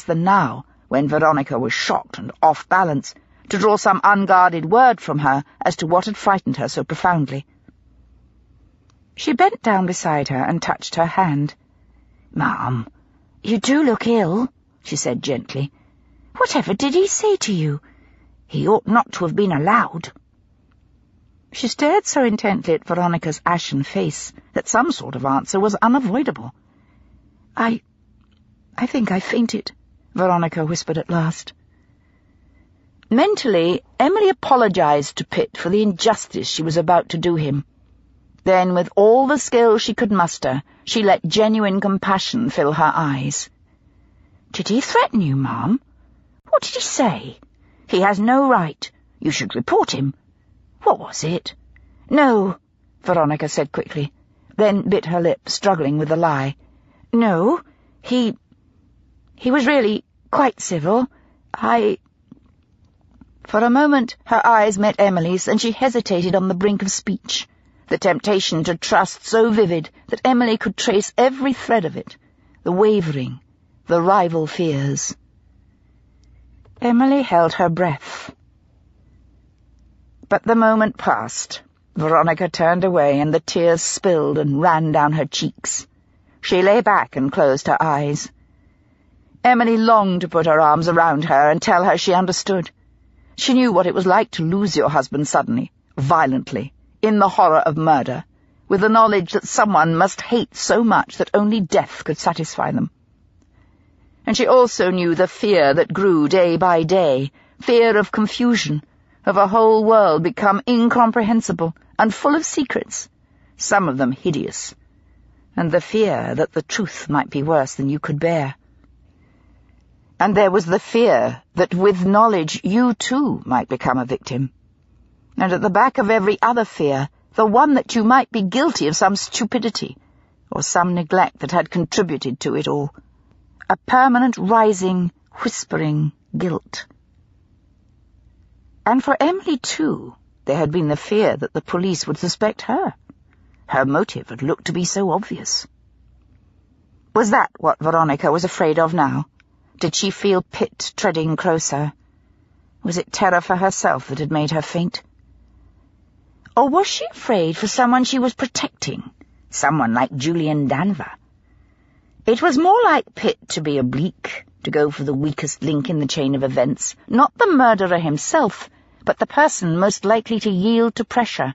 than now, when Veronica was shocked and off balance, to draw some unguarded word from her as to what had frightened her so profoundly. She bent down beside her and touched her hand. "Ma'am, you do look ill," she said gently. "Whatever did he say to you? He ought not to have been allowed." She stared so intently at Veronica's ashen face that some sort of answer was unavoidable. I think I fainted," Veronica whispered at last. Mentally, Emily apologized to Pitt for the injustice she was about to do him. Then, with all the skill she could muster, she let genuine compassion fill her eyes. "Did he threaten you, ma'am? What did he say? He has no right. You should report him. What was it?" "No," Veronica said quickly, then bit her lip, struggling with the lie. "No, he was really quite civil. For a moment her eyes met Emily's, and she hesitated on the brink of speech, the temptation to trust so vivid that Emily could trace every thread of it, the wavering, the rival fears. Emily held her breath. But the moment passed. Veronica turned away, and the tears spilled and ran down her cheeks. She lay back and closed her eyes. Emily longed to put her arms around her and tell her she understood. She knew what it was like to lose your husband suddenly, violently, in the horror of murder, with the knowledge that someone must hate so much that only death could satisfy them. And she also knew the fear that grew day by day, fear of confusion, of a whole world become incomprehensible and full of secrets, some of them hideous, and the fear that the truth might be worse than you could bear. And there was the fear that with knowledge you too might become a victim. And at the back of every other fear, the one that you might be guilty of some stupidity, or some neglect that had contributed to it all. A permanent rising, whispering guilt. And for Emily too, there had been the fear that the police would suspect her. Her motive had looked to be so obvious. Was that what Veronica was afraid of now? Did she feel Pitt treading closer? Was it terror for herself that had made her faint? Or was she afraid for someone she was protecting, someone like Julian Danver? It was more like Pitt to be oblique, to go for the weakest link in the chain of events, not the murderer himself, but the person most likely to yield to pressure.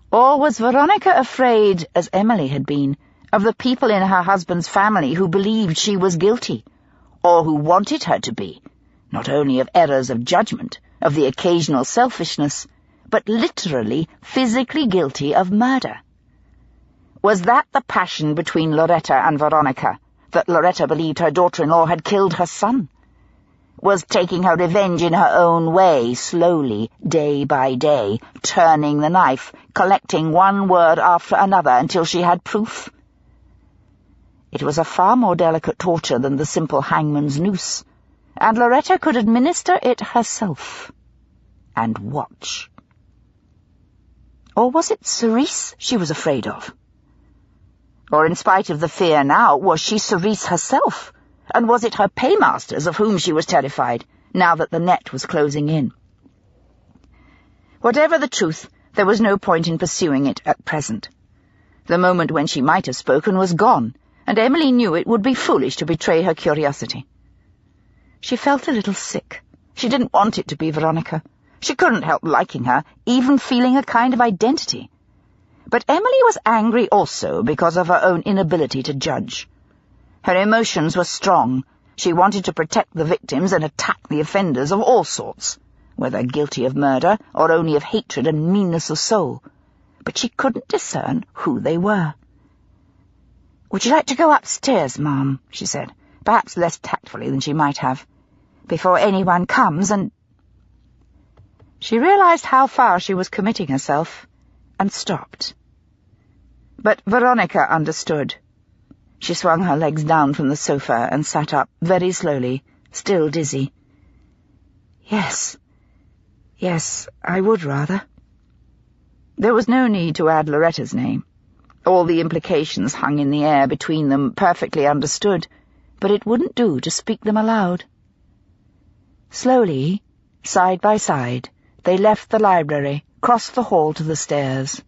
Or was Veronica afraid, as Emily had been, of the people in her husband's family who believed she was guilty, or who wanted her to be, not only of errors of judgment, of the occasional selfishness, but literally, physically guilty of murder? Was that the passion between Loretta and Veronica, that Loretta believed her daughter-in-law had killed her son? Was taking her revenge in her own way, slowly, day by day, turning the knife, collecting one word after another until she had proof? It was a far more delicate torture than the simple hangman's noose, and Loretta could administer it herself. And watch. Or was it Sice she was afraid of? Or in spite of the fear now, was she Sice herself? And was it her paymasters of whom she was terrified, now that the net was closing in? Whatever the truth, there was no point in pursuing it at present. The moment when she might have spoken was gone, and Emily knew it would be foolish to betray her curiosity. She felt a little sick. She didn't want it to be Veronica. She couldn't help liking her, even feeling a kind of identity. But Emily was angry also because of her own inability to judge. Her emotions were strong. She wanted to protect the victims and attack the offenders of all sorts, whether guilty of murder or only of hatred and meanness of soul. But she couldn't discern who they were. "Would you like to go upstairs, ma'am?" she said, perhaps less tactfully than she might have, "before anyone comes and—" She realized how far she was committing herself, and stopped. But Veronica understood. She swung her legs down from the sofa and sat up very slowly, still dizzy. Yes, I would rather." There was no need to add Loretta's name. All the implications hung in the air between them, perfectly understood, but it wouldn't do to speak them aloud. Slowly, side by side, they left the library, crossed the hall to the stairs,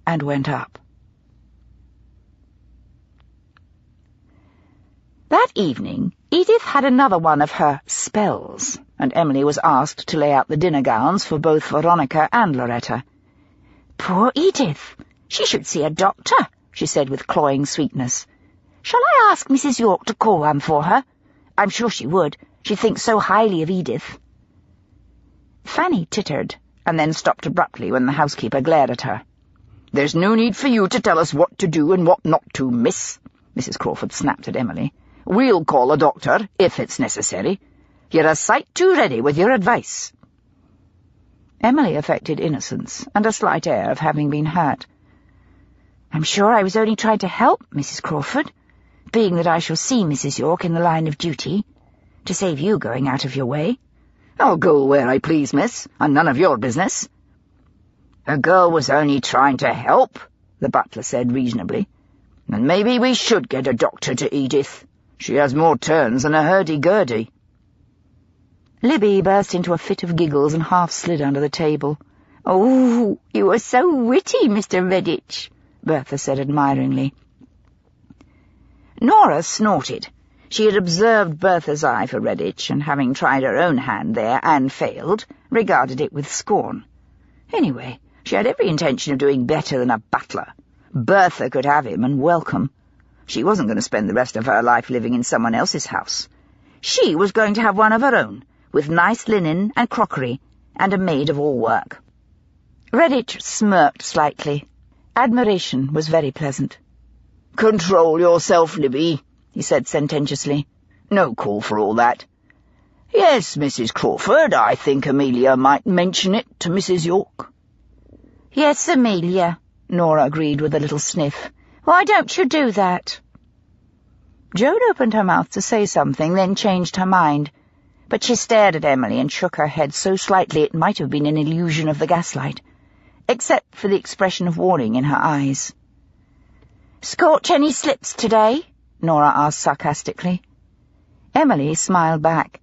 and went up. That evening, Edith had another one of her spells, and Emily was asked to lay out the dinner gowns for both Veronica and Loretta. "Poor Edith! She should see a doctor," she said with cloying sweetness. "Shall I ask Mrs. York to call one for her? I'm sure she would. She thinks so highly of Edith." Fanny tittered, and then stopped abruptly when the housekeeper glared at her. "There's no need for you to tell us what to do and what not to, miss," Mrs. Crawford snapped at Emily. "We'll call a doctor, if it's necessary. You're a sight too ready with your advice." Emily affected innocence and a slight air of having been hurt. "I'm sure I was only trying to help, Mrs. Crawford, being that I shall see Mrs. York in the line of duty, to save you going out of your way." "I'll go where I please, miss, and none of your business." "The girl was only trying to help," the butler said reasonably. "And maybe we should get a doctor to Edith. She has more turns than a hurdy-gurdy." Libby burst into a fit of giggles and half slid under the table. "Oh, you are so witty, Mr. Redditch," Bertha said admiringly. Nora snorted. She had observed Bertha's eye for Redditch, and having tried her own hand there and failed, regarded it with scorn. Anyway, she had every intention of doing better than a butler. Bertha could have him, and welcome. She wasn't going to spend the rest of her life living in someone else's house. She was going to have one of her own, with nice linen and crockery, and a maid-of-all-work. Redditch smirked slightly. Admiration was very pleasant. "Control yourself, Libby," he said sententiously. "No call for all that. Yes, Mrs. Crawford, I think Amelia might mention it to Mrs. York." "Yes, Amelia," Nora agreed with a little sniff. "Why don't you do that?" Joan opened her mouth to say something, then changed her mind, but she stared at Emily and shook her head so slightly it might have been an illusion of the gaslight, except for the expression of warning in her eyes. "Scorch any slips today?" Nora asked sarcastically. Emily smiled back.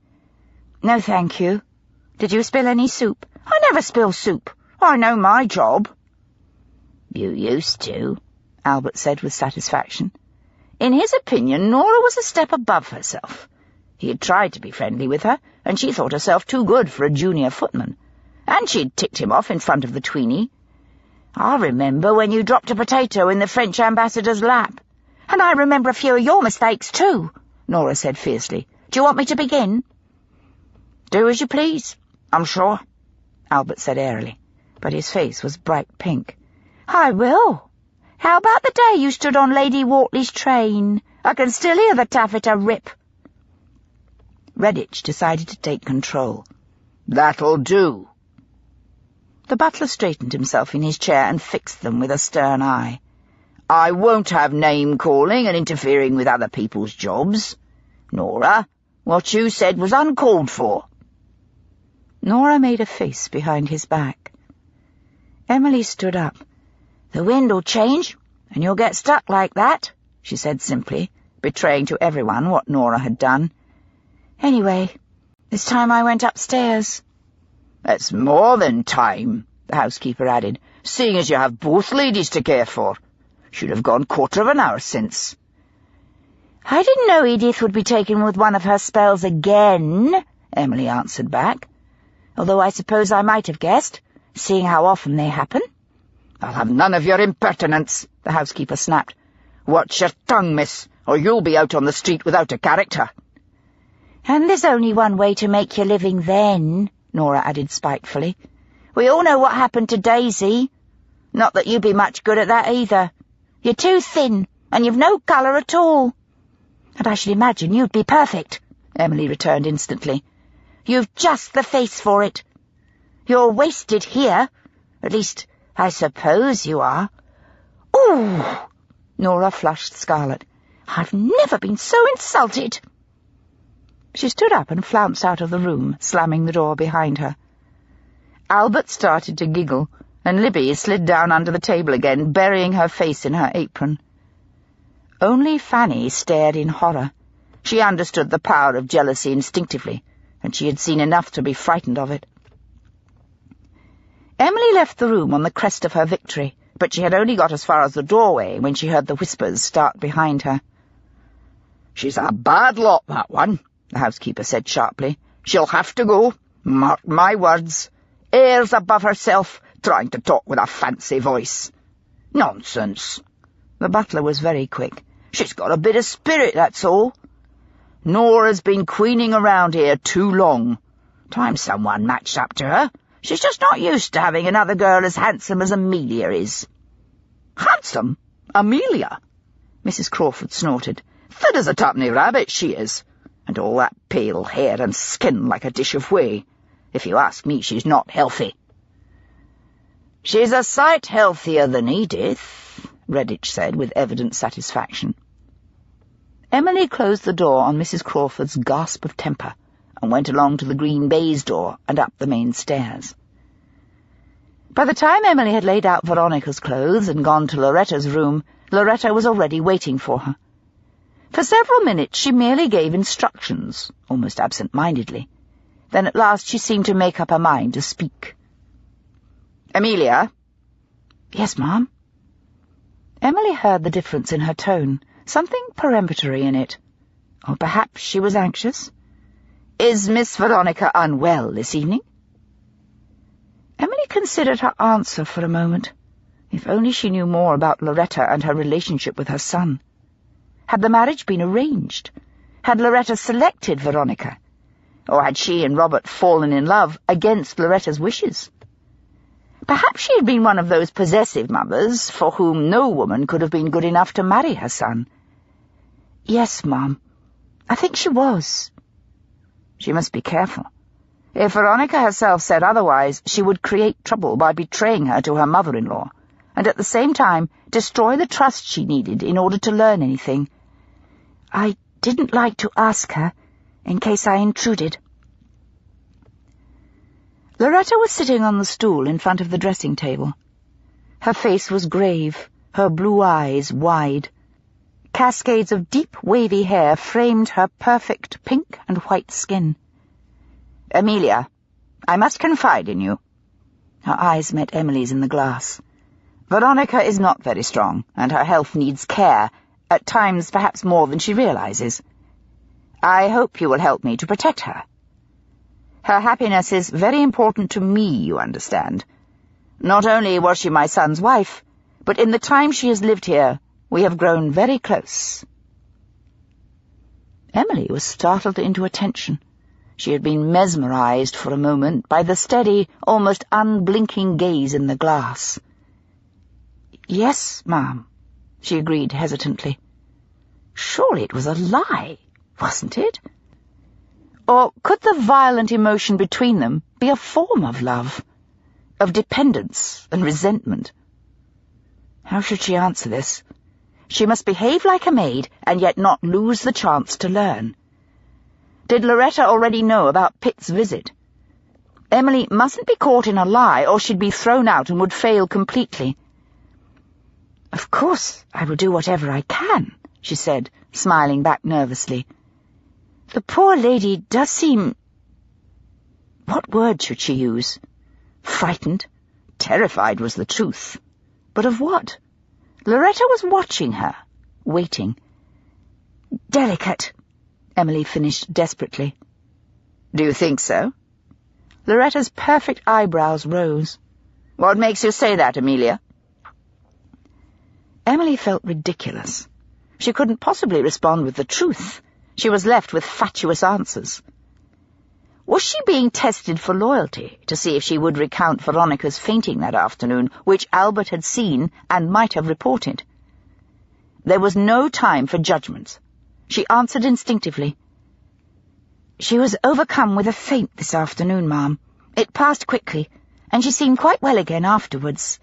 "No, thank you. Did you spill any soup?" "I never spill soup. I know my job." "You used to," Albert said with satisfaction. In his opinion, Nora was a step above herself. He had tried to be friendly with her, and she thought herself too good for a junior footman, and she'd ticked him off in front of the tweenie. "I remember when you dropped a potato in the French ambassador's lap. And I remember a few of your mistakes, too," Nora said fiercely. "Do you want me to begin?" "Do as you please, I'm sure," Albert said airily, but his face was bright pink. "I will. How about the day you stood on Lady Wortley's train? I can still hear the taffeta rip." Redditch decided to take control. "That'll do." The butler straightened himself in his chair and fixed them with a stern eye. "I won't have name-calling and interfering with other people's jobs. Nora, what you said was uncalled for." Nora made a face behind his back. Emily stood up. "The wind'll change, and you'll get stuck like that," she said simply, betraying to everyone what Nora had done. "Anyway, it's time I went upstairs." "That's more than time," the housekeeper added, "seeing as you have both ladies to care for. Should have gone 1/4 since." "I didn't know Edith would be taken with one of her spells again," Emily answered back, "although I suppose I might have guessed, seeing how often they happen." "I'll have none of your impertinence," the housekeeper snapped. "Watch your tongue, miss, or you'll be out on the street without a character." "And there's only one way to make your living then," Nora added spitefully. "We all know what happened to Daisy. Not that you'd be much good at that either. You're too thin, and you've no colour at all." "And I should imagine you'd be perfect," Emily returned instantly. "You've just the face for it. You're wasted here. At least, I suppose you are." "Ooh!" Nora flushed scarlet. "I've never been so insulted." She stood up and flounced out of the room, slamming the door behind her. Albert started to giggle, and Libby slid down under the table again, burying her face in her apron. Only Fanny stared in horror. She understood the power of jealousy instinctively, and she had seen enough to be frightened of it. Emily left the room on the crest of her victory, but she had only got as far as the doorway when she heard the whispers start behind her. "She's a bad lot, that one," the housekeeper said sharply. "She'll have to go. Mark my words. Airs above herself, trying to talk with a fancy voice." "Nonsense." The butler was very quick. "She's got a bit of spirit, that's all. Nora's been queening around here too long. Time someone matched up to her. She's just not used to having another girl as handsome as Amelia is." "Handsome? Amelia?" Mrs. Crawford snorted. "Thin as a tuppenny rabbit, she is. And all that pale hair and skin like a dish of whey. If you ask me, she's not healthy." "She's a sight healthier than Edith," Redditch said with evident satisfaction. Emily closed the door on Mrs. Crawford's gasp of temper and went along to the green baize door and up the main stairs. By the time Emily had laid out Veronica's clothes and gone to Loretta's room, Loretta was already waiting for her. For several minutes she merely gave instructions, almost absent-mindedly. Then at last she seemed to make up her mind to speak. "Amelia?" "Yes, ma'am." Emily heard the difference in her tone, something peremptory in it. Or perhaps she was anxious. "Is Miss Veronica unwell this evening?" Emily considered her answer for a moment. If only she knew more about Loretta and her relationship with her son. Had the marriage been arranged? Had Loretta selected Veronica? Or had she and Robert fallen in love against Loretta's wishes? Perhaps she had been one of those possessive mothers for whom no woman could have been good enough to marry her son. "Yes, Mum. I think she was." She must be careful. If Veronica herself said otherwise, she would create trouble by betraying her to her mother-in-law, and at the same time destroy the trust she needed in order to learn anything. "I didn't like to ask her, in case I intruded." Loretta was sitting on the stool in front of the dressing table. Her face was grave, her blue eyes wide. Cascades of deep, wavy hair framed her perfect pink and white skin. "Amelia, I must confide in you." Her eyes met Emily's in the glass. "Veronica is not very strong, and her health needs care, at times perhaps more than she realizes. I hope you will help me to protect her. Her happiness is very important to me, you understand. Not only was she my son's wife, but in the time she has lived here, we have grown very close." Emily was startled into attention. She had been mesmerized for a moment by the steady, almost unblinking gaze in the glass. "Yes, ma'am," she agreed hesitantly. Surely it was a lie, wasn't it? Or could the violent emotion between them be a form of love, of dependence and resentment? How should she answer this? She must behave like a maid and yet not lose the chance to learn. Did Loretta already know about Pitt's visit? Emily mustn't be caught in a lie, or she'd be thrown out and would fail completely. "Of course I will do whatever I can," she said, smiling back nervously. "The poor lady does seem—" What word should she use? Frightened? Terrified was the truth. But of what? Loretta was watching her, waiting. "Delicate," Emily finished desperately. "Do you think so?" Loretta's perfect eyebrows rose. "What makes you say that, Amelia?" Emily felt ridiculous. She couldn't possibly respond with the truth. She was left with fatuous answers. Was she being tested for loyalty, to see if she would recount Veronica's fainting that afternoon, which Albert had seen and might have reported? There was no time for judgments. She answered instinctively. "She was overcome with a faint this afternoon, ma'am. It passed quickly, and she seemed quite well again afterwards."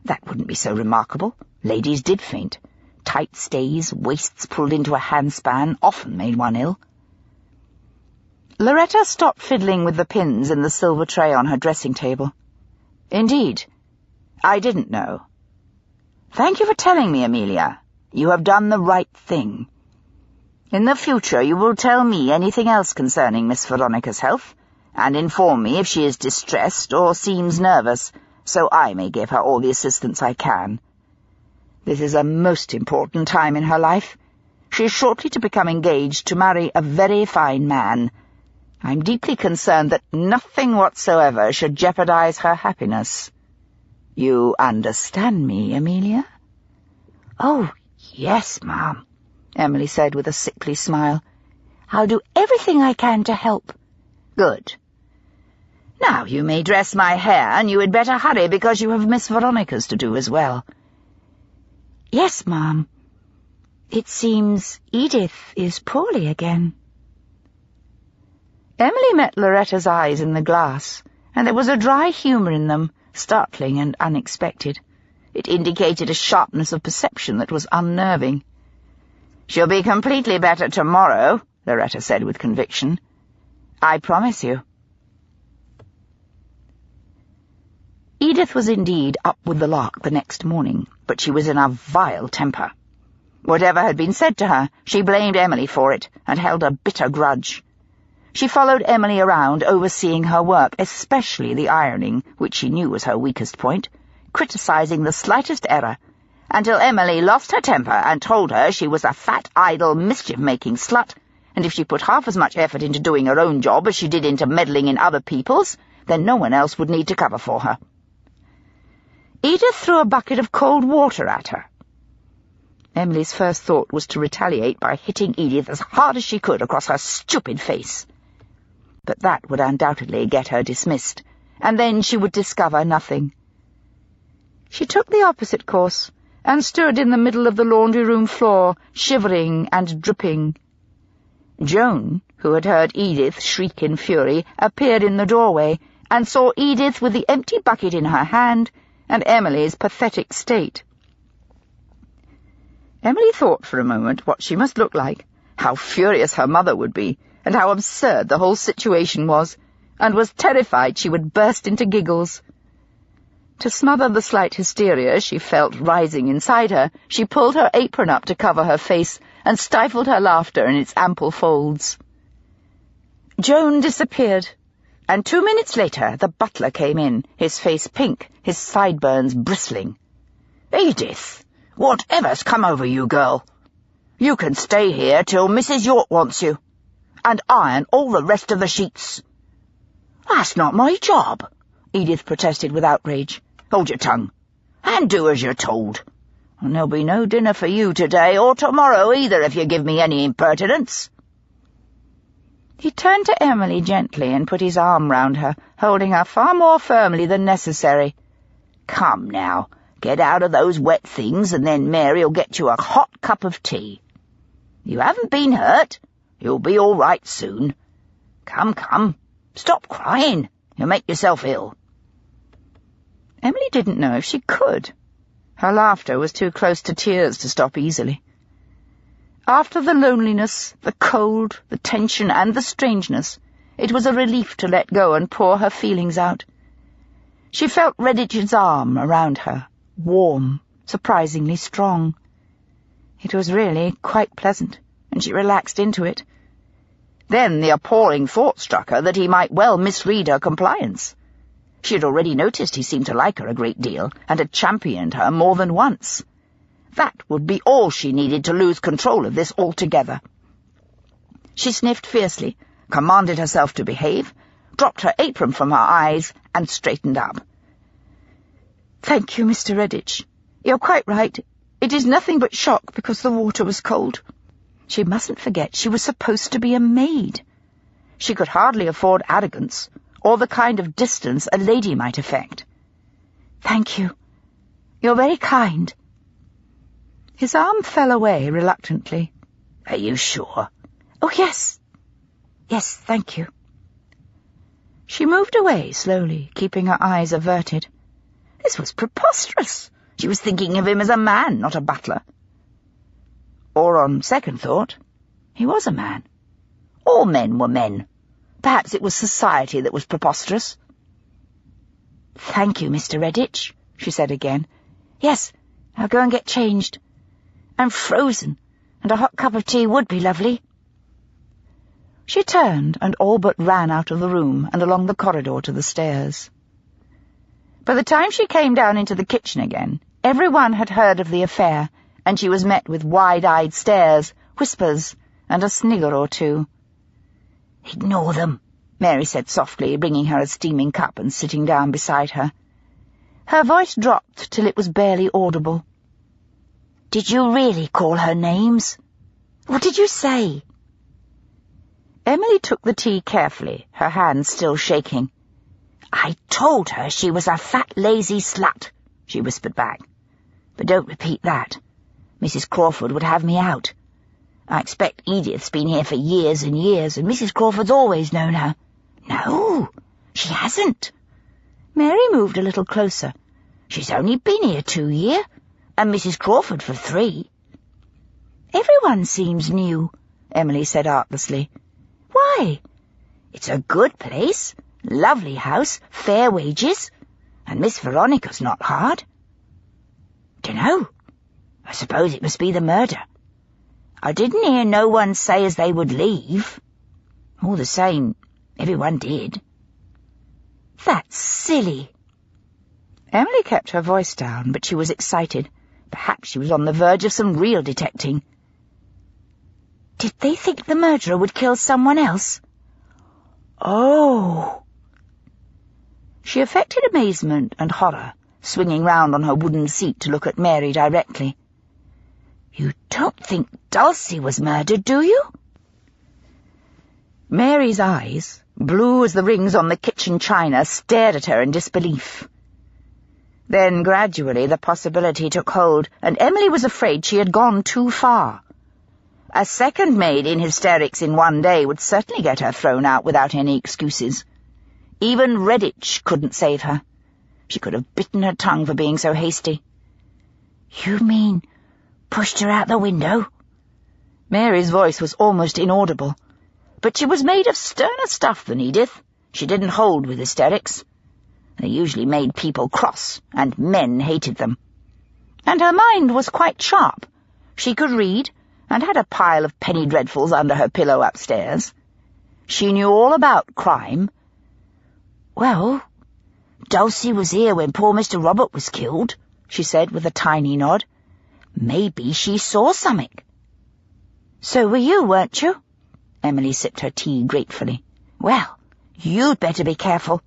That wouldn't be so remarkable. Ladies did faint. Tight stays, waists pulled into a handspan, often made one ill. Loretta stopped fiddling with the pins in the silver tray on her dressing table. "Indeed, I didn't know. Thank you for telling me, Amelia. You have done the right thing." In the future you will tell me anything else concerning Miss Veronica's health, and inform me if she is distressed or seems nervous, so I may give her all the assistance I can. This is a most important time in her life. She is shortly to become engaged to marry a very fine man. I'm deeply concerned that nothing whatsoever should jeopardize her happiness. You understand me, Amelia?" "Oh, yes, ma'am," Emily said with a sickly smile. "I'll do everything I can to help." "Good. Now you may dress my hair, and you had better hurry because you have Miss Veronica's to do as well." "Yes, ma'am. It seems Edith is poorly again." Emily met Loretta's eyes in the glass, and there was a dry humour in them, startling and unexpected. It indicated a sharpness of perception that was unnerving. "She'll be completely better tomorrow," Loretta said with conviction. "I promise you." Edith was indeed up with the lark the next morning, but she was in a vile temper. Whatever had been said to her, she blamed Emily for it, and held a bitter grudge. She followed Emily around, overseeing her work, especially the ironing, which she knew was her weakest point, criticizing the slightest error, until Emily lost her temper and told her she was a fat, idle, mischief-making slut, and if she put half as much effort into doing her own job as she did into meddling in other people's, then no one else would need to cover for her. Edith threw a bucket of cold water at her. Emily's first thought was to retaliate by hitting Edith as hard as she could across her stupid face. But that would undoubtedly get her dismissed, and then she would discover nothing. She took the opposite course, and stood in the middle of the laundry-room floor, shivering and dripping. Joan, who had heard Edith shriek in fury, appeared in the doorway, and saw Edith with the empty bucket in her hand, and Emily's pathetic state. Emily thought for a moment what she must look like, how furious her mother would be, and how absurd the whole situation was, and was terrified she would burst into giggles. To smother the slight hysteria she felt rising inside her, she pulled her apron up to cover her face, and stifled her laughter in its ample folds. Joan disappeared, and 2 minutes later the butler came in, his face pink, his sideburns bristling. "Edith, whatever's come over you, girl? You can stay here till Mrs. York wants you, and iron all the rest of the sheets." "That's not my job," Edith protested with outrage. "Hold your tongue, and do as you're told. And there'll be no dinner for you today, or tomorrow either, if you give me any impertinence." He turned to Emily gently and put his arm round her, holding her far more firmly than necessary. "Come now, get out of those wet things, and then Mary'll get you a hot cup of tea. You haven't been hurt. You'll be all right soon. Come, come, stop crying. You'll make yourself ill." Emily didn't know if she could. Her laughter was too close to tears to stop easily. After the loneliness, the cold, the tension, and the strangeness, it was a relief to let go and pour her feelings out. She felt Redditch's arm around her, warm, surprisingly strong. It was really quite pleasant, and she relaxed into it. Then the appalling thought struck her that he might well misread her compliance. She had already noticed he seemed to like her a great deal, and had championed her more than once. That would be all she needed to lose control of this altogether. She sniffed fiercely, commanded herself to behave, dropped her apron from her eyes, and straightened up. "Thank you, Mr. Redditch. You're quite right. It is nothing but shock because the water was cold. She mustn't forget she was supposed to be a maid. She could hardly afford arrogance, or the kind of distance a lady might affect. Thank you. You're very kind." His arm fell away reluctantly. "Are you sure?" "Oh, yes. Yes, thank you." She moved away slowly, keeping her eyes averted. This was preposterous. She was thinking of him as a man, not a butler. Or, on second thought, he was a man. All men were men. Perhaps it was society that was preposterous. "Thank you, Mr. Redditch," she said again. "Yes, I'll go and get changed. I'm frozen, and a hot cup of tea would be lovely." She turned and all but ran out of the room and along the corridor to the stairs. By the time she came down into the kitchen again, everyone had heard of the affair, and she was met with wide-eyed stares, whispers, and a snigger or two. "Ignore them," Mary said softly, bringing her a steaming cup and sitting down beside her. Her voice dropped till it was barely audible. "Did you really call her names? What did you say?" Emily took the tea carefully, her hands still shaking. "I told her she was a fat, lazy slut," she whispered back. "But don't repeat that. Mrs. Crawford would have me out. I expect Edith's been here for years and years, and Mrs. Crawford's always known her." "No, she hasn't." Mary moved a little closer. "She's only been here 2 years, and Mrs. Crawford for 3. "Everyone seems new," Emily said artlessly. "Why? It's a good place, lovely house, fair wages, and Miss Veronica's not hard." "Dunno. I suppose it must be the murder. I didn't hear no one say as they would leave. All the same, everyone did." "That's silly." Emily kept her voice down, but she was excited. Perhaps she was on the verge of some real detecting. "Did they think the murderer would kill someone else?" "Oh!" She affected amazement and horror, swinging round on her wooden seat to look at Mary directly. "You don't think Dulcie was murdered, do you?" Mary's eyes, blue as the rings on the kitchen china, stared at her in disbelief. Then gradually the possibility took hold, and Emily was afraid she had gone too far. A second maid in hysterics in one day would certainly get her thrown out without any excuses. Even Redditch couldn't save her. She could have bitten her tongue for being so hasty. "You mean pushed her out the window?" Mary's voice was almost inaudible, but she was made of sterner stuff than Edith. She didn't hold with hysterics. They usually made people cross, and men hated them. And her mind was quite sharp. She could read, and had a pile of penny dreadfuls under her pillow upstairs. She knew all about crime. "Well, Dulcie was here when poor Mr. Robert was killed," she said with a tiny nod. "Maybe she saw something." "So were you, weren't you?" Emily sipped her tea gratefully. "Well, you'd better be careful.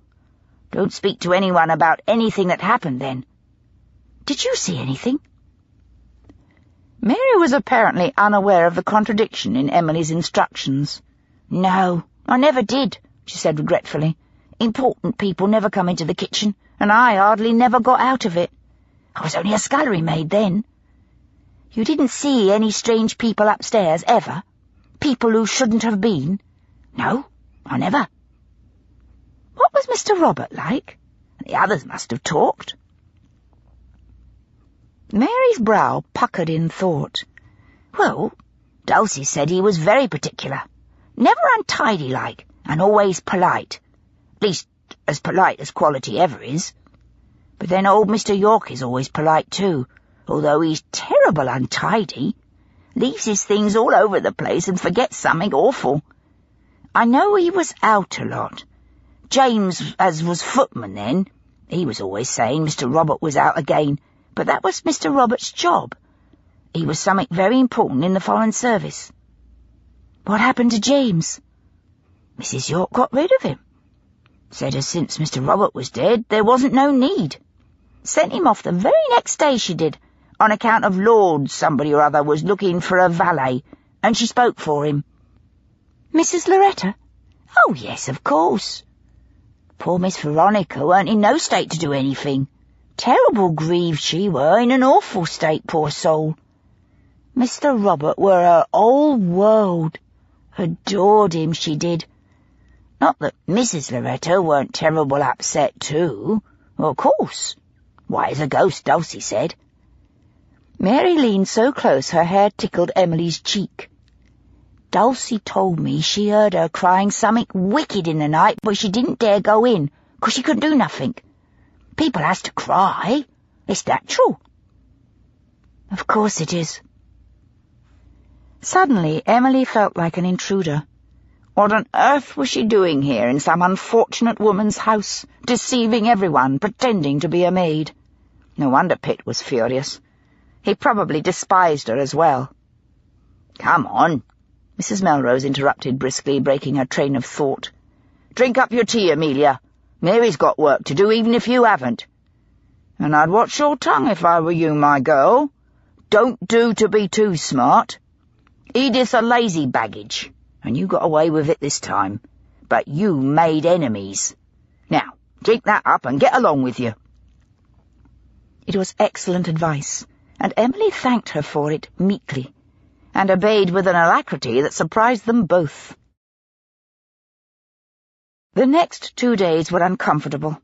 Don't speak to anyone about anything that happened then. Did you see anything?" Mary was apparently unaware of the contradiction in Emily's instructions. "No, I never did," she said regretfully. "Important people never come into the kitchen, and I hardly never got out of it. I was only a scullery maid then." "You didn't see any strange people upstairs, ever? People who shouldn't have been?" "No, I never." "What was Mr. Robert like?" "The others must have talked." Mary's brow puckered in thought. "Well, Dulcie said he was very particular, never untidy-like, and always polite. At least, as polite as quality ever is. But then old Mr. York is always polite too, although he's terrible untidy. Leaves his things all over the place and forgets something awful. I know he was out a lot. James, as was footman then, he was always saying Mr. Robert was out again, but that was Mr. Robert's job. He was something very important in the Foreign Service." "What happened to James?" "Mrs. York got rid of him. Said as since Mr. Robert was dead, there wasn't no need. Sent him off the very next day, she did, on account of Lord somebody or other was looking for a valet, and she spoke for him." "Mrs. Loretta?" "Oh, yes, of course. Poor Miss Veronica weren't in no state to do anything. Terrible grieved she were, in an awful state, poor soul. Mr. Robert were her whole world. Adored him, she did. Not that Mrs. Loretta weren't terrible upset, too. Of course. White as a ghost, Dulcie said." Mary leaned so close her hair tickled Emily's cheek. "Dulcie told me she heard her crying something wicked in the night, but she didn't dare go in, 'cause she couldn't do nothing. People has to cry. It's natural." "Of course it is." Suddenly, Emily felt like an intruder. What on earth was she doing here in some unfortunate woman's house, deceiving everyone, pretending to be a maid? No wonder Pitt was furious. He probably despised her as well. "Come on," Mrs. Melrose interrupted briskly, breaking her train of thought. "Drink up your tea, Amelia. Mary's got work to do, even if you haven't. And I'd watch your tongue if I were you, my girl. Don't do to be too smart. Edith's a lazy baggage, and you got away with it this time. But you made enemies. Now, drink that up and get along with you." It was excellent advice, and Emily thanked her for it meekly, and obeyed with an alacrity that surprised them both. The next 2 days were uncomfortable.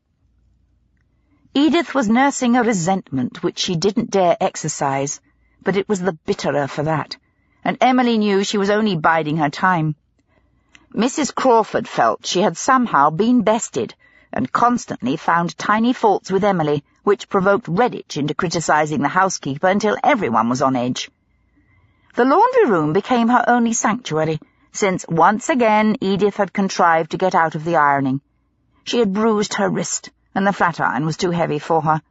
Edith was nursing a resentment which she didn't dare exercise, but it was the bitterer for that, and Emily knew she was only biding her time. Mrs. Crawford felt she had somehow been bested, and constantly found tiny faults with Emily, which provoked Redditch into criticising the housekeeper until everyone was on edge. The laundry room became her only sanctuary, since once again Edith had contrived to get out of the ironing. She had bruised her wrist, and the flat iron was too heavy for her.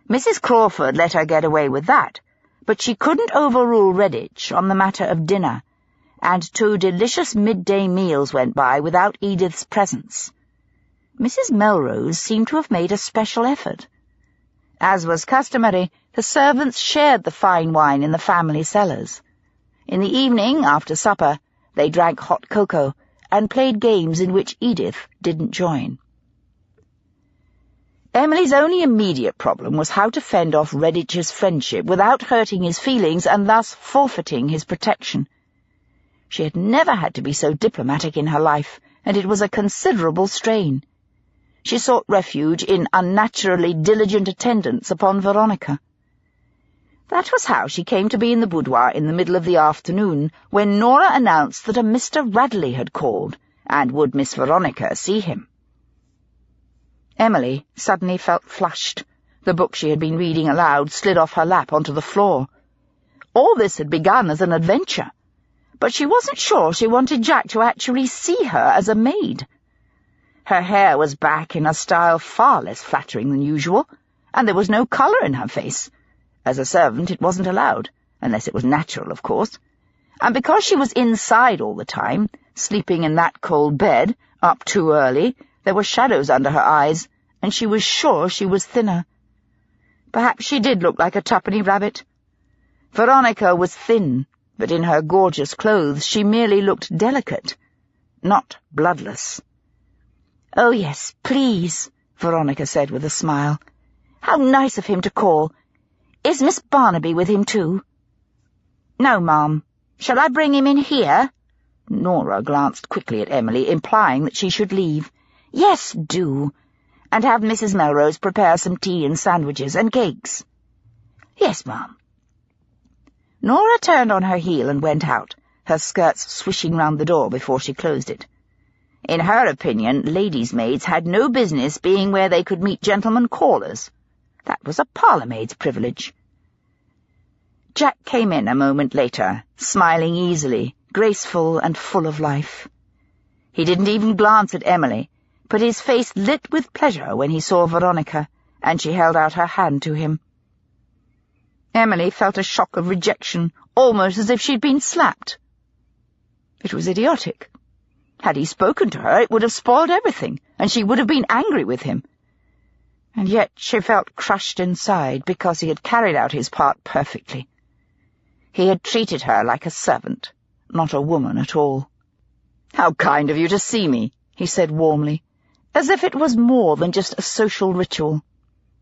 Mrs. Crawford let her get away with that, but she couldn't overrule Redditch on the matter of dinner, and 2 delicious midday meals went by without Edith's presence. Mrs. Melrose seemed to have made a special effort. As was customary, the servants shared the fine wine in the family cellars. In the evening, after supper, they drank hot cocoa and played games in which Edith didn't join. Emily's only immediate problem was how to fend off Redditch's friendship without hurting his feelings and thus forfeiting his protection. She had never had to be so diplomatic in her life, and it was a considerable strain. She sought refuge in unnaturally diligent attendance upon Veronica. That was how she came to be in the boudoir in the middle of the afternoon, when Nora announced that a Mr. Radley had called, and would Miss Veronica see him. Emily suddenly felt flushed. The book she had been reading aloud slid off her lap onto the floor. All this had begun as an adventure, but she wasn't sure she wanted Jack to actually see her as a maid. Her hair was back in a style far less flattering than usual, and there was no colour in her face. As a servant it wasn't allowed, unless it was natural, of course. And because she was inside all the time, sleeping in that cold bed, up too early, there were shadows under her eyes, and she was sure she was thinner. Perhaps she did look like a twopenny rabbit. Veronica was thin, but in her gorgeous clothes she merely looked delicate, not bloodless. "Oh, yes, please," Veronica said with a smile. "How nice of him to call. Is Miss Barnaby with him, too?" "No, ma'am. Shall I bring him in here?" Nora glanced quickly at Emily, implying that she should leave. "Yes, do. And have Mrs. Melrose prepare some tea and sandwiches and cakes." "Yes, ma'am." Nora turned on her heel and went out, her skirts swishing round the door before she closed it. In her opinion, ladies' maids had no business being where they could meet gentlemen callers. That was a parlour-maid's privilege. Jack came in a moment later, smiling easily, graceful and full of life. He didn't even glance at Emily, but his face lit with pleasure when he saw Veronica, and she held out her hand to him. Emily felt a shock of rejection, almost as if she'd been slapped. It was idiotic. Had he spoken to her, it would have spoiled everything, and she would have been angry with him. And yet she felt crushed inside because he had carried out his part perfectly. He had treated her like a servant, not a woman at all. "How kind of you to see me," he said warmly, as if it was more than just a social ritual.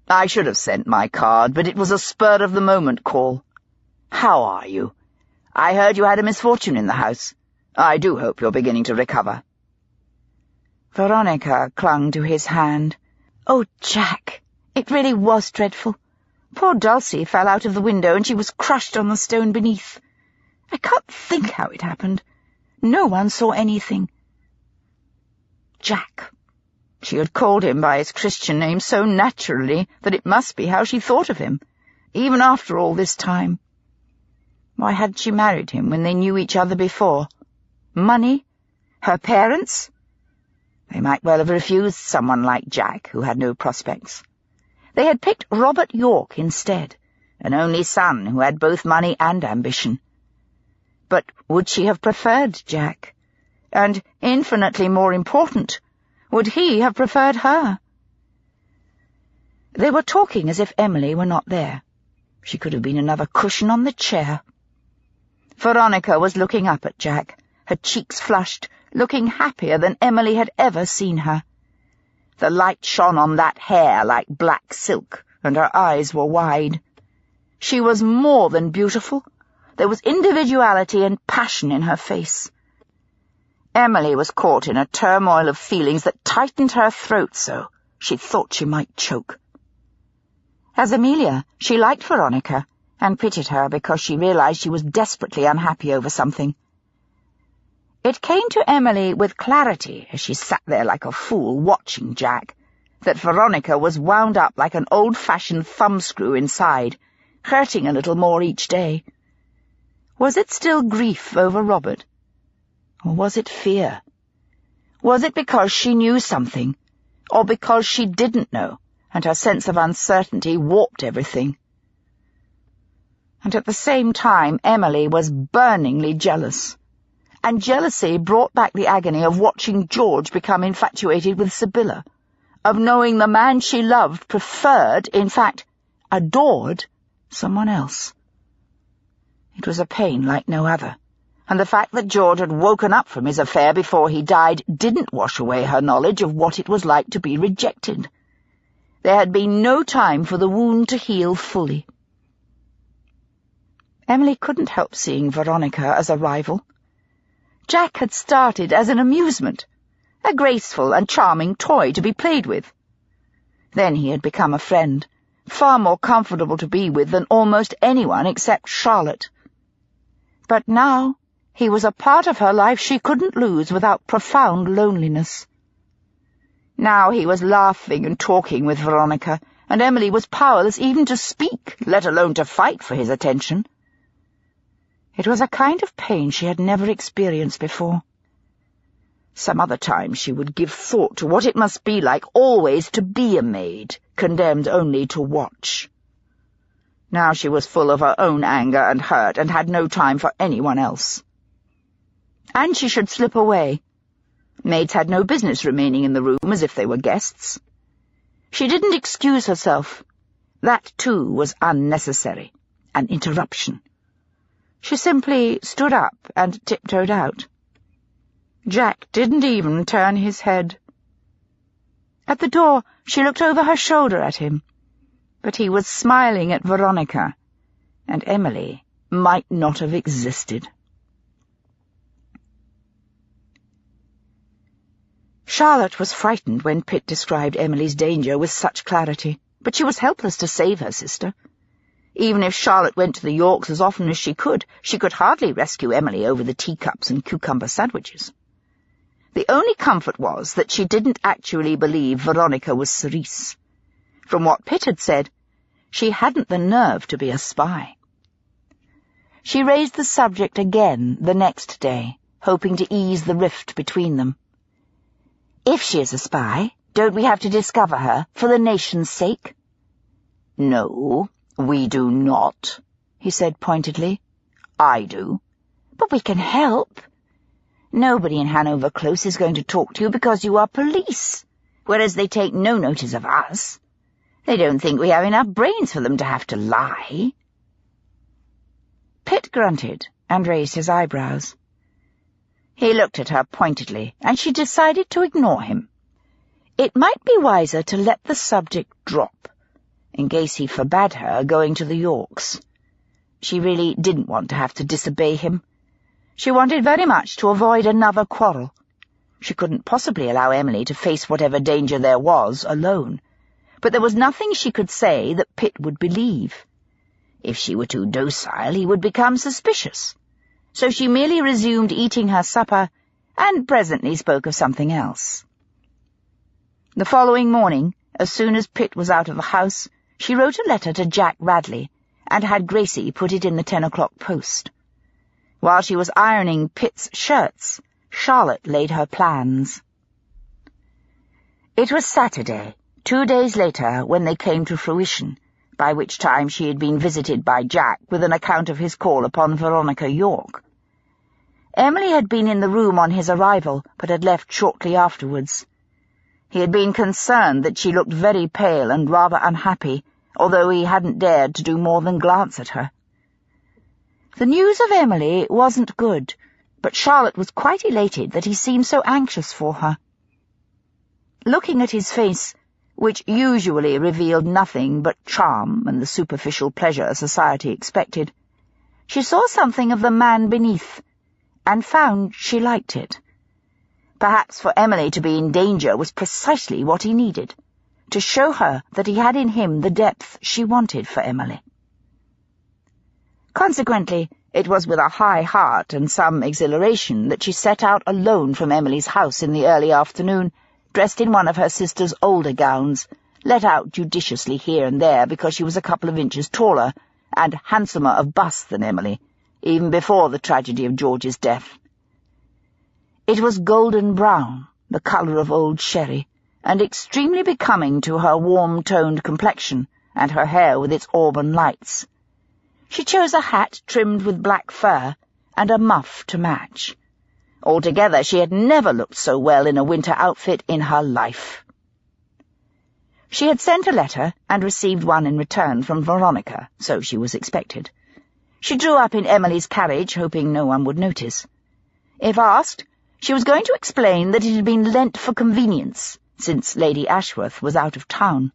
"I should have sent my card, but it was a spur-of-the-moment call. How are you? I heard you had a misfortune in the house. I do hope you're beginning to recover." Veronica clung to his hand. "Oh, Jack, it really was dreadful. Poor Dulcie fell out of the window, and she was crushed on the stone beneath. I can't think how it happened. No one saw anything." Jack. She had called him by his Christian name so naturally that it must be how she thought of him, even after all this time. Why hadn't she married him when they knew each other before? Money? Her parents? They might well have refused someone like Jack, who had no prospects. They had picked Robert York instead, an only son who had both money and ambition. But would she have preferred Jack? And, infinitely more important, would he have preferred her? They were talking as if Emily were not there. She could have been another cushion on the chair. Veronica was looking up at Jack, her cheeks flushed, looking happier than Emily had ever seen her. The light shone on that hair like black silk, and her eyes were wide. She was more than beautiful. There was individuality and passion in her face. Emily was caught in a turmoil of feelings that tightened her throat so she thought she might choke. As Amelia, she liked Veronica, and pitied her because she realized she was desperately unhappy over something. It came to Emily with clarity, as she sat there like a fool watching Jack, that Veronica was wound up like an old-fashioned thumbscrew inside, hurting a little more each day. Was it still grief over Robert? Or was it fear? Was it because she knew something, or because she didn't know, and her sense of uncertainty warped everything? And at the same time, Emily was burningly jealous. And jealousy brought back the agony of watching George become infatuated with Sibylla, of knowing the man she loved preferred, in fact, adored, someone else. It was a pain like no other, and the fact that George had woken up from his affair before he died didn't wash away her knowledge of what it was like to be rejected. There had been no time for the wound to heal fully. Emily couldn't help seeing Veronica as a rival. Jack had started as an amusement, a graceful and charming toy to be played with. Then he had become a friend, far more comfortable to be with than almost anyone except Charlotte. But now he was a part of her life she couldn't lose without profound loneliness. Now he was laughing and talking with Veronica, and Emily was powerless even to speak, let alone to fight for his attention. It was a kind of pain she had never experienced before. Some other time she would give thought to what it must be like always to be a maid, condemned only to watch. Now she was full of her own anger and hurt, and had no time for anyone else. And she should slip away. Maids had no business remaining in the room as if they were guests. She didn't excuse herself. That, too, was unnecessary, an interruption. She simply stood up and tiptoed out. Jack didn't even turn his head. At the door, she looked over her shoulder at him, but he was smiling at Veronica, and Emily might not have existed. Charlotte was frightened when Pitt described Emily's danger with such clarity, but she was helpless to save her sister. Even if Charlotte went to the Yorks as often as she could hardly rescue Emily over the teacups and cucumber sandwiches. The only comfort was that she didn't actually believe Veronica was Sice. From what Pitt had said, she hadn't the nerve to be a spy. She raised the subject again the next day, hoping to ease the rift between them. If she is a spy, don't we have to discover her for the nation's sake? No, we do not, he said pointedly. I do. But we can help. Nobody in Hanover Close is going to talk to you because you are police, whereas they take no notice of us. They don't think we have enough brains for them to have to lie. Pitt grunted and raised his eyebrows. He looked at her pointedly, and she decided to ignore him. It might be wiser to let the subject drop, in case he forbade her going to the Yorks. She really didn't want to have to disobey him. She wanted very much to avoid another quarrel. She couldn't possibly allow Emily to face whatever danger there was alone, but there was nothing she could say that Pitt would believe. If she were too docile, he would become suspicious. So she merely resumed eating her supper, and presently spoke of something else. The following morning, as soon as Pitt was out of the house, she wrote a letter to Jack Radley, and had Gracie put it in the 10 o'clock post. While she was ironing Pitt's shirts, Charlotte laid her plans. It was Saturday, 2 days later, when they came to fruition, by which time she had been visited by Jack with an account of his call upon Veronica York. Emily had been in the room on his arrival, but had left shortly afterwards. He had been concerned that she looked very pale and rather unhappy, although he hadn't dared to do more than glance at her. The news of Emily wasn't good, but Charlotte was quite elated that he seemed so anxious for her. Looking at his face, which usually revealed nothing but charm and the superficial pleasure society expected, she saw something of the man beneath, and found she liked it. Perhaps for Emily to be in danger was precisely what he needed, to show her that he had in him the depth she wanted for Emily. Consequently, it was with a high heart and some exhilaration that she set out alone from Emily's house in the early afternoon, dressed in one of her sister's older gowns, let out judiciously here and there because she was a couple of inches taller and handsomer of bust than Emily, even before the tragedy of George's death. It was golden brown, the colour of old sherry, and extremely becoming to her warm-toned complexion and her hair with its auburn lights. She chose a hat trimmed with black fur and a muff to match. Altogether, she had never looked so well in a winter outfit in her life. She had sent a letter and received one in return from Veronica, so she was expected. She drew up in Emily's carriage, hoping no one would notice. If asked, she was going to explain that it had been lent for convenience, since Lady Ashworth was out of town.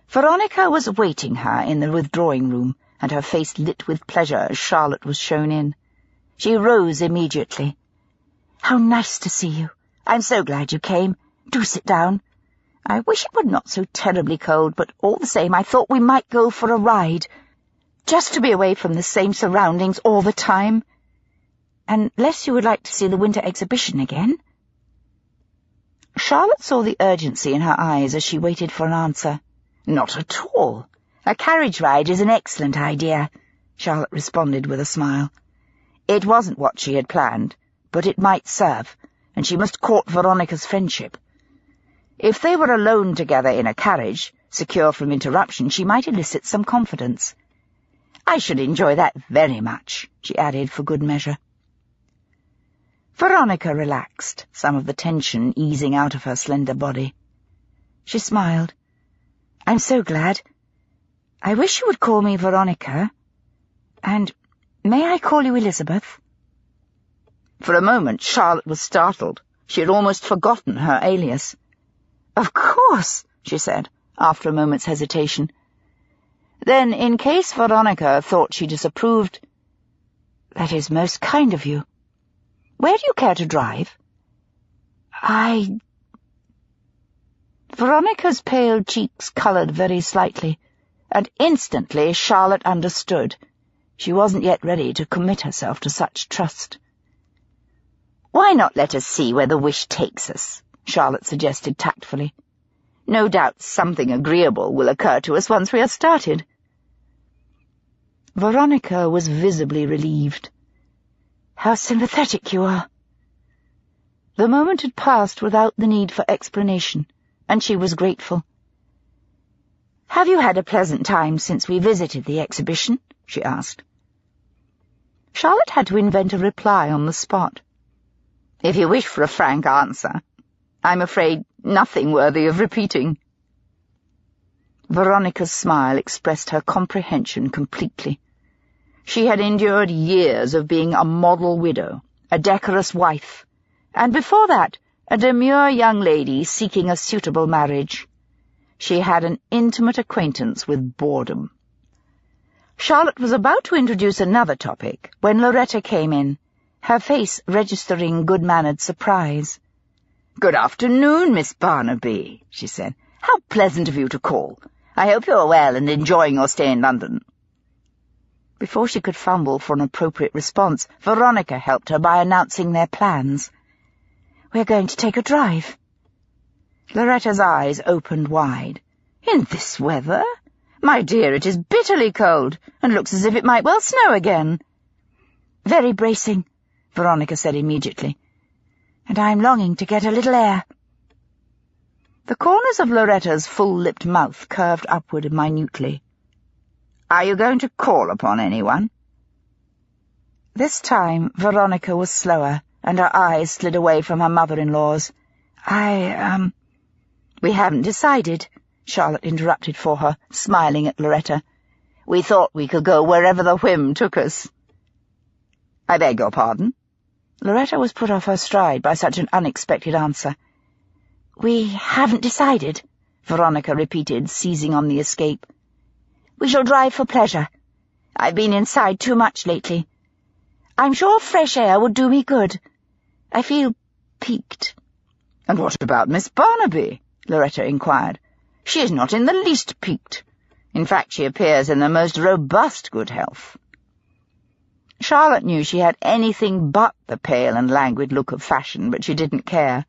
Veronica was awaiting her in the withdrawing-room, and her face lit with pleasure as Charlotte was shown in. She rose immediately. "How nice to see you. I'm so glad you came. Do sit down. I wish it were not so terribly cold, but all the same I thought we might go for a ride, just to be away from the same surroundings all the time. Unless you would like to see the winter exhibition again." Charlotte saw the urgency in her eyes as she waited for an answer. "Not at all. A carriage ride is an excellent idea," Charlotte responded with a smile. It wasn't what she had planned, but it might serve, and she must court Veronica's friendship. If they were alone together in a carriage, secure from interruption, she might elicit some confidence. "I should enjoy that very much," she added for good measure. Veronica relaxed, some of the tension easing out of her slender body. She smiled. "I'm so glad. I wish you would call me Veronica. And may I call you Elizabeth?" For a moment Charlotte was startled. She had almost forgotten her alias. "Of course," she said, after a moment's hesitation. Then, in case Veronica thought she disapproved, "That is most kind of you. Where do you care to drive?" Veronica's pale cheeks coloured very slightly, and instantly Charlotte understood. She wasn't yet ready to commit herself to such trust. "Why not let us see where the wish takes us?" Charlotte suggested tactfully. "No doubt something agreeable will occur to us once we are started." Veronica was visibly relieved. "How sympathetic you are." The moment had passed without the need for explanation, and she was grateful. "Have you had a pleasant time since we visited the exhibition?" she asked. Charlotte had to invent a reply on the spot. "If you wish for a frank answer, I'm afraid nothing worthy of repeating." Veronica's smile expressed her comprehension completely. She had endured years of being a model widow, a decorous wife, and before that a demure young lady seeking a suitable marriage. She had an intimate acquaintance with boredom. Charlotte was about to introduce another topic when Loretta came in, her face registering good-mannered surprise. "Good afternoon, Miss Barnaby," she said. "How pleasant of you to call. I hope you are well and enjoying your stay in London." Before she could fumble for an appropriate response, Veronica helped her by announcing their plans. "We're going to take a drive." Loretta's eyes opened wide. "In this weather? My dear, it is bitterly cold, and looks as if it might well snow again." "Very bracing," Veronica said immediately. "And I'm longing to get a little air." The corners of Loretta's full-lipped mouth curved upward minutely. "Are you going to call upon anyone?" This time Veronica was slower, and her eyes slid away from her mother-in-law's. "We haven't decided," Charlotte interrupted for her, smiling at Loretta. "We thought we could go wherever the whim took us." "I beg your pardon?" Loretta was put off her stride by such an unexpected answer. "We haven't decided," Veronica repeated, seizing on the escape. "We shall drive for pleasure. I've been inside too much lately. I'm sure fresh air would do me good. I feel piqued." "And what about Miss Barnaby?" Loretta inquired. "She is not in the least piqued. In fact, she appears in the most robust good health." Charlotte knew she had anything but the pale and languid look of fashion, but she didn't care.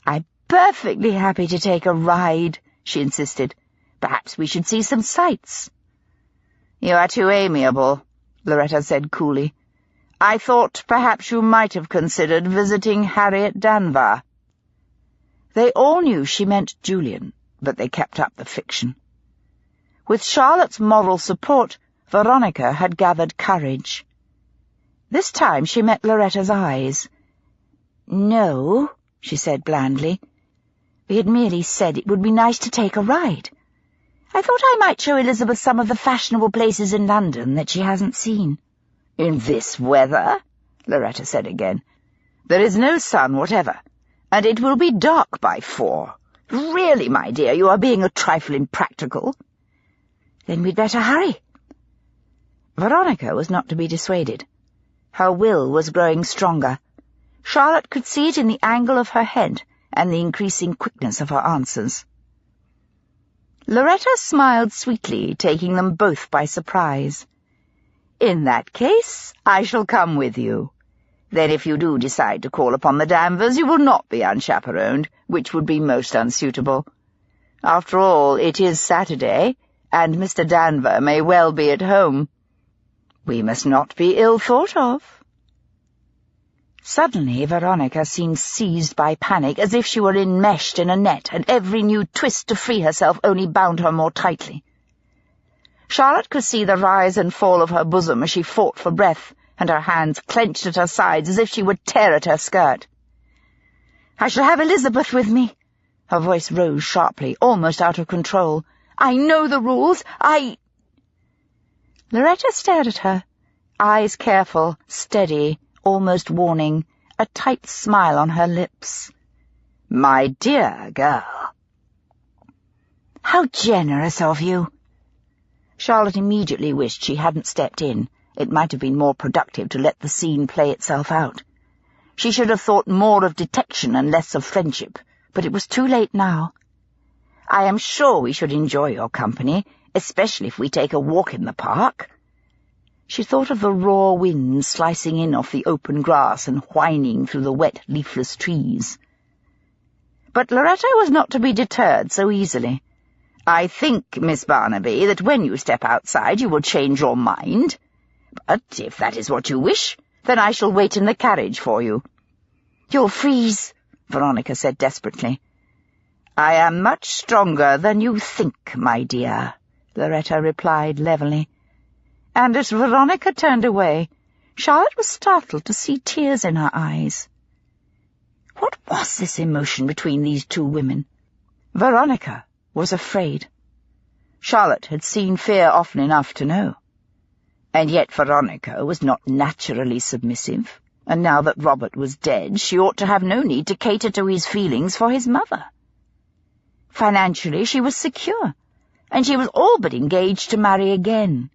"I'm perfectly happy to take a ride," she insisted. "Perhaps we should see some sights." "You are too amiable," Loretta said coolly. "I thought perhaps you might have considered visiting Harriet Danvers." They all knew she meant Julian, but they kept up the fiction. With Charlotte's moral support, Veronica had gathered courage. This time she met Loretta's eyes. "No," she said blandly. "We had merely said it would be nice to take a ride. I thought I might show Elizabeth some of the fashionable places in London that she hasn't seen." "In this weather?" Loretta said again. "There is no sun whatever, and it will be dark by 4. Really, my dear, you are being a trifle impractical." "Then we'd better hurry." Veronica was not to be dissuaded. Her will was growing stronger. Charlotte could see it in the angle of her head and the increasing quickness of her answers. Loretta smiled sweetly, taking them both by surprise. "In that case, I shall come with you. Then if you do decide to call upon the Danvers, you will not be unchaperoned, which would be most unsuitable. After all, it is Saturday, and Mr. Danvers may well be at home. We must not be ill thought of." Suddenly Veronica seemed seized by panic, as if she were enmeshed in a net, and every new twist to free herself only bound her more tightly. Charlotte could see the rise and fall of her bosom as she fought for breath, and her hands clenched at her sides as if she would tear at her skirt. "I shall have Elizabeth with me." Her voice rose sharply, almost out of control. "I know the rules. Loretta stared at her, eyes careful, steady, almost warning, a tight smile on her lips. "My dear girl." "How generous of you." Charlotte immediately wished she hadn't stepped in. It might have been more productive to let the scene play itself out. She should have thought more of detection and less of friendship, but it was too late now. "I am sure we should enjoy your company, especially if we take a walk in the park." She thought of the raw wind slicing in off the open grass and whining through the wet, leafless trees. But Loretta was not to be deterred so easily. "I think, Miss Barnaby, that when you step outside you will change your mind. But if that is what you wish, then I shall wait in the carriage for you." "You'll freeze," Veronica said desperately. "I am much stronger than you think, my dear," Loretta replied levelly. And as Veronica turned away, Charlotte was startled to see tears in her eyes. What was this emotion between these two women? Veronica was afraid. Charlotte had seen fear often enough to know. And yet Veronica was not naturally submissive, and now that Robert was dead, she ought to have no need to cater to his feelings for his mother. Financially, she was secure, and she was all but engaged to marry again.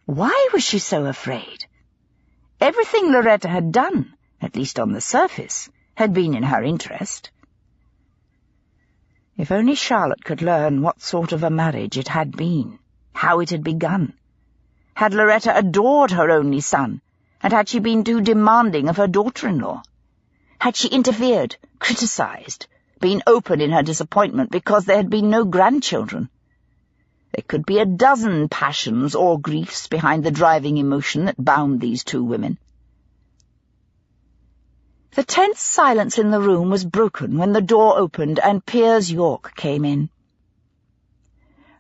Why was she so afraid? Everything Loretta had done, at least on the surface, had been in her interest. If only Charlotte could learn what sort of a marriage it had been, how it had begun. Had Loretta adored her only son, and had she been too demanding of her daughter-in-law? Had she interfered, criticized, been open in her disappointment because there had been no grandchildren? There could be a dozen passions or griefs behind the driving emotion that bound these two women. The tense silence in the room was broken when the door opened and Piers York came in.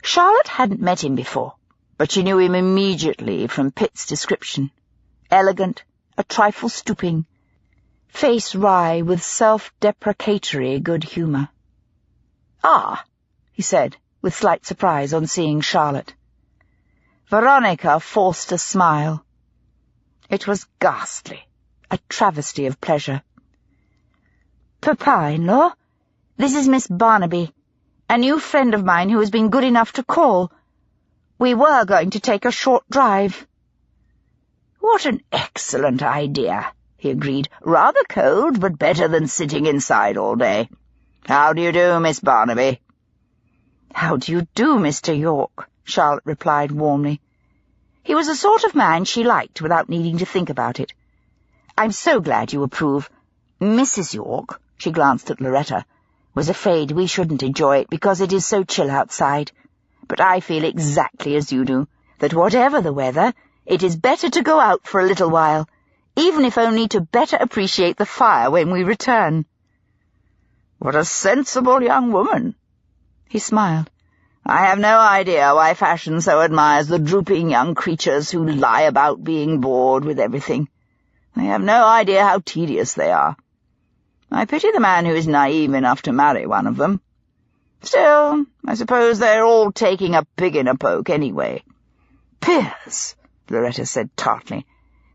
Charlotte hadn't met him before, but she knew him immediately from Pitt's description. Elegant, a trifle stooping, face wry with self-deprecatory good humour. "Ah," he said, with slight surprise on seeing Charlotte. Veronica forced a smile. It was ghastly, a travesty of pleasure. "Papa-in-law, this is Miss Barnaby, a new friend of mine who has been good enough to call. We were going to take a short drive." "What an excellent idea," he agreed. "Rather cold, but better than sitting inside all day. How do you do, Miss Barnaby?" "How do you do, Mr. York?" Charlotte replied warmly. He was the sort of man she liked without needing to think about it. "I'm so glad you approve. Mrs. York," she glanced at Loretta, "was afraid we shouldn't enjoy it because it is so chill outside. But I feel exactly as you do, that whatever the weather, it is better to go out for a little while, even if only to better appreciate the fire when we return." "What a sensible young woman!" He smiled. "I have no idea why fashion so admires the drooping young creatures who lie about being bored with everything. They have no idea how tedious they are. I pity the man who is naive enough to marry one of them. Still, I suppose they're all taking a pig in a poke anyway." "Piers," Loretta said tartly,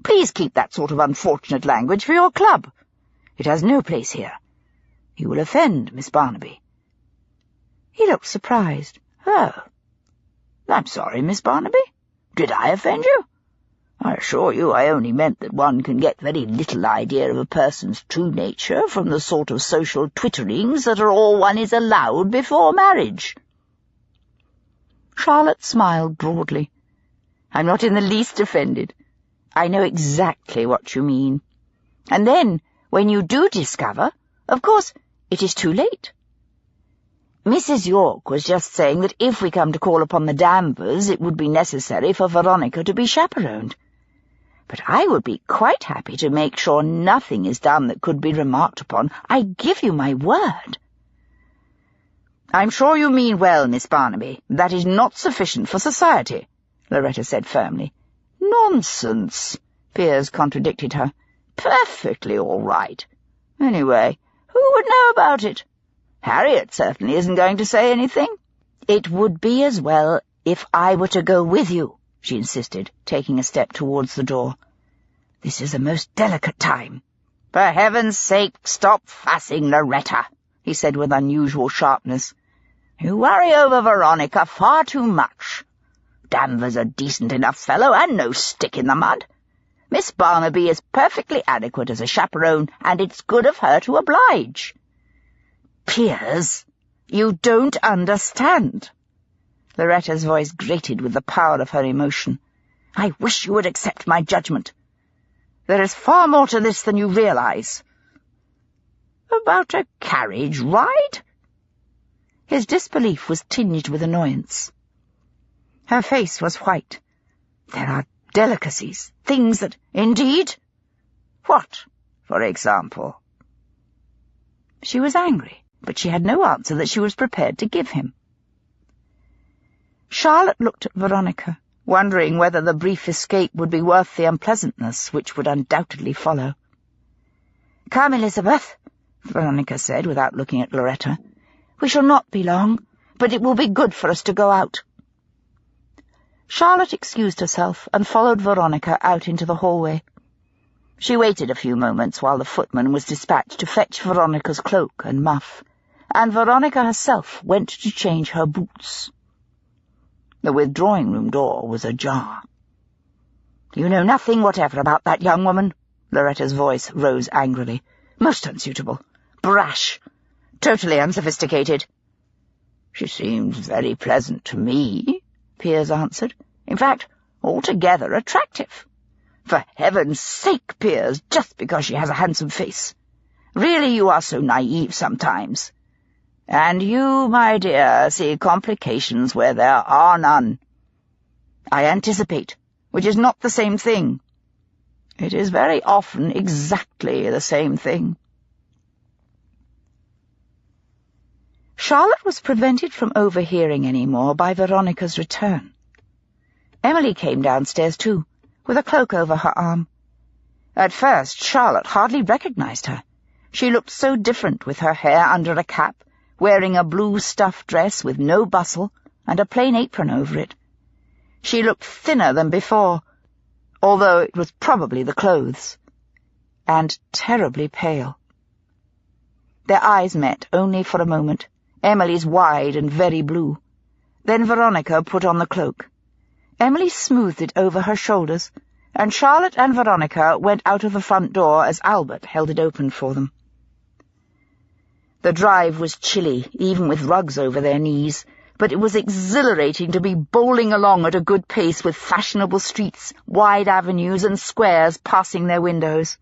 "please keep that sort of unfortunate language for your club. It has no place here. You will offend Miss Barnaby." He looked surprised. "Oh, I'm sorry, Miss Barnaby. Did I offend you? I assure you I only meant that one can get very little idea of a person's true nature from the sort of social twitterings that are all one is allowed before marriage." Charlotte smiled broadly. "I'm not in the least offended. I know exactly what you mean. And then, when you do discover, of course, it is too late. Mrs. York was just saying that if we come to call upon the Danvers, it would be necessary for Veronica to be chaperoned. But I would be quite happy to make sure nothing is done that could be remarked upon. I give you my word." "I'm sure you mean well, Miss Barnaby. That is not sufficient for society," Loretta said firmly. "Nonsense," Piers contradicted her. "Perfectly all right. Anyway, who would know about it? Harriet certainly isn't going to say anything." "It would be as well if I were to go with you," she insisted, taking a step towards the door. "This is a most delicate time." "For heaven's sake, stop fussing, Loretta," he said with unusual sharpness. "You worry over Veronica far too much. Danvers a decent enough fellow and no stick in the mud. Miss Barnaby is perfectly adequate as a chaperone, and it's good of her to oblige." "Piers, you don't understand." Loretta's voice grated with the power of her emotion. "I wish you would accept my judgment. There is far more to this than you realize." "About a carriage ride?" His disbelief was tinged with annoyance. Her face was white. "There are delicacies, things that—" "Indeed? What, for example?" She was angry, but she had no answer that she was prepared to give him. Charlotte looked at Veronica, wondering whether the brief escape would be worth the unpleasantness which would undoubtedly follow. "Come, Elizabeth," Veronica said, without looking at Loretta. "We shall not be long, but it will be good for us to go out." Charlotte excused herself and followed Veronica out into the hallway. She waited a few moments while the footman was dispatched to fetch Veronica's cloak and muff, and Veronica herself went to change her boots. The withdrawing-room door was ajar. "You know nothing whatever about that young woman," Loretta's voice rose angrily. "Most unsuitable. Brash. Totally unsophisticated." "She seems very pleasant to me," Piers answered. "In fact, altogether attractive." "For heaven's sake, Piers, just because she has a handsome face. Really, you are so naive sometimes. And you, my dear, see complications where there are none. I anticipate, which is not the same thing. It is very often exactly the same thing. Charlotte was prevented from overhearing any more by Veronica's return. Emily came downstairs too, with a cloak over her arm. At first, Charlotte hardly recognized her. She looked so different with her hair under a cap, wearing a blue stuff dress with no bustle and a plain apron over it. She looked thinner than before, although it was probably the clothes, and terribly pale. Their eyes met only for a moment, Emily's wide and very blue. Then Veronica put on the cloak. Emily smoothed it over her shoulders, and Charlotte and Veronica went out of the front door as Albert held it open for them. The drive was chilly, even with rugs over their knees, but it was exhilarating to be bowling along at a good pace with fashionable streets, wide avenues, and squares passing their windows.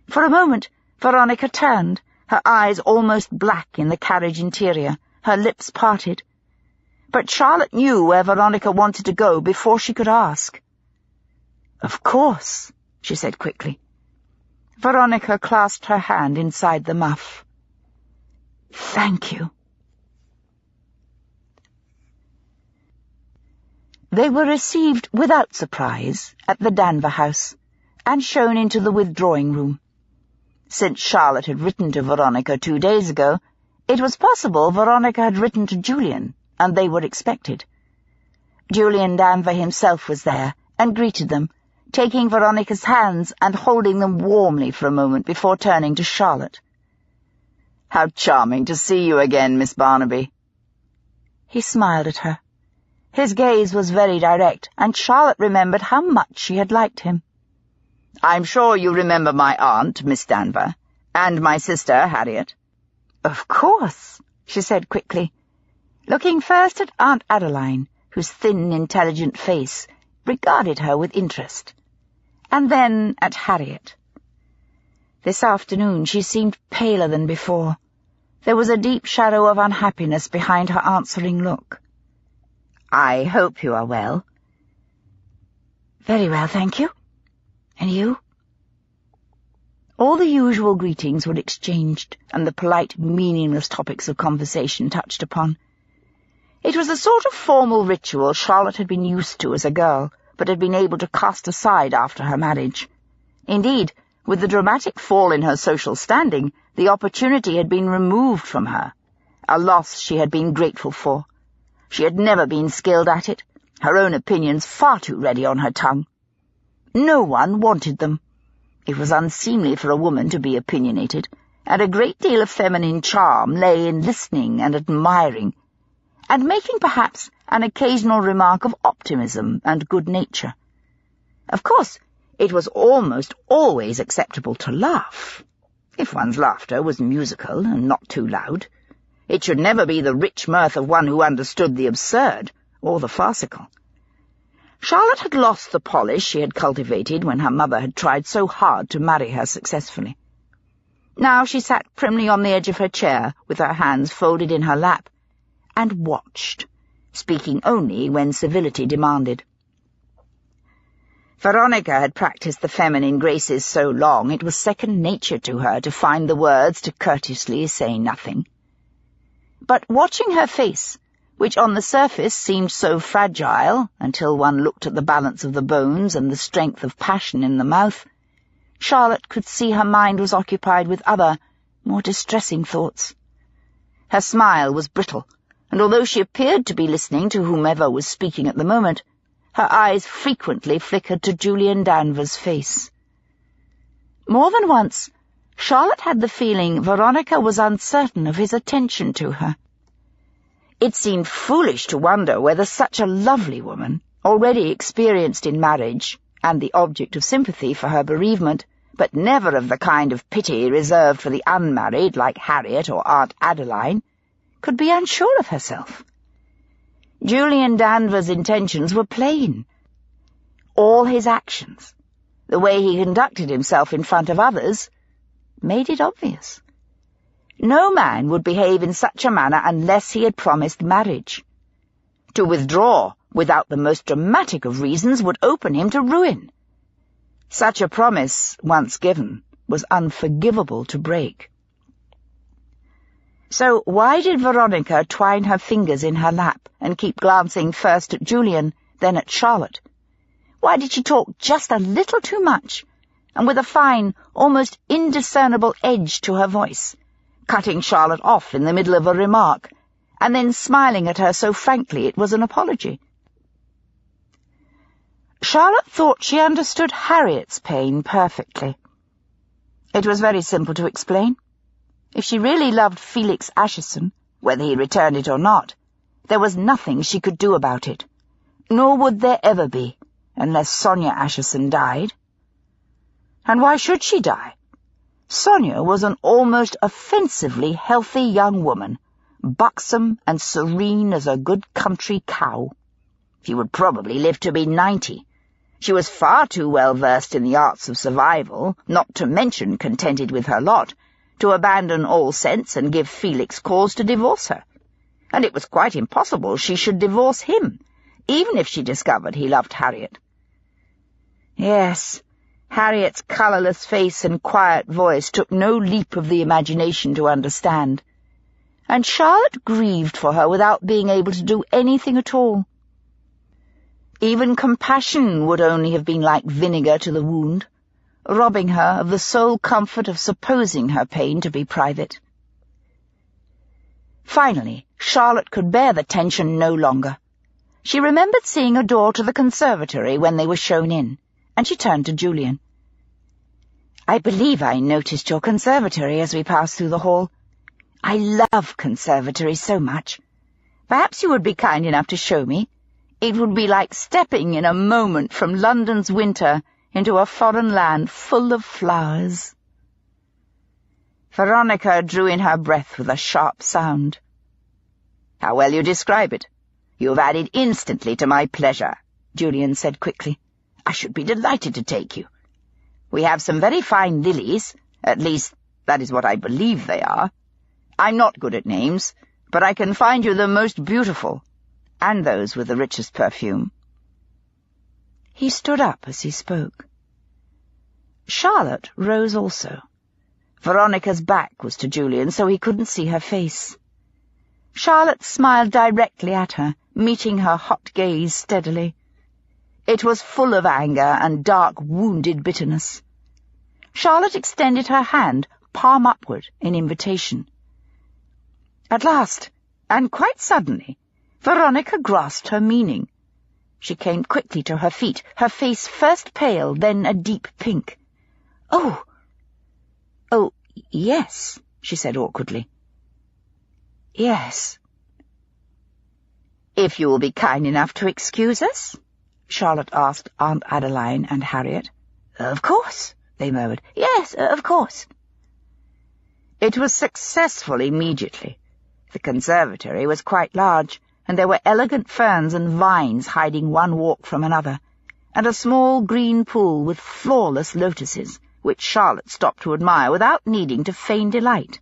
For a moment, Veronica turned, her eyes almost black in the carriage interior, her lips parted. But Charlotte knew where Veronica wanted to go before she could ask. "Of course," she said quickly. Veronica clasped her hand inside the muff. "Thank you." They were received without surprise at the Danver house, and shown into the withdrawing room. Since Charlotte had written to Veronica 2 days ago, it was possible Veronica had written to Julian, and they were expected. Julian Danver himself was there, and greeted them, taking Veronica's hands and holding them warmly for a moment before turning to Charlotte. "How charming to see you again, Miss Barnaby." He smiled at her. His gaze was very direct, and Charlotte remembered how much she had liked him. "I'm sure you remember my aunt, Miss Danver, and my sister, Harriet." "Of course," she said quickly, looking first at Aunt Adeline, whose thin, intelligent face regarded her with interest, and then at Harriet. This afternoon she seemed paler than before. There was a deep shadow of unhappiness behind her answering look. "I hope you are well." "Very well, thank you. And you?" All the usual greetings were exchanged, and the polite, meaningless topics of conversation touched upon. It was a sort of formal ritual Charlotte had been used to as a girl, but had been able to cast aside after her marriage. Indeed, with the dramatic fall in her social standing, the opportunity had been removed from her, a loss she had been grateful for. She had never been skilled at it, her own opinions far too ready on her tongue. No one wanted them. It was unseemly for a woman to be opinionated, and a great deal of feminine charm lay in listening and admiring, and making perhaps an occasional remark of optimism and good nature. Of course, it was almost always acceptable to laugh, if one's laughter was musical and not too loud. It should never be the rich mirth of one who understood the absurd or the farcical. Charlotte had lost the polish she had cultivated when her mother had tried so hard to marry her successfully. Now she sat primly on the edge of her chair, with her hands folded in her lap, and watched, speaking only when civility demanded. Veronica had practiced the feminine graces so long it was second nature to her to find the words to courteously say nothing. But watching her face, which on the surface seemed so fragile until one looked at the balance of the bones and the strength of passion in the mouth, Charlotte could see her mind was occupied with other, more distressing thoughts. Her smile was brittle, and although she appeared to be listening to whomever was speaking at the moment, her eyes frequently flickered to Julian Danver's face. More than once, Charlotte had the feeling Veronica was uncertain of his attention to her. It seemed foolish to wonder whether such a lovely woman, already experienced in marriage, and the object of sympathy for her bereavement, but never of the kind of pity reserved for the unmarried like Harriet or Aunt Adeline, could be unsure of herself. Julian Danver's intentions were plain. All his actions, the way he conducted himself in front of others, made it obvious. No man would behave in such a manner unless he had promised marriage. To withdraw without the most dramatic of reasons would open him to ruin. Such a promise, once given, was unforgivable to break. So why did Veronica twine her fingers in her lap and keep glancing first at Julian, then at Charlotte? Why did she talk just a little too much, and with a fine, almost indiscernible edge to her voice, cutting Charlotte off in the middle of a remark, and then smiling at her so frankly it was an apology? Charlotte thought she understood Harriet's pain perfectly. It was very simple to explain. If she really loved Felix Acheson, whether he returned it or not, there was nothing she could do about it, nor would there ever be, unless Sonia Acheson died. And why should she die? Sonia was an almost offensively healthy young woman, buxom and serene as a good country cow. She would probably live to be 90. She was far too well versed in the arts of survival, not to mention contented with her lot, to abandon all sense and give Felix cause to divorce her. And it was quite impossible she should divorce him, even if she discovered he loved Harriet. Yes, Harriet's colourless face and quiet voice took no leap of the imagination to understand, and Charlotte grieved for her without being able to do anything at all. Even compassion would only have been like vinegar to the wound, robbing her of the sole comfort of supposing her pain to be private. Finally, Charlotte could bear the tension no longer. She remembered seeing a door to the conservatory when they were shown in, and she turned to Julian. "I believe I noticed your conservatory as we passed through the hall. I love conservatories so much. Perhaps you would be kind enough to show me. It would be like stepping in a moment from London's winter into a foreign land full of flowers." Veronica drew in her breath with a sharp sound. "How well you describe it. You have added instantly to my pleasure," Julian said quickly. "I should be delighted to take you. We have some very fine lilies, at least that is what I believe they are. I'm not good at names, but I can find you the most beautiful, and those with the richest perfume." He stood up as he spoke. Charlotte rose also. Veronica's back was to Julian, so he couldn't see her face. Charlotte smiled directly at her, meeting her hot gaze steadily. It was full of anger and dark, wounded bitterness. Charlotte extended her hand, palm upward, in invitation. At last, and quite suddenly, Veronica grasped her meaning. She came quickly to her feet, her face first pale, then a deep pink. "Oh, yes," she said awkwardly. "Yes." "If you will be kind enough to excuse us?" Charlotte asked Aunt Adeline and Harriet. "Of course," they murmured. "Yes, of course." It was successful immediately. The conservatory was quite large, and there were elegant ferns and vines hiding one walk from another, and a small green pool with flawless lotuses, which Charlotte stopped to admire without needing to feign delight.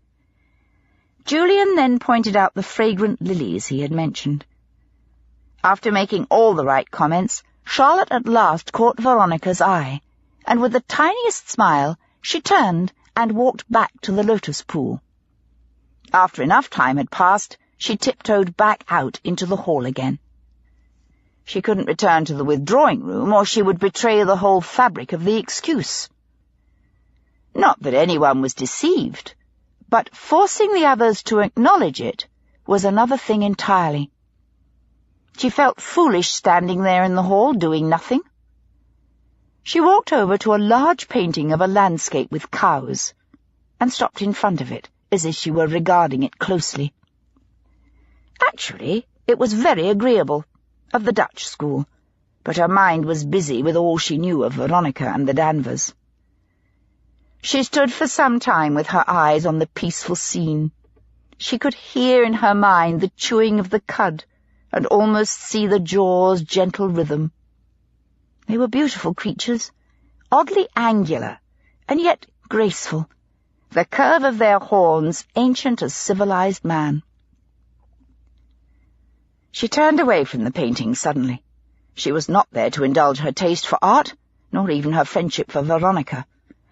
Julian then pointed out the fragrant lilies he had mentioned. After making all the right comments, Charlotte at last caught Veronica's eye, and with the tiniest smile she turned and walked back to the lotus pool. After enough time had passed, she tiptoed back out into the hall again. She couldn't return to the withdrawing room, or she would betray the whole fabric of the excuse. Not that anyone was deceived, but forcing the others to acknowledge it was another thing entirely. She felt foolish standing there in the hall, doing nothing. She walked over to a large painting of a landscape with cows, and stopped in front of it, as if she were regarding it closely. Actually, it was very agreeable, of the Dutch school, but her mind was busy with all she knew of Veronica and the Danvers. She stood for some time with her eyes on the peaceful scene. She could hear in her mind the chewing of the cud, and almost see the jaw's gentle rhythm. They were beautiful creatures, oddly angular, and yet graceful, the curve of their horns ancient as civilized man. She turned away from the painting suddenly. She was not there to indulge her taste for art, nor even her friendship for Veronica.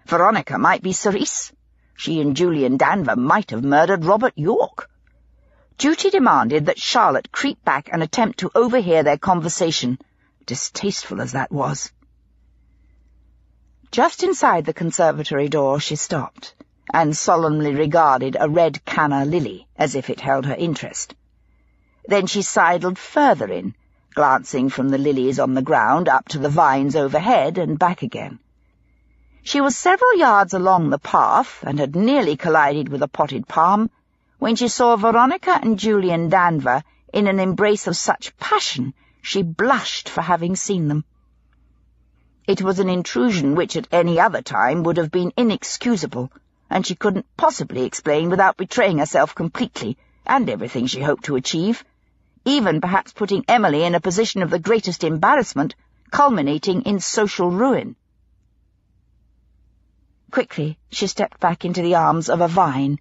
Veronica might be Sice. She and Julian Danver might have murdered Robert York. Duty demanded that Charlotte creep back and attempt to overhear their conversation, distasteful as that was. Just inside the conservatory door she stopped, and solemnly regarded a red canna lily as if it held her interest. Then she sidled further in, glancing from the lilies on the ground up to the vines overhead and back again. She was several yards along the path and had nearly collided with a potted palm when she saw Veronica and Julian Danver in an embrace of such passion she blushed for having seen them. It was an intrusion which at any other time would have been inexcusable, and she couldn't possibly explain without betraying herself completely, and everything she hoped to achieve, even perhaps putting Emily in a position of the greatest embarrassment, culminating in social ruin. Quickly she stepped back into the arms of a vine,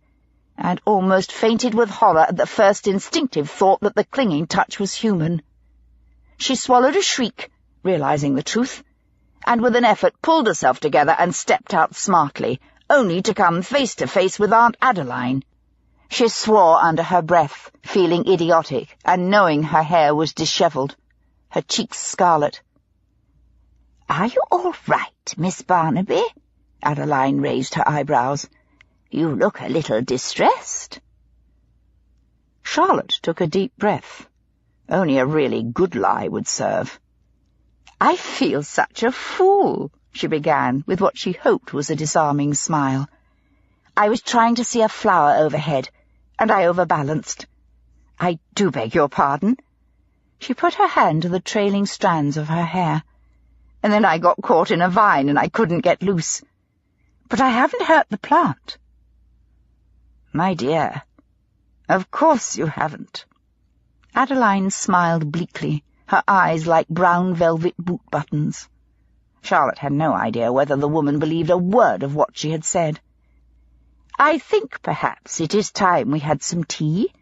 and almost fainted with horror at the first instinctive thought that the clinging touch was human. She swallowed a shriek, realizing the truth, and with an effort pulled herself together and stepped out smartly, only to come face to face with Aunt Adeline. She swore under her breath, feeling idiotic, and knowing her hair was dishevelled, her cheeks scarlet. "Are you all right, Miss Barnaby?" Adeline raised her eyebrows. "You look a little distressed." Charlotte took a deep breath. Only a really good lie would serve. "I feel such a fool," she began, with what she hoped was a disarming smile. "I was trying to see a flower overhead, and I overbalanced. I do beg your pardon." She put her hand to the trailing strands of her hair. "And then I got caught in a vine and I couldn't get loose. But I haven't hurt the plant." "My dear, of course you haven't." Adeline smiled bleakly, her eyes like brown velvet boot buttons. Charlotte had no idea whether the woman believed a word of what she had said. "I think perhaps it is time we had some tea.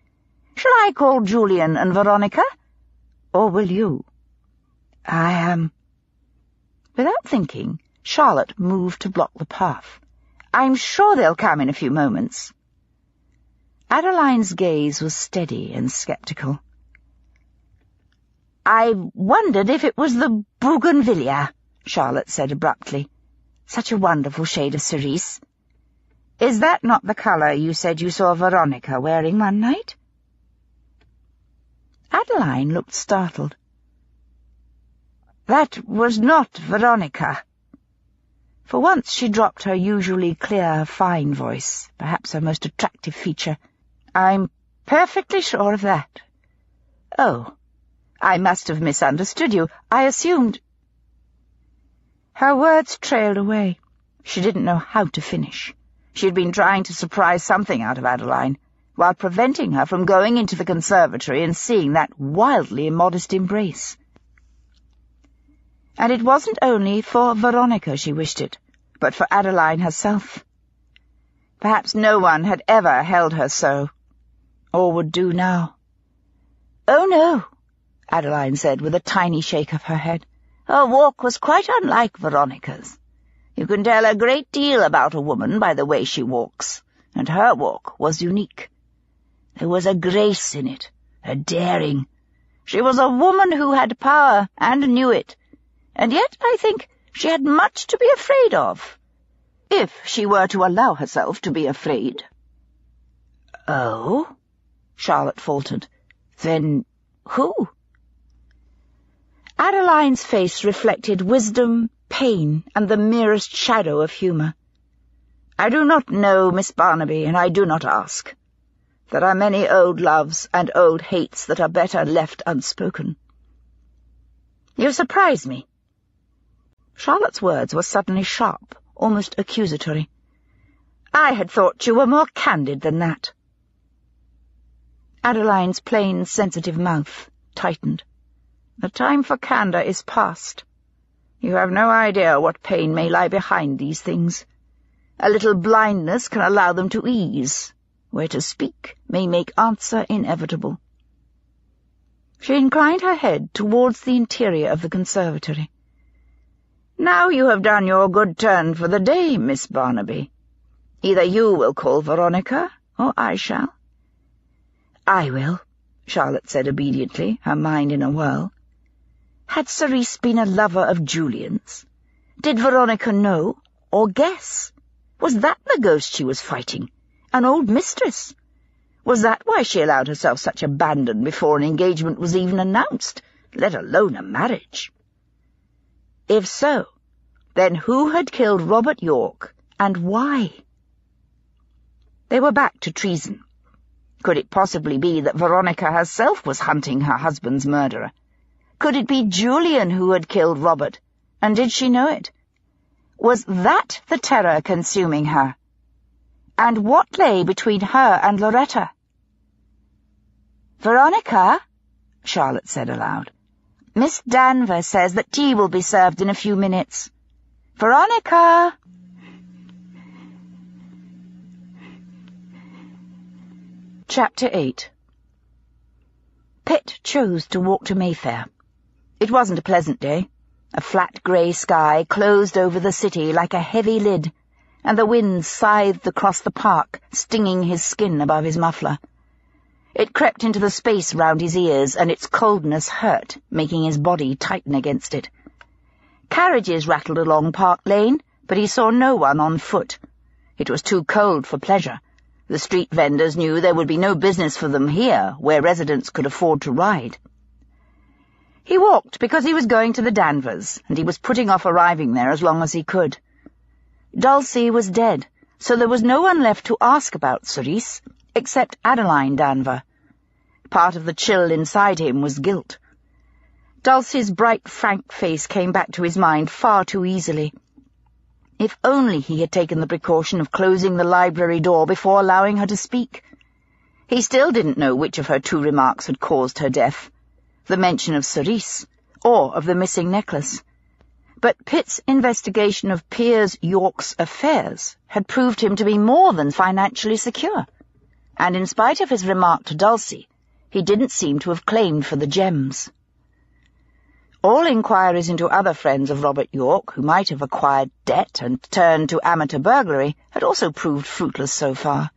Shall I call Julian and Veronica? Or will you?" Without thinking, Charlotte moved to block the path. "I'm sure they'll come in a few moments." Adeline's gaze was steady and sceptical. "I wondered if it was the bougainvillea," Charlotte said abruptly. "Such a wonderful shade of cerise. Is that not the colour you said you saw Veronica wearing one night?" Adeline looked startled. "That was not Veronica." For once she dropped her usually clear, fine voice, perhaps her most attractive feature. "I'm perfectly sure of that." "Oh, I must have misunderstood you. I assumed—" Her words trailed away. She didn't know how to finish. She had been trying to surprise something out of Adeline, while preventing her from going into the conservatory and seeing that wildly immodest embrace. And it wasn't only for Veronica she wished it, but for Adeline herself. Perhaps no one had ever held her so, or would do now. "Oh, no," Adeline said with a tiny shake of her head. "Her walk was quite unlike Veronica's. You can tell a great deal about a woman by the way she walks, and her walk was unique. There was a grace in it, a daring. She was a woman who had power and knew it, and yet I think she had much to be afraid of, if she were to allow herself to be afraid." "Oh?" Charlotte faltered. "Then who?" Adeline's face reflected wisdom, pain, and the merest shadow of humour. "I do not know, Miss Barnaby, and I do not ask. There are many old loves and old hates that are better left unspoken." "You surprise me." Charlotte's words were suddenly sharp, almost accusatory. "I had thought you were more candid than that." Adeline's plain, sensitive mouth tightened. "The time for candour is past. You have no idea what pain may lie behind these things. A little blindness can allow them to ease, where to speak may make answer inevitable. She inclined her head towards the interior of the conservatory. "Now you have done your good turn for the day, Miss Barnaby. Either you will call Veronica, or I shall." "I will," Charlotte said obediently, her mind in a whirl. Had Sice been a lover of Julian's? Did Veronica know, or guess? Was that the ghost she was fighting? An old mistress? Was that why she allowed herself such abandon before an engagement was even announced, let alone a marriage? If so, then who had killed Robert York, and why? They were back to treason. Could it possibly be that Veronica herself was hunting her husband's murderer? Could it be Julian who had killed Robert, and did she know it? Was that the terror consuming her? And what lay between her and Loretta? "Veronica," Charlotte said aloud, "Miss Danvers says that tea will be served in a few minutes. Veronica!" Chapter 8. Pitt chose to walk to Mayfair. It wasn't a pleasant day. A flat grey sky closed over the city like a heavy lid, and the wind scythed across the park, stinging his skin above his muffler. It crept into the space round his ears, and its coldness hurt, making his body tighten against it. Carriages rattled along Park Lane, but he saw no one on foot. It was too cold for pleasure. The street vendors knew there would be no business for them here, where residents could afford to ride. He walked because he was going to the Danvers, and he was putting off arriving there as long as he could. Dulcie was dead, so there was no one left to ask about Sice, except Adeline Danver. Part of the chill inside him was guilt. Dulcie's bright, frank face came back to his mind far too easily. If only he had taken the precaution of closing the library door before allowing her to speak. He still didn't know which of her two remarks had caused her death, the mention of Sice, or of the missing necklace. But Pitt's investigation of Piers York's affairs had proved him to be more than financially secure, and in spite of his remark to Dulcie, he didn't seem to have claimed for the gems. All inquiries into other friends of Robert York, who might have acquired debt and turned to amateur burglary, had also proved fruitless so far.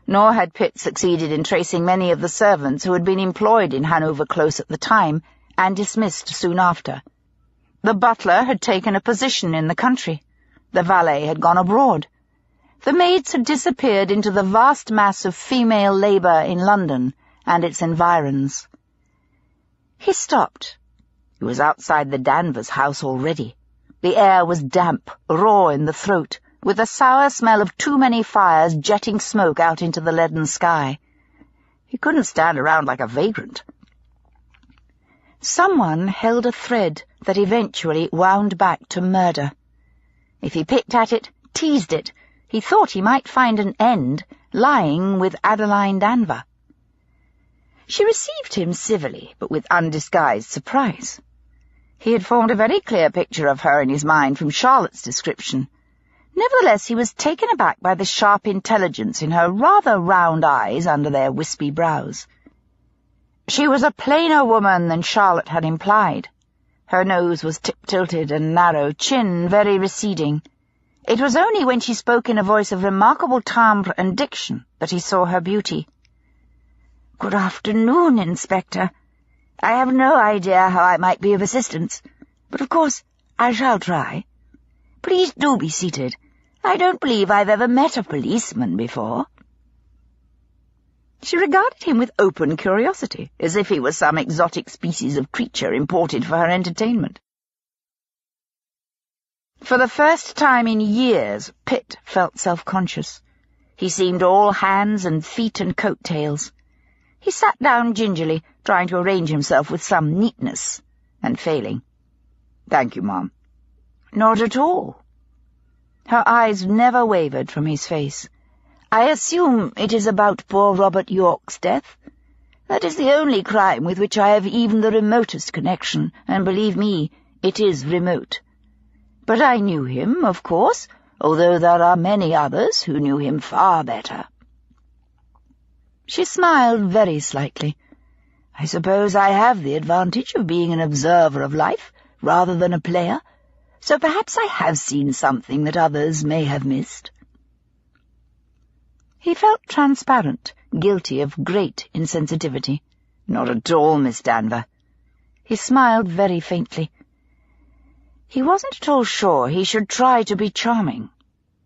Nor had Pitt succeeded in tracing many of the servants who had been employed in Hanover Close at the time and dismissed soon after. The butler had taken a position in the country. The valet had gone abroad. The maids had disappeared into the vast mass of female labour in London and its environs. He stopped. He was outside the Danvers house already. The air was damp, raw in the throat, with the sour smell of too many fires jetting smoke out into the leaden sky. He couldn't stand around like a vagrant. Someone held a thread that eventually wound back to murder. If he picked at it, teased it, he thought he might find an end lying with Adeline Danver. She received him civilly, but with undisguised surprise. He had formed a very clear picture of her in his mind from Charlotte's description. Nevertheless, he was taken aback by the sharp intelligence in her rather round eyes under their wispy brows. She was a plainer woman than Charlotte had implied. Her nose was tip-tilted and narrow, chin very receding. It was only when she spoke in a voice of remarkable timbre and diction that he saw her beauty. "Good afternoon, Inspector. I have no idea how I might be of assistance, but of course I shall try. Please do be seated. I don't believe I've ever met a policeman before." She regarded him with open curiosity, as if he was some exotic species of creature imported for her entertainment. For the first time in years, Pitt felt self-conscious. He seemed all hands and feet and coat-tails. He sat down gingerly, trying to arrange himself with some neatness, and failing. "Thank you, Ma'am." "Not at all." Her eyes never wavered from his face. "I assume it is about poor Robert York's death? That is the only crime with which I have even the remotest connection, and believe me, it is remote. But I knew him, of course. although there are many others who knew him far better." She smiled very slightly. "I suppose I have the advantage of being an observer of life rather than a player, so perhaps I have seen something that others may have missed." He felt transparent, guilty of great insensitivity. "Not at all, Miss Danver." He smiled very faintly. He wasn't at all sure he should try to be charming.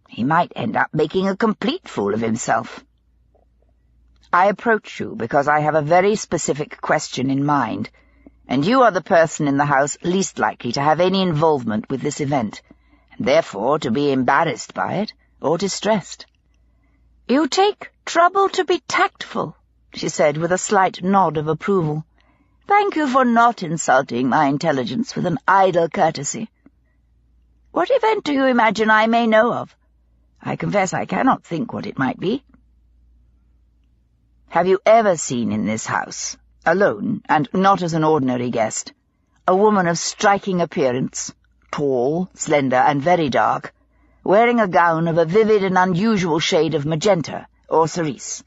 He might end up making a complete fool of himself. "I approach you because I have a very specific question in mind, and you are the person in the house least likely to have any involvement with this event, and therefore to be embarrassed by it or distressed." "You take trouble to be tactful," she said with a slight nod of approval. "Thank you for not insulting my intelligence with an idle courtesy. What event do you imagine I may know of? I confess I cannot think what it might be." "Have you ever seen in this house, alone and not as an ordinary guest, a woman of striking appearance, tall, slender, and very dark, wearing a gown of a vivid and unusual shade of magenta or cerise?"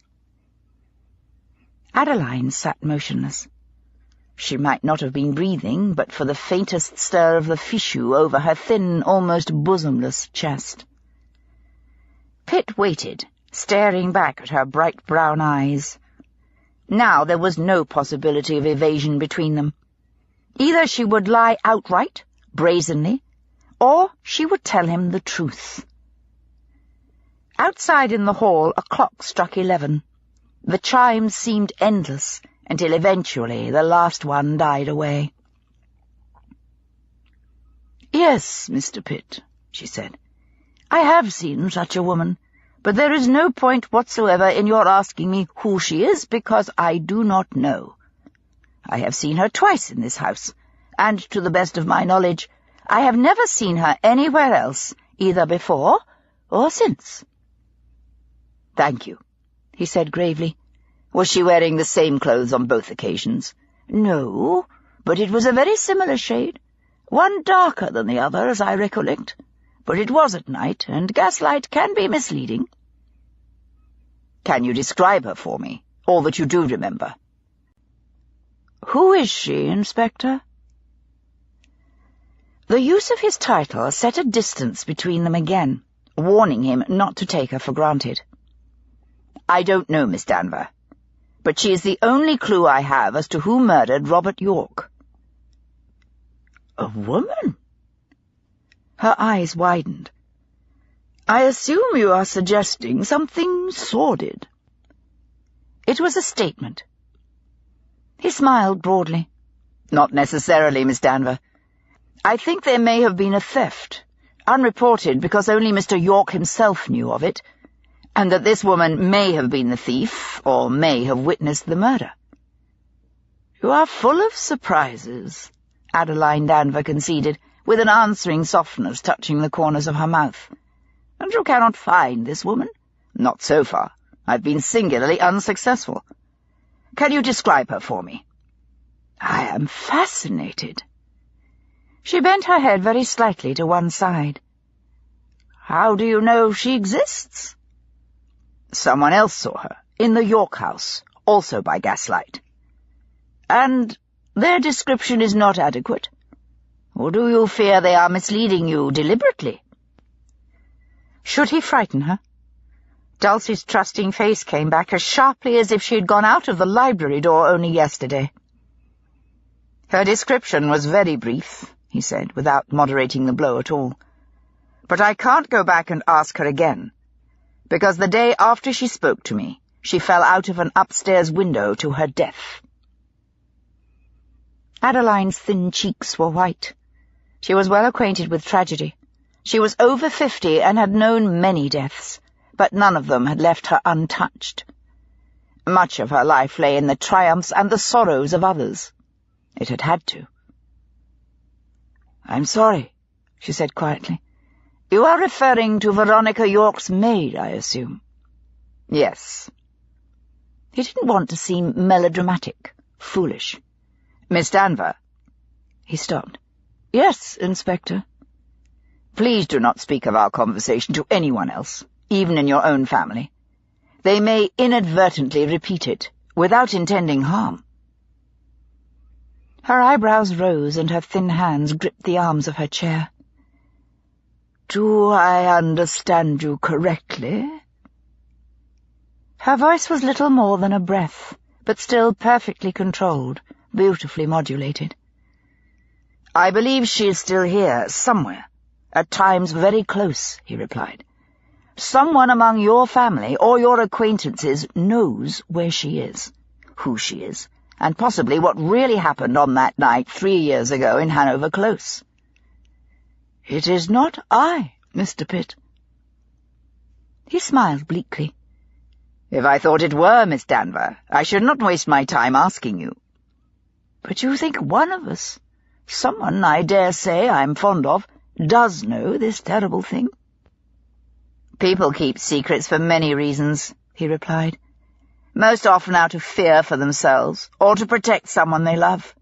Adeline sat motionless. She might not have been breathing but for the faintest stir of the fichu over her thin, almost bosomless chest. Pitt waited, staring back at her bright brown eyes. Now there was no possibility of evasion between them. Either she would lie outright, brazenly, or she would tell him the truth. Outside in the hall a clock struck 11. The chimes seemed endless, until eventually the last one died away. "Yes, Mr. Pitt," she said, "I have seen such a woman, but there is no point whatsoever in your asking me who she is, because I do not know. I have seen her twice in this house, and to the best of my knowledge, I have never seen her anywhere else, either before or since." "Thank you," he said gravely. "Was she wearing the same clothes on both occasions?" "No, but it was a very similar shade, one darker than the other, as I recollect. But it was at night, and gaslight can be misleading." "Can you describe her for me, all that you do remember?" "Who is she, Inspector?" The use of his title set a distance between them again, warning him not to take her for granted. "I don't know, Miss Danver, but she is the only clue I have as to who murdered Robert York." "A woman?" Her eyes widened. "I assume you are suggesting something sordid." It was a statement. He smiled broadly. "Not necessarily, Miss Danver. I think there may have been a theft, unreported because only Mr. York himself knew of it, and that this woman may have been the thief, or may have witnessed the murder." "You are full of surprises," Adeline Danver conceded, with an answering softness touching the corners of her mouth. "And you cannot find this woman?" "Not so far. I've been singularly unsuccessful. Can you describe her for me?" "I am fascinated." She bent her head very slightly to one side. "How do you know she exists?" "Someone else saw her, in the York house, also by gaslight." "And their description is not adequate? Or do you fear they are misleading you deliberately?" Should he frighten her? Dulcie's trusting face came back as sharply as if she had gone out of the library door only yesterday. "Her description was very brief," he said, without moderating the blow at all. "But I can't go back and ask her again, because the day after she spoke to me, she fell out of an upstairs window to her death." Adeline's thin cheeks were white. She was well acquainted with tragedy. She was over 50 and had known many deaths, but none of them had left her untouched. Much of her life lay in the triumphs and the sorrows of others. It had had to. "I'm sorry," she said quietly. "You are referring to Veronica York's maid, I assume?" "Yes." He didn't want to seem melodramatic, foolish. "Miss Danver." He stopped. "Yes, Inspector." Please do not speak of our conversation to anyone else, even in your own family. They may inadvertently repeat it, without intending harm." Her eyebrows rose and her thin hands gripped the arms of her chair. "Do I understand you correctly?" Her voice was little more than a breath, but still perfectly controlled, beautifully modulated. "I believe she is still here, somewhere, at times very close," he replied. "Someone among your family or your acquaintances knows where she is, who she is, and possibly what really happened on that night 3 years ago in Hanover Close." "It is not I, Mr. Pitt." He smiled bleakly. "If I thought it were, Miss Danver, I should not waste my time asking you." "But you think one of us, someone I dare say I'm fond of, does know this terrible thing?" "People keep secrets for many reasons," he replied. "Most often out of fear for themselves, or to protect someone they love.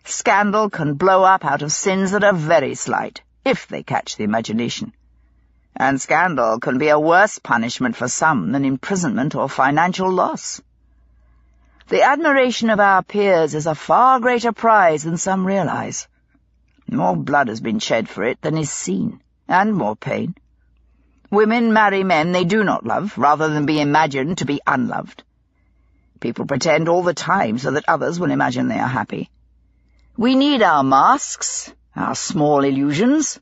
Scandal can blow up out of sins that are very slight, if they catch the imagination. And scandal can be a worse punishment for some than imprisonment or financial loss. The admiration of our peers is a far greater prize than some realize. More blood has been shed for it than is seen, and more pain. Women marry men they do not love, rather than be imagined to be unloved. People pretend all the time so that others will imagine they are happy. We need our masks, our small illusions.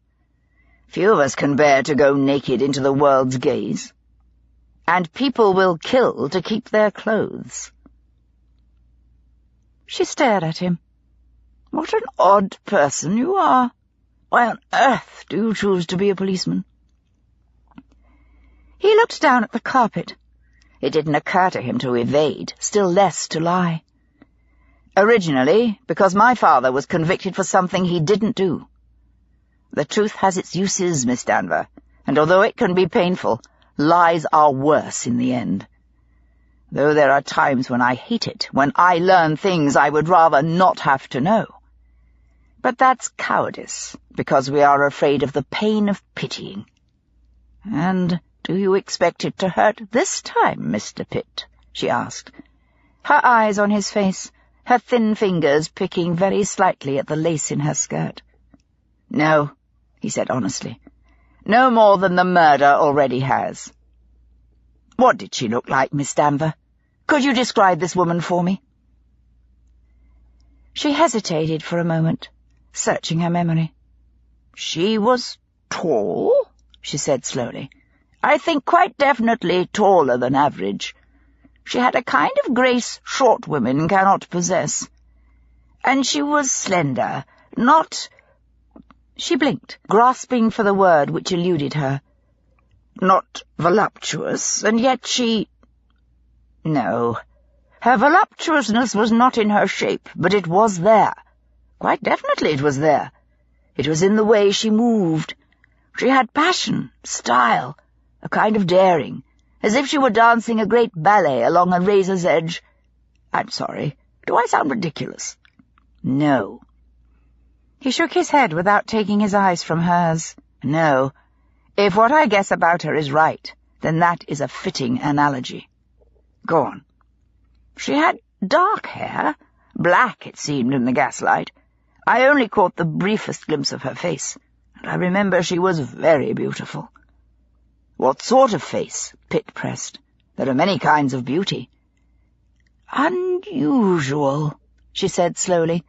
Few of us can bear to go naked into the world's gaze. And people will kill to keep their clothes." She stared at him. "What an odd person you are. Why on earth do you choose to be a policeman?" He looked down at the carpet. It didn't occur to him to evade, still less to lie. "Originally, because my father was convicted for something he didn't do. The truth has its uses, Miss Danver, and although it can be painful, lies are worse in the end. Though there are times when I hate it, when I learn things I would rather not have to know. But that's cowardice, because we are afraid of the pain of pitying. And do you expect it to hurt this time, Mr. Pitt?" she asked, her eyes on his face, her thin fingers picking very slightly at the lace in her skirt. "No," he said honestly. "No more than the murder already has." "What did she look like, Miss Danver? Could you describe this woman for me?" She hesitated for a moment, searching her memory. "She was tall," she said slowly. "I think quite definitely taller than average. She had a kind of grace short women cannot possess. And she was slender, not—" She blinked, grasping for the word which eluded her. "Not voluptuous, and yet she—" No, her voluptuousness was not in her shape, but it was there. Quite definitely it was there. It was in the way she moved. She had passion, style, a kind of daring, as if she were dancing a great ballet along a razor's edge. I'm sorry, do I sound ridiculous?" "No." He shook his head without taking his eyes from hers. "No. If what I guess about her is right, then that is a fitting analogy. Go on." "She had dark hair, black it seemed in the gaslight. I only caught the briefest glimpse of her face, and I remember she was very beautiful." "What sort of face?" Pitt pressed. "There are many kinds of beauty." "Unusual," she said slowly,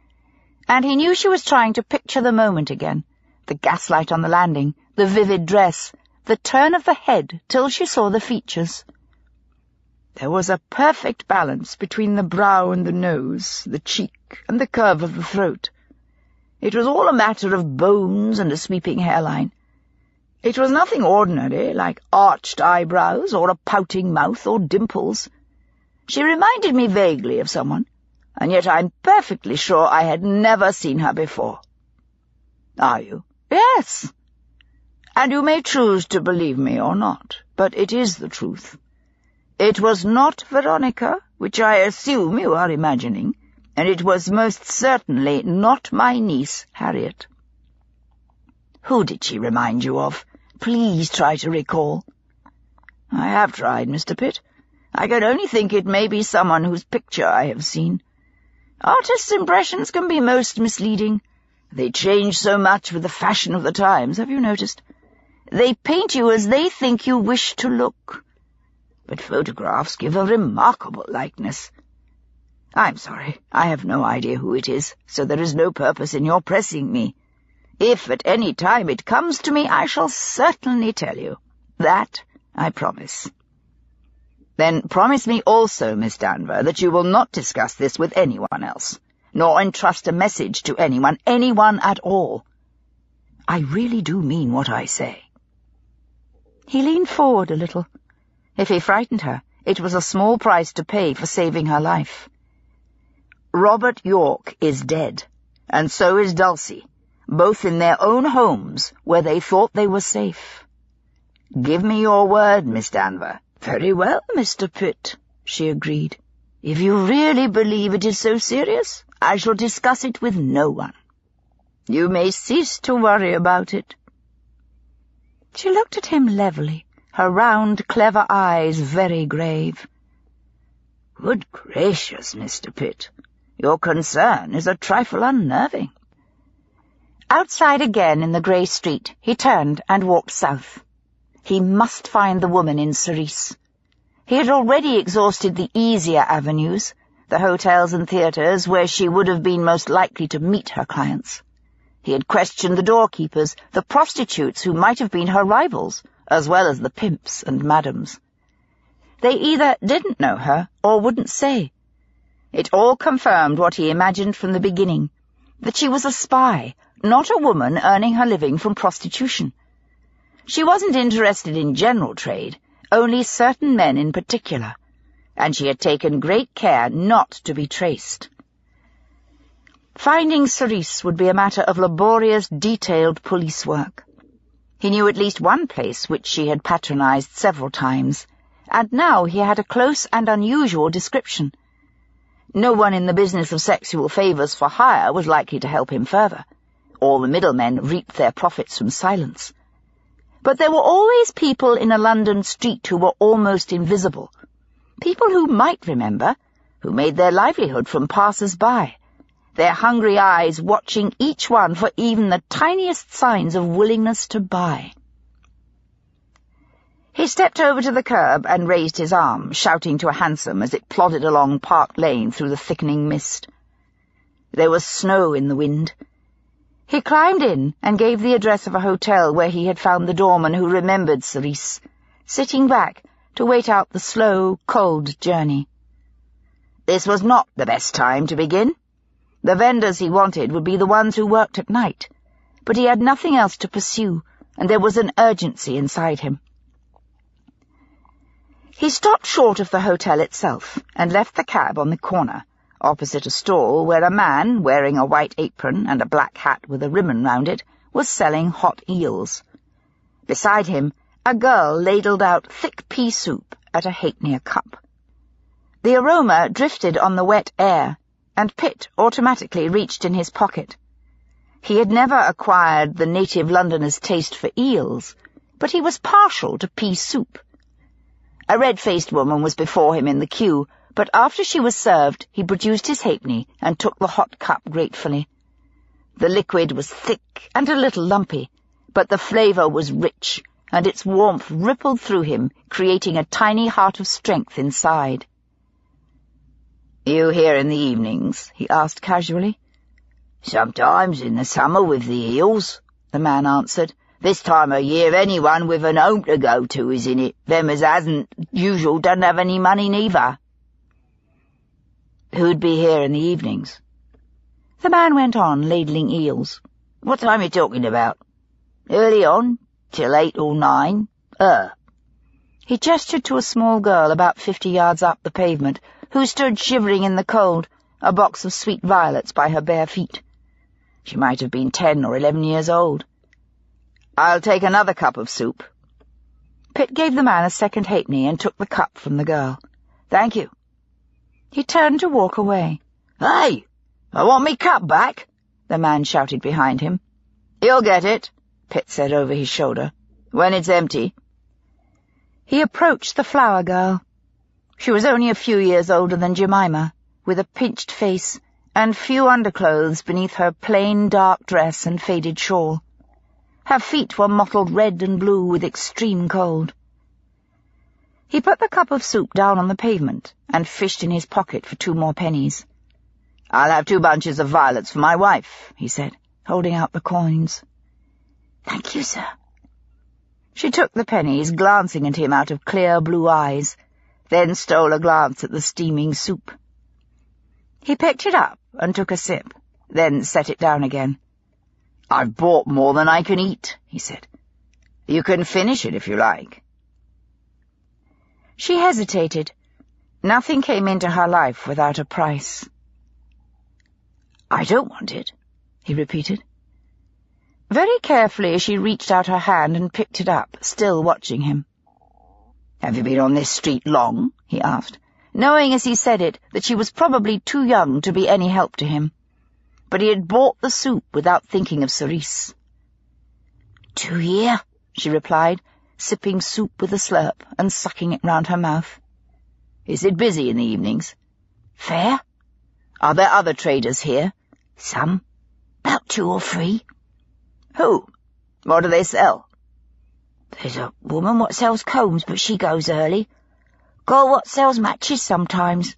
and he knew she was trying to picture the moment again, the gaslight on the landing, the vivid dress, the turn of the head till she saw the features. There was a perfect balance between the brow and the nose, the cheek and the curve of the throat. It was all a matter of bones and a sweeping hairline. It was nothing ordinary, like arched eyebrows or a pouting mouth or dimples. She reminded me vaguely of someone, and yet I'm perfectly sure I had never seen her before." "Are you?" "Yes. And you may choose to believe me or not, but it is the truth. It was not Veronica, which I assume you are imagining, and it was most certainly not my niece, Harriet." Who did she remind you of? Please try to recall." "I have tried, Mr. Pitt. I can only think it may be someone whose picture I have seen. Artists' impressions can be most misleading. They change so much with the fashion of the times, have you noticed? They paint you as they think you wish to look. But photographs give a remarkable likeness. I'm sorry, I have no idea who it is, so there is no purpose in your pressing me. If at any time it comes to me, I shall certainly tell you. That I promise." "Then promise me also, Miss Danver, that you will not discuss this with anyone else, nor entrust a message to anyone at all. I really do mean what I say." He leaned forward a little. If he frightened her, it was a small price to pay for saving her life. "Robert York is dead, and so is Dulcie, both in their own homes where they thought they were safe. Give me your word, Miss Danver." "Very well, Mr. Pitt," she agreed. "If you really believe it is so serious, I shall discuss it with no one. You may cease to worry about it." She looked at him levelly, her round, clever eyes very grave. "Good gracious, Mr. Pitt, your concern is a trifle unnerving." Outside again in the grey street, he turned and walked south. He must find the woman in Sice. He had already exhausted the easier avenues, the hotels and theatres where she would have been most likely to meet her clients. He had questioned the doorkeepers, the prostitutes who might have been her rivals, as well as the pimps and madams. They either didn't know her or wouldn't say. It all confirmed what he imagined from the beginning, that she was a spy, not a woman earning her living from prostitution. She wasn't interested in general trade, only certain men in particular, and she had taken great care not to be traced. Finding Sice would be a matter of laborious, detailed police work. He knew at least one place which she had patronized several times, and now he had a close and unusual description. No one in the business of sexual favors for hire was likely to help him further. All the middlemen reaped their profits from silence. But there were always people in a London street who were almost invisible, people who might remember, who made their livelihood from passers-by, their hungry eyes watching each one for even the tiniest signs of willingness to buy. He stepped over to the curb and raised his arm, shouting to a hansom as it plodded along Park Lane through the thickening mist. There was snow in the wind. He climbed in and gave the address of a hotel where he had found the doorman who remembered Sice, sitting back to wait out the slow, cold journey. This was not the best time to begin. The vendors he wanted would be the ones who worked at night, but he had nothing else to pursue, and there was an urgency inside him. He stopped short of the hotel itself and left the cab on the corner, opposite a stall where a man, wearing a white apron and a black hat with a ribbon round it, was selling hot eels. Beside him, a girl ladled out thick pea soup at a halfpenny cup. The aroma drifted on the wet air, and Pitt automatically reached in his pocket. He had never acquired the native Londoner's taste for eels, but he was partial to pea soup. A red-faced woman was before him in the queue, but after she was served, he produced his halfpenny and took the hot cup gratefully. The liquid was thick and a little lumpy, but the flavour was rich, and its warmth rippled through him, creating a tiny heart of strength inside. "You here in the evenings?" he asked casually. "Sometimes in the summer with the eels," the man answered. "This time of year anyone with an home to go to is in it. Them as hasn't usual don't have any money neither." "Who'd be here in the evenings?" The man went on, ladling eels. "What time are you talking about?" "Early on, till 8 or 9. He gestured to a small girl about 50 yards up the pavement, who stood shivering in the cold, a box of sweet violets by her bare feet. She might have been 10 or 11 years old. "I'll take another cup of soup." Pitt gave the man a second halfpenny and took the cup from the girl. "Thank you." He turned to walk away. "Hey! I want me cup back!" the man shouted behind him. "You'll get it. Pitt said over his shoulder. "When it's empty." He approached the flower girl. She was only a few years older than Jemima, with a pinched face and few underclothes beneath her plain dark dress and faded shawl. Her feet were mottled red and blue with extreme cold. He put the cup of soup down on the pavement and fished in his pocket for 2 more pennies. "I'll have 2 bunches of violets for my wife," he said, holding out the coins. "Thank you, sir." She took the pennies, glancing at him out of clear blue eyes, then stole a glance at the steaming soup. He picked it up and took a sip, then set it down again. "I've bought more than I can eat," he said. "You can finish it if you like." She hesitated. Nothing came into her life without a price. "I don't want it," he repeated. Very carefully she reached out her hand and picked it up, still watching him. "Have you been on this street long?" he asked, knowing as he said it that she was probably too young to be any help to him. But he had bought the soup without thinking of Sice. "2 year," she replied, sipping soup with a slurp and sucking it round her mouth. "Is it busy in the evenings?" "Fair." "Are there other traders here?" "Some. 'Bout 2 or 3. "Who? What do they sell?" "There's a woman what sells combs, but she goes early. Girl what sells matches sometimes.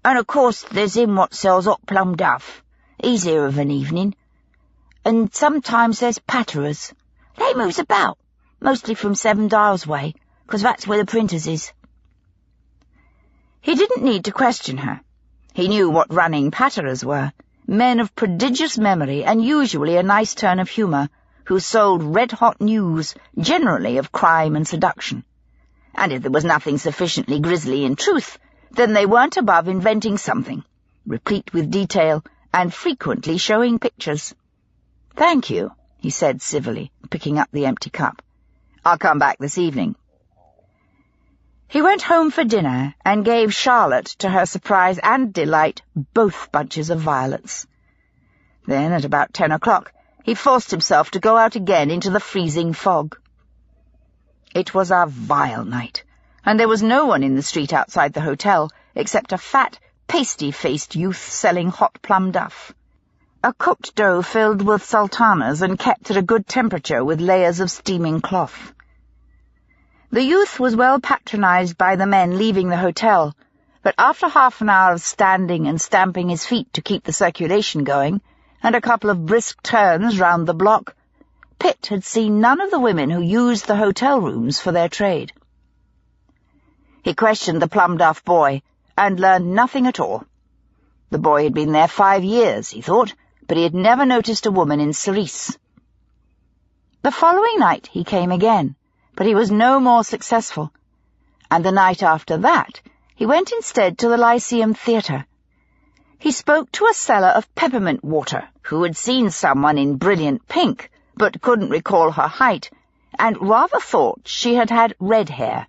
And of course there's him what sells hot plum duff. He's here of an evening. And sometimes there's patterers. They moves about, mostly from 7 Dials way, 'cause that's where the printers is." He didn't need to question her. He knew what running patterers were, men of prodigious memory and usually a nice turn of humour, who sold red-hot news, generally of crime and seduction. And if there was nothing sufficiently grisly in truth, then they weren't above inventing something, replete with detail and frequently showing pictures. "Thank you," he said civilly, picking up the empty cup. "I'll come back this evening." He went home for dinner and gave Charlotte, to her surprise and delight, both bunches of violets. Then, at about 10 o'clock, he forced himself to go out again into the freezing fog. It was a vile night, and there was no one in the street outside the hotel except a fat, pasty-faced youth selling hot plum duff. A cooked dough filled with sultanas and kept at a good temperature with layers of steaming cloth. The youth was well patronized by the men leaving the hotel, but after half an hour of standing and stamping his feet to keep the circulation going, and a couple of brisk turns round the block, Pitt had seen none of the women who used the hotel rooms for their trade. He questioned the plum duff boy, and learned nothing at all. The boy had been there 5 years, he thought, but he had never noticed a woman in Sice. The following night he came again, but he was no more successful, and the night after that he went instead to the Lyceum Theatre. He spoke to a seller of peppermint water, who had seen someone in brilliant pink, but couldn't recall her height, and rather thought she had had red hair.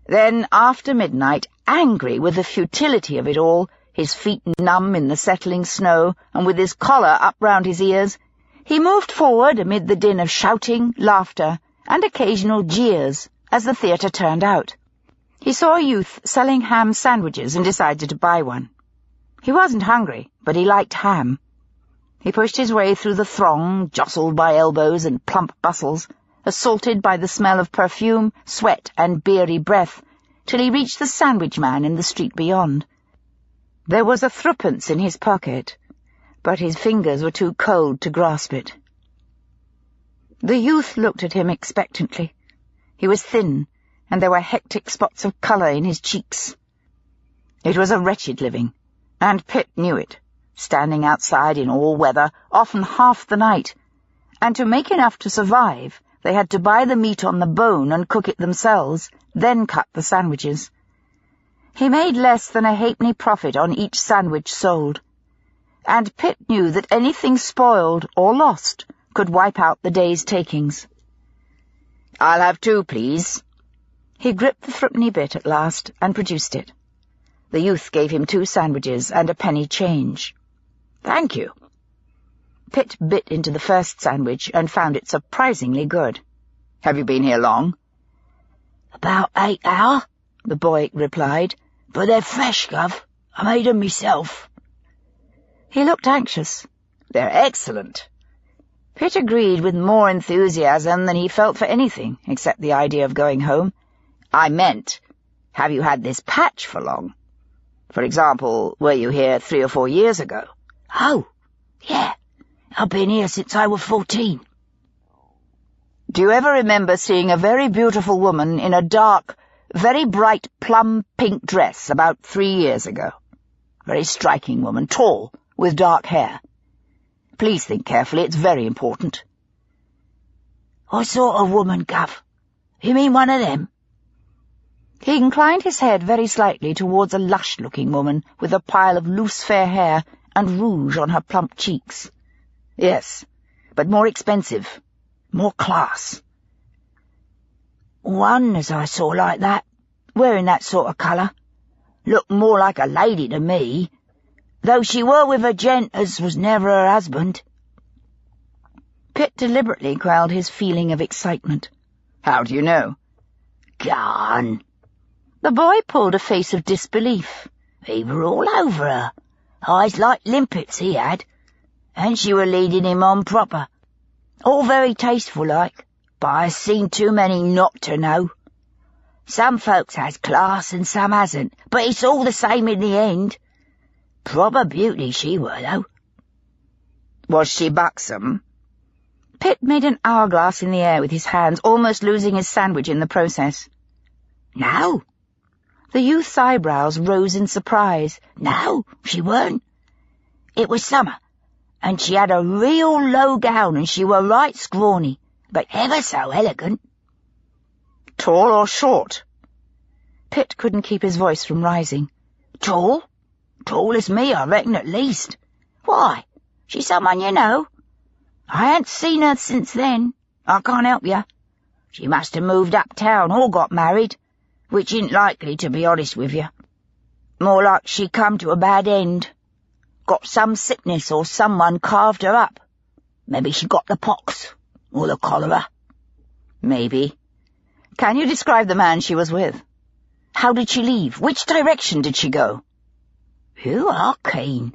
Then, after midnight, angry with the futility of it all, his feet numb in the settling snow, and with his collar up round his ears, he moved forward amid the din of shouting, laughter, and occasional jeers as the theatre turned out. He saw a youth selling ham sandwiches and decided to buy one. He wasn't hungry, but he liked ham. He pushed his way through the throng, jostled by elbows and plump bustles, assaulted by the smell of perfume, sweat, and beery breath, till he reached the sandwich man in the street beyond. There was a 3d in his pocket, but his fingers were too cold to grasp it. The youth looked at him expectantly. He was thin, and there were hectic spots of colour in his cheeks. It was a wretched living, and Pitt knew it, standing outside in all weather, often half the night, and to make enough to survive, they had to buy the meat on the bone and cook it themselves, then cut the sandwiches. He made less than a halfpenny profit on each sandwich sold, and Pitt knew that anything spoiled or lost could wipe out the day's takings. "I'll have 2, please." He gripped the 3d bit at last and produced it. The youth gave him 2 sandwiches and a penny change. "Thank you." Pitt bit into the first sandwich and found it surprisingly good. "Have you been here long?" "About 8 hours," the boy replied. "But they're fresh, Gov. I made 'em myself." He looked anxious. "They're excellent." Pitt agreed with more enthusiasm than he felt for anything except the idea of going home. "I meant, have you had this patch for long? For example, were you here 3 or 4 years ago?" "Oh, yeah. I've been here since I was 14. "Do you ever remember seeing a very beautiful woman in a dark, very bright plum-pink dress about 3 years ago? Very striking woman, tall, with dark hair. Please think carefully, it's very important." "What sort of woman, Gov? You mean one of them?" He inclined his head very slightly towards a lush-looking woman with a pile of loose fair hair and rouge on her plump cheeks. "Yes, but more expensive, more class." "One as I saw like that, wearing that sort of colour, looked more like a lady to me, though she were with a gent as was never her husband." Pitt deliberately quelled his feeling of excitement. "How do you know?" "Gone." The boy pulled a face of disbelief. "He were all over her. Eyes like limpets he had, and she were leading him on proper. All very tasteful like, but I seen too many not to know. Some folks has class and some hasn't, but it's all the same in the end. Proper beauty she were, though." "Was she buxom?" Pitt made an hourglass in the air with his hands, almost losing his sandwich in the process. "No." The youth's eyebrows rose in surprise. "No, she weren't. It was summer, and she had a real low gown, and she were right scrawny, but ever so elegant." "Tall or short?" Pitt couldn't keep his voice from rising. "Tall. Tall as me, I reckon, at least. Why? She's someone you know?" "I ain't seen her since then. I can't help you. She must have moved uptown or got married, which ain't likely, to be honest with you. More like she come to a bad end. Got some sickness or someone carved her up. Maybe she got the pox or the cholera." "Maybe. Can you describe the man she was with? How did she leave? Which direction did she go?" "You are keen.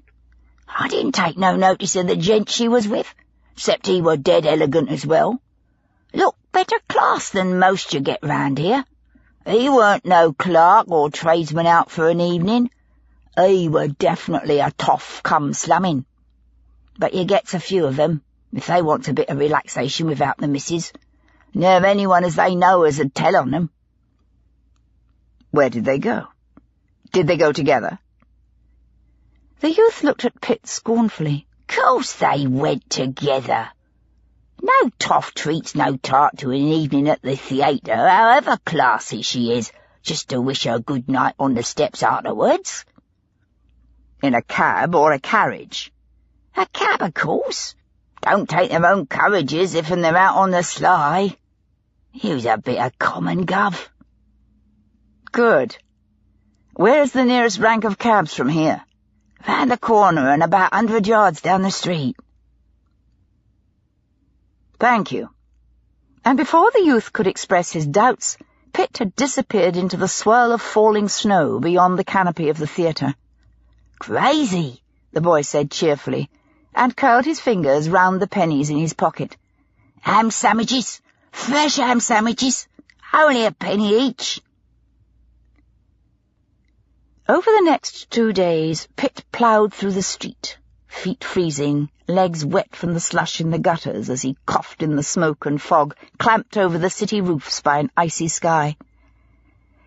I didn't take no notice of the gent she was with, 'cept he were dead elegant as well. Looked better class than most you get round here. He weren't no clerk or tradesman out for an evening. He were definitely a toff come slumming. But you gets a few of them, if they wants a bit of relaxation without the missus. Never anyone as they know as 'ud tell on them." "Where did they go? Did they go together?" The youth looked at Pitt scornfully. "Course they went together. No toff treats no tart to an evening at the theatre, however classy she is, just to wish her good night on the steps afterwards." "In a cab or a carriage?" "A cab, of course. Don't take their own carriages if they're out on the sly. Use a bit of common, Gov." "Good. Where's the nearest rank of cabs from here?" "Round the corner and about 100 yards down the street." "Thank you." And before the youth could express his doubts, Pitt had disappeared into the swirl of falling snow beyond the canopy of the theatre. "Crazy," the boy said cheerfully, and curled his fingers round the pennies in his pocket. "Ham sandwiches, fresh ham sandwiches, only a penny each." Over the next 2 days, Pitt ploughed through the street, feet freezing, legs wet from the slush in the gutters as he coughed in the smoke and fog clamped over the city roofs by an icy sky.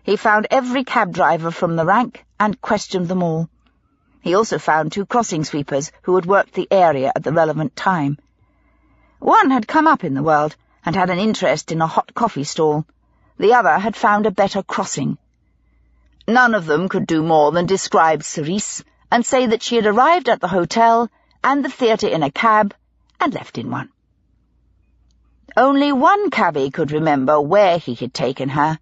He found every cab driver from the rank and questioned them all. He also found 2 crossing sweepers who had worked the area at the relevant time. One had come up in the world and had an interest in a hot coffee stall. The other had found a better crossing. None of them could do more than describe Sice and say that she had arrived at the hotel and the theatre in a cab and left in one. Only one cabby could remember where he had taken her,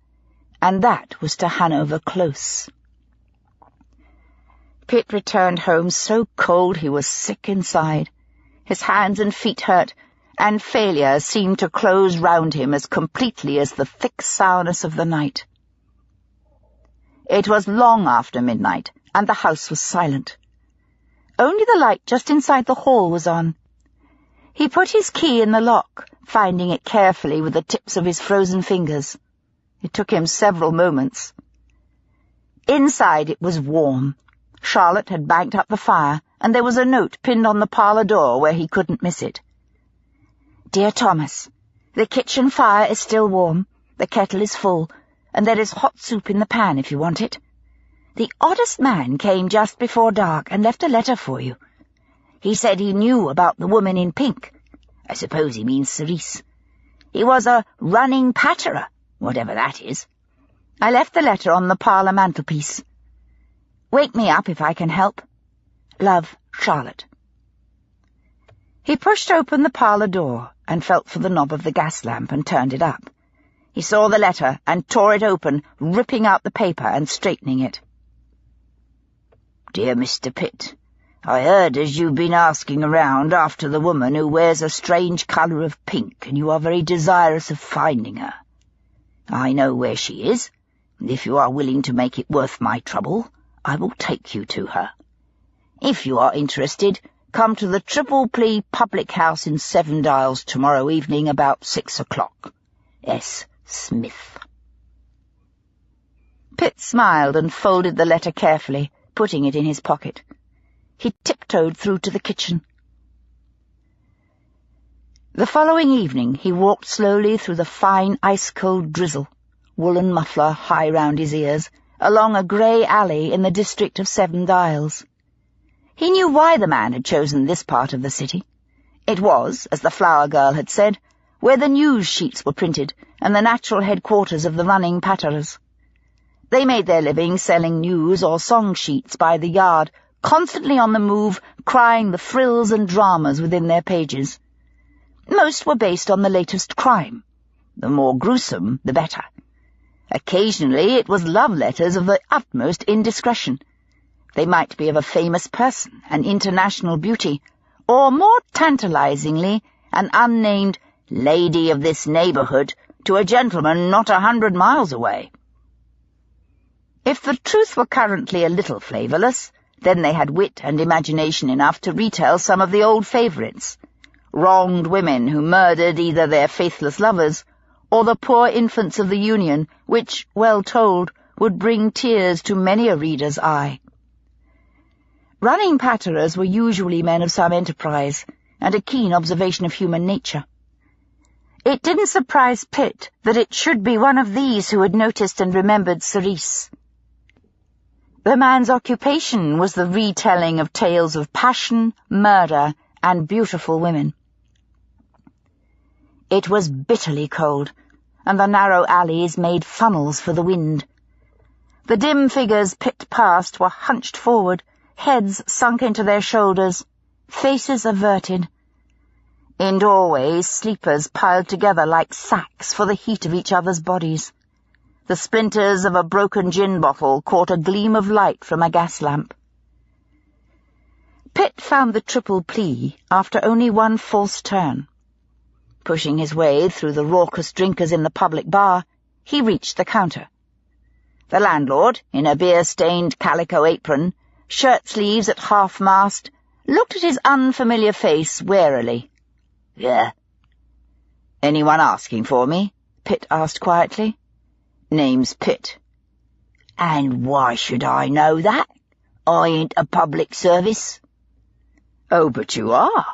and that was to Hanover Close. Pitt returned home so cold he was sick inside. His hands and feet hurt, and failure seemed to close round him as completely as the thick sourness of the night. It was long after midnight, and the house was silent. Only the light just inside the hall was on. He put his key in the lock, finding it carefully with the tips of his frozen fingers. It took him several moments. Inside it was warm. Charlotte had banked up the fire, and there was a note pinned on the parlour door where he couldn't miss it. "Dear Thomas, the kitchen fire is still warm, the kettle is full, and there is hot soup in the pan if you want it. The oddest man came just before dark and left a letter for you. He said he knew about the woman in pink. I suppose he means Sice. He was a running patterer, whatever that is. I left the letter on the parlour mantelpiece. Wake me up if I can help. Love, Charlotte." He pushed open the parlour door and felt for the knob of the gas lamp and turned it up. He saw the letter and tore it open, ripping out the paper and straightening it. "Dear Mr. Pitt, I heard as you've been asking around after the woman who wears a strange colour of pink, and you are very desirous of finding her. I know where she is, and if you are willing to make it worth my trouble, I will take you to her. If you are interested, come to the Triple Plea public house in 7 Dials tomorrow evening about 6 o'clock. S. Smith." Pitt smiled and folded the letter carefully, putting it in his pocket. He tiptoed through to the kitchen. The following evening he walked slowly through the fine ice-cold drizzle, woolen muffler high round his ears, along a grey alley in the district of 7 Dials. He knew why the man had chosen this part of the city. It was, as the flower girl had said, where the news sheets were printed and the natural headquarters of the running patterers. They made their living selling news or song sheets by the yard, constantly on the move, crying the frills and dramas within their pages. Most were based on the latest crime. The more gruesome, the better. Occasionally it was love letters of the utmost indiscretion. They might be of a famous person, an international beauty, or, more tantalizingly, an unnamed lady of this neighbourhood to a gentleman not 100 miles away. If the truth were currently a little flavourless, then they had wit and imagination enough to retell some of the old favourites. Wronged women who murdered either their faithless lovers or the poor infants of the Union, which, well told, would bring tears to many a reader's eye. Running patterers were usually men of some enterprise and a keen observation of human nature. It didn't surprise Pitt that it should be one of these who had noticed and remembered Sice. The man's occupation was the retelling of tales of passion, murder, and beautiful women. It was bitterly cold, and the narrow alleys made funnels for the wind. The dim figures Pitt passed were hunched forward, heads sunk into their shoulders, faces averted. In doorways, sleepers piled together like sacks for the heat of each other's bodies. The splinters of a broken gin bottle caught a gleam of light from a gas lamp. Pitt found the Triple Plea after only one false turn. Pushing his way through the raucous drinkers in the public bar, he reached the counter. The landlord, in a beer-stained calico apron, shirt-sleeves at half-mast, looked at his unfamiliar face warily. "Yeah." "Anyone asking for me?" Pitt asked quietly. "Name's Pitt." "And why should I know that? I ain't a public service." "Oh, but you are."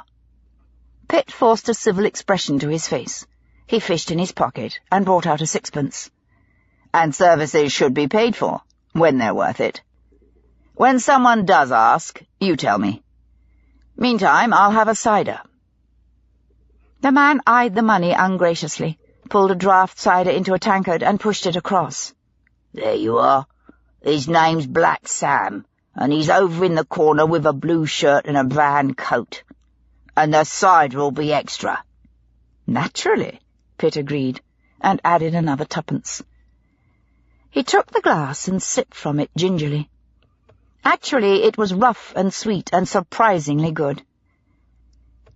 Pitt forced a civil expression to his face. He fished in his pocket and brought out a sixpence. "And services should be paid for, when they're worth it. When someone does ask, you tell me. Meantime, I'll have a cider." The man eyed the money ungraciously, pulled a draft cider into a tankard and pushed it across. "There you are. His name's Black Sam, and he's over in the corner with a blue shirt and a brown coat. And the cider'll be extra." "Naturally," Pitt agreed, and added another 2pence. He took the glass and sipped from it gingerly. Actually, it was rough and sweet and surprisingly good.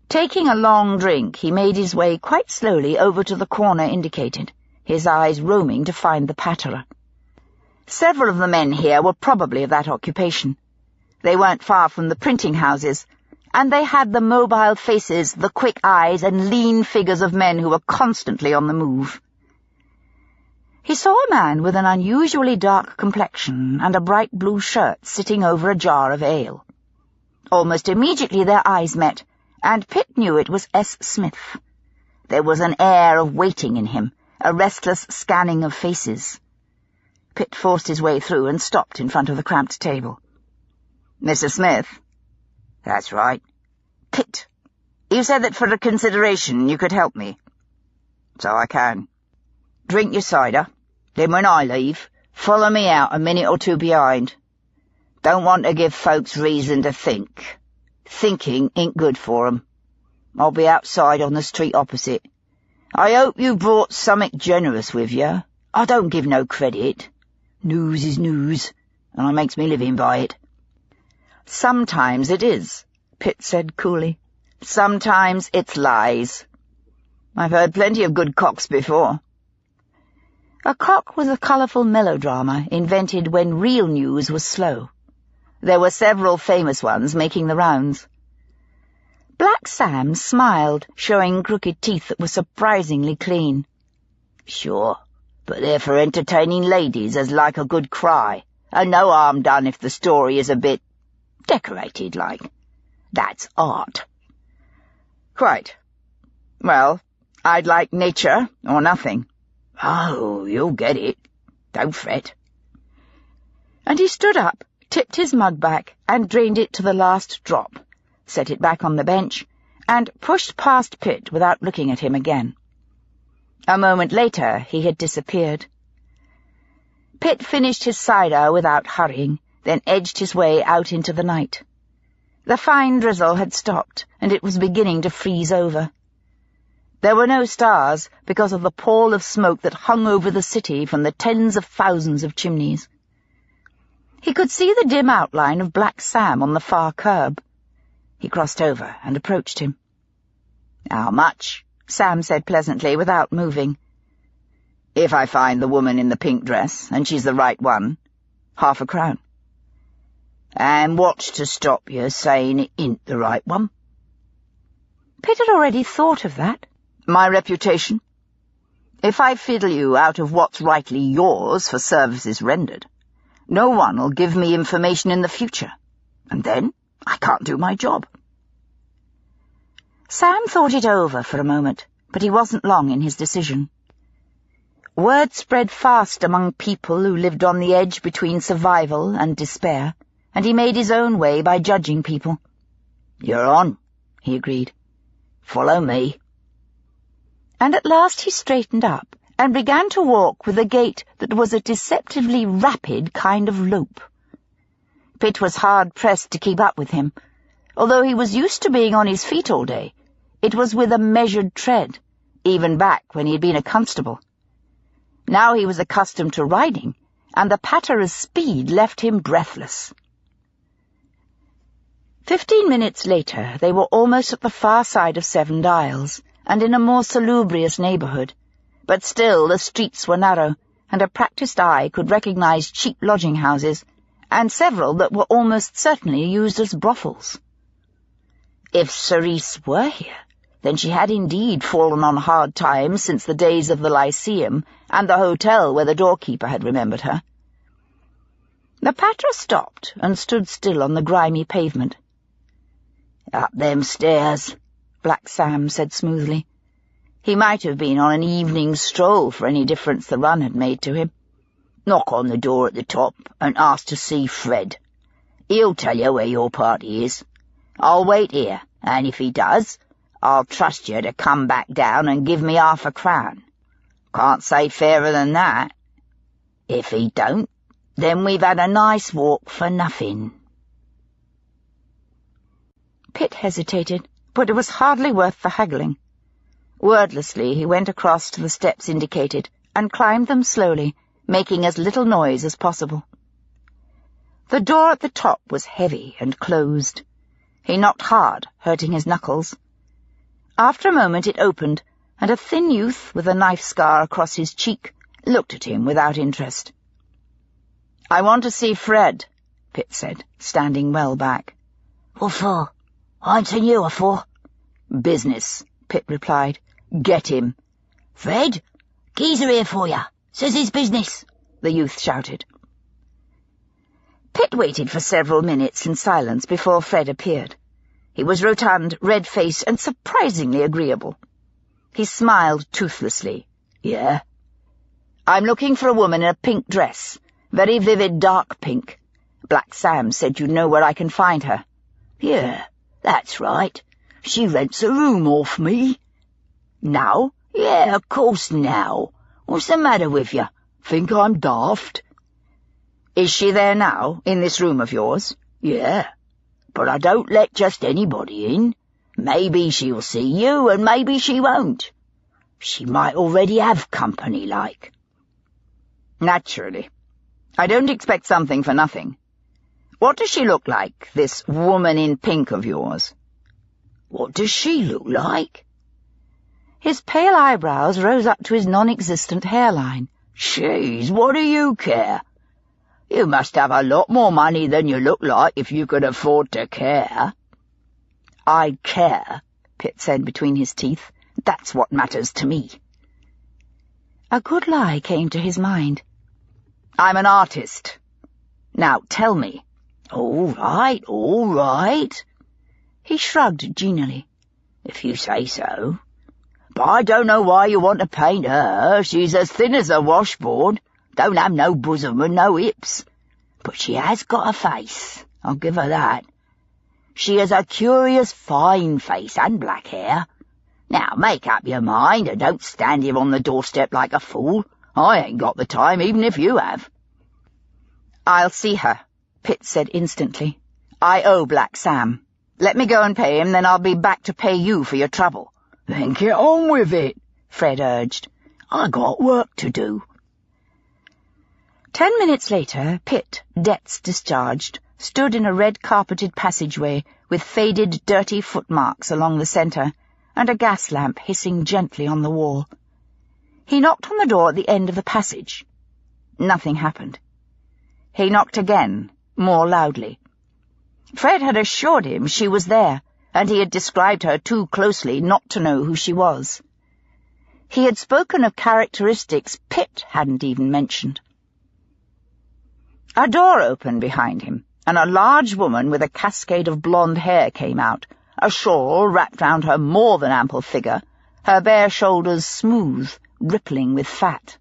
Taking a long drink, he made his way quite slowly over to the corner indicated, his eyes roaming to find the patterer. Several of the men here were probably of that occupation. They weren't far from the printing houses, and they had the mobile faces, the quick eyes, and lean figures of men who were constantly on the move. He saw a man with an unusually dark complexion and a bright blue shirt sitting over a jar of ale. Almost immediately their eyes met, and Pitt knew it was S. Smith. There was an air of waiting in him, a restless scanning of faces. Pitt forced his way through and stopped in front of the cramped table. "Mr. Smith?" "That's right." "Pitt, you said that for a consideration you could help me." "So I can." "Drink your cider. Then when I leave, follow me out a minute or two behind. Don't want to give folks reason to think. Thinking ain't good for 'em. I'll be outside on the street opposite. I hope you brought something generous with you. I don't give no credit. News is news, and I makes me living by it." "Sometimes it is," Pitt said coolly. "Sometimes it's lies. I've heard plenty of good cocks before." A cock was a colourful melodrama invented when real news was slow. There were several famous ones making the rounds. Black Sam smiled, showing crooked teeth that were surprisingly clean. "Sure, but they're for entertaining ladies as like a good cry, and no harm done if the story is a bit decorated, like. That's art." "Quite. Well, I'd like nature or nothing." "Oh, you'll get it. Don't fret." And he stood up, tipped his mug back, and drained it to the last drop, set it back on the bench, and pushed past Pitt without looking at him again. A moment later he had disappeared. Pitt finished his cider without hurrying, then edged his way out into the night. The fine drizzle had stopped, and it was beginning to freeze over. There were no stars because of the pall of smoke that hung over the city from the tens of thousands of chimneys. He could see the dim outline of Black Sam on the far curb. He crossed over and approached him. "How much?" Sam said pleasantly, without moving. "If I find the woman in the pink dress, and she's the right one, 1/2 a crown." "And what's to stop you saying it ain't the right one?" Pitt had already thought of that. "My reputation. If I fiddle you out of what's rightly yours for services rendered, no one'll give me information in the future, and then I can't do my job." Sam thought it over for a moment, but he wasn't long in his decision. Word spread fast among people who lived on the edge between survival and despair, and he made his own way by judging people. "You're on," he agreed. "Follow me." And at last he straightened up and began to walk with a gait that was a deceptively rapid kind of lope. Pitt was hard-pressed to keep up with him. Although he was used to being on his feet all day, it was with a measured tread, even back when he had been a constable. Now he was accustomed to riding, and the patterer's speed left him breathless. 15 minutes later they were almost at the far side of Seven Dials, and in a more salubrious neighbourhood, but still the streets were narrow, and a practised eye could recognize cheap lodging-houses, and several that were almost certainly used as brothels. If Sice were here, then she had indeed fallen on hard times since the days of the Lyceum and the hotel where the doorkeeper had remembered her. The patterer stopped and stood still on the grimy pavement. "Up them stairs," Black Sam said smoothly. He might have been on an evening stroll for any difference the run had made to him. "Knock on the door at the top and ask to see Fred. He'll tell you where your party is. I'll wait here, and if he does, I'll trust you to come back down and give me 1/2 a crown. Can't say fairer than that. If he don't, then we've had a nice walk for nothing." Pitt hesitated, but it was hardly worth the haggling. Wordlessly he went across to the steps indicated and climbed them slowly, making as little noise as possible. The door at the top was heavy and closed. He knocked hard, hurting his knuckles. After a moment it opened, and a thin youth with a knife scar across his cheek looked at him without interest. "I want to see Fred," Pitt said, standing well back. "What for? I ain't seen you afore." "Business," Pitt replied. "Get him." "Fred, geezer here for ya. Says his business," the youth shouted. Pitt waited for several minutes in silence before Fred appeared. He was rotund, red-faced, and surprisingly agreeable. He smiled toothlessly. "Yeah?" "I'm looking for a woman in a pink dress. Very vivid dark pink. Black Sam said you'd know where I can find her." "Yeah, that's right. She rents a room off me." "Now?" "Yeah, of course now. What's the matter with you? Think I'm daft?" "Is she there now, in this room of yours?" "Yeah, but I don't let just anybody in. Maybe she'll see you, and maybe she won't. She might already have company, like." "Naturally. I don't expect something for nothing. What does she look like, this woman in pink of yours?" "What does she look like?" His pale eyebrows rose up to his non-existent hairline. "Jeez, what do you care? You must have a lot more money than you look like if you could afford to care." "I care," Pitt said between his teeth. "That's what matters to me." A good lie came to his mind. "I'm an artist. Now tell me." All right, all right." He shrugged genially. "If you say so. But I don't know why you want to paint her. She's as thin as a washboard, don't have no bosom and no hips. But she has got a face, I'll give her that. She has a curious fine face and black hair. Now make up your mind and don't stand here on the doorstep like a fool. I ain't got the time, even if you have." "I'll see her," Pitt said instantly. "I owe Black Sam. Let me go and pay him, then I'll be back to pay you for your trouble." "Then get on with it," Fred urged. "I got work to do." 10 minutes later, Pitt, debts discharged, stood in a red-carpeted passageway with faded, dirty footmarks along the centre and a gas lamp hissing gently on the wall. He knocked on the door at the end of the passage. Nothing happened. He knocked again, more loudly. Fred had assured him she was there, and he had described her too closely not to know who she was. He had spoken of characteristics Pitt hadn't even mentioned. A door opened behind him, and a large woman with a cascade of blonde hair came out, a shawl wrapped round her more than ample figure, her bare shoulders smooth, rippling with fat.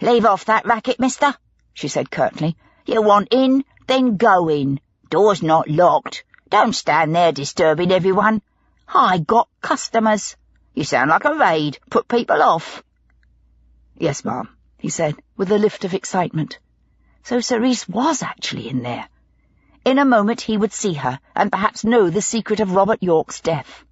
"Leave off that racket, mister," she said curtly. "You want in, then go in. Door's not locked. Don't stand there disturbing everyone. I got customers. You sound like a raid. Put people off." "Yes, ma'am," he said, with a lift of excitement. So Sice was actually in there. In a moment he would see her, and perhaps know the secret of Robert York's death.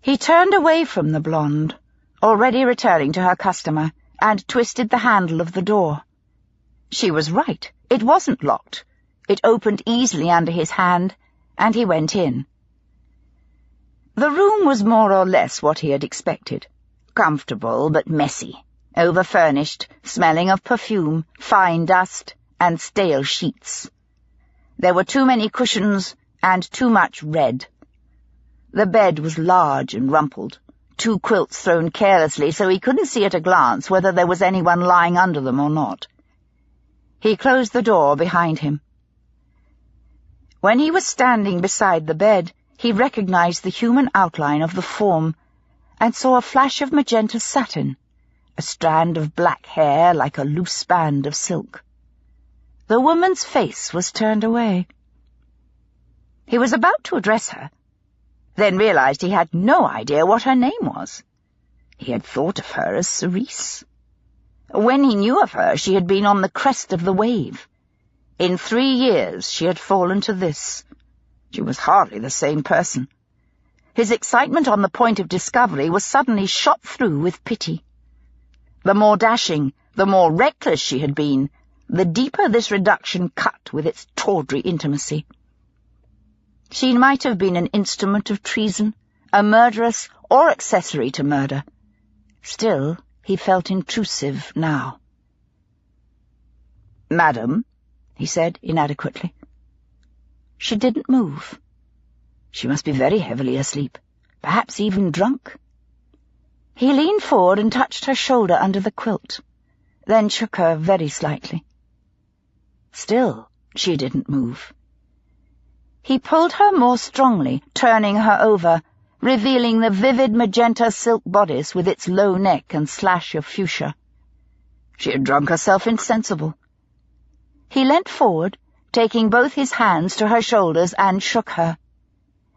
He turned away from the blonde, already returning to her customer, and twisted the handle of the door. She was right. It wasn't locked. It opened easily under his hand, and he went in. The room was more or less what he had expected. Comfortable but messy, over-furnished, smelling of perfume, fine dust, and stale sheets. There were too many cushions and too much red. The bed was large and rumpled, 2 quilts thrown carelessly so he couldn't see at a glance whether there was anyone lying under them or not. He closed the door behind him. When he was standing beside the bed, he recognized the human outline of the form and saw a flash of magenta satin, a strand of black hair like a loose band of silk. The woman's face was turned away. He was about to address her, then realized he had no idea what her name was. He had thought of her as Sice. When he knew of her, she had been on the crest of the wave. In 3 years she had fallen to this. She was hardly the same person. His excitement on the point of discovery was suddenly shot through with pity. The more dashing, the more reckless she had been, the deeper this reduction cut with its tawdry intimacy. She might have been an instrument of treason, a murderess or accessory to murder. Still, he felt intrusive now. "Madam," he said inadequately. She didn't move. She must be very heavily asleep, perhaps even drunk. He leaned forward and touched her shoulder under the quilt, then shook her very slightly. Still, she didn't move. He pulled her more strongly, turning her over, revealing the vivid magenta silk bodice with its low neck and slash of fuchsia. She had drunk herself insensible. He leant forward, taking both his hands to her shoulders, and shook her.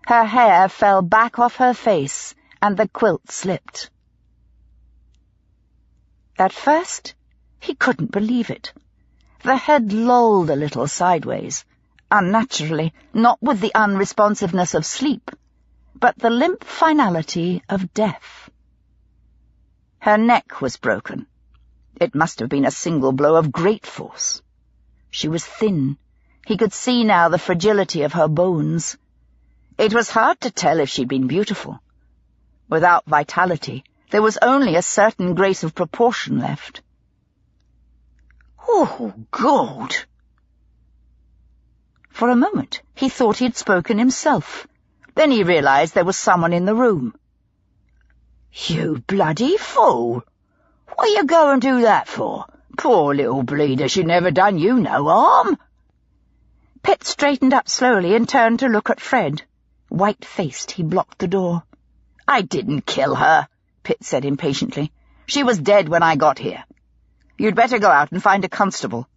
Her hair fell back off her face, and the quilt slipped. At first, he couldn't believe it. The head lolled a little sideways, unnaturally, not with the unresponsiveness of sleep, but the limp finality of death. Her neck was broken. It must have been a single blow of great force. She was thin. He could see now the fragility of her bones. It was hard to tell if she'd been beautiful. Without vitality, there was only a certain grace of proportion left. "Oh, God!" For a moment, he thought he'd spoken himself. Then he realized there was someone in the room. "You bloody fool! What you go and do that for? Poor little bleeder, she never done you no harm." Pitt straightened up slowly and turned to look at Fred. White-faced, he blocked the door. "I didn't kill her," Pitt said impatiently. "She was dead when I got here. You'd better go out and find a constable.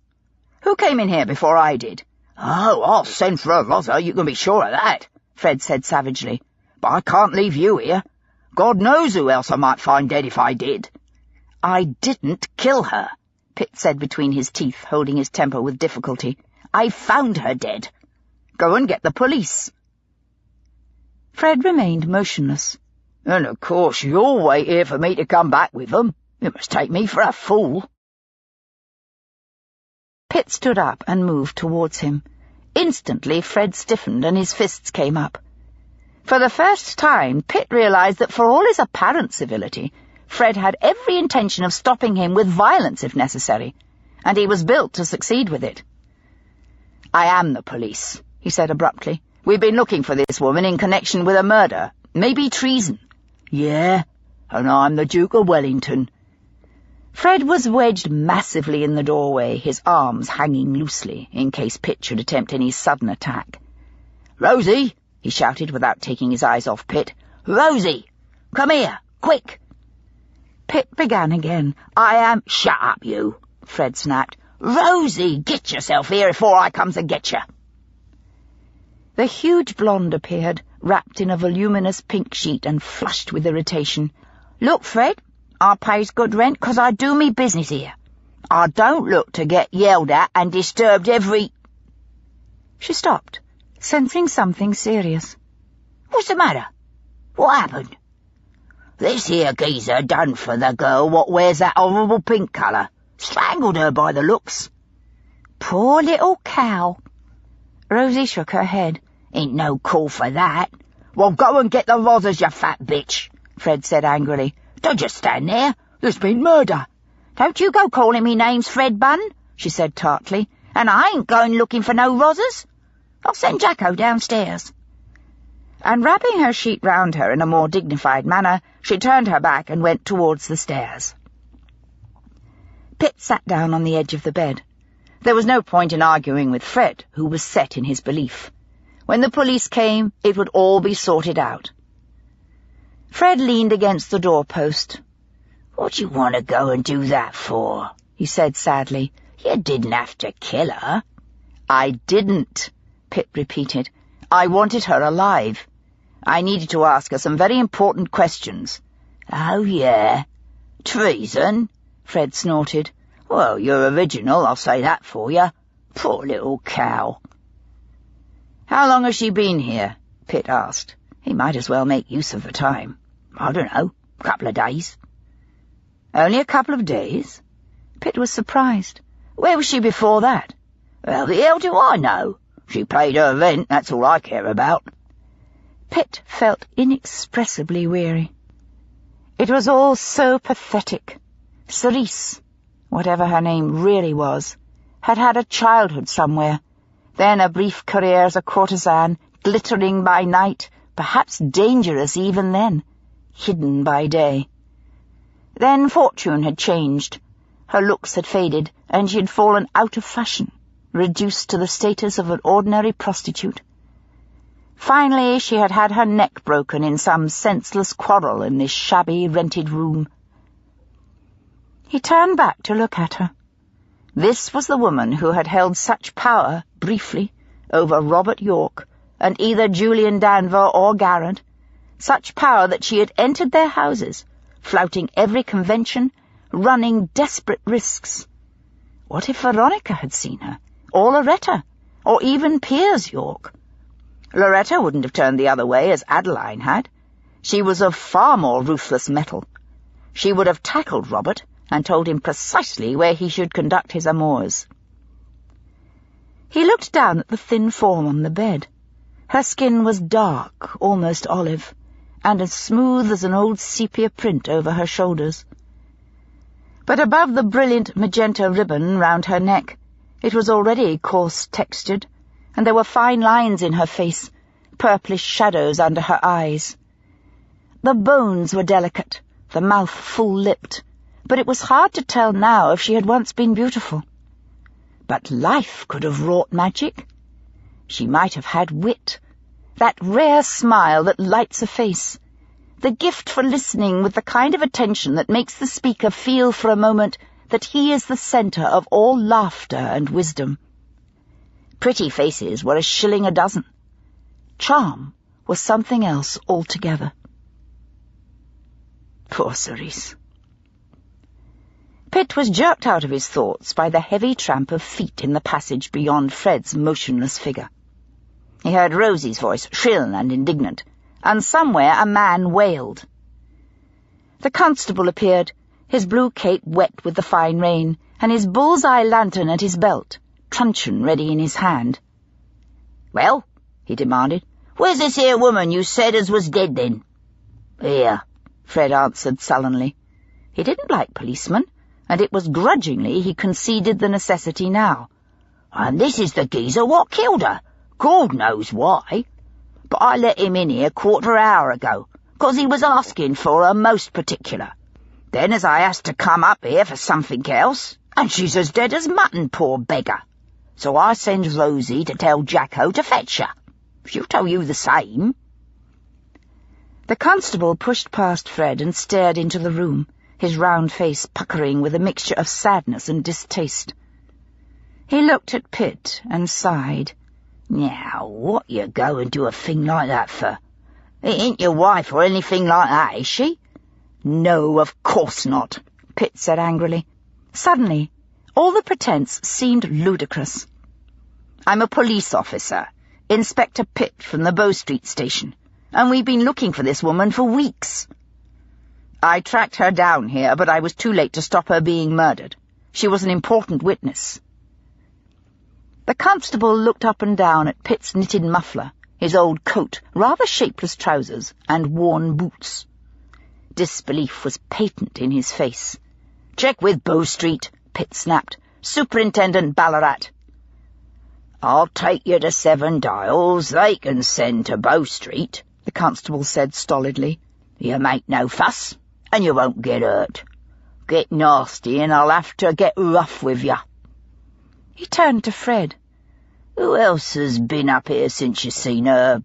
Who came in here before I did?" "Oh, I'll send for a Rosa, you can be sure of that," Fred said savagely. "But I can't leave you here. God knows who else I might find dead if I did." "I didn't kill her," Pitt said between his teeth, holding his temper with difficulty. "I found her dead. Go and get the police." Fred remained motionless. "And of course you'll wait here for me to come back with them. You must take me for a fool." Pitt stood up and moved towards him. Instantly Fred stiffened and his fists came up. For the first time, Pitt realized that for all his apparent civility, Fred had every intention of stopping him with violence if necessary, and he was built to succeed with it. "I am the police," he said abruptly. "We've been looking for this woman in connection with a murder, maybe treason." "Yeah, and I'm the Duke of Wellington." Fred was wedged massively in the doorway, his arms hanging loosely, in case Pitt should attempt any sudden attack. "Rosie!" he shouted without taking his eyes off Pitt. "Rosie! Come here, quick!" Pitt began again. "I am—" "Shut up, you!" Fred snapped. "Rosie, get yourself here before I comes and get you." The huge blonde appeared, wrapped in a voluminous pink sheet and flushed with irritation. "Look, Fred, I pays good rent 'cause I do me business here. I don't look to get yelled at and disturbed every—" She stopped, sensing something serious. "What's the matter? What happened?" "This here geezer done for the girl what wears that horrible pink colour. Strangled her by the looks." "Poor little cow." Rosie shook her head. "Ain't no call for that." "Well, go and get the Rosas, you fat bitch," Fred said angrily. "Don't just stand there. There's been murder." "Don't you go calling me names, Fred Bunn," she said tartly. "And I ain't going looking for no Rosas. I'll send Jacko downstairs." And wrapping her sheet round her in a more dignified manner, she turned her back and went towards the stairs. Pitt sat down on the edge of the bed. There was no point in arguing with Fred, who was set in his belief. When the police came, it would all be sorted out. Fred leaned against the doorpost. "What do you want to go and do that for?" he said sadly. "You didn't have to kill her." "I didn't," Pitt repeated. "I wanted her alive. I needed to ask her some very important questions." "Oh, yeah? Treason?" Fred snorted. "Well, you're original, I'll say that for you. Poor little cow." "How long has she been here?" Pitt asked. He might as well make use of the time. "I don't know, a couple of days." "Only a couple of days?" Pitt was surprised. "Where was she before that?" "Well, the hell do I know? She paid her rent, that's all I care about." Pitt felt inexpressibly weary. It was all so pathetic. Sice, whatever her name really was, had had a childhood somewhere, then a brief career as a courtesan, glittering by night, perhaps dangerous even then, hidden by day. Then fortune had changed. Her looks had faded, and she had fallen out of fashion, reduced to the status of an ordinary prostitute. Finally, she had had her neck broken in some senseless quarrel in this shabby, rented room. He turned back to look at her. This was the woman who had held such power, briefly, over Robert York and either Julian Danver or Garrett, such power that she had entered their houses, flouting every convention, running desperate risks. What if Veronica had seen her, or Loretta, or even Piers York? Loretta wouldn't have turned the other way as Adeline had. She was of far more ruthless metal. She would have tackled Robert and told him precisely where he should conduct his amours. He looked down at the thin form on the bed. Her skin was dark, almost olive, and as smooth as an old sepia print over her shoulders. But above the brilliant magenta ribbon round her neck, it was already coarse-textured, and there were fine lines in her face, purplish shadows under her eyes. The bones were delicate, the mouth full-lipped, but it was hard to tell now if she had once been beautiful. But life could have wrought magic. She might have had wit, that rare smile that lights a face, the gift for listening with the kind of attention that makes the speaker feel for a moment that he is the centre of all laughter and wisdom. Pretty faces were a shilling a dozen. Charm was something else altogether. Poor Sice. Pitt was jerked out of his thoughts by the heavy tramp of feet in the passage beyond Fred's motionless figure. He heard Rosie's voice, shrill and indignant, and somewhere a man wailed. The constable appeared, his blue cape wet with the fine rain, and his bull's-eye lantern at his belt, truncheon ready in his hand. "Well," he demanded, "where's this here woman you said as was dead, then?" "Here," Fred answered sullenly. He didn't like policemen, and it was grudgingly he conceded the necessity now. "And this is the geezer what killed her. God knows why. But I let him in here 1/4 hour ago, 'cause he was asking for her most particular. Then as I has to come up here for something else, and she's as dead as mutton, poor beggar. So I sends Rosie to tell Jacko to fetch her. She'll tell you the same." The constable pushed past Fred and stared into the room, his round face puckering with a mixture of sadness and distaste. He looked at Pitt and sighed. "Now, what you go and do a thing like that for? It ain't your wife or anything like that, is she?" "No, of course not," Pitt said angrily. Suddenly, all the pretense seemed ludicrous. "I'm a police officer, Inspector Pitt from the Bow Street station, and we've been looking for this woman for weeks. I tracked her down here, but I was too late to stop her being murdered. She was an important witness." The constable looked up and down at Pitt's knitted muffler, his old coat, rather shapeless trousers, and worn boots. Disbelief was patent in his face. "Check with Bow Street," Pitt snapped. "Superintendent Ballarat." "I'll take you to Seven Dials. They can send to Bow Street," the constable said stolidly. "You make no fuss, and you won't get hurt. Get nasty, and I'll have to get rough with you." He turned to Fred. "Who else has been up here since you seen her?"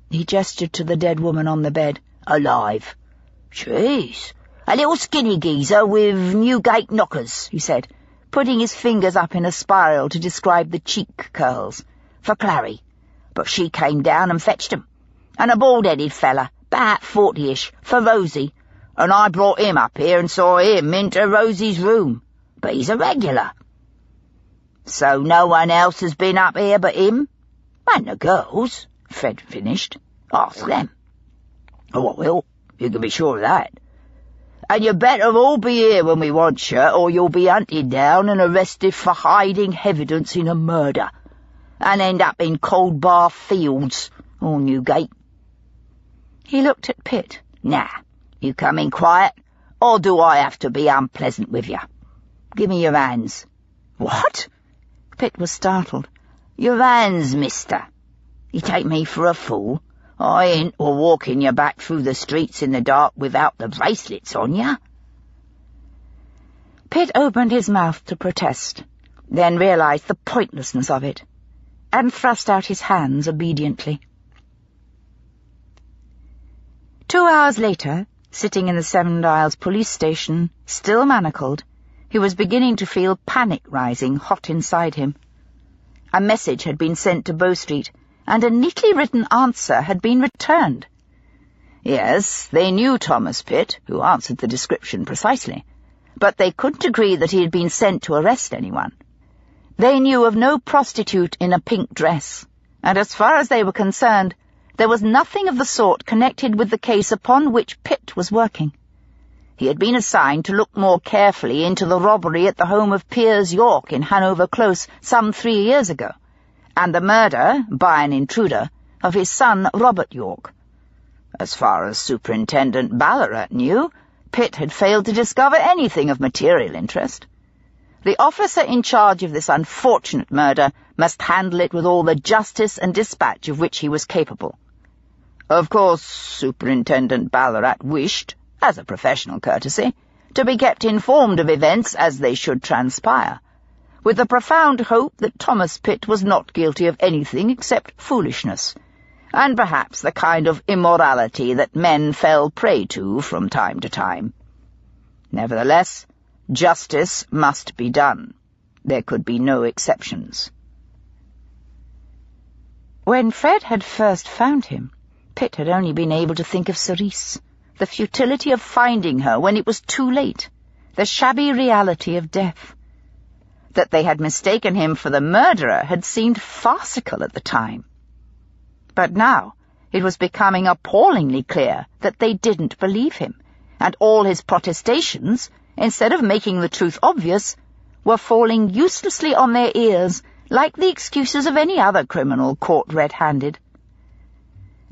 He gestured to the dead woman on the bed. "Alive." "Jeez, a little skinny geezer with Newgate knockers," he said, putting his fingers up in a spiral to describe the cheek curls. "For Clary. But she came down and fetched 'em. And a bald-headed fella, about 40-ish, for Rosie. And I brought him up here and saw him into Rosie's room. But he's a regular." "So no one else has been up here but him?" "And the girls," Fred finished. "Ask them." "Oh, I will. You can be sure of that. And you better all be here when we want you, or you'll be hunted down and arrested for hiding evidence in a murder, and end up in Cold Bar Fields or Newgate." He looked at Pitt. Now, you come in quiet, or do I have to be unpleasant with you? Give me your hands. What? Pitt was startled. Your hands, mister. You take me for a fool? I ain't walking you back through the streets in the dark without the bracelets on you. Pitt opened his mouth to protest, then realized the pointlessness of it, and thrust out his hands obediently. 2 hours later, sitting in the Seven Dials police station, still manacled, he was beginning to feel panic rising hot inside him. A message had been sent to Bow Street, and a neatly written answer had been returned. Yes, they knew Thomas Pitt, who answered the description precisely, but they couldn't agree that he had been sent to arrest anyone. They knew of no prostitute in a pink dress, and as far as they were concerned, there was nothing of the sort connected with the case upon which Pitt was working. He had been assigned to look more carefully into the robbery at the home of Piers York in Hanover Close some 3 years ago, and the murder, by an intruder, of his son Robert York. As far as Superintendent Ballarat knew, Pitt had failed to discover anything of material interest. The officer in charge of this unfortunate murder must handle it with all the justice and dispatch of which he was capable. Of course, Superintendent Ballarat wished, as a professional courtesy, to be kept informed of events as they should transpire, with the profound hope that Thomas Pitt was not guilty of anything except foolishness, and perhaps the kind of immorality that men fell prey to from time to time. Nevertheless, justice must be done. There could be no exceptions. When Fred had first found him, Pitt had only been able to think of Sice, the futility of finding her when it was too late, the shabby reality of death. That they had mistaken him for the murderer had seemed farcical at the time. But now it was becoming appallingly clear that they didn't believe him, and all his protestations, instead of making the truth obvious, were falling uselessly on their ears like the excuses of any other criminal caught red-handed.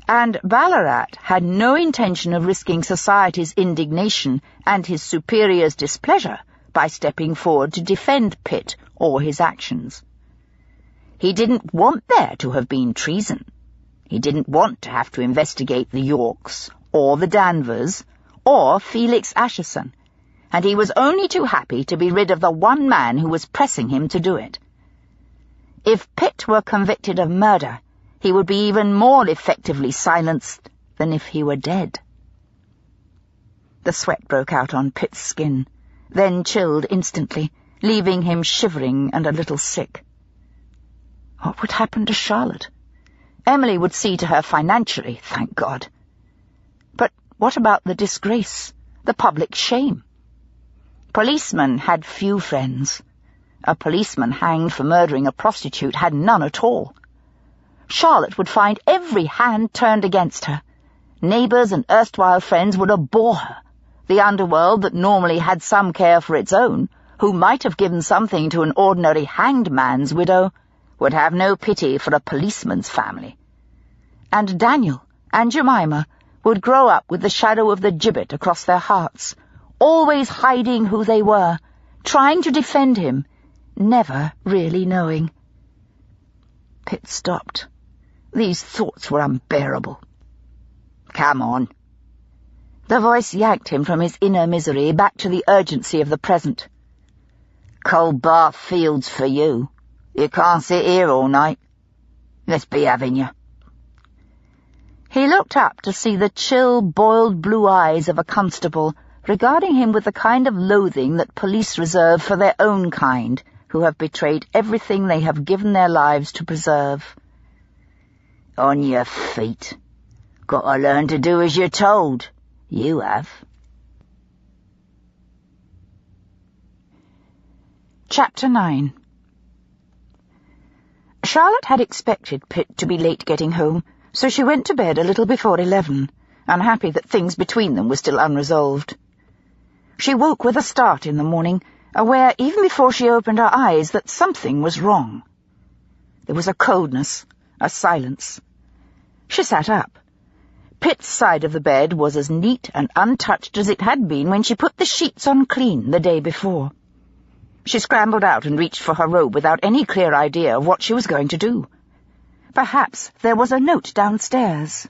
And Ballarat had no intention of risking society's indignation and his superior's displeasure by stepping forward to defend Pitt or his actions. He didn't want there to have been treason. He didn't want to have to investigate the Yorks, or the Danvers, or Felix Acheson, and he was only too happy to be rid of the one man who was pressing him to do it. If Pitt were convicted of murder, he would be even more effectively silenced than if he were dead. The sweat broke out on Pitt's skin, then chilled instantly, leaving him shivering and a little sick. What would happen to Charlotte? Emily would see to her financially, thank God. But what about the disgrace, the public shame? Policemen had few friends. A policeman hanged for murdering a prostitute had none at all. Charlotte would find every hand turned against her. Neighbours and erstwhile friends would abhor her. The underworld, that normally had some care for its own, who might have given something to an ordinary hanged man's widow, would have no pity for a policeman's family. And Daniel and Jemima would grow up with the shadow of the gibbet across their hearts, always hiding who they were, trying to defend him, never really knowing. Pitt stopped. These thoughts were unbearable. "Come on." The voice yanked him from his inner misery back to the urgency of the present. "Cold Bath Fields for you. You can't sit here all night. Let's be having you." He looked up to see the chill, boiled blue eyes of a constable regarding him with the kind of loathing that police reserve for their own kind, who have betrayed everything they have given their lives to preserve. "On your feet. Got to learn to do as you're told. You have." Chapter 9. Charlotte had expected Pitt to be late getting home, so she went to bed a little before 11, unhappy that things between them were still unresolved. She woke with a start in the morning, aware even before she opened her eyes that something was wrong. There was a coldness, a silence. She sat up. Pitt's side of the bed was as neat and untouched as it had been when she put the sheets on clean the day before. She scrambled out and reached for her robe without any clear idea of what she was going to do. Perhaps there was a note downstairs.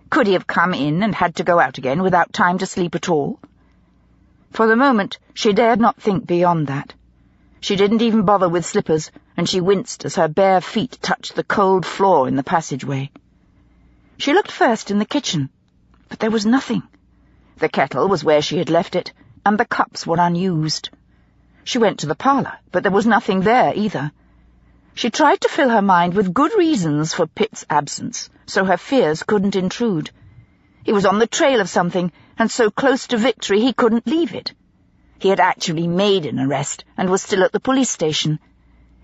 Could he have come in and had to go out again without time to sleep at all? For the moment, she dared not think beyond that. She didn't even bother with slippers, and she winced as her bare feet touched the cold floor in the passageway. She looked first in the kitchen, but there was nothing. The kettle was where she had left it, and the cups were unused. She went to the parlour, but there was nothing there either. She tried to fill her mind with good reasons for Pitt's absence, so her fears couldn't intrude. He was on the trail of something, and so close to victory he couldn't leave it. He had actually made an arrest and was still at the police station.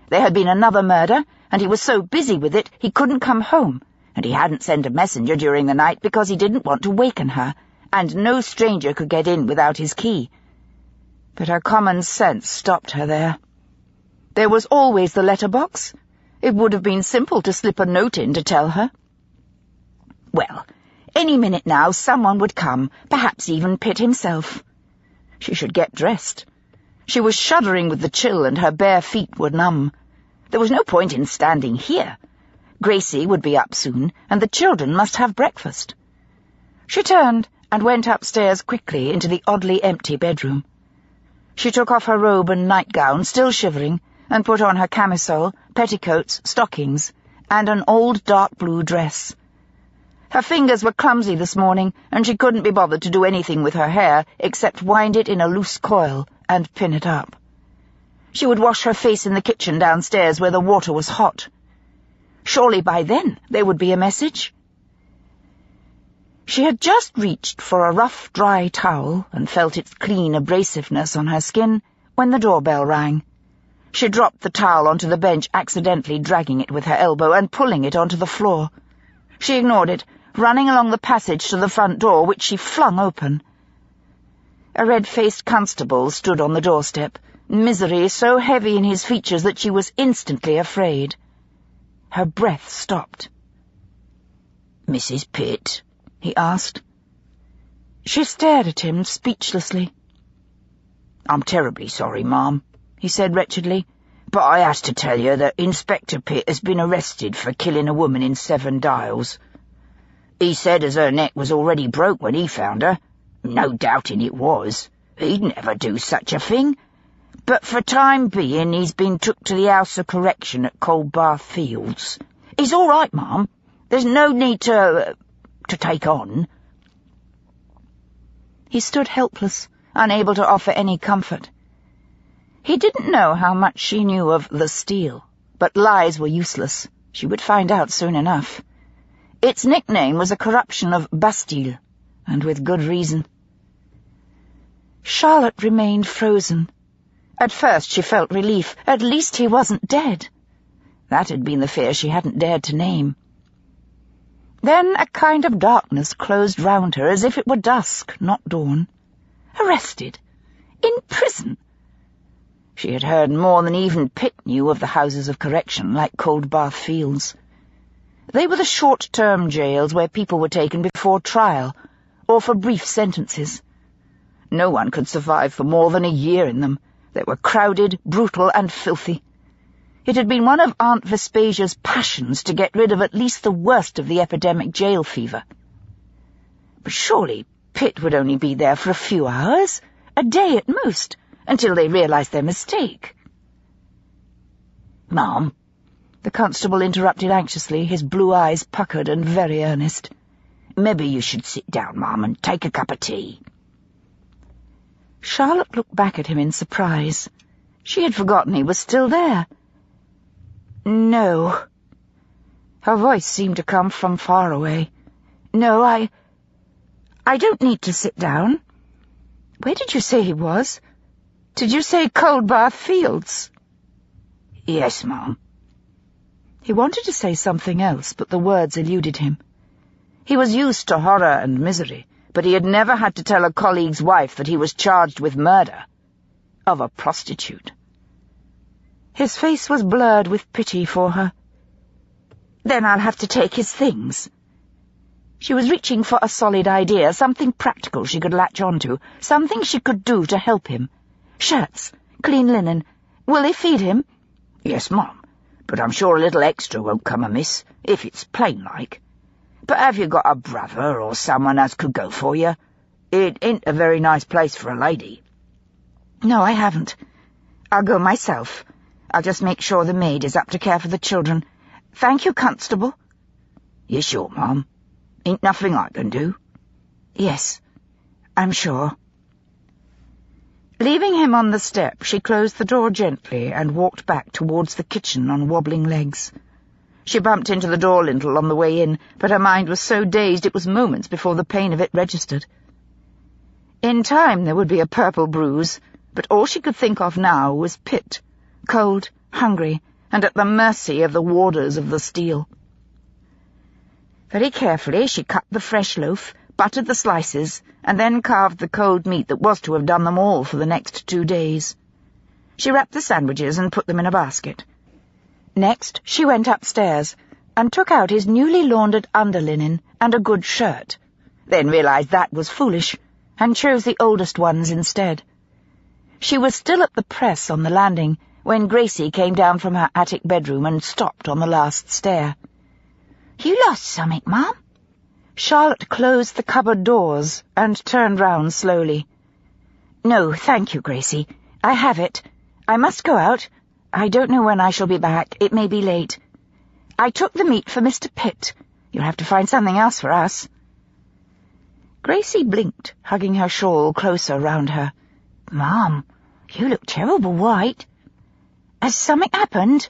There had been another murder, and he was so busy with it he couldn't come home, and he hadn't sent a messenger during the night because he didn't want to waken her, and no stranger could get in without his key. But her common sense stopped her there. There was always the letterbox. It would have been simple to slip a note in to tell her. Well, any minute now someone would come, perhaps even Pitt himself. She should get dressed. She was shuddering with the chill and her bare feet were numb. There was no point in standing here. Gracie would be up soon, and the children must have breakfast. She turned and went upstairs quickly into the oddly empty bedroom. She took off her robe and nightgown, still shivering, and put on her camisole, petticoats, stockings, and an old dark blue dress. Her fingers were clumsy this morning, and she couldn't be bothered to do anything with her hair except wind it in a loose coil and pin it up. She would wash her face in the kitchen downstairs where the water was hot. Surely by then there would be a message. She had just reached for a rough, dry towel and felt its clean abrasiveness on her skin when the doorbell rang. She dropped the towel onto the bench, accidentally dragging it with her elbow and pulling it onto the floor. She ignored it, running along the passage to the front door, which she flung open. A red-faced constable stood on the doorstep, misery so heavy in his features that she was instantly afraid. Her breath stopped. "Mrs. Pitt?" he asked. She stared at him speechlessly. "I'm terribly sorry, ma'am," he said wretchedly, "but I has to tell you that Inspector Pitt has been arrested for killing a woman in 7 Dials. He said as her neck was already broke when he found her. No doubting it was. He'd never do such a thing. But for time being he's been took to the House of Correction at Cold Bath Fields. He's all right, ma'am. There's no need to take on." He stood helpless, unable to offer any comfort. He didn't know how much she knew of the steel, but lies were useless. She would find out soon enough. Its nickname was a corruption of Bastille, and with good reason. Charlotte remained frozen. At first she felt relief. At least he wasn't dead. That had been the fear she hadn't dared to name. Then a kind of darkness closed round her as if it were dusk, not dawn. Arrested. In prison. She had heard more than even Pitt knew of the houses of correction, like Cold Bath Fields. They were the short-term jails where people were taken before trial, or for brief sentences. No one could survive for more than a year in them. They were crowded, brutal, and filthy. It had been one of Aunt Vespasia's passions to get rid of at least the worst of the epidemic jail fever. But surely Pitt would only be there for a few hours, a day at most, until they realized their mistake. "Ma'am," the constable interrupted anxiously, his blue eyes puckered and very earnest. "Maybe you should sit down, ma'am, and take a cup of tea." Charlotte looked back at him in surprise. She had forgotten he was still there. "No." Her voice seemed to come from far away. "No, I don't need to sit down. Where did you say he was? Did you say Cold Bath Fields?" "Yes, ma'am." He wanted to say something else, but the words eluded him. He was used to horror and misery, but he had never had to tell a colleague's wife that he was charged with murder. Of a prostitute. His face was blurred with pity for her. "Then I'll have to take his things." She was reaching for a solid idea, something practical she could latch onto, something she could do to help him. Shirts, clean linen. Will they feed him? Yes, Mum, but I'm sure a little extra won't come amiss, if it's plain-like. But have you got a brother or someone as could go for you? It ain't a very nice place for a lady. No, I haven't. I'll go myself. I'll just make sure the maid is up to care for the children. Thank you, Constable. You sure, Mum? Ain't nothing I can do? Yes, I'm sure. Leaving him on the step, she closed the door gently and walked back towards the kitchen on wobbling legs. She bumped into the door lintel on the way in, but her mind was so dazed it was moments before the pain of it registered. In time there would be a purple bruise, but all she could think of now was Pitt, cold, hungry, and at the mercy of the warders of the steel. Very carefully she cut the fresh loaf, buttered the slices, and then carved the cold meat that was to have done them all for the next 2 days. She wrapped the sandwiches and put them in a basket. Next she went upstairs and took out his newly laundered underlinen and a good shirt, then realized that was foolish, and chose the oldest ones instead. She was still at the press on the landing when Gracie came down from her attic bedroom and stopped on the last stair. "You lost something, Mum?" Charlotte closed the cupboard doors and turned round slowly. "No, thank you, Gracie. I have it. I must go out. I don't know when I shall be back. It may be late. I took the meat for Mr. Pitt. You'll have to find something else for us." Gracie blinked, hugging her shawl closer round her. "Mum, you look terrible white. Has something happened?"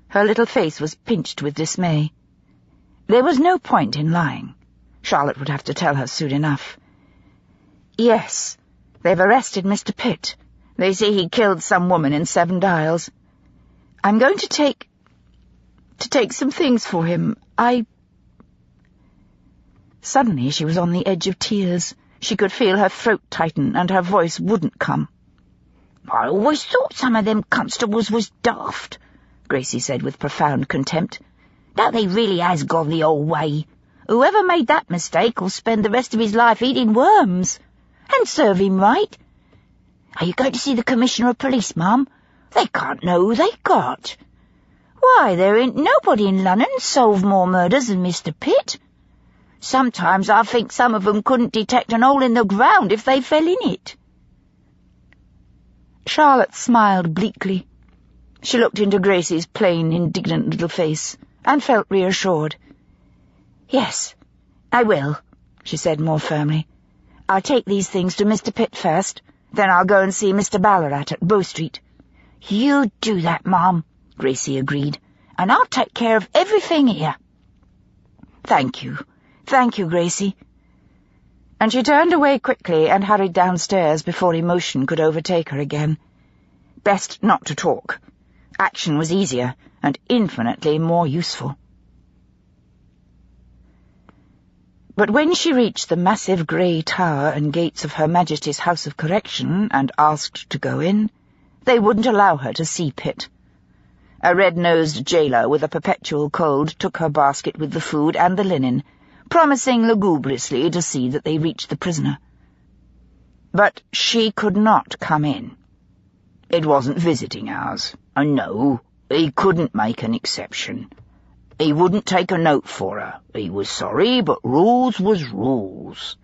Her little face was pinched with dismay. There was no point in lying. Charlotte would have to tell her soon enough. "Yes, they've arrested Mr. Pitt. They say he killed some woman in 7 Dials. I'm going to take some things for him. Suddenly she was on the edge of tears. She could feel her throat tighten, and her voice wouldn't come. "I always thought some of them constables was daft," Gracie said with profound contempt. "That they really has gone the old way. Whoever made that mistake will spend the rest of his life eating worms. And serve him right. Are you going to see the Commissioner of Police, Mum? They can't know who they got. Why, there ain't nobody in London solved more murders than Mr. Pitt. Sometimes I think some of them couldn't detect an hole in the ground if they fell in it." Charlotte smiled bleakly. She looked into Gracie's plain, indignant little face, and felt reassured. "Yes, I will," she said more firmly. "I'll take these things to Mr. Pitt first, then I'll go and see Mr. Ballarat at Bow Street." "You do that, Mum," Gracie agreed, "and I'll take care of everything here." Thank you, Gracie." And she turned away quickly and hurried downstairs before emotion could overtake her again. Best not to talk. Action was easier and infinitely more useful. But when she reached the massive grey tower and gates of Her Majesty's House of Correction and asked to go in, they wouldn't allow her to see Pitt. A red-nosed jailer with a perpetual cold took her basket with the food and the linen, promising lugubriously to see that they reached the prisoner. But she could not come in. It wasn't visiting hours, and no, he couldn't make an exception. He wouldn't take a note for her. He was sorry, but rules was rules.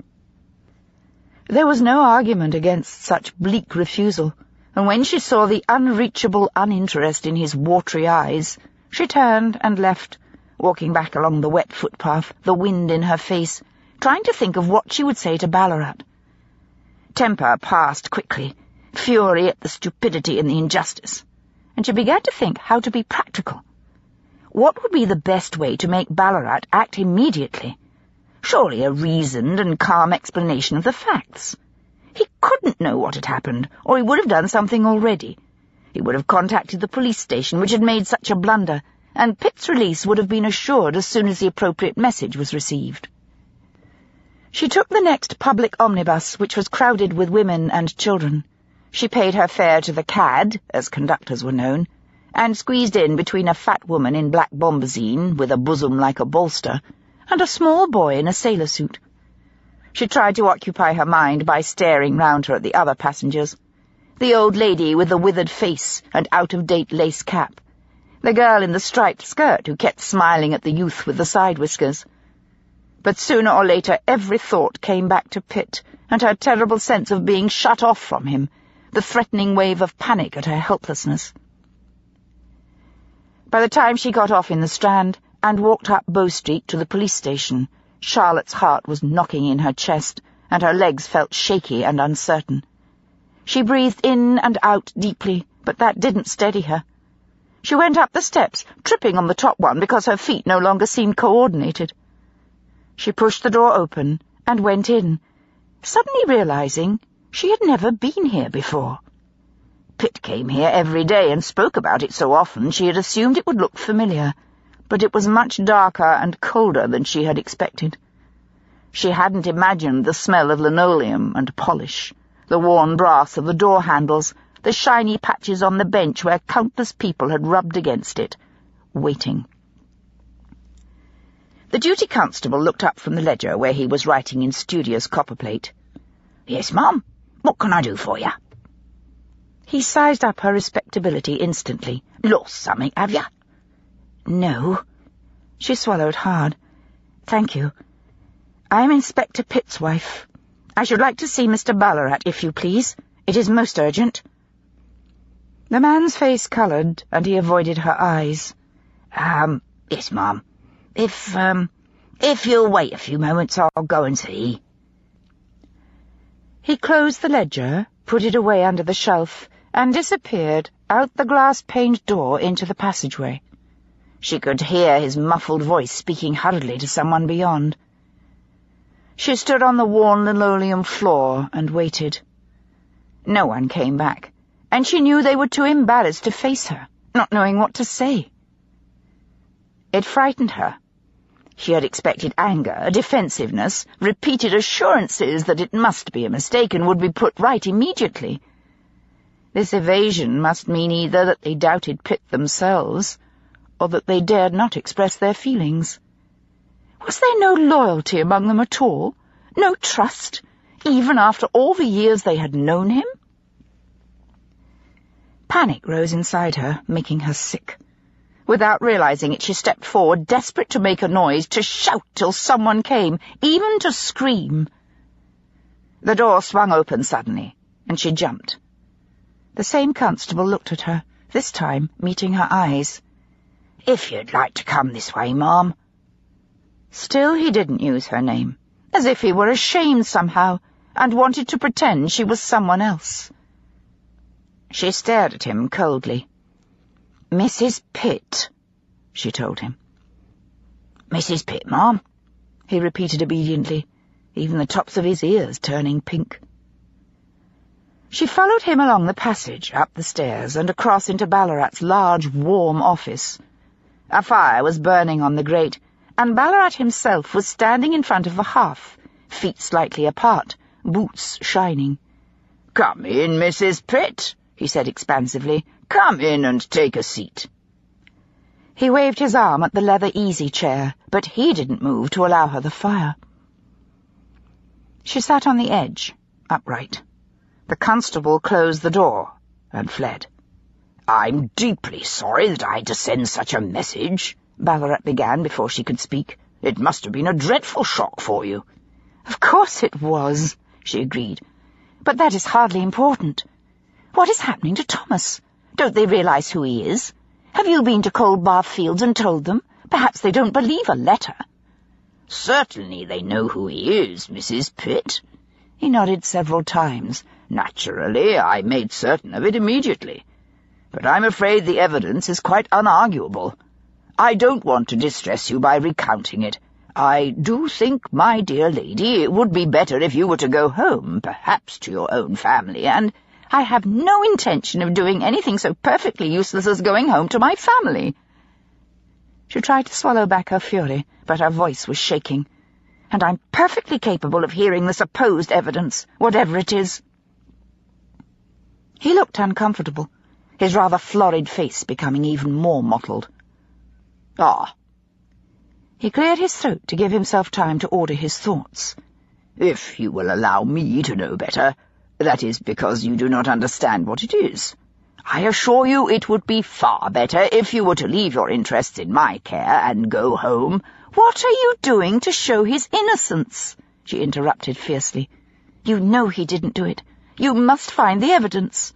There was no argument against such bleak refusal, and when she saw the unreachable uninterest in his watery eyes, she turned and left, walking back along the wet footpath, the wind in her face, trying to think of what she would say to Ballarat. Temper passed quickly, fury at the stupidity and the injustice, and she began to think how to be practical. What would be the best way to make Ballarat act immediately? Surely a reasoned and calm explanation of the facts. He couldn't know what had happened, or he would have done something already. He would have contacted the police station which had made such a blunder, and Pitt's release would have been assured as soon as the appropriate message was received. She took the next public omnibus, which was crowded with women and children. She paid her fare to the cad, as conductors were known, and squeezed in between a fat woman in black bombazine, with a bosom like a bolster, and a small boy in a sailor suit. She tried to occupy her mind by staring round her at the other passengers. The old lady with the withered face and out-of-date lace cap. The girl in the striped skirt who kept smiling at the youth with the side whiskers. But sooner or later every thought came back to Pitt and her terrible sense of being shut off from him, the threatening wave of panic at her helplessness. By the time she got off in the Strand and walked up Bow Street to the police station, Charlotte's heart was knocking in her chest, and her legs felt shaky and uncertain. She breathed in and out deeply, but that didn't steady her. She went up the steps, tripping on the top one because her feet no longer seemed coordinated. She pushed the door open and went in, suddenly realizing she had never been here before. Pitt came here every day and spoke about it so often she had assumed it would look familiar, but it was much darker and colder than she had expected. She hadn't imagined the smell of linoleum and polish, the worn brass of the door handles, the shiny patches on the bench where countless people had rubbed against it, waiting. The duty constable looked up from the ledger where he was writing in studious copperplate. "Yes, ma'am. What can I do for you?" He sized up her respectability instantly. "Lost something, have you?" "No." She swallowed hard. "Thank you. I'm Inspector Pitt's wife. I should like to see Mr. Ballarat, if you please. It is most urgent." The man's face coloured, and he avoided her eyes. Yes, ma'am. If you'll wait a few moments, I'll go and see." He closed the ledger, put it away under the shelf, and disappeared out the glass-paned door into the passageway. She could hear his muffled voice speaking hurriedly to someone beyond. She stood on the worn linoleum floor and waited. No one came back, and she knew they were too embarrassed to face her, not knowing what to say. It frightened her. She had expected anger, defensiveness, repeated assurances that it must be a mistake and would be put right immediately. This evasion must mean either that they doubted Pitt themselves, or that they dared not express their feelings. Was there no loyalty among them at all? No trust, even after all the years they had known him? Panic rose inside her, making her sick. Without realizing it, she stepped forward, desperate to make a noise, to shout till someone came, even to scream. The door swung open suddenly, and she jumped. The same constable looked at her, this time meeting her eyes. "If you'd like to come this way, ma'am." Still he didn't use her name, as if he were ashamed somehow, and wanted to pretend she was someone else. She stared at him coldly. "Mrs. Pitt," she told him. "Mrs. Pitt, ma'am," he repeated obediently, even the tops of his ears turning pink. She followed him along the passage, up the stairs, and across into Ballarat's large, warm office. A fire was burning on the grate, and Ballarat himself was standing in front of the hearth, feet slightly apart, boots shining. "Come in, Mrs. Pitt," he said expansively. "Come in and take a seat." He waved his arm at the leather easy chair, but he didn't move to allow her the fire. She sat on the edge, upright. The constable closed the door and fled. "I'm deeply sorry that I had to send such a message," Ballarat began before she could speak. "It must have been a dreadful shock for you." "Of course it was," she agreed. "But that is hardly important. What is happening to Thomas? Don't they realize who he is? Have you been to Coldbath Fields and told them? Perhaps they don't believe a letter." "Certainly they know who he is, Mrs. Pitt." He nodded several times. "Naturally, I made certain of it immediately. But I'm afraid the evidence is quite unarguable. I don't want to distress you by recounting it. I do think, my dear lady, it would be better if you were to go home, perhaps to your own family, and—" "I have no intention of doing anything so perfectly useless as going home to my family." She tried to swallow back her fury, but her voice was shaking. "And I'm perfectly capable of hearing the supposed evidence, whatever it is." He looked uncomfortable, his rather florid face becoming even more mottled. "Ah." He cleared his throat to give himself time to order his thoughts. If you will allow me to know better, that is because you do not understand what it is. I assure you it would be far better if you were to leave your interests in my care and go home. What are you doing to show his innocence? She interrupted fiercely. You know he didn't do it. You must find the evidence.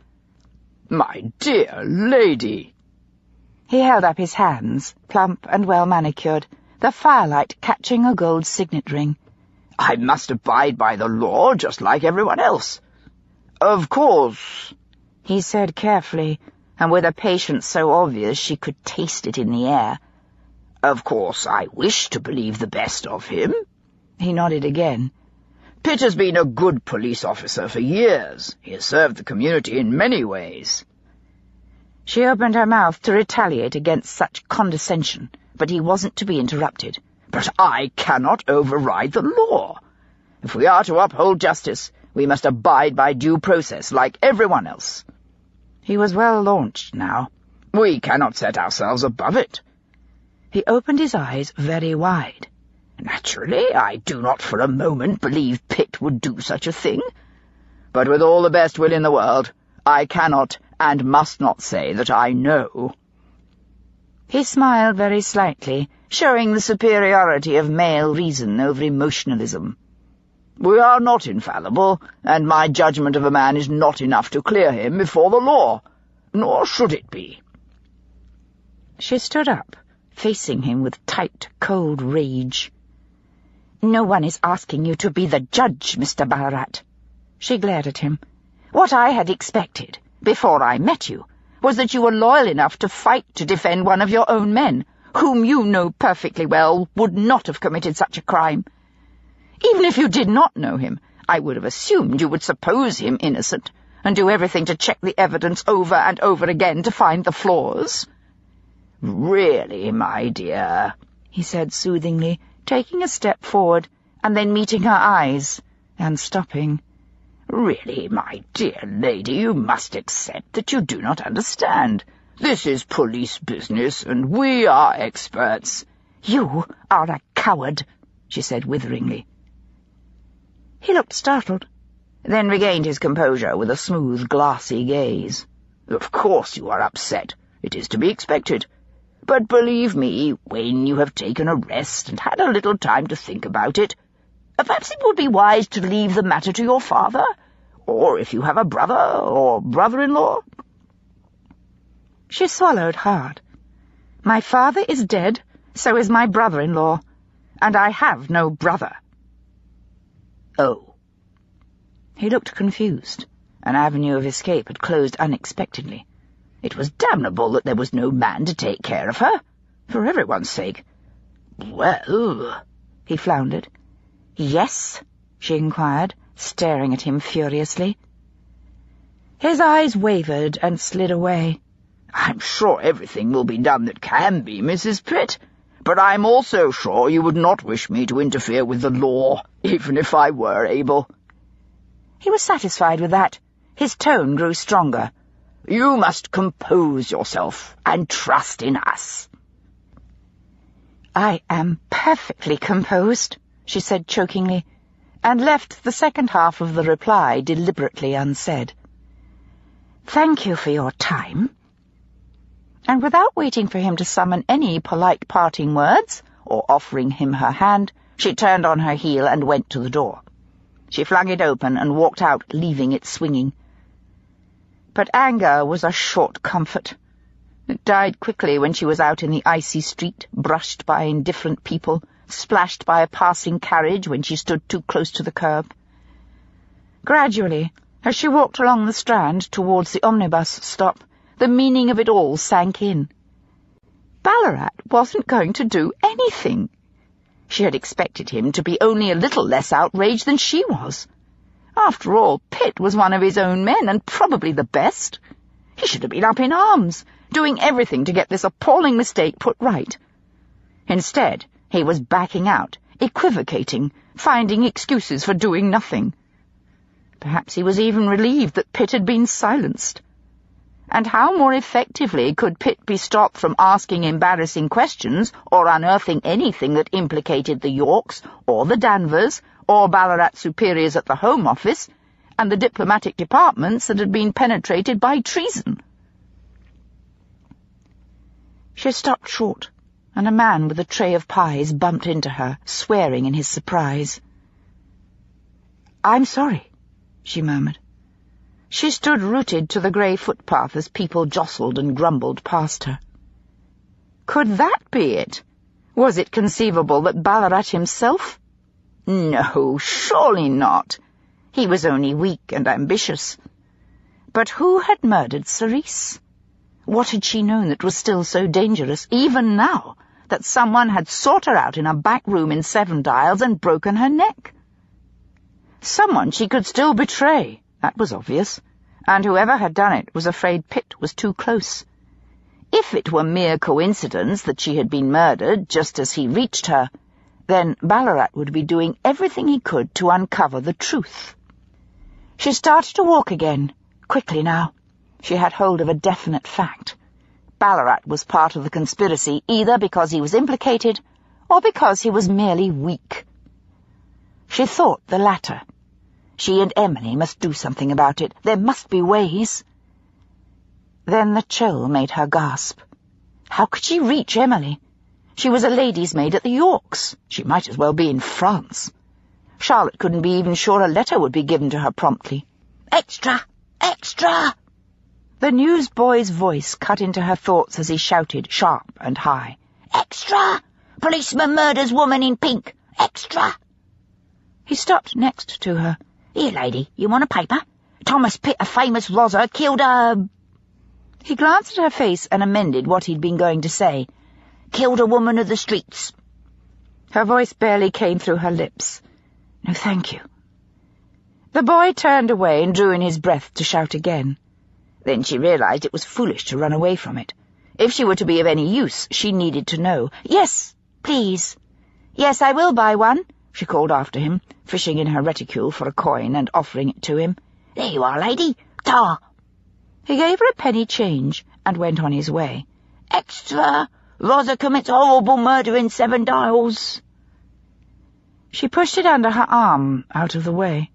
My dear lady! He held up his hands, plump and well manicured, the firelight catching a gold signet ring. I must abide by the law just like everyone else. Of course, he said carefully, and with a patience so obvious she could taste it in the air. Of course, I wish to believe the best of him. He nodded again. Pitt has been a good police officer for years. He has served the community in many ways. She opened her mouth to retaliate against such condescension, but he wasn't to be interrupted. But I cannot override the law. If we are to uphold justice, we must abide by due process like everyone else. He was well launched now. We cannot set ourselves above it. He opened his eyes very wide. Naturally, I do not for a moment believe Pitt would do such a thing. But with all the best will in the world, I cannot and must not say that I know. He smiled very slightly, showing the superiority of male reason over emotionalism. We are not infallible, and my judgment of a man is not enough to clear him before the law, nor should it be. She stood up, facing him with tight, cold rage. No one is asking you to be the judge, Mr. Ballarat. She glared at him. What I had expected, before I met you, was that you were loyal enough to fight to defend one of your own men, whom you know perfectly well would not have committed such a crime. Even if you did not know him, I would have assumed you would suppose him innocent, and do everything to check the evidence over and over again to find the flaws. Really, my dear, he said soothingly, taking a step forward, and then meeting her eyes, and stopping. Really, my dear lady, you must accept that you do not understand. This is police business, and we are experts. You are a coward, she said witheringly. He looked startled, then regained his composure with a smooth, glassy gaze. Of course you are upset. It is to be expected. But believe me, when you have taken a rest and had a little time to think about it, perhaps it would be wise to leave the matter to your father, or if you have a brother or brother-in-law. She swallowed hard. My father is dead, so is my brother-in-law, and I have no brother. Oh. He looked confused. An avenue of escape had closed unexpectedly. It was damnable that there was no man to take care of her, for everyone's sake. Well, he floundered. Yes, she inquired, staring at him furiously. His eyes wavered and slid away. I'm sure everything will be done that can be, Mrs. Pitt, but I'm also sure you would not wish me to interfere with the law, even if I were able. He was satisfied with that. His tone grew stronger. You must compose yourself and trust in us. I am perfectly composed, she said chokingly, and left the second half of the reply deliberately unsaid. Thank you for your time. And without waiting for him to summon any polite parting words, or offering him her hand, she turned on her heel and went to the door. She flung it open and walked out, leaving it swinging. But anger was a short comfort. It died quickly when she was out in the icy street, brushed by indifferent people, splashed by a passing carriage when she stood too close to the curb. Gradually, as she walked along the Strand towards the omnibus stop, the meaning of it all sank in. Ballarat wasn't going to do anything. She had expected him to be only a little less outraged than she was. After all, Pitt was one of his own men, and probably the best. He should have been up in arms, doing everything to get this appalling mistake put right. Instead, he was backing out, equivocating, finding excuses for doing nothing. Perhaps he was even relieved that Pitt had been silenced. And how more effectively could Pitt be stopped from asking embarrassing questions or unearthing anything that implicated the Yorks or the Danvers or Ballarat superiors at the Home Office and the diplomatic departments that had been penetrated by treason? She stopped short, and a man with a tray of pies bumped into her, swearing in his surprise. "I'm sorry," she murmured. She stood rooted to the grey footpath as people jostled and grumbled past her. Could that be it? Was it conceivable that Ballarat himself? No, surely not. He was only weak and ambitious. But who had murdered Sice? What had she known that was still so dangerous, even now, that someone had sought her out in a back room in Seven Dials and broken her neck? Someone she could still betray. That was obvious, and whoever had done it was afraid Pitt was too close. If it were mere coincidence that she had been murdered just as he reached her, then Ballarat would be doing everything he could to uncover the truth. She started to walk again, quickly now. She had hold of a definite fact. Ballarat was part of the conspiracy either because he was implicated or because he was merely weak. She thought the latter. She and Emily must do something about it. There must be ways. Then the chill made her gasp. How could she reach Emily? She was a lady's maid at the Yorks. She might as well be in France. Charlotte couldn't be even sure a letter would be given to her promptly. "Extra! Extra!" The newsboy's voice cut into her thoughts as he shouted, sharp and high. "Extra! Policeman murders woman in pink! Extra!" He stopped next to her. "Here, lady, you want a paper? Thomas Pitt, a famous rozzer, killed a—" He glanced at her face and amended what he'd been going to say. "Killed a woman of the streets." Her voice barely came through her lips. "No, thank you." The boy turned away and drew in his breath to shout again. Then she realized it was foolish to run away from it. If she were to be of any use, she needed to know. "Yes, please. Yes, I will buy one," she called after him, fishing in her reticule for a coin and offering it to him. "There you are, lady. Ta!" He gave her a penny change and went on his way. "Extra! Rosa commits horrible murder in 7 Dials." She pushed it under her arm, out of the way.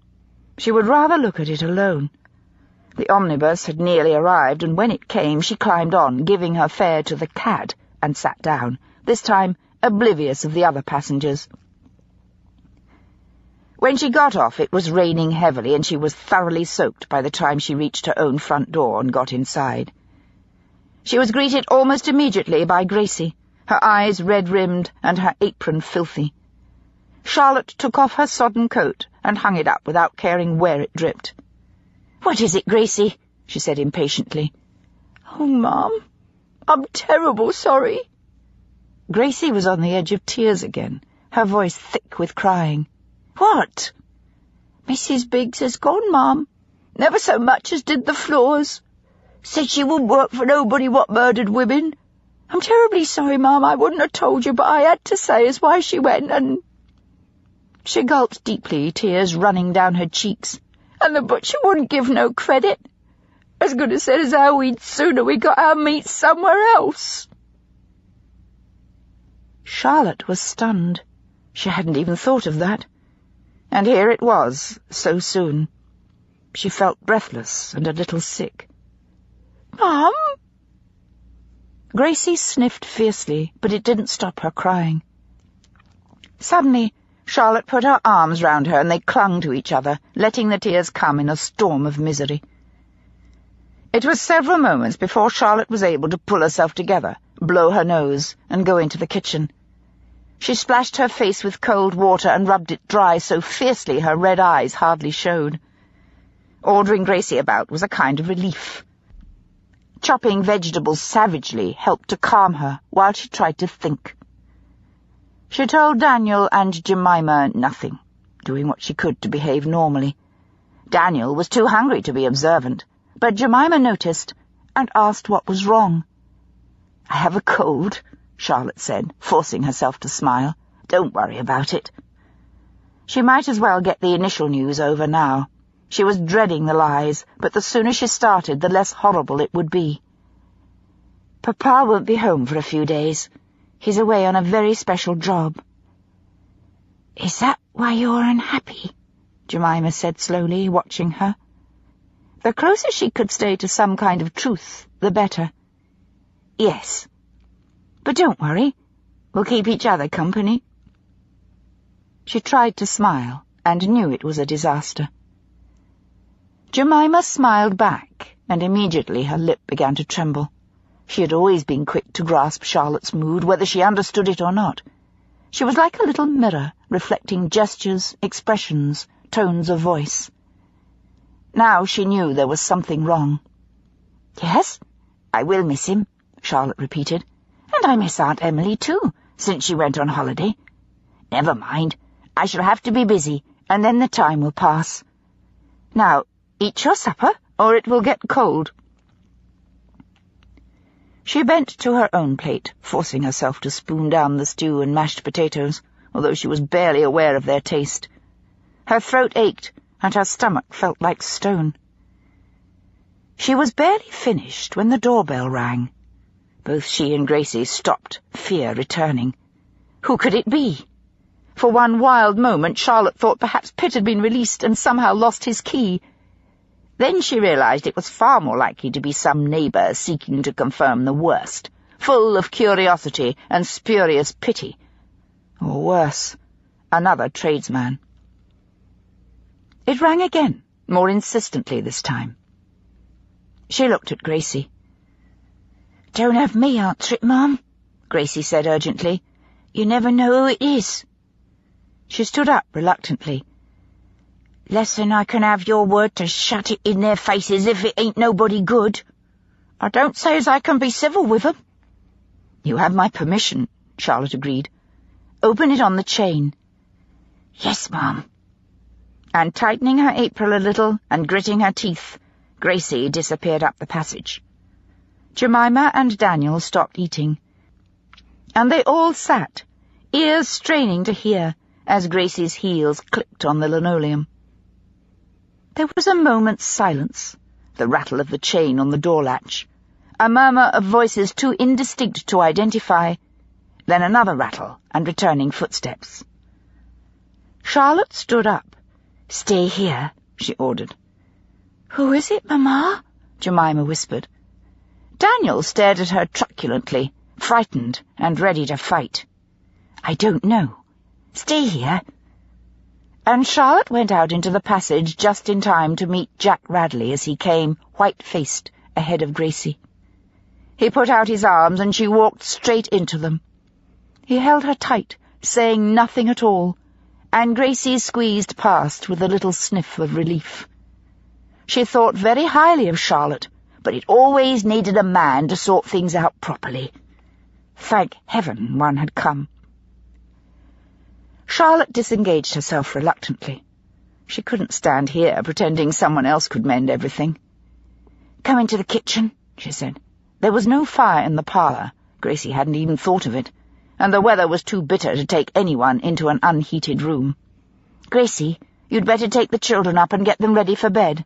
She would rather look at it alone. The omnibus had nearly arrived, and when it came she climbed on, giving her fare to the cad, and sat down, this time oblivious of the other passengers. When she got off, it was raining heavily, and she was thoroughly soaked by the time she reached her own front door and got inside. She was greeted almost immediately by Gracie, her eyes red-rimmed and her apron filthy. Charlotte took off her sodden coat and hung it up without caring where it dripped. "What is it, Gracie?" she said impatiently. "Oh, Mum, I'm terrible sorry." Gracie was on the edge of tears again, her voice thick with crying. "What?" "Mrs. Biggs has gone, Mum. Never so much as did the floors. Said she wouldn't work for nobody what murdered women. I'm terribly sorry, Mum. I wouldn't have told you, but I had to say as why she went, and—" She gulped deeply, tears running down her cheeks. "And the butcher wouldn't give no credit. As good as said as how we'd sooner we got our meat somewhere else." Charlotte was stunned. She hadn't even thought of that. And here it was, so soon. She felt breathless and a little sick. "Mum?" Gracie sniffed fiercely, but it didn't stop her crying. Suddenly, Charlotte put her arms round her and they clung to each other, letting the tears come in a storm of misery. It was several moments before Charlotte was able to pull herself together, blow her nose, and go into the kitchen. She splashed her face with cold water and rubbed it dry so fiercely her red eyes hardly showed. Ordering Gracie about was a kind of relief. Chopping vegetables savagely helped to calm her while she tried to think. She told Daniel and Jemima nothing, doing what she could to behave normally. Daniel was too hungry to be observant, but Jemima noticed and asked what was wrong. "I have a cold," Charlotte said, forcing herself to smile. "Don't worry about it." She might as well get the initial news over now. She was dreading the lies, but the sooner she started, the less horrible it would be. "Papa won't be home for a few days. He's away on a very special job." "Is that why you're unhappy?" Jemima said slowly, watching her. The closer she could stay to some kind of truth, the better. "Yes. But don't worry. We'll keep each other company." She tried to smile, and knew it was a disaster. Jemima smiled back, and immediately her lip began to tremble. She had always been quick to grasp Charlotte's mood, whether she understood it or not. She was like a little mirror, reflecting gestures, expressions, tones of voice. Now she knew there was something wrong. "Yes, I will miss him," Charlotte repeated. "And I miss Aunt Emily, too, since she went on holiday. Never mind, I shall have to be busy, and then the time will pass. Now, eat your supper, or it will get cold." She bent to her own plate, forcing herself to spoon down the stew and mashed potatoes, although she was barely aware of their taste. Her throat ached, and her stomach felt like stone. She was barely finished when the doorbell rang. Both she and Gracie stopped, fear returning. Who could it be? For one wild moment Charlotte thought perhaps Pitt had been released and somehow lost his key. Then she realized it was far more likely to be some neighbour seeking to confirm the worst, full of curiosity and spurious pity. Or worse, another tradesman. It rang again, more insistently this time. She looked at Gracie. "Don't have me answer it, Mum," Gracie said urgently. "You never know who it is." She stood up reluctantly. "Less than I can have your word to shut it in their faces if it ain't nobody good. I don't say as I can be civil with 'em." "You have my permission," Charlotte agreed. "Open it on the chain." "Yes, Mum." And tightening her apron a little and gritting her teeth, Gracie disappeared up the passage. Jemima and Daniel stopped eating, and they all sat, ears straining to hear, as Gracie's heels clicked on the linoleum. There was a moment's silence, the rattle of the chain on the door latch, a murmur of voices too indistinct to identify, then another rattle and returning footsteps. Charlotte stood up. "Stay here," she ordered. "Who is it, Mamma?" Jemima whispered. Daniel stared at her truculently, frightened and ready to fight. "I don't know. Stay here." And Charlotte went out into the passage just in time to meet Jack Radley as he came, white-faced, ahead of Gracie. He put out his arms and she walked straight into them. He held her tight, saying nothing at all, and Gracie squeezed past with a little sniff of relief. She thought very highly of Charlotte, but it always needed a man to sort things out properly. Thank heaven one had come. Charlotte disengaged herself reluctantly. She couldn't stand here pretending someone else could mend everything. "Come into the kitchen," she said. There was no fire in the parlour. Gracie hadn't even thought of it, and the weather was too bitter to take anyone into an unheated room. "Gracie, you'd better take the children up and get them ready for bed."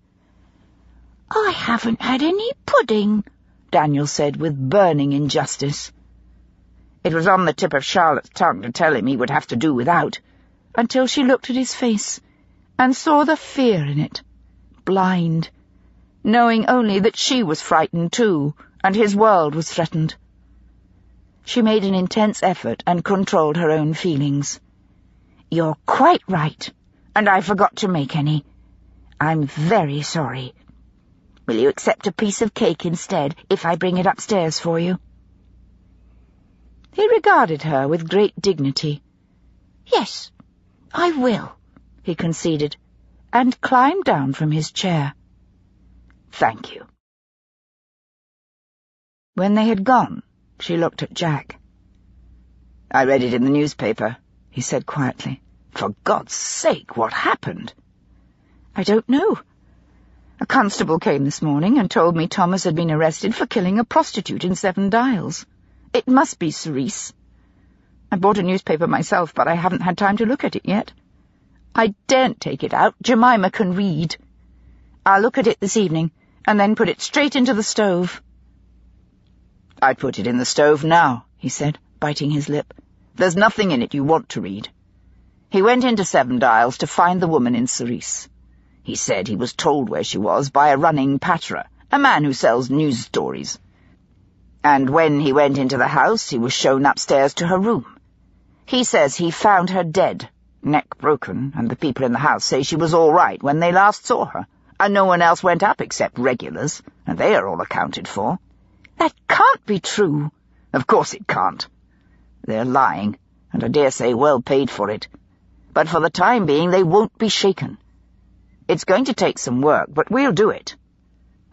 "I haven't had any pudding," Daniel said with burning injustice. It was on the tip of Charlotte's tongue to tell him he would have to do without, until she looked at his face and saw the fear in it, blind, knowing only that she was frightened too, and his world was threatened. She made an intense effort and controlled her own feelings. "You're quite right, and I forgot to make any. I'm very sorry. Will you accept a piece of cake instead, if I bring it upstairs for you?" He regarded her with great dignity. "Yes, I will," he conceded, and climbed down from his chair. "Thank you." When they had gone, she looked at Jack. "I read it in the newspaper," he said quietly. "For God's sake, what happened?" "I don't know. A constable came this morning and told me Thomas had been arrested for killing a prostitute in 7 Dials. It must be Sice. I bought a newspaper myself, but I haven't had time to look at it yet. I daren't take it out. Jemima can read." I'll look at it this evening, and then put it straight into the stove." "I'd put it in the stove now," he said, biting his lip. "There's nothing in it you want to read." He went into Seven Dials to find the woman in Sice. He said he was told where she was by a running patterer, a man who sells news stories. And when he went into the house, he was shown upstairs to her room. He says he found her dead, neck broken, and the people in the house say she was all right when they last saw her, and no one else went up except regulars, and they are all accounted for. "That can't be true." "Of course it can't. They're lying, and I dare say well paid for it. But for the time being they won't be shaken. It's going to take some work, but we'll do it.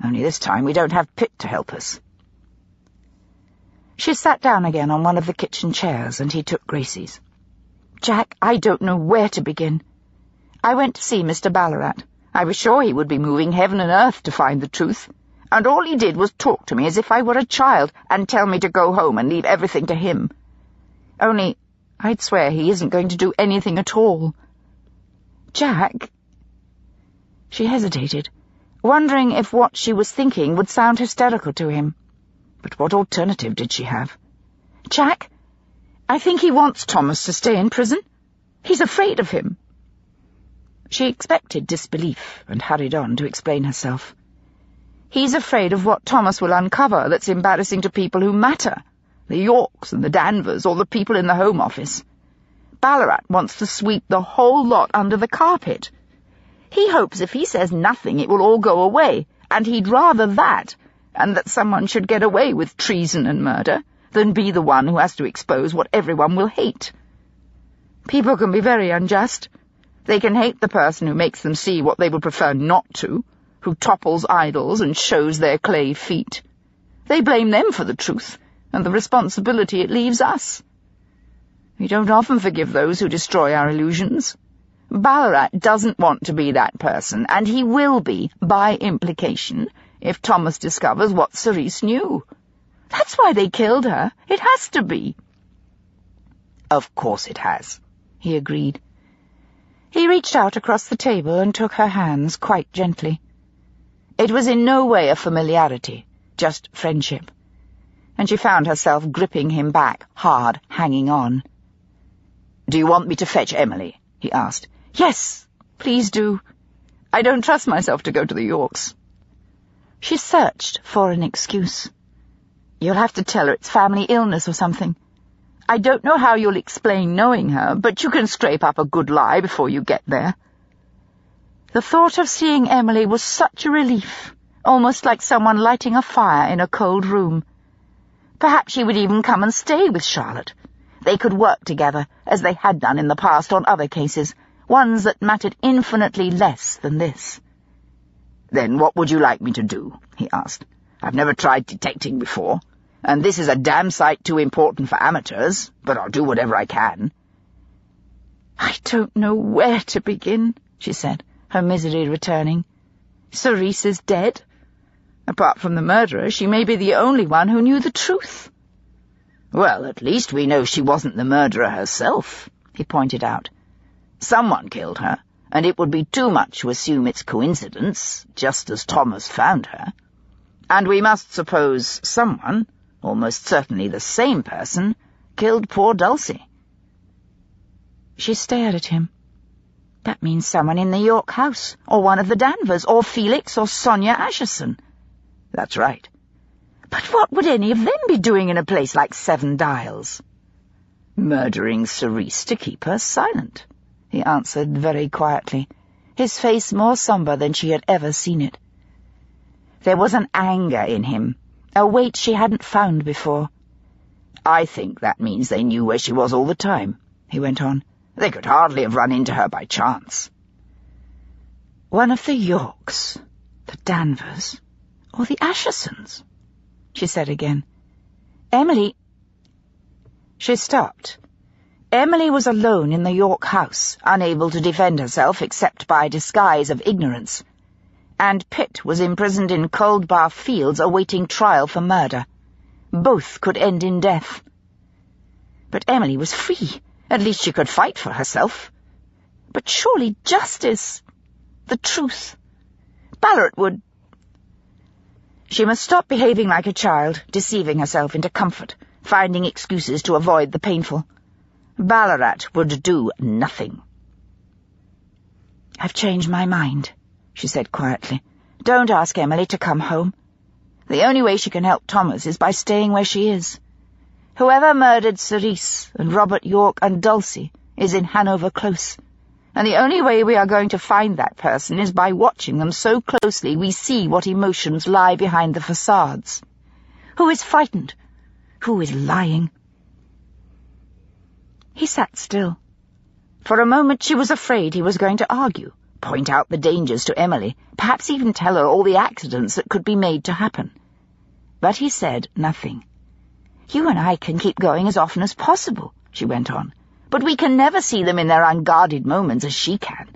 Only this time we don't have Pitt to help us." She sat down again on one of the kitchen chairs, and he took Gracie's. "Jack, I don't know where to begin. I went to see Mr. Ballarat. I was sure he would be moving heaven and earth to find the truth, and all he did was talk to me as if I were a child and tell me to go home and leave everything to him. Only, I'd swear he isn't going to do anything at all. Jack—" She hesitated, wondering if what she was thinking would sound hysterical to him. But what alternative did she have? "Jack, I think he wants Thomas to stay in prison. He's afraid of him." She expected disbelief and hurried on to explain herself. "He's afraid of what Thomas will uncover that's embarrassing to people who matter, the Yorks and the Danvers, or the people in the Home Office. Ballarat wants to sweep the whole lot under the carpet. He hopes if he says nothing it will all go away, and he'd rather that, and that someone should get away with treason and murder, than be the one who has to expose what everyone will hate. People can be very unjust. They can hate the person who makes them see what they would prefer not to, who topples idols and shows their clay feet. They blame them for the truth, and the responsibility it leaves us. We don't often forgive those who destroy our illusions. Ballarat doesn't want to be that person, and he will be, by implication, if Thomas discovers what Sice knew. That's why they killed her. It has to be." "Of course it has," he agreed. He reached out across the table and took her hands quite gently. It was in no way a familiarity, just friendship, and she found herself gripping him back, hard, hanging on. "Do you want me to fetch Emily?" he asked. "Yes, please do. I don't trust myself to go to the Yorks." She searched for an excuse. "You'll have to tell her it's family illness or something. I don't know how you'll explain knowing her, but you can scrape up a good lie before you get there." The thought of seeing Emily was such a relief, almost like someone lighting a fire in a cold room. Perhaps she would even come and stay with Charlotte. They could work together, as they had done in the past on other cases, ones that mattered infinitely less than this. "Then what would you like me to do?" he asked. "I've never tried detecting before, and this is a damn sight too important for amateurs, but I'll do whatever I can." "I don't know where to begin," she said, her misery returning. "Sice is dead. Apart from the murderer, she may be the only one who knew the truth." "Well, at least we know she wasn't the murderer herself," he pointed out. "Someone killed her, and it would be too much to assume it's coincidence, just as Thomas found her. And we must suppose someone, almost certainly the same person, killed poor Dulcie." She stared at him. "That means someone in the York house, or one of the Danvers, or Felix, or Sonia Asherson." "That's right." "But what would any of them be doing in a place like Seven Dials?" "Murdering Sice to keep her silent," he answered very quietly, his face more sombre than she had ever seen it. There was an anger in him, a weight she hadn't found before. "I think that means they knew where she was all the time," he went on. "They could hardly have run into her by chance." "One of the Yorks, the Danvers, or the Ashersons," she said again. "Emily—" She stopped. Emily was alone in the York house, unable to defend herself except by disguise of ignorance, and Pitt was imprisoned in Coldbath Fields awaiting trial for murder. Both could end in death. But Emily was free. At least she could fight for herself. But surely justice, the truth, Ballarat would... She must stop behaving like a child, deceiving herself into comfort, finding excuses to avoid the painful. Ballarat would do nothing. "I've changed my mind," she said quietly. "Don't ask Emily to come home. The only way she can help Thomas is by staying where she is. Whoever murdered Sice and Robert York and Dulcie is in Hanover Close, and the only way we are going to find that person is by watching them so closely we see what emotions lie behind the facades. Who is frightened? Who is lying?" He sat still. For a moment she was afraid he was going to argue, point out the dangers to Emily, perhaps even tell her all the accidents that could be made to happen. But he said nothing. "You and I can keep going as often as possible," she went on, "but we can never see them in their unguarded moments as she can.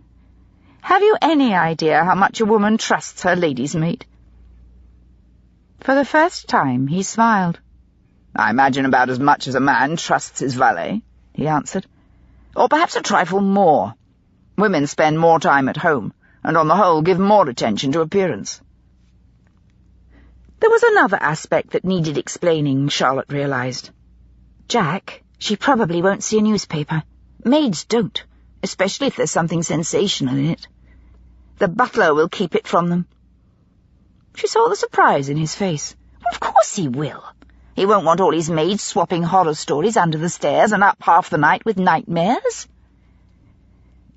Have you any idea how much a woman trusts her lady's maid?" For the first time he smiled. "I imagine about as much as a man trusts his valet," he answered. "Or perhaps a trifle more. Women spend more time at home, and on the whole give more attention to appearance." There was another aspect that needed explaining, Charlotte realized. Jack, she probably won't see a newspaper. Maids don't, especially if there's something sensational in it. The butler will keep it from them. She saw the surprise in his face. "Of course he will. He won't want all his maids swapping horror stories under the stairs and up half the night with nightmares."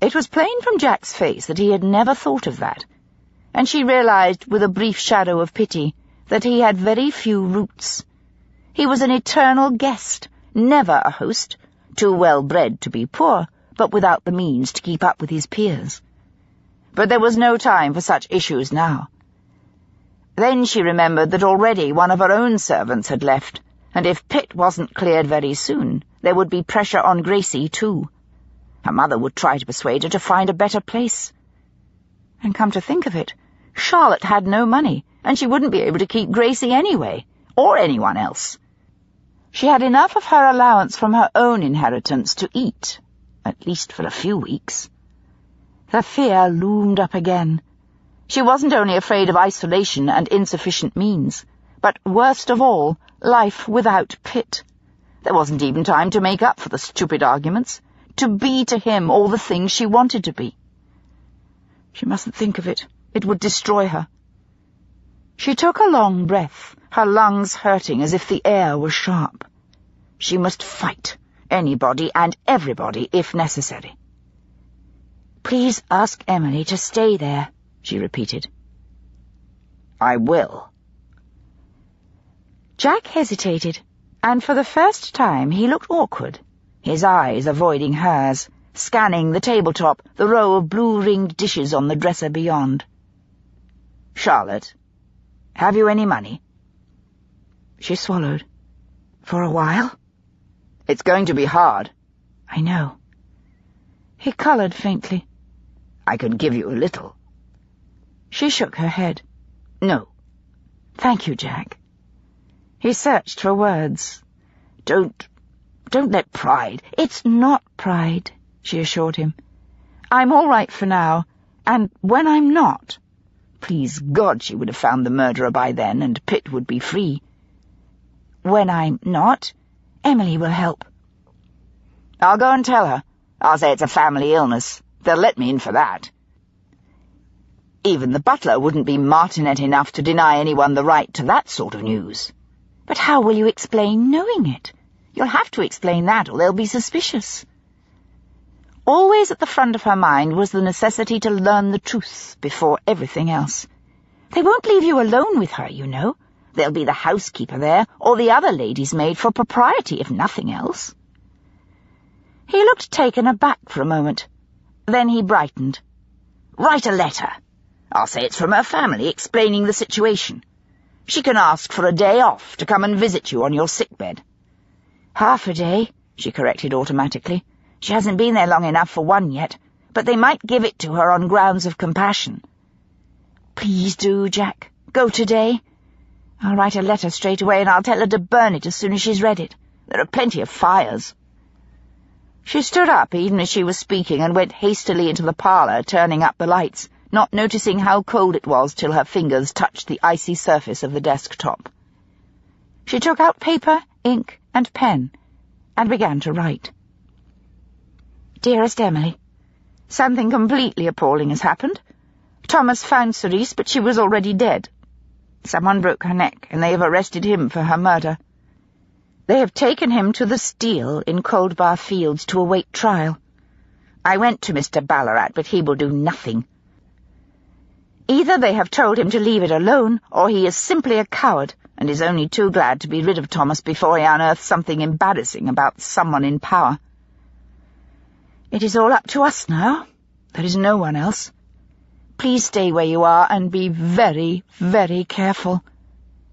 It was plain from Jack's face that he had never thought of that, and she realized with a brief shadow of pity that he had very few roots. He was an eternal guest, never a host, too well-bred to be poor, but without the means to keep up with his peers. But there was no time for such issues now. Then she remembered that already one of her own servants had left, and if Pitt wasn't cleared very soon, there would be pressure on Gracie too. Her mother would try to persuade her to find a better place. And come to think of it, Charlotte had no money, and she wouldn't be able to keep Gracie anyway, or anyone else. She had enough of her allowance from her own inheritance to eat, at least for a few weeks. The fear loomed up again. She wasn't only afraid of isolation and insufficient means, but, worst of all, life without Pitt. There wasn't even time to make up for the stupid arguments, to be to him all the things she wanted to be. She mustn't think of it. It would destroy her. She took a long breath, her lungs hurting as if the air was sharp. She must fight, anybody and everybody if necessary. "Please ask Emily to stay there," she repeated. "I will." Jack hesitated, and for the first time he looked awkward, his eyes avoiding hers, scanning the tabletop, the row of blue-ringed dishes on the dresser beyond. "Charlotte, have you any money?" She swallowed. "For a while?" "It's going to be hard." "I know." He coloured faintly. "I could give you a little." She shook her head. "No." "Thank you, Jack." He searched for words. Don't let pride—" "It's not pride," she assured him. "I'm all right for now, and when I'm not—" Please God she would have found the murderer by then, and Pitt would be free. "When I'm not, Emily will help." "I'll go and tell her. I'll say it's a family illness. They'll let me in for that." Even the butler wouldn't be martinet enough to deny anyone the right to that sort of news. "But how will you explain knowing it? You'll have to explain that, or they'll be suspicious." Always at the front of her mind was the necessity to learn the truth before everything else. They won't leave you alone with her, you know. There'll be the housekeeper there, or the other lady's maid for propriety, if nothing else. He looked taken aback for a moment. Then he brightened. "Write a letter. I'll say it's from her family, explaining the situation. She can ask for a day off to come and visit you on your sickbed." "Half a day," she corrected automatically. "She hasn't been there long enough for one yet, but they might give it to her on grounds of compassion." "Please do, Jack. Go today. I'll write a letter straight away, and I'll tell her to burn it as soon as she's read it. There are plenty of fires." She stood up even as she was speaking and went hastily into the parlour, turning up the lights, not noticing how cold it was till her fingers touched the icy surface of the desktop. She took out paper, ink, and pen, and began to write. Dearest Emily, something completely appalling has happened. Thomas found Sice, but she was already dead. Someone broke her neck, and they have arrested him for her murder. They have taken him to the Steel in Coldbar Fields to await trial. I went to Mr. Ballarat, but he will do nothing. Either they have told him to leave it alone, or he is simply a coward, and is only too glad to be rid of Thomas before he unearths something embarrassing about someone in power. It is all up to us now. There is no one else. Please stay where you are and be very, very careful.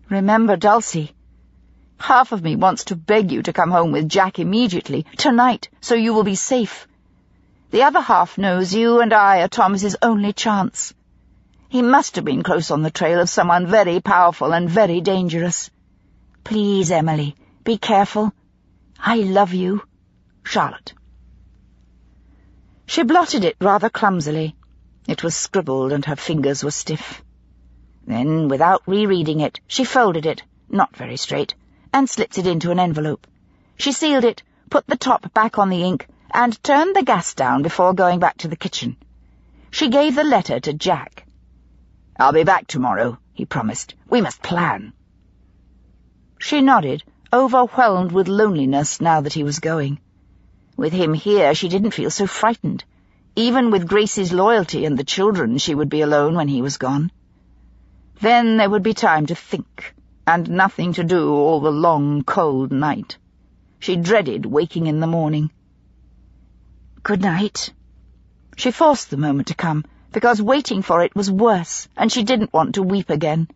Remember Dulcie. Half of me wants to beg you to come home with Jack immediately, tonight, so you will be safe. The other half knows you and I are Thomas's only chance. He must have been close on the trail of someone very powerful and very dangerous. Please, Emily, be careful. I love you. Charlotte. She blotted it rather clumsily. It was scribbled and her fingers were stiff. Then, without rereading it, she folded it, not very straight, and slipped it into an envelope. She sealed it, put the top back on the ink, and turned the gas down before going back to the kitchen. She gave the letter to Jack. "I'll be back tomorrow," he promised. "We must plan." She nodded, overwhelmed with loneliness now that he was going. With him here, she didn't feel so frightened. Even with Gracie's loyalty and the children, she would be alone when he was gone. Then there would be time to think, and nothing to do all the long, cold night. She dreaded waking in the morning. Good night. She forced the moment to come, because waiting for it was worse, and she didn't want to weep again.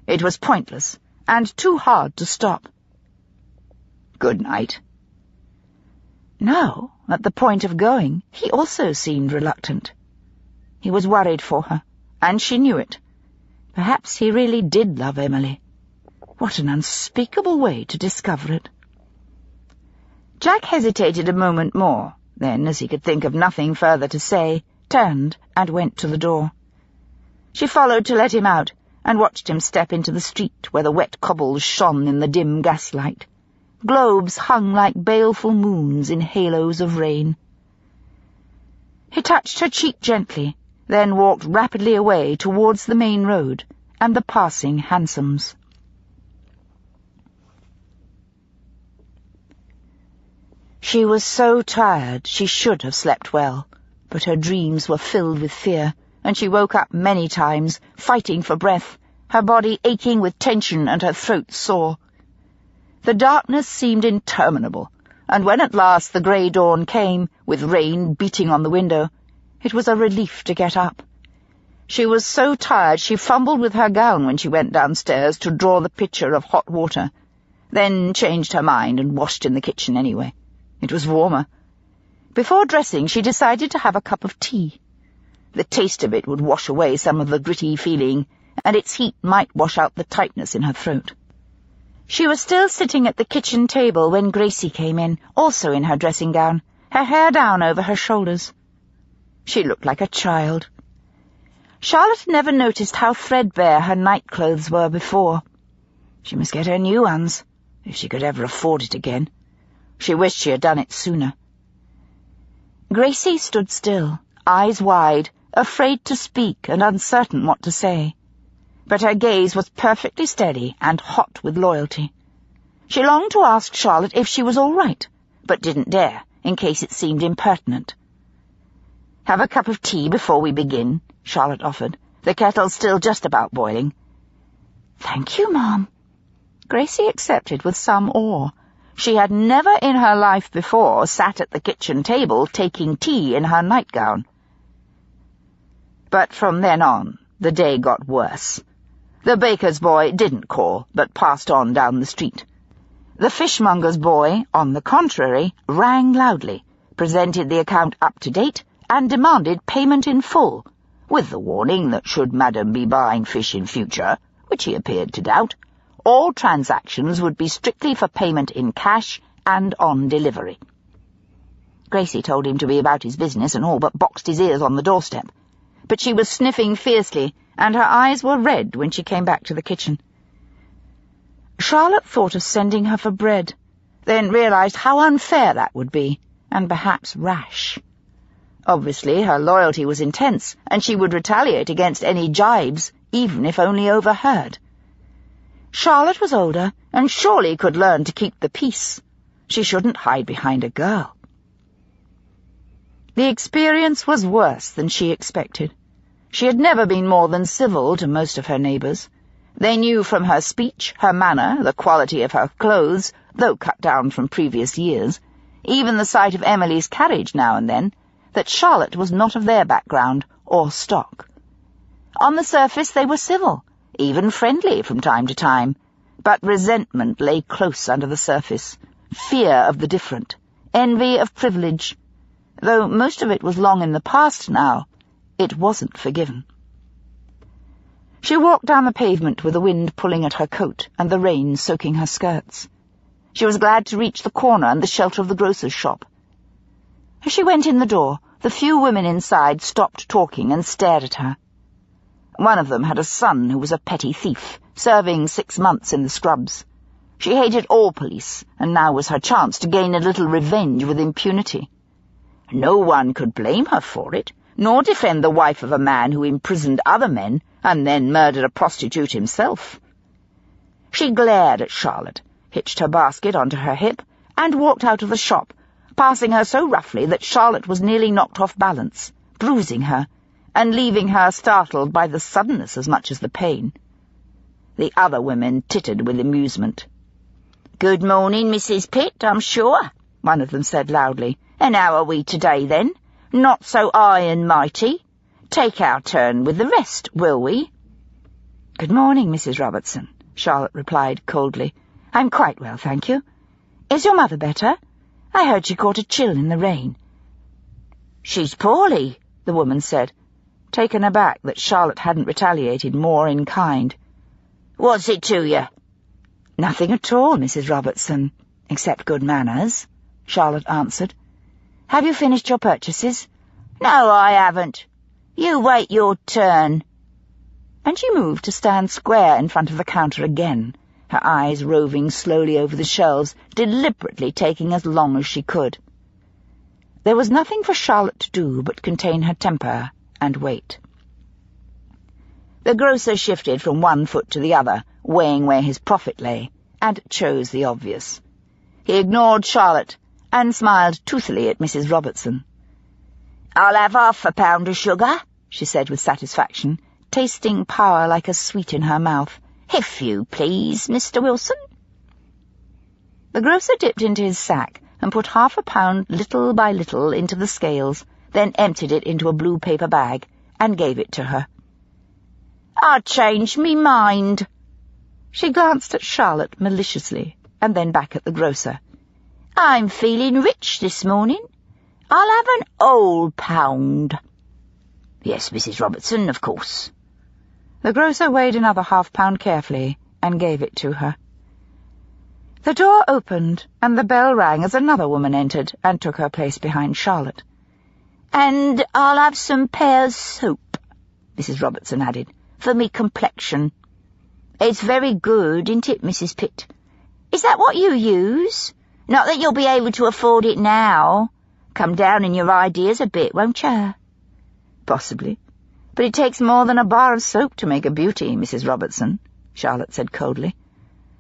It was pointless, and too hard to stop. Good night. Now, at the point of going, he also seemed reluctant. He was worried for her, and she knew it. Perhaps he really did love Emily. What an unspeakable way to discover it. Jack hesitated a moment more, then, as he could think of nothing further to say, turned and went to the door. She followed to let him out, and watched him step into the street where the wet cobbles shone in the dim gaslight. Globes hung like baleful moons in halos of rain. He touched her cheek gently, then walked rapidly away towards the main road and the passing hansoms. She was so tired she should have slept well, but her dreams were filled with fear, and she woke up many times, fighting for breath, her body aching with tension and her throat sore. The darkness seemed interminable, and when at last the grey dawn came, with rain beating on the window, it was a relief to get up. She was so tired she fumbled with her gown when she went downstairs to draw the pitcher of hot water, then changed her mind and washed in the kitchen anyway. It was warmer. Before dressing, she decided to have a cup of tea. The taste of it would wash away some of the gritty feeling, and its heat might wash out the tightness in her throat. She was still sitting at the kitchen table when Gracie came in, also in her dressing gown, her hair down over her shoulders. She looked like a child. Charlotte had never noticed how threadbare her nightclothes were before. She must get her new ones, if she could ever afford it again. She wished she had done it sooner. Gracie stood still, eyes wide, afraid to speak and uncertain what to say. But her gaze was perfectly steady and hot with loyalty. She longed to ask Charlotte if she was all right, but didn't dare, in case it seemed impertinent. "Have a cup of tea before we begin," Charlotte offered. "The kettle's still just about boiling." "Thank you, Mom." Gracie accepted with some awe. She had never in her life before sat at the kitchen table taking tea in her nightgown. But from then on, the day got worse. The baker's boy didn't call, but passed on down the street. The fishmonger's boy, on the contrary, rang loudly, presented the account up to date, and demanded payment in full, with the warning that should Madam be buying fish in future, which he appeared to doubt, all transactions would be strictly for payment in cash and on delivery. Gracie told him to be about his business and all but boxed his ears on the doorstep. but she was sniffing fiercely, and her eyes were red when she came back to the kitchen. Charlotte thought of sending her for bread, then realized how unfair that would be, and perhaps rash. Obviously, her loyalty was intense, and she would retaliate against any jibes, even if only overheard. Charlotte was older, and surely could learn to keep the peace. She shouldn't hide behind a girl. The experience was worse than she expected. She had never been more than civil to most of her neighbours. They knew from her speech, her manner, the quality of her clothes, though cut down from previous years, even the sight of Emily's carriage now and then, that Charlotte was not of their background or stock. On the surface they were civil, even friendly from time to time, but resentment lay close under the surface, fear of the different, envy of privilege. Though most of it was long in the past now, it wasn't forgiven. She walked down the pavement with the wind pulling at her coat and the rain soaking her skirts. She was glad to reach the corner and the shelter of the grocer's shop. As she went in the door, the few women inside stopped talking and stared at her. One of them had a son who was a petty thief, serving 6 months in the scrubs. She hated all police, and now was her chance to gain a little revenge with impunity. No one could blame her for it, nor defend the wife of a man who imprisoned other men and then murdered a prostitute himself. She glared at Charlotte, hitched her basket onto her hip, and walked out of the shop, passing her so roughly that Charlotte was nearly knocked off balance, bruising her, and leaving her startled by the suddenness as much as the pain. The other women tittered with amusement. "Good morning, Mrs. Pitt, I'm sure," one of them said loudly. "And how are we today, then? Not so high and mighty. Take our turn with the rest, will we?" "Good morning, Mrs. Robertson," Charlotte replied coldly. "I'm quite well, thank you. Is your mother better? I heard she caught a chill in the rain." "She's poorly," the woman said, taken aback that Charlotte hadn't retaliated more in kind. "What's it to you?" "Nothing at all, Mrs. Robertson, except good manners," Charlotte answered. "Have you finished your purchases?" "No, I haven't. You wait your turn." And she moved to stand square in front of the counter again, her eyes roving slowly over the shelves, deliberately taking as long as she could. There was nothing for Charlotte to do but contain her temper and wait. The grocer shifted from one foot to the other, weighing where his profit lay, and chose the obvious. He ignored Charlotte and smiled toothily at Mrs. Robertson. "I'll have half a pound of sugar," she said with satisfaction, tasting power like a sweet in her mouth. "If you please, Mr. Wilson." The grocer dipped into his sack and put half a pound little by little into the scales, then emptied it into a blue paper bag and gave it to her. "I changed me mind." She glanced at Charlotte maliciously, and then back at the grocer. "I'm feeling rich this morning. I'll have an whole pound." "Yes, Mrs. Robertson, of course." The grocer weighed another half-pound carefully and gave it to her. The door opened, and the bell rang as another woman entered and took her place behind Charlotte. "And I'll have some Pear's soap," Mrs. Robertson added, "for me complexion. It's very good, isn't it, Mrs. Pitt? Is that what you use? Not that you'll be able to afford it now. Come down in your ideas a bit, won't you?" "Possibly. But it takes more than a bar of soap to make a beauty, Mrs. Robertson," Charlotte said coldly.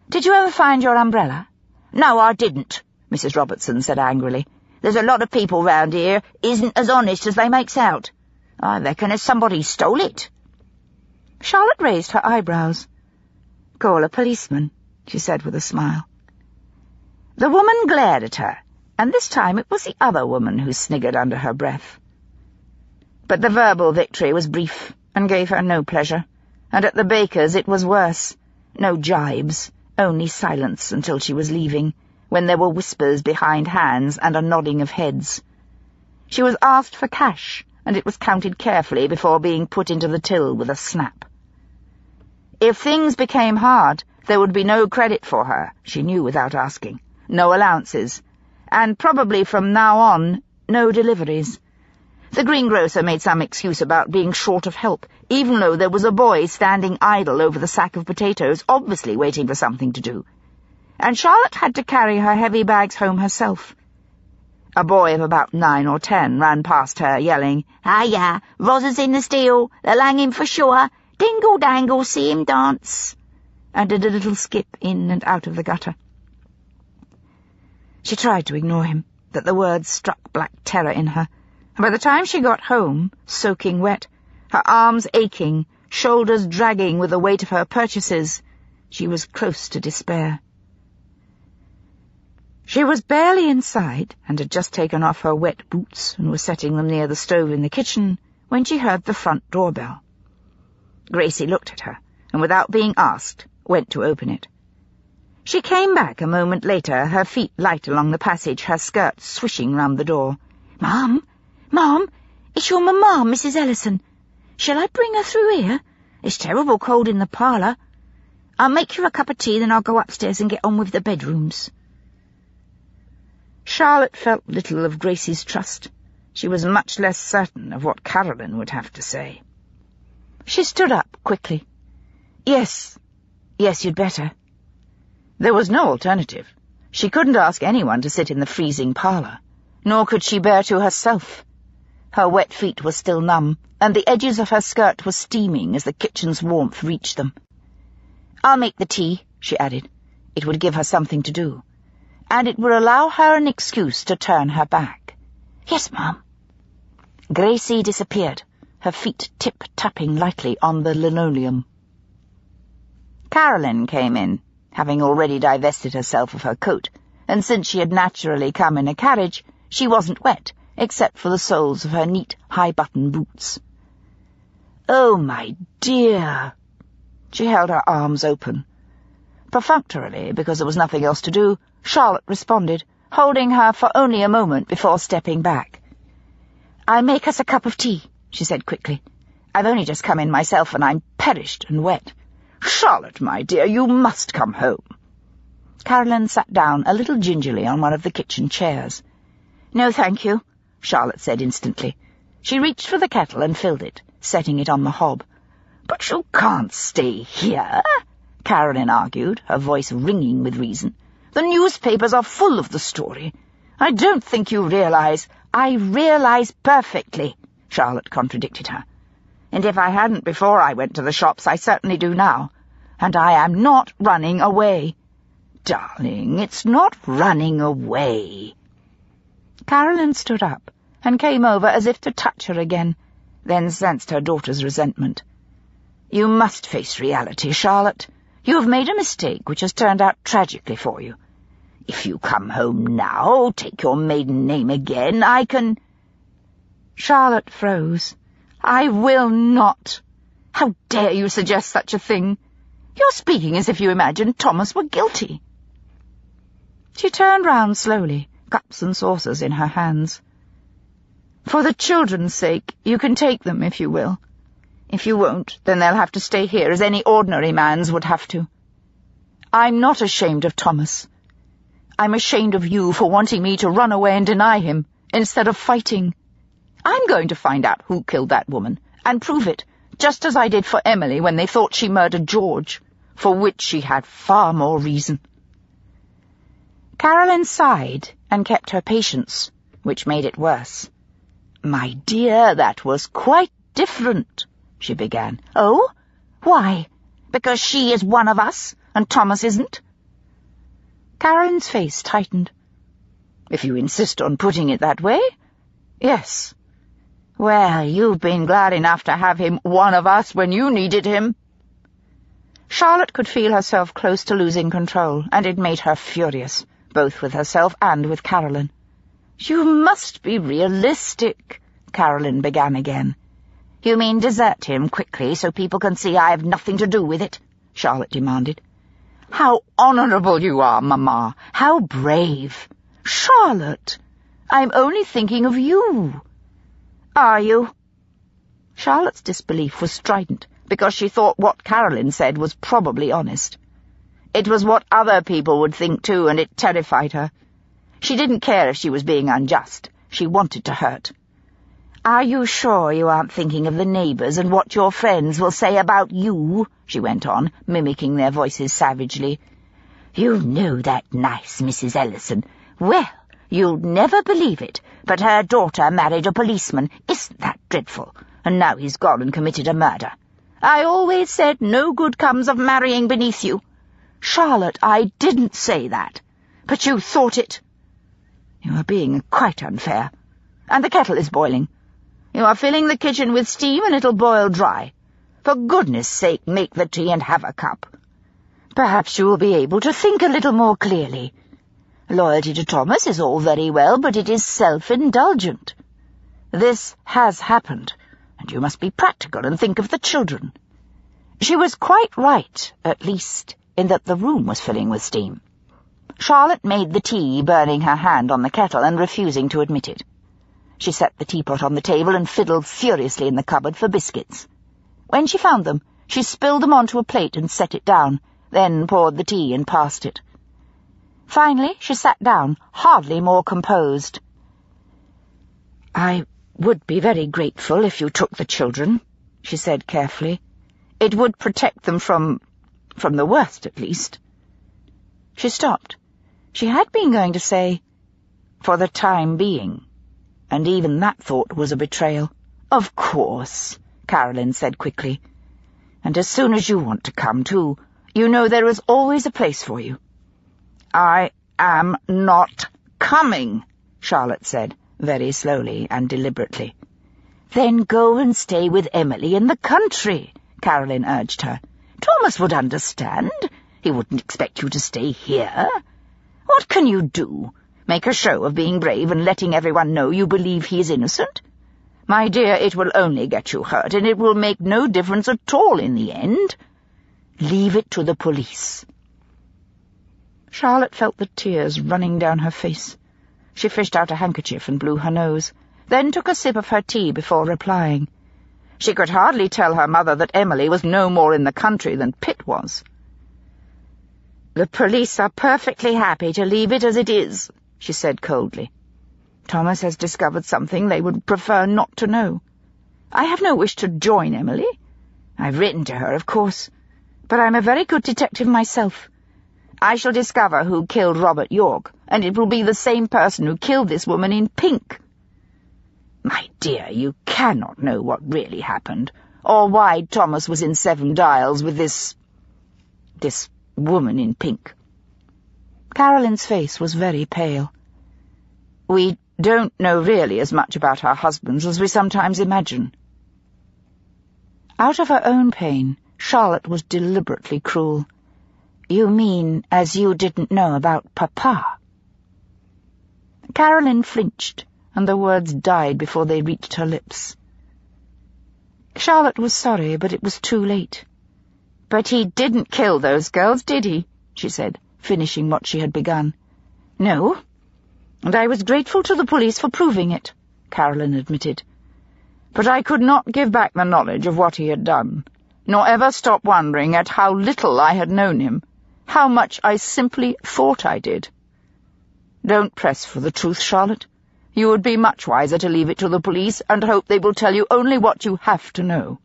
"Did you ever find your umbrella?" "No, I didn't," Mrs. Robertson said angrily. "There's a lot of people round here isn't as honest as they makes out. I reckon as somebody stole it." Charlotte raised her eyebrows. "Call a policeman," she said with a smile. The woman glared at her, and this time it was the other woman who sniggered under her breath. But the verbal victory was brief and gave her no pleasure, and at the baker's it was worse. No jibes, only silence until she was leaving, when there were whispers behind hands and a nodding of heads. She was asked for cash, and it was counted carefully before being put into the till with a snap. If things became hard, there would be no credit for her, she knew without asking, no allowances, and probably from now on, no deliveries. The greengrocer made some excuse about being short of help, even though there was a boy standing idle over the sack of potatoes, obviously waiting for something to do. And Charlotte had to carry her heavy bags home herself. A boy of about 9 or 10 ran past her, yelling, "Hiya, Rosa's in the steel, they'll hang him for sure. Dingle-dangle, see him dance," and did a little skip in and out of the gutter. She tried to ignore him, but the words struck black terror in her, and by the time she got home, soaking wet, her arms aching, shoulders dragging with the weight of her purchases, she was close to despair. She was barely inside, and had just taken off her wet boots and was setting them near the stove in the kitchen, when she heard the front doorbell. Gracie looked at her, and without being asked, went to open it. She came back a moment later, her feet light along the passage, her skirt swishing round the door. Mom, it's your mamma, Mrs. Ellison. Shall I bring her through here? It's terrible cold in the parlour. I'll make you a cup of tea, then I'll go upstairs and get on with the bedrooms." Charlotte felt little of Gracie's trust. She was much less certain of what Caroline would have to say. She stood up quickly. Yes, you'd better." There was no alternative. She couldn't ask anyone to sit in the freezing parlour, nor could she bear to herself. Her wet feet were still numb, and the edges of her skirt were steaming as the kitchen's warmth reached them. "I'll make the tea," she added. It would give her something to do, and it would allow her an excuse to turn her back. "Yes, Mum." Gracie disappeared, her feet tip-tapping lightly on the linoleum. Caroline came in, having already divested herself of her coat, and since she had naturally come in a carriage, she wasn't wet, except for the soles of her neat, high-button boots. "Oh, my dear!" She held her arms open. Perfunctorily, because there was nothing else to do, Charlotte responded, holding her for only a moment before stepping back. "I'll make us a cup of tea," she said quickly. "I've only just come in myself, and I'm perished and wet." "Charlotte, my dear, you must come home." Caroline sat down a little gingerly on one of the kitchen chairs. "No, thank you," Charlotte said instantly. She reached for the kettle and filled it, setting it on the hob. "But you can't stay here," Caroline argued, her voice ringing with reason. "The newspapers are full of the story. I don't think you realize—" "I realize perfectly," Charlotte contradicted her. "And if I hadn't before I went to the shops, I certainly do now. And I am not running away." "Darling, it's not running away." Caroline stood up and came over as if to touch her again, then sensed her daughter's resentment. "You must face reality, Charlotte. You have made a mistake which has turned out tragically for you. If you come home now, take your maiden name again, I can—" Charlotte froze. "I will not. How dare you suggest such a thing? You're speaking as if you imagined Thomas were guilty." She turned round slowly, cups and saucers in her hands. "For the children's sake, you can take them if you will. If you won't, then they'll have to stay here as any ordinary man's would have to. I'm not ashamed of Thomas. I'm ashamed of you for wanting me to run away and deny him, instead of fighting. I'm going to find out who killed that woman, and prove it, just as I did for Emily when they thought she murdered George, for which she had far more reason." Caroline sighed and kept her patience, which made it worse. "My dear, that was quite different," she began. "Oh? Why? Because she is one of us, and Thomas isn't?" Caroline's face tightened. "If you insist on putting it that way, yes. Well, you've been glad enough to have him one of us when you needed him." Charlotte could feel herself close to losing control, and it made her furious, both with herself and with Caroline. "You must be realistic," Caroline began again. "You mean desert him quickly so people can see I have nothing to do with it?" Charlotte demanded. "How honourable you are, Mamma! How brave! Charlotte, I'm only thinking of you." "Are you?" Charlotte's disbelief was strident, because she thought what Caroline said was probably honest. It was what other people would think too, and it terrified her. She didn't care if she was being unjust. She wanted to hurt. "Are you sure you aren't thinking of the neighbours and what your friends will say about you?" she went on, mimicking their voices savagely. "You know that nice Mrs. Ellison. "Well, you'll never believe it, but her daughter married a policeman. Isn't that dreadful? And now he's gone and committed a murder. I always said no good comes of marrying beneath you." "Charlotte, I didn't say that. But you thought it." "You are being quite unfair. And the kettle is boiling. You are filling the kitchen with steam and it'll boil dry. For goodness sake, make the tea and have a cup. Perhaps you will be able to think a little more clearly. Loyalty to Thomas is all very well, but it is self-indulgent. This has happened, and you must be practical and think of the children." She was quite right, at least, in that the room was filling with steam. Charlotte made the tea, burning her hand on the kettle and refusing to admit it. She set the teapot on the table and fiddled furiously in the cupboard for biscuits. When she found them, she spilled them onto a plate and set it down, then poured the tea and passed it. Finally, she sat down, hardly more composed. "I would be very grateful if you took the children," she said carefully. "It would protect them from the worst, at least." She stopped. She had been going to say, "for the time being," and even that thought was a betrayal. "Of course," Carolyn said quickly. "And as soon as you want to come, too, you know there is always a place for you." "I am not coming," Charlotte said, very slowly and deliberately. "Then go and stay with Emily in the country," Carolyn urged her. "Thomas would understand. He wouldn't expect you to stay here. What can you do? Make a show of being brave and letting everyone know you believe he is innocent? My dear, it will only get you hurt, and it will make no difference at all in the end. Leave it to the police." Charlotte felt the tears running down her face. She fished out a handkerchief and blew her nose, then took a sip of her tea before replying. She could hardly tell her mother that Emily was no more in the country than Pitt was. "The police are perfectly happy to leave it as it is," she said coldly. "Thomas has discovered something they would prefer not to know. I have no wish to join Emily. I've written to her, of course, but I'm a very good detective myself. I shall discover who killed Robert York, and it will be the same person who killed this woman in pink." "My dear, you cannot know what really happened, or why Thomas was in 7 Dials with this woman in pink." Carolyn's face was very pale. "We don't know really as much about our husbands as we sometimes imagine." Out of her own pain, Charlotte was deliberately cruel. "You mean as you didn't know about Papa?" Carolyn flinched, and the words died before they reached her lips. Charlotte was sorry, but it was too late. "But he didn't kill those girls, did he?" she said, finishing what she had begun. "No, and I was grateful to the police for proving it," Carolyn admitted. "But I could not give back the knowledge of what he had done, nor ever stop wondering at how little I had known him, how much I simply thought I did. Don't press for the truth, Charlotte. You would be much wiser to leave it to the police and hope they will tell you only what you have to know."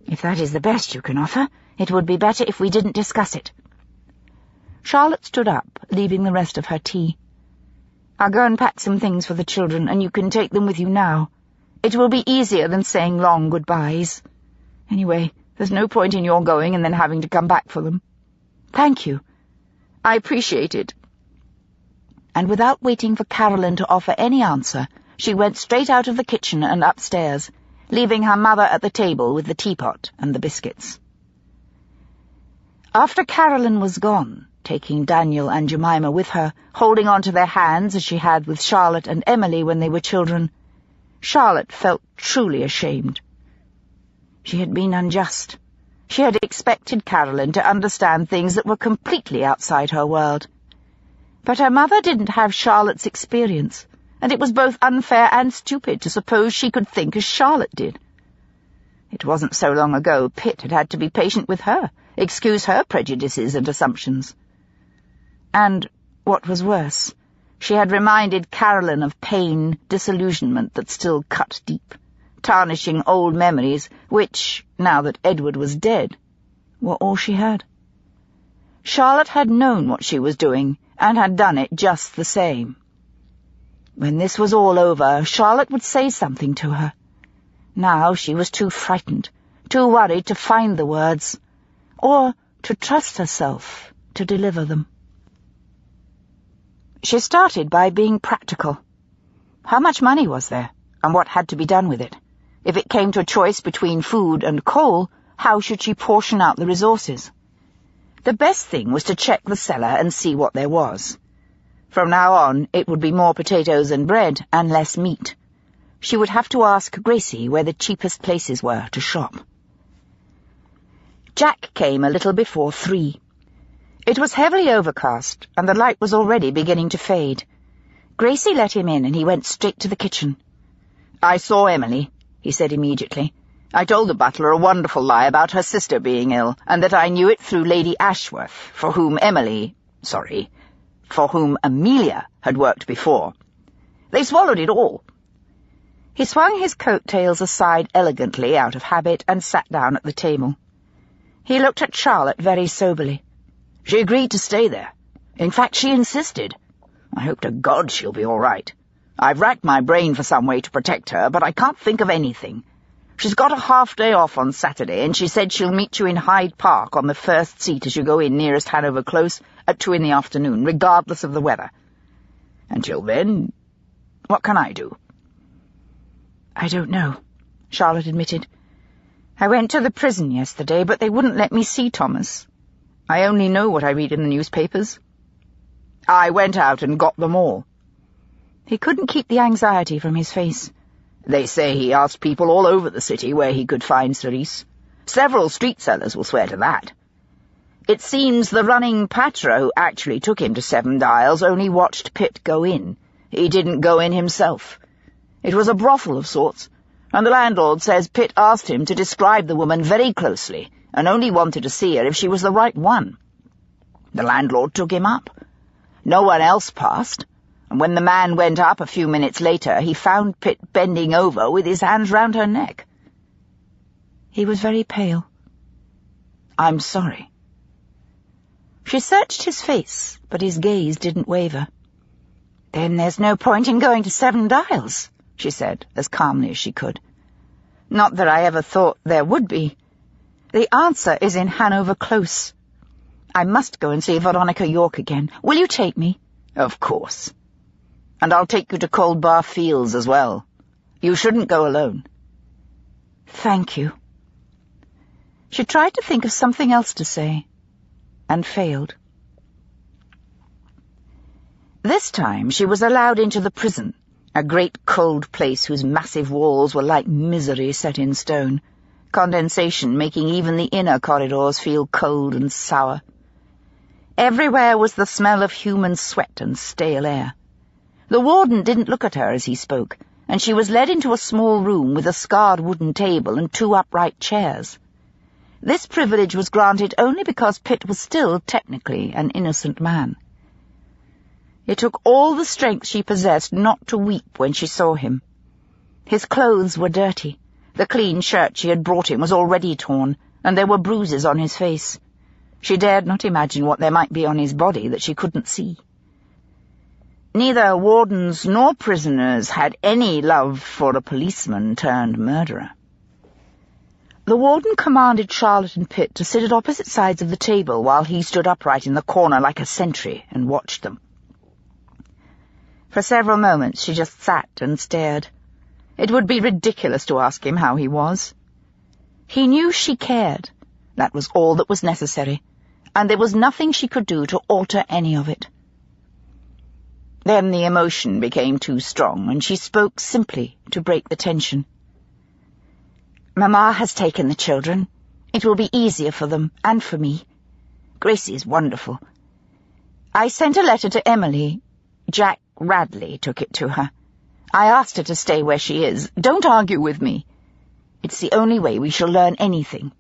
"If that is the best you can offer, it would be better if we didn't discuss it." Charlotte stood up, leaving the rest of her tea. "I'll go and pack some things for the children, and you can take them with you now. It will be easier than saying long goodbyes. Anyway, there's no point in your going and then having to come back for them. Thank you. I appreciate it." And without waiting for Carolyn to offer any answer, she went straight out of the kitchen and upstairs, leaving her mother at the table with the teapot and the biscuits. After Carolyn was gone, taking Daniel and Jemima with her, holding on to their hands as she had with Charlotte and Emily when they were children, Charlotte felt truly ashamed. She had been unjust. She had expected Carolyn to understand things that were completely outside her world. But her mother didn't have Charlotte's experience, and it was both unfair and stupid to suppose she could think as Charlotte did. It wasn't so long ago Pitt had had to be patient with her, excuse her prejudices and assumptions. And, what was worse, She had reminded Carolyn of pain, disillusionment that still cut deep, tarnishing old memories which, now that Edward was dead, were all she had. Charlotte had known what she was doing, and had done it just the same. When this was all over, Charlotte would say something to her. Now she was too frightened, too worried to find the words, or to trust herself to deliver them. She started by being practical. How much money was there, and what had to be done with it? If it came to a choice between food and coal, how should she portion out the resources? The best thing was to check the cellar and see what there was. From now on, it would be more potatoes and bread and less meat. She would have to ask Gracie where the cheapest places were to shop. Jack came a little before 3. It was heavily overcast, and the light was already beginning to fade. Gracie let him in, and he went straight to the kitchen. "I saw Emily," he said immediately. "I told the butler a wonderful lie about her sister being ill, and that I knew it through Lady Ashworth, for whom Amelia had worked before. They swallowed it all." He swung his coat-tails aside elegantly out of habit and sat down at the table. He looked at Charlotte very soberly. "She agreed to stay there. In fact, she insisted. I hope to God she'll be all right. I've racked my brain for some way to protect her, but I can't think of anything. She's got a half-day off on Saturday, and she said she'll meet you in Hyde Park on the first seat as you go in nearest Hanover Close at 2 in the afternoon, regardless of the weather. Until then, what can I do?" "I don't know," Charlotte admitted. "I went to the prison yesterday, but they wouldn't let me see Thomas. I only know what I read in the newspapers." "I went out and got them all." He couldn't keep the anxiety from his face. "They say he asked people all over the city where he could find Sice. Several street sellers will swear to that. It seems the running patron who actually took him to 7 Dials only watched Pitt go in. He didn't go in himself. It was a brothel of sorts, and the landlord says Pitt asked him to describe the woman very closely, and only wanted to see her if she was the right one. The landlord took him up. No one else passed, and when the man went up a few minutes later, he found Pitt bending over with his hands round her neck." He was very pale. "I'm sorry." She searched his face, but his gaze didn't waver. "Then there's no point in going to 7 Dials, she said, as calmly as she could. "Not that I ever thought there would be. The answer is in Hanover Close. I must go and see Veronica York again. Will you take me?" "Of course. And I'll take you to Cold Bar Fields as well. You shouldn't go alone." "Thank you." She tried to think of something else to say, and failed. This time she was allowed into the prison, a great cold place whose massive walls were like misery set in stone, condensation making even the inner corridors feel cold and sour. Everywhere was the smell of human sweat and stale air. The warden didn't look at her as he spoke, and she was led into a small room with a scarred wooden table and 2 upright chairs. This privilege was granted only because Pitt was still technically an innocent man. It took all the strength she possessed not to weep when she saw him. His clothes were dirty. The clean shirt she had brought him was already torn, and there were bruises on his face. She dared not imagine what there might be on his body that she couldn't see. Neither wardens nor prisoners had any love for a policeman-turned-murderer. The warden commanded Charlotte and Pitt to sit at opposite sides of the table while he stood upright in the corner like a sentry and watched them. For several moments she just sat and stared. It would be ridiculous to ask him how he was. He knew she cared. That was all that was necessary, and there was nothing she could do to alter any of it. Then the emotion became too strong, and she spoke simply to break the tension. "Mamma has taken the children. It will be easier for them, and for me. Gracie is wonderful. I sent a letter to Emily. Jack Radley took it to her. I asked her to stay where she is. Don't argue with me. It's the only way we shall learn anything."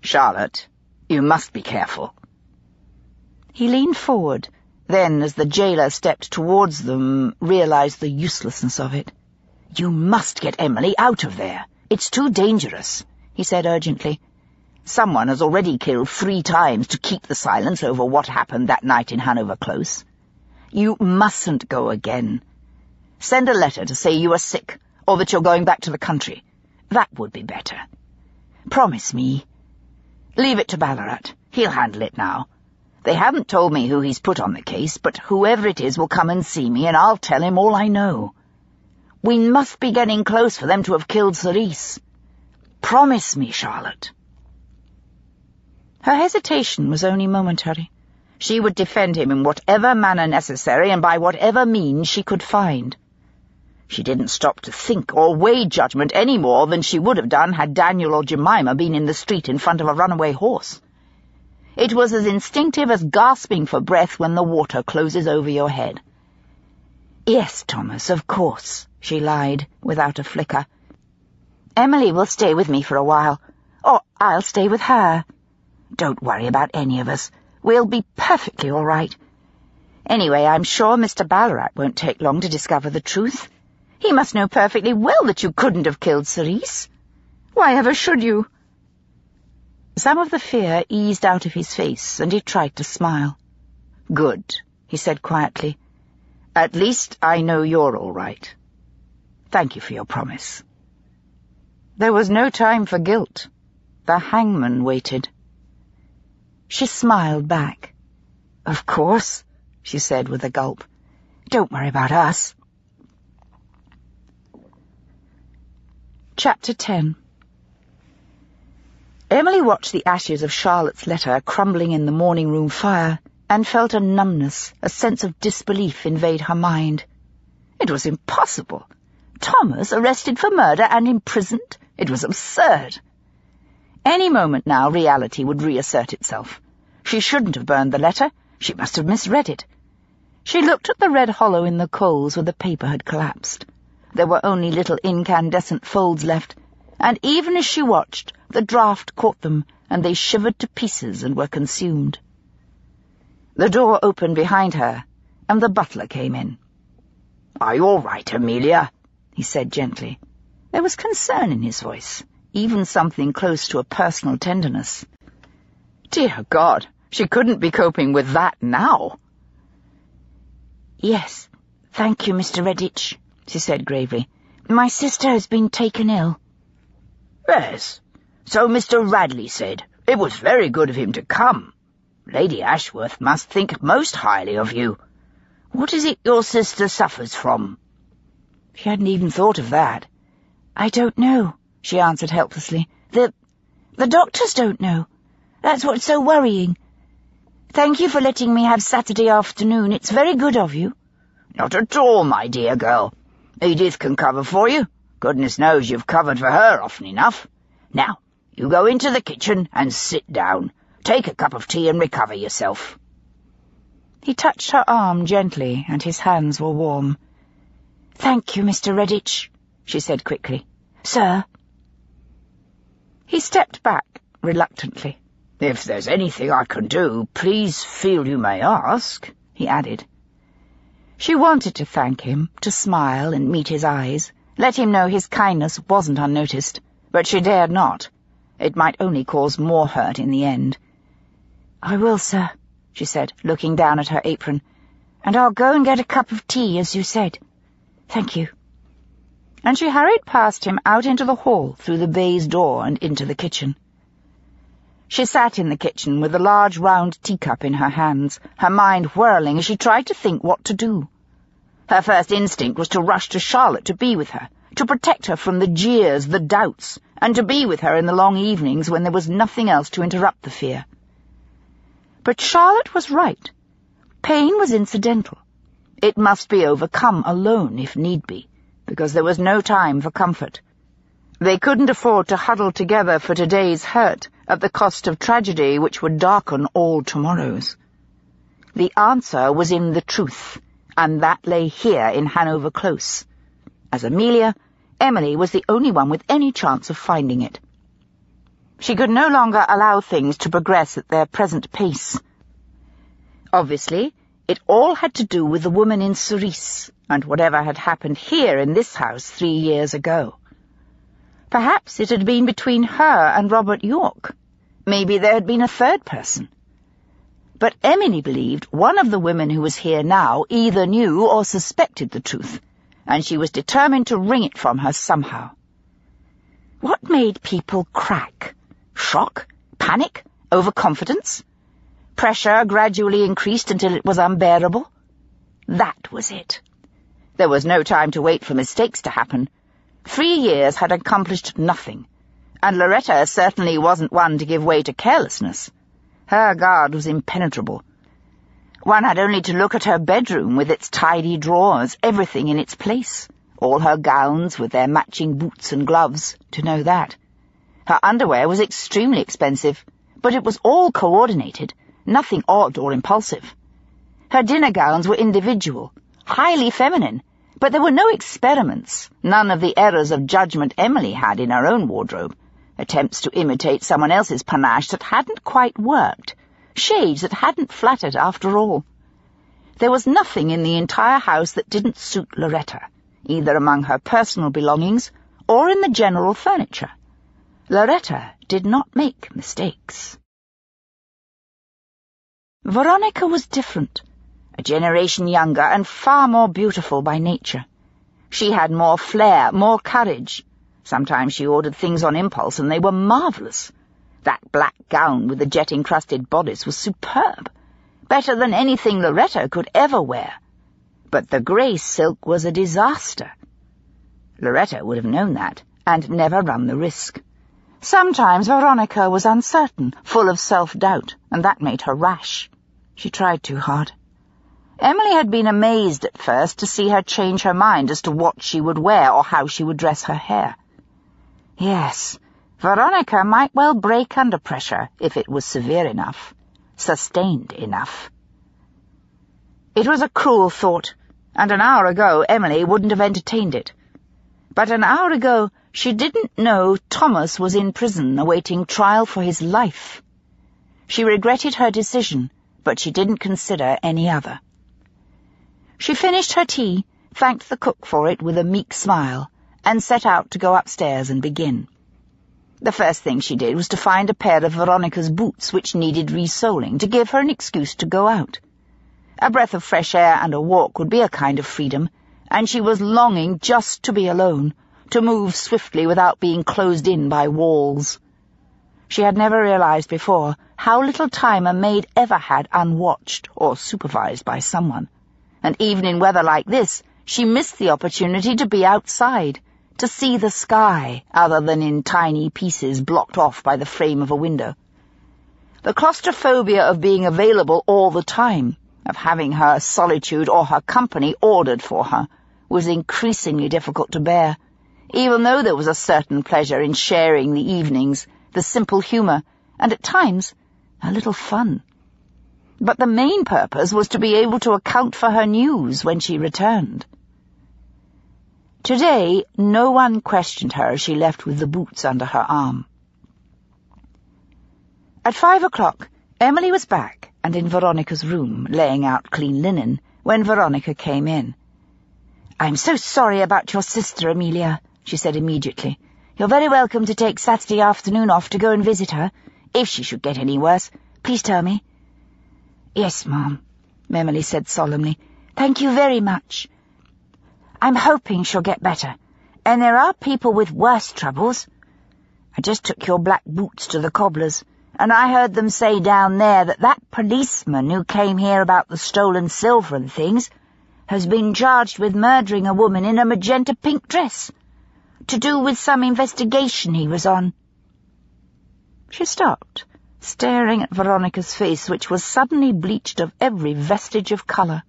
"Charlotte, you must be careful." He leaned forward, Then, as the jailer stepped towards them, realized the uselessness of it. "You must get Emily out of there. It's too dangerous," he said urgently. "Someone has already killed 3 times to keep the silence over what happened that night in Hanover Close. You mustn't go again. Send a letter to say you are sick, or that you're going back to the country. That would be better. Promise me. Leave it to Ballarat. He'll handle it now. They haven't told me who he's put on the case, but whoever it is will come and see me, and I'll tell him all I know. We must be getting close for them to have killed Sice. Promise me, Charlotte." Her hesitation was only momentary. She would defend him in whatever manner necessary and by whatever means she could find. She didn't stop to think or weigh judgment any more than she would have done had Daniel or Jemima been in the street in front of a runaway horse. It was as instinctive as gasping for breath when the water closes over your head. "Yes, Thomas, of course," she lied, without a flicker. "Emily will stay with me for a while, or I'll stay with her. Don't worry about any of us. We'll be perfectly all right. Anyway, I'm sure Mr. Ballarat won't take long to discover the truth. He must know perfectly well that you couldn't have killed Sice. Why ever should you?" Some of the fear eased out of his face, and he tried to smile. "Good," he said quietly. "At least I know you're all right. Thank you for your promise." There was no time for guilt. The hangman waited. She smiled back. "Of course," she said with a gulp. "Don't worry about us." Chapter 10. Emily watched the ashes of Charlotte's letter crumbling in the morning-room fire and felt a numbness, a sense of disbelief invade her mind. It was impossible. Thomas arrested for murder and imprisoned? It was absurd. Any moment now reality would reassert itself. She shouldn't have burned the letter. She must have misread it. She looked at the red hollow in the coals where the paper had collapsed. There were only little incandescent folds left, and even as she watched, the draught caught them, and they shivered to pieces and were consumed. The door opened behind her, and the butler came in. "Are you all right, Amelia?" he said gently. There was concern in his voice, even something close to a personal tenderness. Dear God, she couldn't be coping with that now. "Yes, thank you, Mr. Redditch," she said gravely. "My sister has been taken ill." "Yes, so Mr. Radley said. It was very good of him to come. Lady Ashworth must think most highly of you. What is it your sister suffers from?" She hadn't even thought of that. "I don't know," she answered helplessly. The doctors don't know. That's what's so worrying. Thank you for letting me have Saturday afternoon. It's very good of you." "Not at all, my dear girl. Edith can cover for you. Goodness knows you've covered for her often enough. Now, you go into the kitchen and sit down. Take a cup of tea and recover yourself." He touched her arm gently, and his hands were warm. "Thank you, Mr. Redditch," she said quickly. "Sir." He stepped back reluctantly. "If there's anything I can do, please feel you may ask," he added. She wanted to thank him, to smile and meet his eyes, let him know his kindness wasn't unnoticed, but she dared not. It might only cause more hurt in the end. "I will, sir," she said, looking down at her apron. "And I'll go and get a cup of tea, as you said. Thank you." And she hurried past him out into the hall, through the baize door and into the kitchen. She sat in the kitchen with a large round teacup in her hands, her mind whirling as she tried to think what to do. Her first instinct was to rush to Charlotte to be with her, to protect her from the jeers, the doubts, and to be with her in the long evenings when there was nothing else to interrupt the fear. But Charlotte was right. Pain was incidental. It must be overcome alone if need be, because there was no time for comfort. They couldn't afford to huddle together for today's hurt at the cost of tragedy which would darken all tomorrows. The answer was in the truth, and that lay here in Hanover Close. As Amelia, Emily was the only one with any chance of finding it. She could no longer allow things to progress at their present pace. Obviously, It all had to do with the woman in Sice and whatever had happened here in this house 3 years ago. Perhaps it had been between her and Robert York. Maybe there had been a third person. But Emily believed one of the women who was here now either knew or suspected the truth, and she was determined to wring it from her somehow. What made people crack? Shock? Panic? Overconfidence? Pressure gradually increased until it was unbearable? That was it. There was no time to wait for mistakes to happen. 3 years had accomplished nothing, and Loretta certainly wasn't one to give way to carelessness. Her guard was impenetrable. One had only to look at her bedroom with its tidy drawers, everything in its place, all her gowns with their matching boots and gloves, to know that. Her underwear was extremely expensive, but it was all coordinated, nothing odd or impulsive. Her dinner gowns were individual, highly feminine, but there were no experiments, none of the errors of judgment Emily had in her own wardrobe, attempts to imitate someone else's panache that hadn't quite worked, shades that hadn't flattered after all. There was nothing in the entire house that didn't suit Loretta, either among her personal belongings or in the general furniture. Loretta did not make mistakes. Veronica was different, a generation younger and far more beautiful by nature. She had more flair, more courage. Sometimes she ordered things on impulse, and they were marvellous. That black gown with the jet-encrusted bodice was superb, better than anything Loretta could ever wear. But the grey silk was a disaster. Loretta would have known that, and never run the risk. Sometimes Veronica was uncertain, full of self-doubt, and that made her rash. She tried too hard. Emily had been amazed at first to see her change her mind as to what she would wear or how she would dress her hair. Yes, Veronica might well break under pressure if it was severe enough, sustained enough. It was a cruel thought, and an hour ago Emily wouldn't have entertained it. But an hour ago she didn't know Thomas was in prison awaiting trial for his life. She regretted her decision, but she didn't consider any other. She finished her tea, thanked the cook for it with a meek smile, and set out to go upstairs and begin. The first thing she did was to find a pair of Veronica's boots which needed resoling to give her an excuse to go out. A breath of fresh air and a walk would be a kind of freedom, and she was longing just to be alone, to move swiftly without being closed in by walls. She had never realized before how little time a maid ever had unwatched or supervised by someone, and even in weather like this she missed the opportunity to be outside, to see the sky other than in tiny pieces blocked off by the frame of a window. The claustrophobia of being available all the time, of having her solitude or her company ordered for her, was increasingly difficult to bear, even though there was a certain pleasure in sharing the evenings, the simple humour, and at times a little fun. But the main purpose was to be able to account for her news when she returned. Today, no one questioned her as she left with the boots under her arm. At 5 o'clock, Emily was back and in Veronica's room, laying out clean linen, when Veronica came in. "I'm so sorry about your sister, Amelia," she said immediately. "You're very welcome to take Saturday afternoon off to go and visit her. If she should get any worse, please tell me." "Yes, Ma'am," Emily said solemnly. "Thank you very much. I'm hoping she'll get better, and there are people with worse troubles. I just took your black boots to the cobbler's, and I heard them say down there that that policeman who came here about the stolen silver and things has been charged with murdering a woman in a magenta-pink dress, to do with some investigation he was on." She stopped, staring at Veronica's face, which was suddenly bleached of every vestige of colour.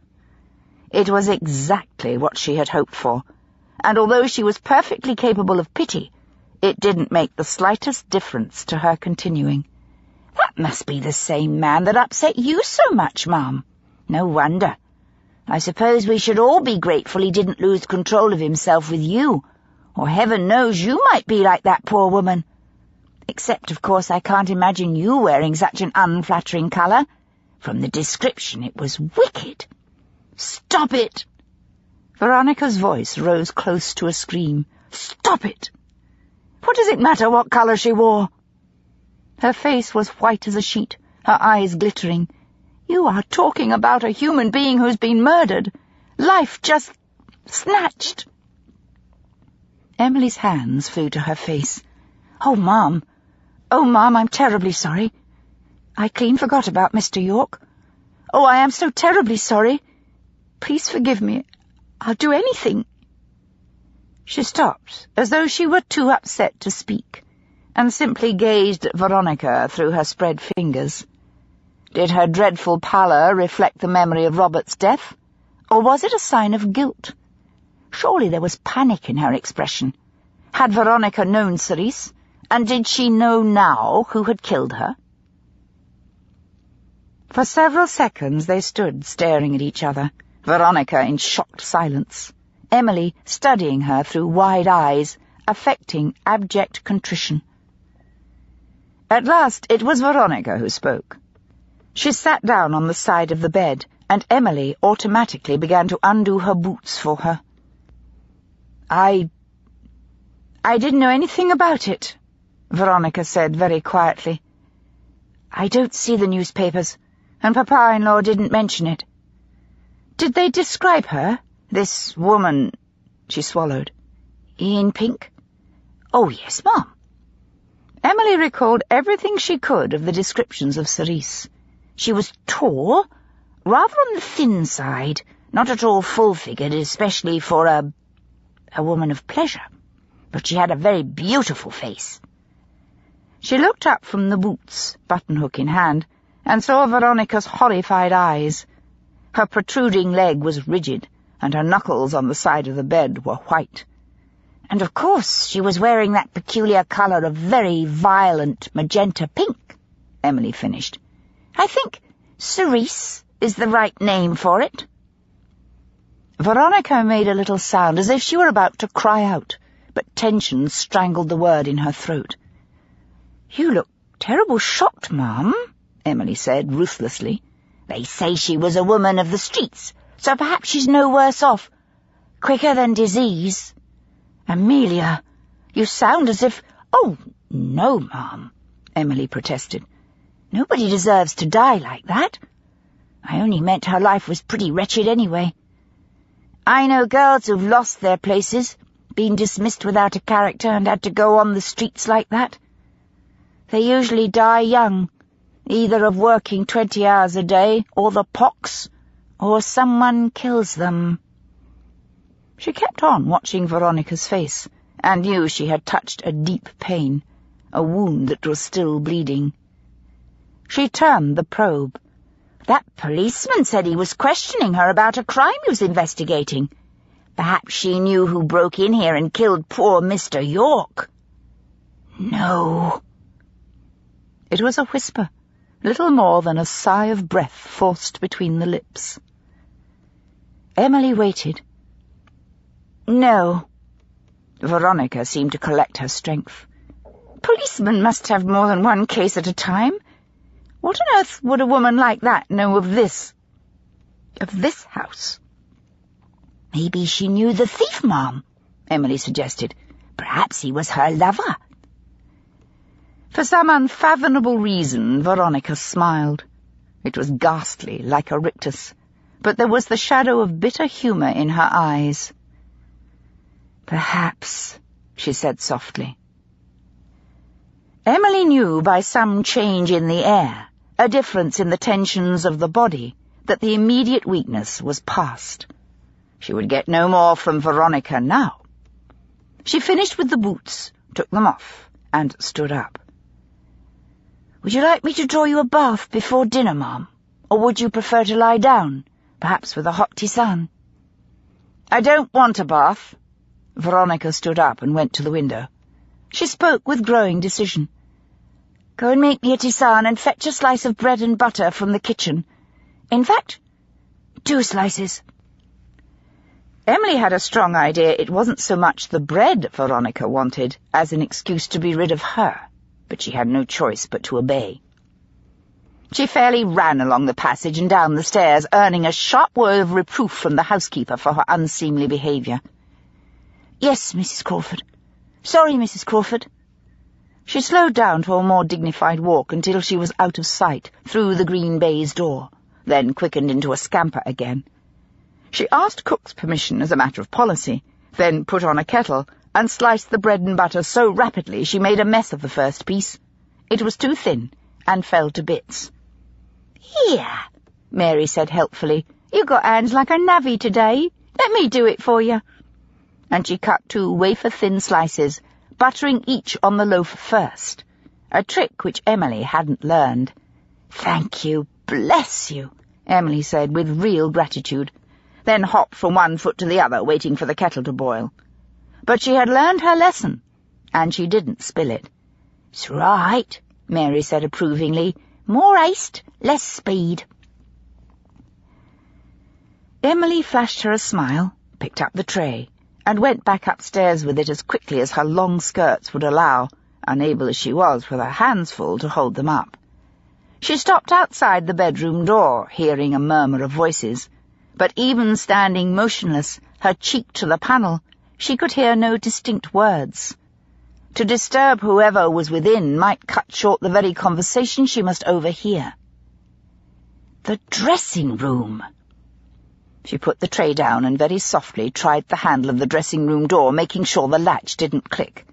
It was exactly what she had hoped for, and although she was perfectly capable of pity, it didn't make the slightest difference to her continuing. "That must be the same man that upset you so much, Ma'am. No wonder. I suppose we should all be grateful he didn't lose control of himself with you, or heaven knows you might be like that poor woman. Except, of course, I can't imagine you wearing such an unflattering colour. From the description, it was wicked. Stop it! Veronica's voice rose close to a scream. Stop it! What does it matter what colour she wore? Her face was white as a sheet, her eyes glittering. You are talking about a human being who's been murdered. Life just snatched. Emily's hands flew to her face. Oh, Mum, I'm terribly sorry. I clean forgot about Mr. York. Oh, I am so terribly sorry. Please forgive me. I'll do anything. She stopped, as though she were too upset to speak, and simply gazed at Veronica through her spread fingers. Did her dreadful pallor reflect the memory of Robert's death, or was it a sign of guilt? Surely there was panic in her expression. Had Veronica known Sice, and did she know now who had killed her? For several seconds they stood staring at each other, Veronica in shocked silence, Emily studying her through wide eyes, affecting abject contrition. At last it was Veronica who spoke. She sat down on the side of the bed, and Emily automatically began to undo her boots for her. I didn't know anything about it, Veronica said very quietly. I don't see the newspapers, and Papa-in-law didn't mention it. Did they describe her, this woman? She swallowed. In pink? Oh, yes, Mum. Emily recalled everything she could of the descriptions of Sice. She was tall, rather on the thin side, not at all full-figured, especially for a woman of pleasure, but she had a very beautiful face. She looked up from the boots, button-hook in hand, and saw Veronica's horrified eyes. Her protruding leg was rigid, and her knuckles on the side of the bed were white. And of course she was wearing that peculiar colour of very violent magenta pink, Emily finished. I think Sice is the right name for it. Veronica made a little sound as if she were about to cry out, but tension strangled the word in her throat. You look terrible shocked, Mum, Emily said ruthlessly. They say she was a woman of the streets, so perhaps she's no worse off. Quicker than disease. Amelia, you sound as if— Oh, no, Mum, Emily protested. Nobody deserves to die like that. I only meant her life was pretty wretched anyway. I know girls who've lost their places, been dismissed without a character, and had to go on the streets like that. They usually die young, either of working 20 hours a day, or the pox, or someone kills them. She kept on watching Veronica's face, and knew she had touched a deep pain, a wound that was still bleeding. She turned the probe. That policeman said he was questioning her about a crime he was investigating. Perhaps she knew who broke in here and killed poor Mr. York. No. It was a whisper, little more than a sigh of breath forced between the lips. Emily waited. No. Veronica seemed to collect her strength. Policemen must have more than one case at a time. What on earth would a woman like that know of this house? Maybe she knew the thief, Mum, Emily suggested. Perhaps he was her lover. For some unfathomable reason, Veronica smiled. It was ghastly, like a rictus, but there was the shadow of bitter humour in her eyes. Perhaps, she said softly. Emily knew by some change in the air, a difference in the tensions of the body, that the immediate weakness was past. She would get no more from Veronica now. She finished with the boots, took them off, and stood up. Would you like me to draw you a bath before dinner, Mum? Or would you prefer to lie down, perhaps with a hot tisane? I don't want a bath. Veronica stood up and went to the window. She spoke with growing decision. Go and make me a tisane and fetch a slice of bread and butter from the kitchen. In fact, 2 slices. Emily had a strong idea it wasn't so much the bread Veronica wanted as an excuse to be rid of her, but she had no choice but to obey. She fairly ran along the passage and down the stairs, earning a sharp word of reproof from the housekeeper for her unseemly behaviour. "Yes, Mrs. Crawford. Sorry, Mrs. Crawford." She slowed down to a more dignified walk until she was out of sight, through the green baize door, then quickened into a scamper again. She asked cook's permission as a matter of policy, then put on a kettle and sliced the bread and butter so rapidly she made a mess of the first piece. It was too thin and fell to bits. "Here," Mary said helpfully. "You got hands like a navvy today. Let me do it for you." And she cut 2 wafer-thin slices, buttering each on the loaf first, a trick which Emily hadn't learned. "Thank you, bless you," Emily said with real gratitude, then hopped from one foot to the other, waiting for the kettle to boil. But she had learned her lesson, and she didn't spill it. "It's right," Mary said approvingly. "More haste, less speed." Emily flashed her a smile, picked up the tray, and went back upstairs with it as quickly as her long skirts would allow, unable as she was with her hands full to hold them up. She stopped outside the bedroom door, hearing a murmur of voices, but even standing motionless, her cheek to the panel, she could hear no distinct words. To disturb whoever was within might cut short the very conversation she must overhear. "The dressing room." She put the tray down and very softly tried the handle of the dressing-room door, making sure the latch didn't click.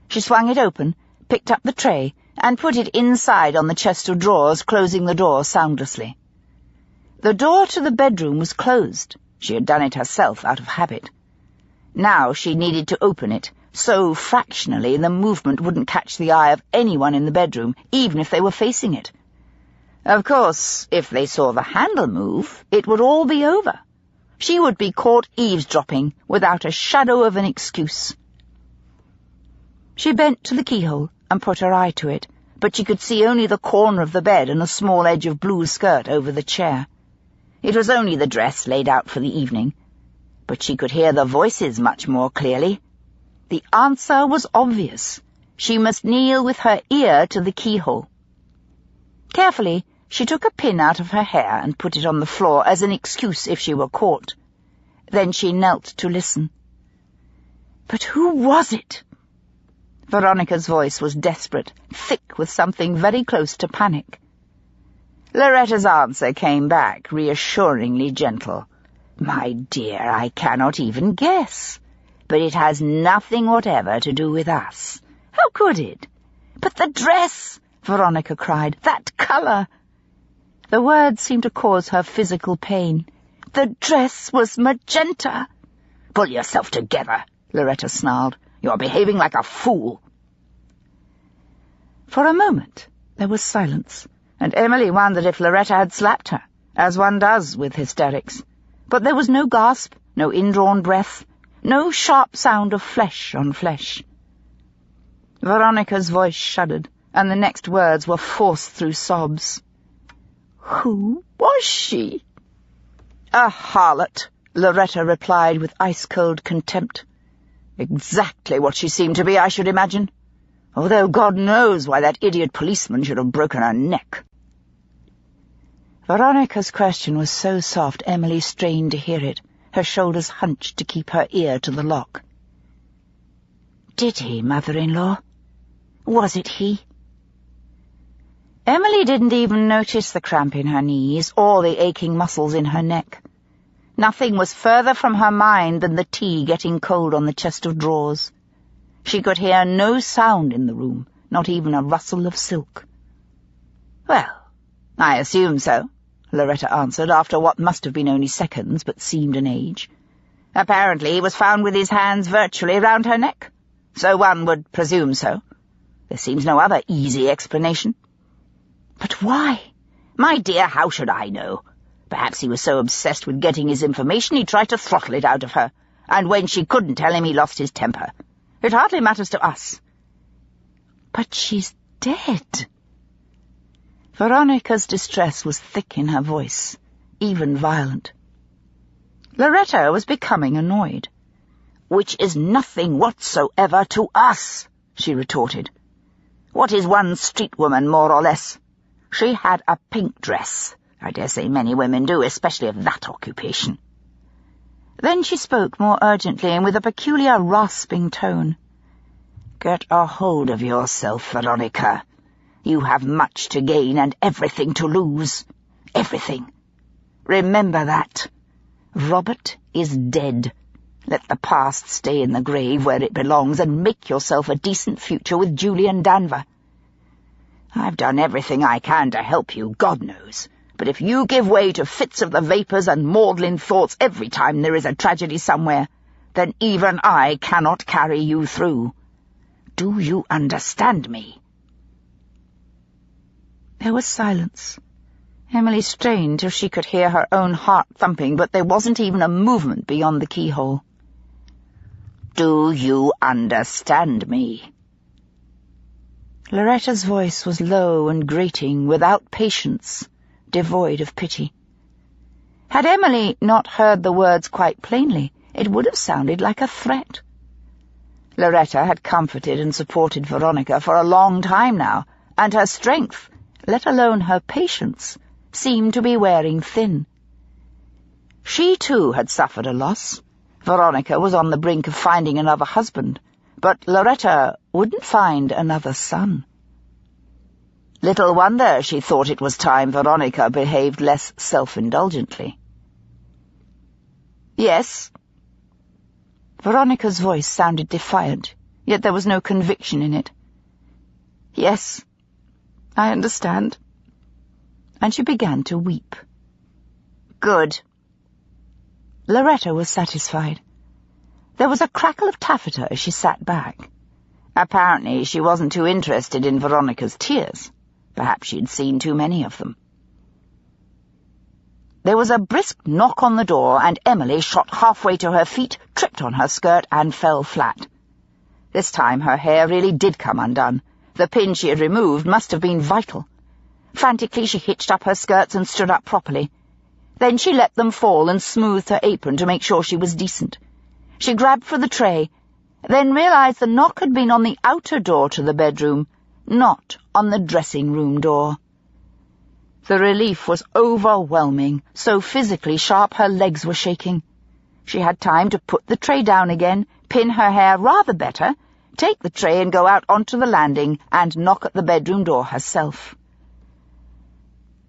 She swung it open, picked up the tray, and put it inside on the chest of drawers, closing the door soundlessly. The door to the bedroom was closed. She had done it herself out of habit. Now she needed to open it, so fractionally the movement wouldn't catch the eye of anyone in the bedroom, even if they were facing it. Of course, if they saw the handle move, it would all be over. She would be caught eavesdropping without a shadow of an excuse. She bent to the keyhole and put her eye to it, but she could see only the corner of the bed and a small edge of blue skirt over the chair. It was only the dress laid out for the evening, but she could hear the voices much more clearly. The answer was obvious. She must kneel with her ear to the keyhole. Carefully, she took a pin out of her hair and put it on the floor as an excuse if she were caught. Then she knelt to listen. But who was it? Veronica's voice was desperate, thick with something very close to panic. Loretta's answer came back, reassuringly gentle. "My dear, I cannot even guess. But it has nothing whatever to do with us. How could it?" "But the dress!" Veronica cried. "That colour!" The words seemed to cause her physical pain. "The dress was magenta." "Pull yourself together," Loretta snarled. "You're behaving like a fool." For a moment there was silence, and Emily wondered if Loretta had slapped her, as one does with hysterics. But there was no gasp, no indrawn breath, no sharp sound of flesh on flesh. Veronica's voice shuddered, and the next words were forced through sobs. "Who was she?" "A harlot," Loretta replied with ice-cold contempt. "Exactly what she seemed to be, I should imagine. Although God knows why that idiot policeman should have broken her neck." Veronica's question was so soft Emily strained to hear it, her shoulders hunched to keep her ear to the lock. "Did he, mother-in-law? Was it he?" Emily didn't even notice the cramp in her knees or the aching muscles in her neck. Nothing was further from her mind than the tea getting cold on the chest of drawers. She could hear no sound in the room, not even a rustle of silk. "Well, I assume so," Loretta answered after what must have been only seconds but seemed an age. "Apparently he was found with his hands virtually round her neck, so one would presume so. There seems no other easy explanation." "But why?" "My dear, how should I know? Perhaps he was so obsessed with getting his information he tried to throttle it out of her, and when she couldn't tell him he lost his temper. It hardly matters to us." "But she's dead." Veronica's distress was thick in her voice, even violent. Loretta was becoming annoyed. "Which is nothing whatsoever to us," she retorted. "What is one street woman, more or less? She had a pink dress. I dare say many women do, especially of that occupation." Then she spoke more urgently and with a peculiar rasping tone. "Get a hold of yourself, Veronica. You have much to gain and everything to lose. Everything. Remember that. Robert is dead. Let the past stay in the grave where it belongs and make yourself a decent future with Julian Danver. I've done everything I can to help you, God knows. But if you give way to fits of the vapours and maudlin thoughts every time there is a tragedy somewhere, then even I cannot carry you through. Do you understand me?" There was silence. Emily strained till she could hear her own heart thumping, but there wasn't even a movement beyond the keyhole. "Do you understand me?" Loretta's voice was low and grating, without patience, devoid of pity. Had Emily not heard the words quite plainly, it would have sounded like a threat. Loretta had comforted and supported Veronica for a long time now, and her strength, let alone her patience, seemed to be wearing thin. She, too, had suffered a loss. Veronica was on the brink of finding another husband, but Loretta wouldn't find another son. Little wonder she thought it was time Veronica behaved less self-indulgently. "Yes?" Veronica's voice sounded defiant, yet there was no conviction in it. "Yes, I understand." And she began to weep. "Good." Loretta was satisfied. There was a crackle of taffeta as she sat back. Apparently she wasn't too interested in Veronica's tears. Perhaps she'd seen too many of them. There was a brisk knock on the door, and Emily shot halfway to her feet, tripped on her skirt, and fell flat. This time her hair really did come undone. The pin she had removed must have been vital. Frantically she hitched up her skirts and stood up properly. Then she let them fall and smoothed her apron to make sure she was decent. She grabbed for the tray, then realized the knock had been on the outer door to the bedroom, not on the dressing-room door. The relief was overwhelming, so physically sharp her legs were shaking. She had time to put the tray down again, pin her hair rather better, take the tray and go out onto the landing and knock at the bedroom door herself.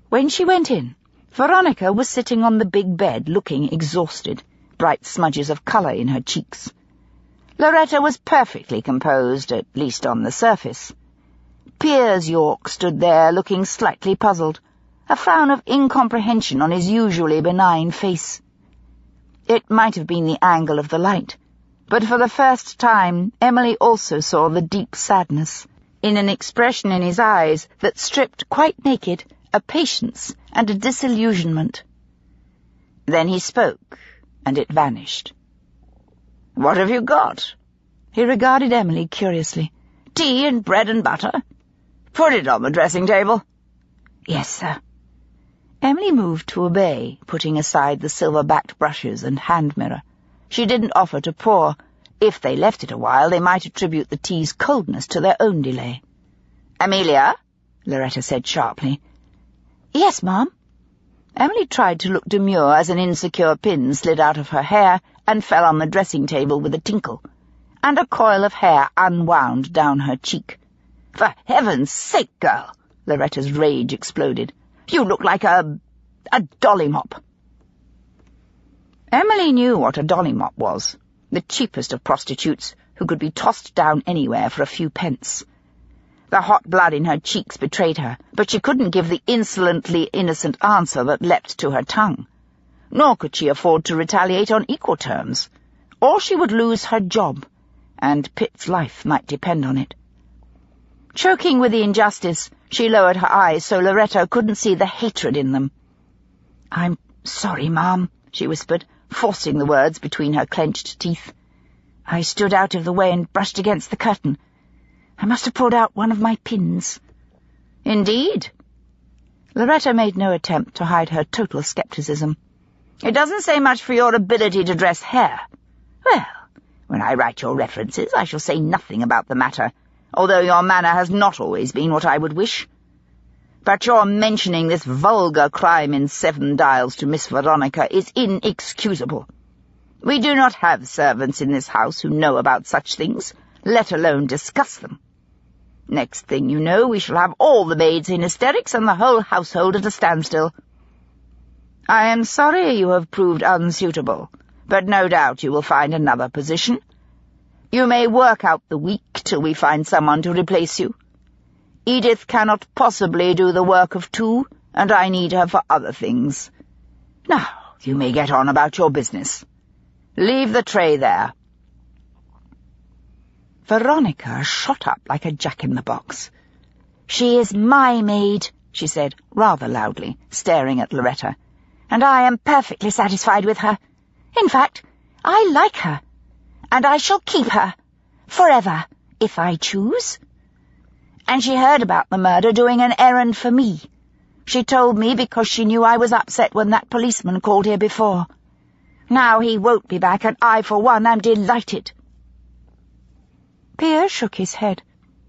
When she went in, Veronica was sitting on the big bed looking exhausted, bright smudges of colour in her cheeks. Loretta was perfectly composed, at least on the surface. Piers York stood there looking slightly puzzled, a frown of incomprehension on his usually benign face. It might have been the angle of the light, but for the first time Emily also saw the deep sadness, in an expression in his eyes that stripped quite naked a patience and a disillusionment. Then he spoke, and it vanished. "What have you got?" He regarded Emily curiously. "Tea and bread and butter? Put it on the dressing-table." "Yes, sir." Emily moved to obey, putting aside the silver-backed brushes and hand mirror. She didn't offer to pour. If they left it a while, they might attribute the tea's coldness to their own delay. "Amelia?" Loretta said sharply. "Yes, Ma'am." Emily tried to look demure as an insecure pin slid out of her hair and fell on the dressing-table with a tinkle, and a coil of hair unwound down her cheek. "For heaven's sake, girl!" Loretta's rage exploded. "You look like a dollymop." Emily knew what a dollymop was, the cheapest of prostitutes who could be tossed down anywhere for a few pence. The hot blood in her cheeks betrayed her, but she couldn't give the insolently innocent answer that leapt to her tongue. Nor could she afford to retaliate on equal terms, or she would lose her job, and Pitt's life might depend on it. Choking with the injustice, she lowered her eyes so Loretta couldn't see the hatred in them. "I'm sorry, Ma'am," she whispered, forcing the words between her clenched teeth. "I stood out of the way and brushed against the curtain. I must have pulled out one of my pins." "Indeed?" Loretta made no attempt to hide her total skepticism. "It doesn't say much for your ability to dress hair. Well, when I write your references, I shall say nothing about the matter, although your manner has not always been what I would wish. But your mentioning this vulgar crime in 7 Dials to Miss Veronica is inexcusable. We do not have servants in this house who know about such things, let alone discuss them. Next thing you know, we shall have all the maids in hysterics and the whole household at a standstill. I am sorry you have proved unsuitable, but no doubt you will find another position. You may work out the week till we find someone to replace you. Edith cannot possibly do the work of 2, and I need her for other things. Now, you may get on about your business. Leave the tray there." Veronica shot up like a jack-in-the-box. "She is my maid," she said, rather loudly, staring at Loretta, "and I am perfectly satisfied with her. In fact, I like her, and I shall keep her, forever, if I choose. And she heard about the murder doing an errand for me. She told me because she knew I was upset when that policeman called here before. Now he won't be back, and I, for one, am delighted." Pierre shook his head.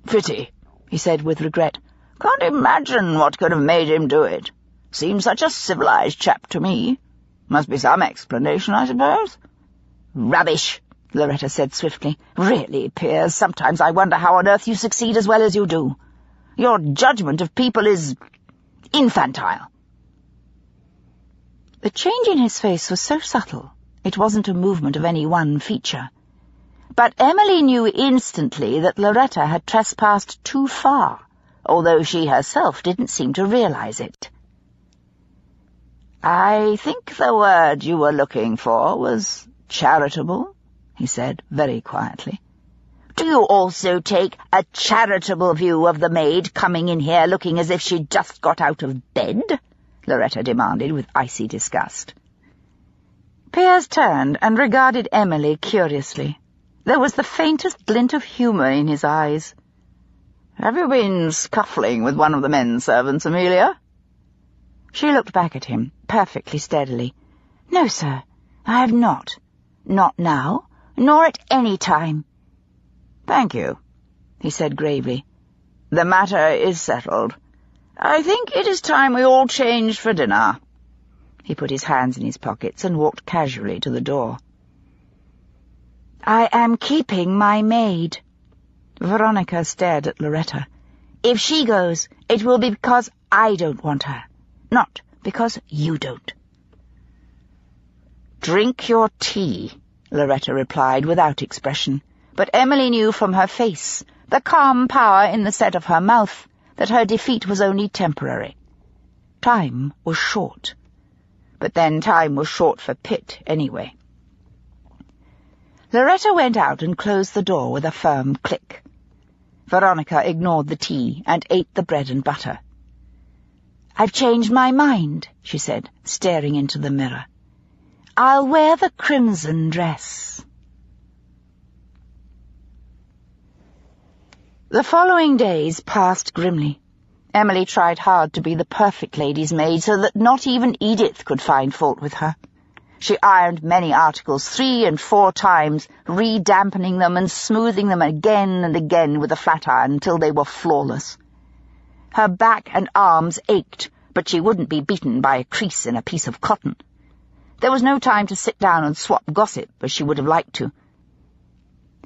"Pity," he said with regret. "Can't imagine what could have made him do it. Seems such a civilized chap to me. Must be some explanation, I suppose." "Rubbish," Loretta said swiftly. "Really, Piers, sometimes I wonder how on earth you succeed as well as you do. Your judgment of people is infantile." The change in his face was so subtle, it wasn't a movement of any one feature. But Emily knew instantly that Loretta had trespassed too far, although she herself didn't seem to realize it. "I think the word you were looking for was charitable," he said very quietly. "Do you also take a charitable view of the maid coming in here looking as if she'd just got out of bed?" Loretta demanded with icy disgust. Piers turned and regarded Emily curiously. There was the faintest glint of humour in his eyes. "Have you been scuffling with one of the men servants, Amelia?" She looked back at him, perfectly steadily. "No, sir, I have not. Not now, nor at any time." "Thank you," he said gravely. "The matter is settled. I think it is time we all changed for dinner." He put his hands in his pockets and walked casually to the door. "I am keeping my maid." Veronica stared at Loretta. "If she goes, it will be because I don't want her, not because you don't." "Drink your tea," Loretta replied without expression, but Emily knew from her face, the calm power in the set of her mouth, that her defeat was only temporary. Time was short. But then time was short for Pitt anyway. Loretta went out and closed the door with a firm click. Veronica ignored the tea and ate the bread and butter. "I've changed my mind," she said, staring into the mirror. "I'll wear the crimson dress." The following days passed grimly. Emily tried hard to be the perfect lady's maid so that not even Edith could find fault with her. She ironed many articles 3 and 4 times, redampening them and smoothing them again and again with a flat iron until they were flawless. Her back and arms ached, but she wouldn't be beaten by a crease in a piece of cotton. There was no time to sit down and swap gossip, as she would have liked to,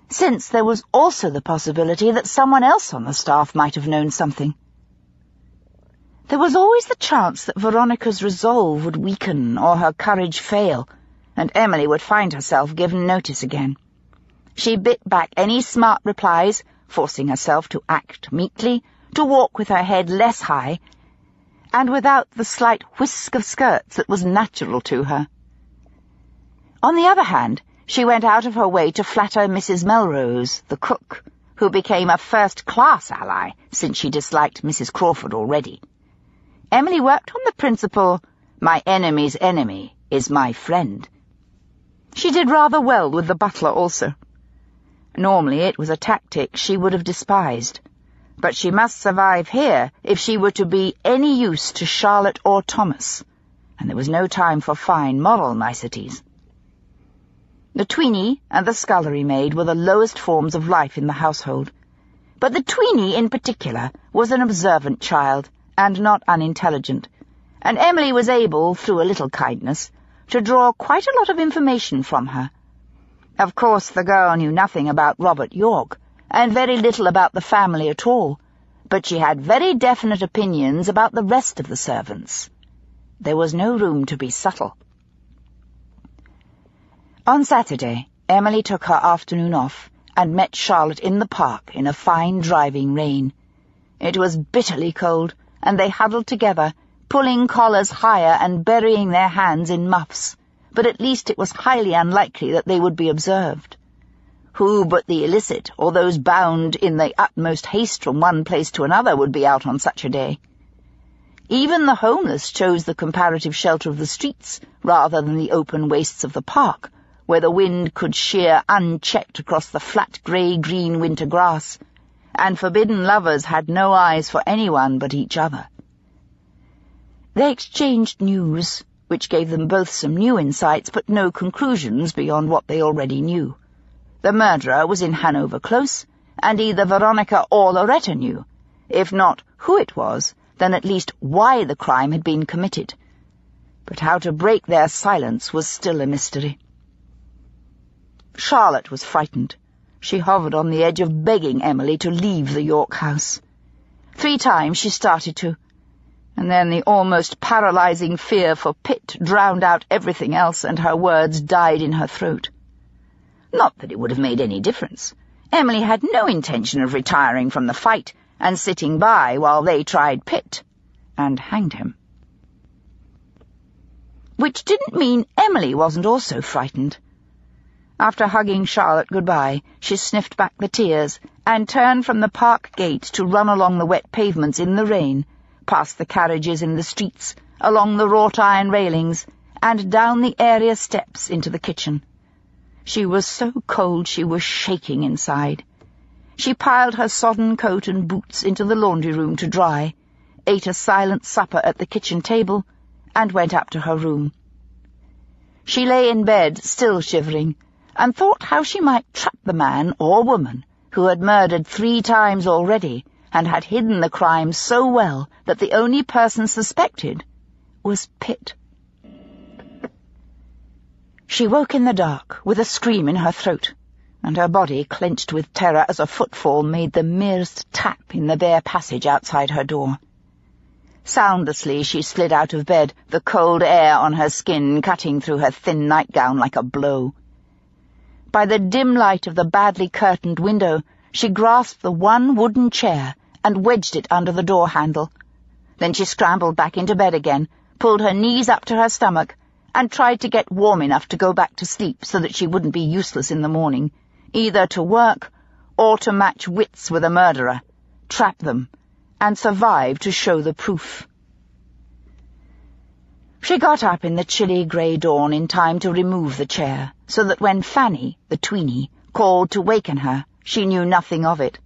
since there was also the possibility that someone else on the staff might have known something. There was always the chance that Veronica's resolve would weaken or her courage fail, and Emily would find herself given notice again. She bit back any smart replies, forcing herself to act meekly, to walk with her head less high, and without the slight whisk of skirts that was natural to her. On the other hand, she went out of her way to flatter Mrs. Melrose, the cook, who became a first-class ally since she disliked Mrs. Crawford already. Emily worked on the principle, my enemy's enemy is my friend. She did rather well with the butler also. Normally it was a tactic she would have despised, but she must survive here if she were to be any use to Charlotte or Thomas, and there was no time for fine moral niceties. The tweenie and the scullery maid were the lowest forms of life in the household, but the tweenie in particular was an observant child, and not unintelligent, and Emily was able, through a little kindness, to draw quite a lot of information from her. Of course, the girl knew nothing about Robert York, and very little about the family at all, but she had very definite opinions about the rest of the servants. There was no room to be subtle. On Saturday, Emily took her afternoon off and met Charlotte in the park in a fine driving rain. It was bitterly cold, and they huddled together, pulling collars higher and burying their hands in muffs, but at least it was highly unlikely that they would be observed. Who but the illicit, or those bound in the utmost haste from one place to another, would be out on such a day? Even the homeless chose the comparative shelter of the streets rather than the open wastes of the park, where the wind could shear unchecked across the flat grey-green winter grass, and forbidden lovers had no eyes for anyone but each other. They exchanged news, which gave them both some new insights but no conclusions beyond what they already knew. The murderer was in Hanover Close, and either Veronica or Loretta knew. If not who it was, then at least why the crime had been committed. But how to break their silence was still a mystery. Charlotte was frightened. She hovered on the edge of begging Emily to leave the York house. 3 times she started to, and then the almost paralyzing fear for Pitt drowned out everything else, and her words died in her throat. Not that it would have made any difference. Emily had no intention of retiring from the fight and sitting by while they tried Pitt, and hanged him. Which didn't mean Emily wasn't also frightened. After hugging Charlotte goodbye, she sniffed back the tears and turned from the park gate to run along the wet pavements in the rain, past the carriages in the streets, along the wrought-iron railings, and down the area steps into the kitchen. She was so cold she was shaking inside. She piled her sodden coat and boots into the laundry room to dry, ate a silent supper at the kitchen table, and went up to her room. She lay in bed, still shivering, and thought how she might trap the man or woman who had murdered 3 times already and had hidden the crime so well that the only person suspected was Pitt. She woke in the dark with a scream in her throat, and her body clenched with terror as a footfall made the merest tap in the bare passage outside her door. Soundlessly she slid out of bed, the cold air on her skin cutting through her thin nightgown like a blow. By the dim light of the badly curtained window, she grasped the one wooden chair and wedged it under the door handle. Then she scrambled back into bed again, pulled her knees up to her stomach, and tried to get warm enough to go back to sleep so that she wouldn't be useless in the morning, either to work or to match wits with a murderer, trap them, and survive to show the proof. She got up in the chilly grey dawn in time to remove the chair, so that when Fanny, the tweenie, called to waken her, she knew nothing of it.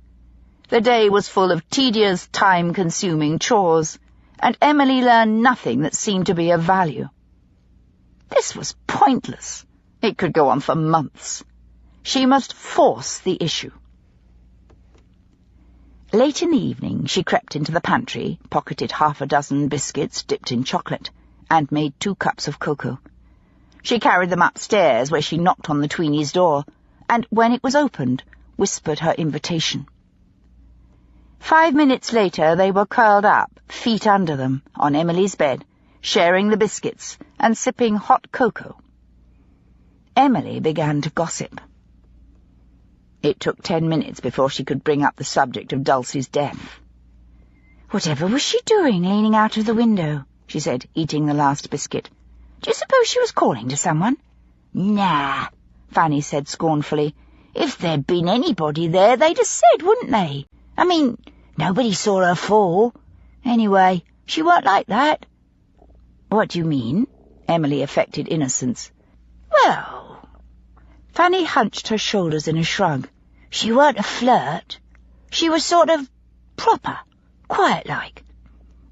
The day was full of tedious, time-consuming chores, and Emily learned nothing that seemed to be of value. This was pointless. It could go on for months. She must force the issue. Late in the evening she crept into the pantry, pocketed 6 biscuits dipped in chocolate, and made 2 cups of cocoa. She carried them upstairs, where she knocked on the tweenie's door, and when it was opened, whispered her invitation. 5 minutes later they were curled up, feet under them, on Emily's bed, sharing the biscuits and sipping hot cocoa. Emily began to gossip. It took 10 minutes before she could bring up the subject of Dulcie's death. "Whatever was she doing leaning out of the window?" she said, eating the last biscuit. "Do you suppose she was calling to someone?" "Nah," Fanny said scornfully. "If there'd been anybody there, they'd have said, wouldn't they? I mean, nobody saw her fall. Anyway, she weren't like that." "What do you mean?" Emily affected innocence. "Well..." Fanny hunched her shoulders in a shrug. "She weren't a flirt. She was sort of proper, quiet-like."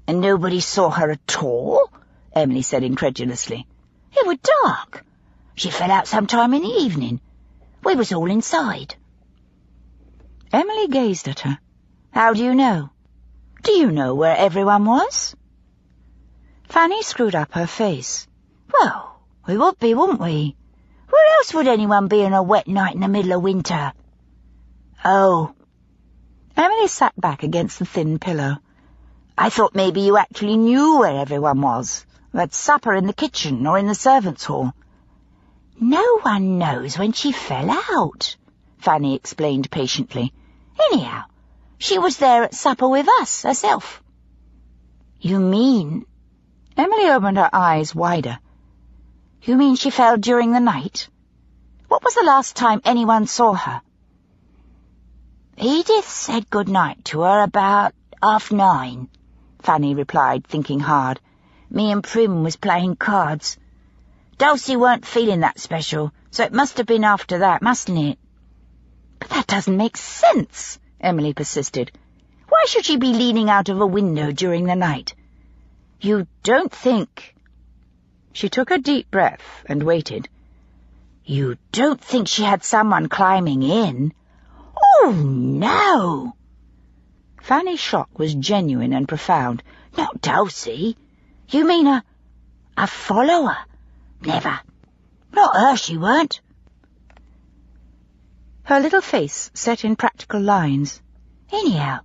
"And nobody saw her at all?" Emily said incredulously. "It was dark. She fell out sometime in the evening. We was all inside." Emily gazed at her. "How do you know?" Do you know where everyone was?" Fanny screwed up her face. "Well, we would be, wouldn't we? Where else would anyone be on a wet night in the middle of winter?" "Oh." Emily sat back against the thin pillow. "I thought maybe you actually knew where everyone was. At supper in the kitchen or in the servants' hall." "No one knows when she fell out," Fanny explained patiently. "Anyhow, she was there at supper with us herself." "You mean—" Emily opened her eyes wider. "You mean she fell during the night? What was the last time anyone saw her?" "Edith said good night to her about 9:30, Fanny replied, thinking hard. "Me and Prim was playing cards. Dulcie weren't feeling that special, so it must have been after that, mustn't it?" "But that doesn't make sense," Emily persisted. "Why should she be leaning out of a window during the night? You don't think—" She took a deep breath and waited. "You don't think she had someone climbing in?" "Oh, no!" Fanny's shock was genuine and profound. "Not Dulcie." "You mean a follower? Never. Not her, she weren't." Her little face set in practical lines. "Anyhow,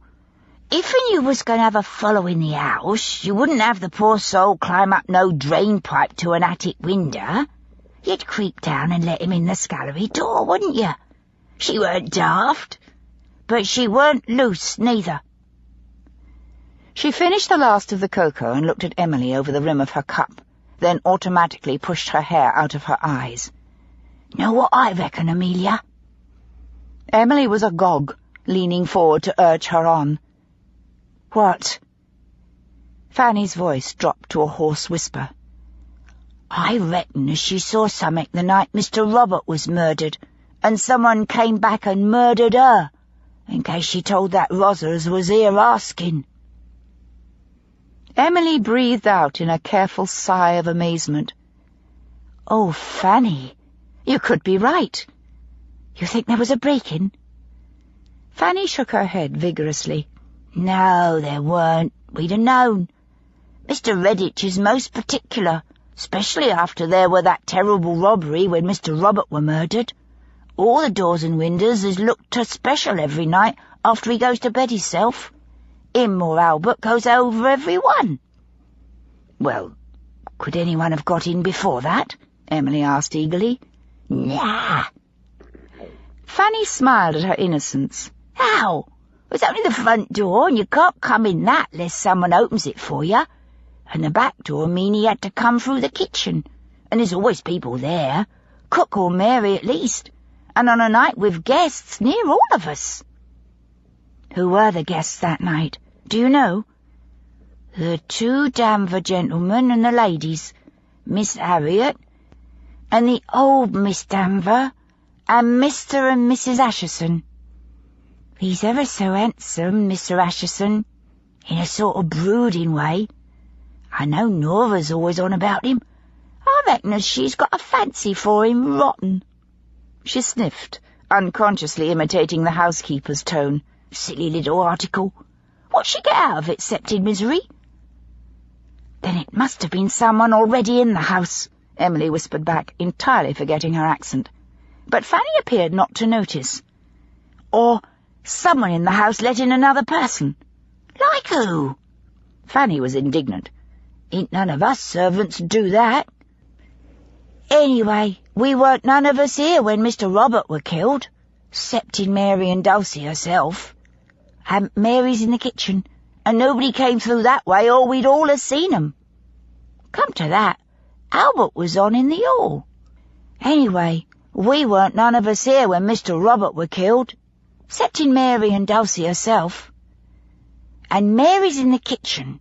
if you was going to have a follow in the house, you wouldn't have the poor soul climb up no drain pipe to an attic window. You'd creep down and let him in the scullery door, wouldn't you? She weren't daft, but she weren't loose neither." She finished the last of the cocoa and looked at Emily over the rim of her cup, then automatically pushed her hair out of her eyes. "Know what I reckon, Amelia?" Emily was agog, leaning forward to urge her on. "What?" Fanny's voice dropped to a hoarse whisper. "I reckon as she saw something the night Mr. Robert was murdered, and someone came back and murdered her, in case she told that Rosa as was here asking." Emily breathed out in a careful sigh of amazement. "Oh, Fanny, you could be right. You think there was a break-in?" Fanny shook her head vigorously. "No, there weren't. We'd have known. Mr. Redditch is most particular, especially after there were that terrible robbery when Mr. Robert were murdered. All the doors and windows is looked to special every night after he goes to bed himself. Him or Albert goes over every one." "Well, could anyone have got in before that?" Emily asked eagerly. "Nah." Fanny smiled at her innocence. "How? It's only the front door, and you can't come in that lest someone opens it for you. And the back door mean he had to come through the kitchen, and there's always people there, cook or Mary at least, and on a night with guests near all of us." "Who were the guests that night? Do you know?" "The 2 Danver gentlemen and the ladies, Miss Harriet, and the old Miss Danver, and Mr. and Mrs. Asherson. He's ever so handsome, Mr. Asherson, in a sort of brooding way. I know Nora's always on about him. I reckon as she's got a fancy for him rotten." She sniffed, unconsciously imitating the housekeeper's tone. "Silly little article. What'd she get out of it, except in misery?" "Then it must have been someone already in the house," Emily whispered back, entirely forgetting her accent. But Fanny appeared not to notice. "Or someone in the house let in another person." "Like who?" Fanny was indignant. "Ain't none of us servants do that. Anyway, we weren't none of us here when Mr. Robert were killed, excepting Mary and Dulcie herself. And Mary's in the kitchen, and nobody came through that way or we'd all have seen 'em. Come to that, Albert was on in the hall. Anyway, we weren't none of us here when Mr. Robert were killed, excepting Mary and Dulcie herself. And Mary's in the kitchen,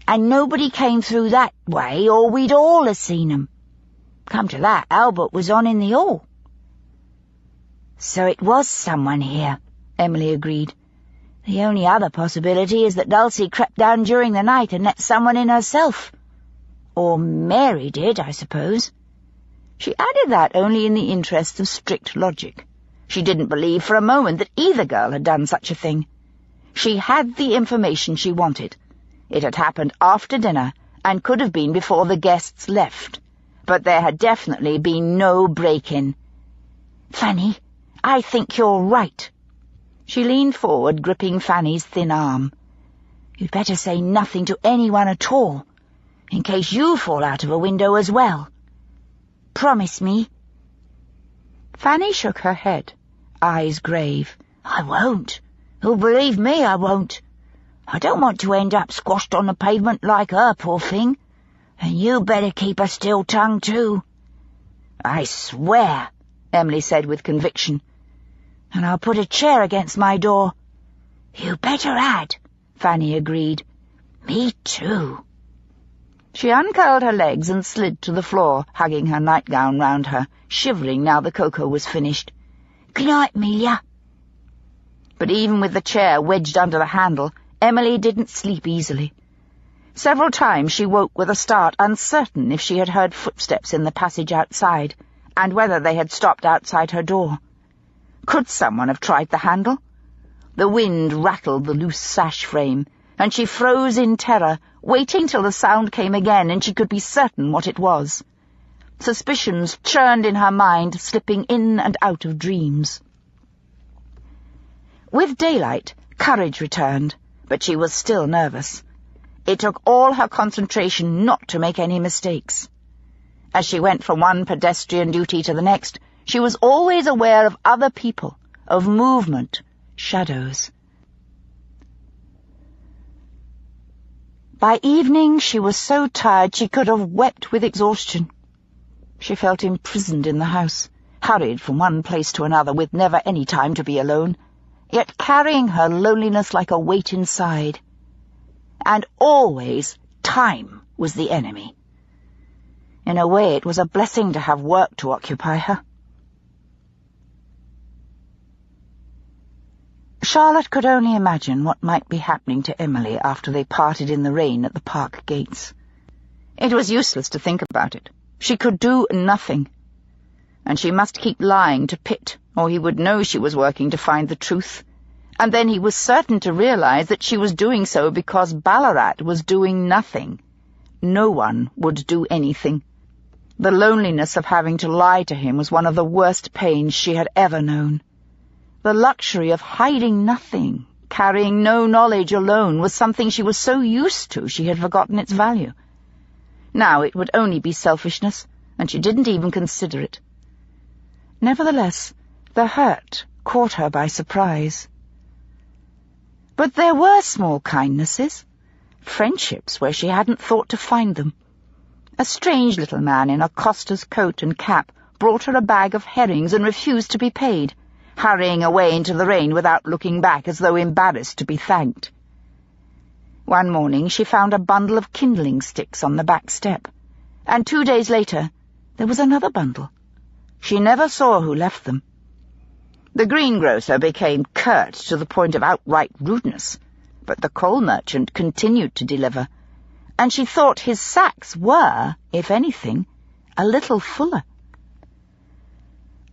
and nobody came through that way or we'd all have seen 'em. Come to that, Albert was on in the hall." "So it was someone here," Emily agreed. "The only other possibility is that Dulcie crept down during the night and let someone in herself. Or Mary did, I suppose." She added that only in the interest of strict logic. She didn't believe for a moment that either girl had done such a thing. She had the information she wanted. It had happened after dinner and could have been before the guests left, but there had definitely been no break-in. "Fanny, I think you're right." She leaned forward, gripping Fanny's thin arm. "You'd better say nothing to anyone at all, in case you fall out of a window as well. Promise me." Fanny shook her head, eyes grave. "I won't. Oh, believe me, I won't. I don't want to end up squashed on the pavement like her, poor thing. And you better keep a still tongue, too." "I swear," Emily said with conviction. "And I'll put a chair against my door." "You better add," Fanny agreed. "Me too." She uncurled her legs and slid to the floor, hugging her nightgown round her, shivering now the cocoa was finished. "Good night, Melia." But even with the chair wedged under the handle, Emily didn't sleep easily. Several times she woke with a start, uncertain if she had heard footsteps in the passage outside, and whether they had stopped outside her door. Could someone have tried the handle? The wind rattled the loose sash frame, and she froze in terror, waiting till the sound came again and she could be certain what it was. Suspicions churned in her mind, slipping in and out of dreams. With daylight, courage returned, but she was still nervous. It took all her concentration not to make any mistakes. As she went from one pedestrian duty to the next, she was always aware of other people, of movement, shadows. By evening she was so tired she could have wept with exhaustion. She felt imprisoned in the house, hurried from one place to another with never any time to be alone, yet carrying her loneliness like a weight inside. And always time was the enemy. In a way, it was a blessing to have work to occupy her. Charlotte could only imagine what might be happening to Emily after they parted in the rain at the park gates. It was useless to think about it. She could do nothing. And she must keep lying to Pitt, or he would know she was working to find the truth. And then he was certain to realize that she was doing so because Ballarat was doing nothing. No one would do anything. The loneliness of having to lie to him was one of the worst pains she had ever known. The luxury of hiding nothing, carrying no knowledge alone, was something she was so used to she had forgotten its value. Now it would only be selfishness, and she didn't even consider it. Nevertheless, the hurt caught her by surprise. But there were small kindnesses, friendships where she hadn't thought to find them. A strange little man in a coster's coat and cap brought her a bag of herrings and refused to be paid, hurrying away into the rain without looking back as though embarrassed to be thanked. One morning she found a bundle of kindling sticks on the back step, and 2 days later there was another bundle. She never saw who left them. The greengrocer became curt to the point of outright rudeness, but the coal merchant continued to deliver, and she thought his sacks were, if anything, a little fuller.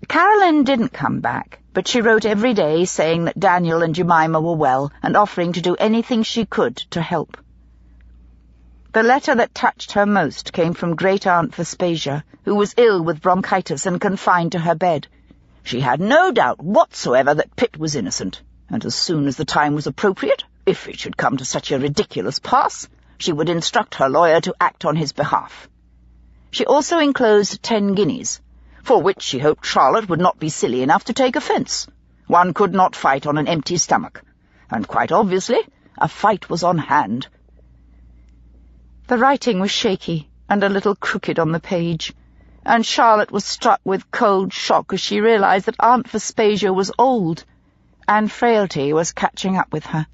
Caroline didn't come back, but she wrote every day saying that Daniel and Jemima were well and offering to do anything she could to help. The letter that touched her most came from Great-Aunt Vespasia, who was ill with bronchitis and confined to her bed. She had no doubt whatsoever that Pitt was innocent, and as soon as the time was appropriate, if it should come to such a ridiculous pass, she would instruct her lawyer to act on his behalf. She also enclosed 10 guineas, for which she hoped Charlotte would not be silly enough to take offence. One could not fight on an empty stomach, and quite obviously a fight was on hand. The writing was shaky and a little crooked on the page, and Charlotte was struck with cold shock as she realized that Aunt Vespasia was old, and frailty was catching up with her.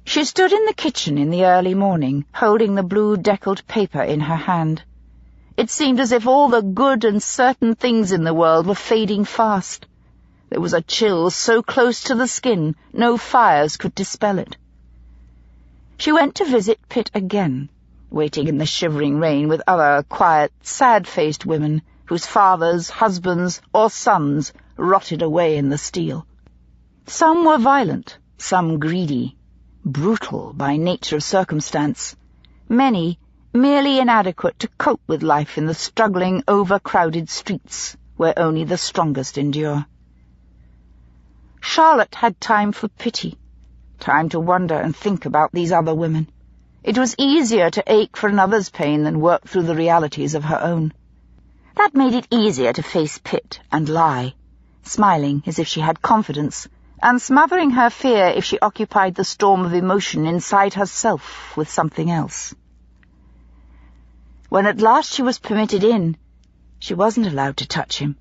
She stood in the kitchen in the early morning, holding the blue-deckled paper in her hand. It seemed as if all the good and certain things in the world were fading fast. There was a chill so close to the skin, no fires could dispel it. She went to visit Pitt again, waiting in the shivering rain with other quiet, sad-faced women whose fathers, husbands, or sons rotted away in the steel. Some were violent, some greedy, brutal by nature of circumstance, many merely inadequate to cope with life in the struggling, overcrowded streets where only the strongest endure. Charlotte had time for pity, time to wonder and think about these other women. It was easier to ache for another's pain than work through the realities of her own. That made it easier to face Pitt and lie, smiling as if she had confidence, and smothering her fear if she occupied the storm of emotion inside herself with something else. When at last she was permitted in, she wasn't allowed to touch him,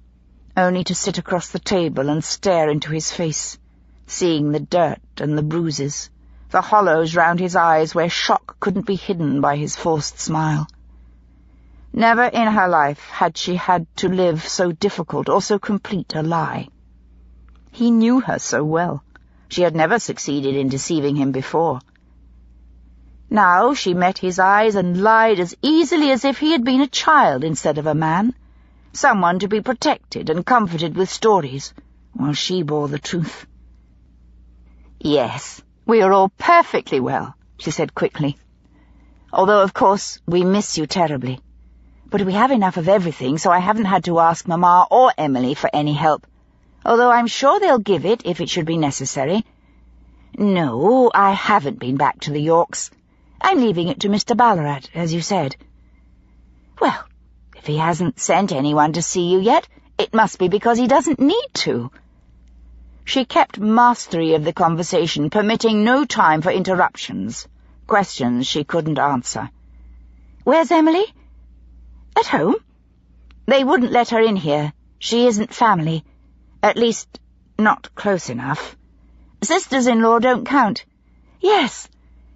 only to sit across the table and stare into his face, seeing the dirt and the bruises, the hollows round his eyes where shock couldn't be hidden by his forced smile. Never in her life had she had to live so difficult or so complete a lie. He knew her so well. She had never succeeded in deceiving him before. Now she met his eyes and lied as easily as if he had been a child instead of a man, someone to be protected and comforted with stories, while she bore the truth. "Yes, we are all perfectly well," she said quickly. "Although, of course, we miss you terribly. But we have enough of everything, so I haven't had to ask Mamma or Emily for any help, although I'm sure they'll give it if it should be necessary. No, I haven't been back to the Yorks. I'm leaving it to Mr. Ballarat, as you said." "Well, if he hasn't sent anyone to see you yet, it must be because he doesn't need to." She kept mastery of the conversation, permitting no time for interruptions, questions she couldn't answer. "Where's Emily?" "At home. They wouldn't let her in here. She isn't family. At least, not close enough. Sisters-in-law don't count. Yes,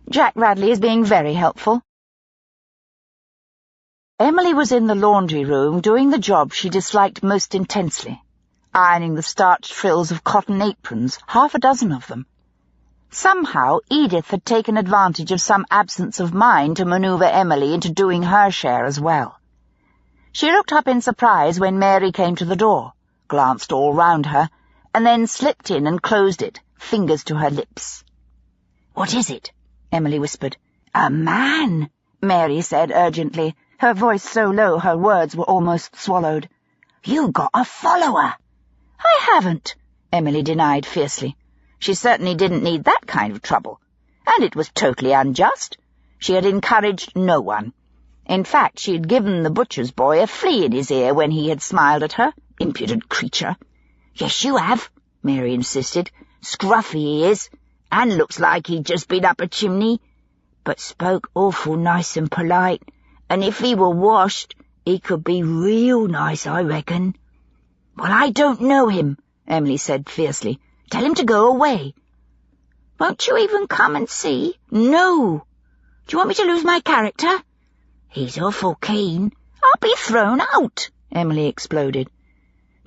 Jack Radley is being very helpful." Emily was in the laundry room doing the job she disliked most intensely, ironing the starched frills of cotton aprons, 6 of them. Somehow Edith had taken advantage of some absence of mind to maneuver Emily into doing her share as well. She looked up in surprise when Mary came to the door, glanced all round her, and then slipped in and closed it, fingers to her lips. "What is it?" Emily whispered. "A man," Mary said urgently, her voice so low her words were almost swallowed. "You got a follower." "I haven't," Emily denied fiercely. She certainly didn't need that kind of trouble, and it was totally unjust. She had encouraged no one. In fact, she had given the butcher's boy a flea in his ear when he had smiled at her. Impudent creature. "Yes, you have," Mary insisted. "Scruffy he is, and looks like he'd just been up a chimney, but spoke awful nice and polite, and if he were washed, he could be real nice, I reckon." "Well, I don't know him," Emily said fiercely. "Tell him to go away." "Won't you even come and see?" "No." "Do you want me to lose my character?" "He's awful keen." "I'll be thrown out," Emily exploded.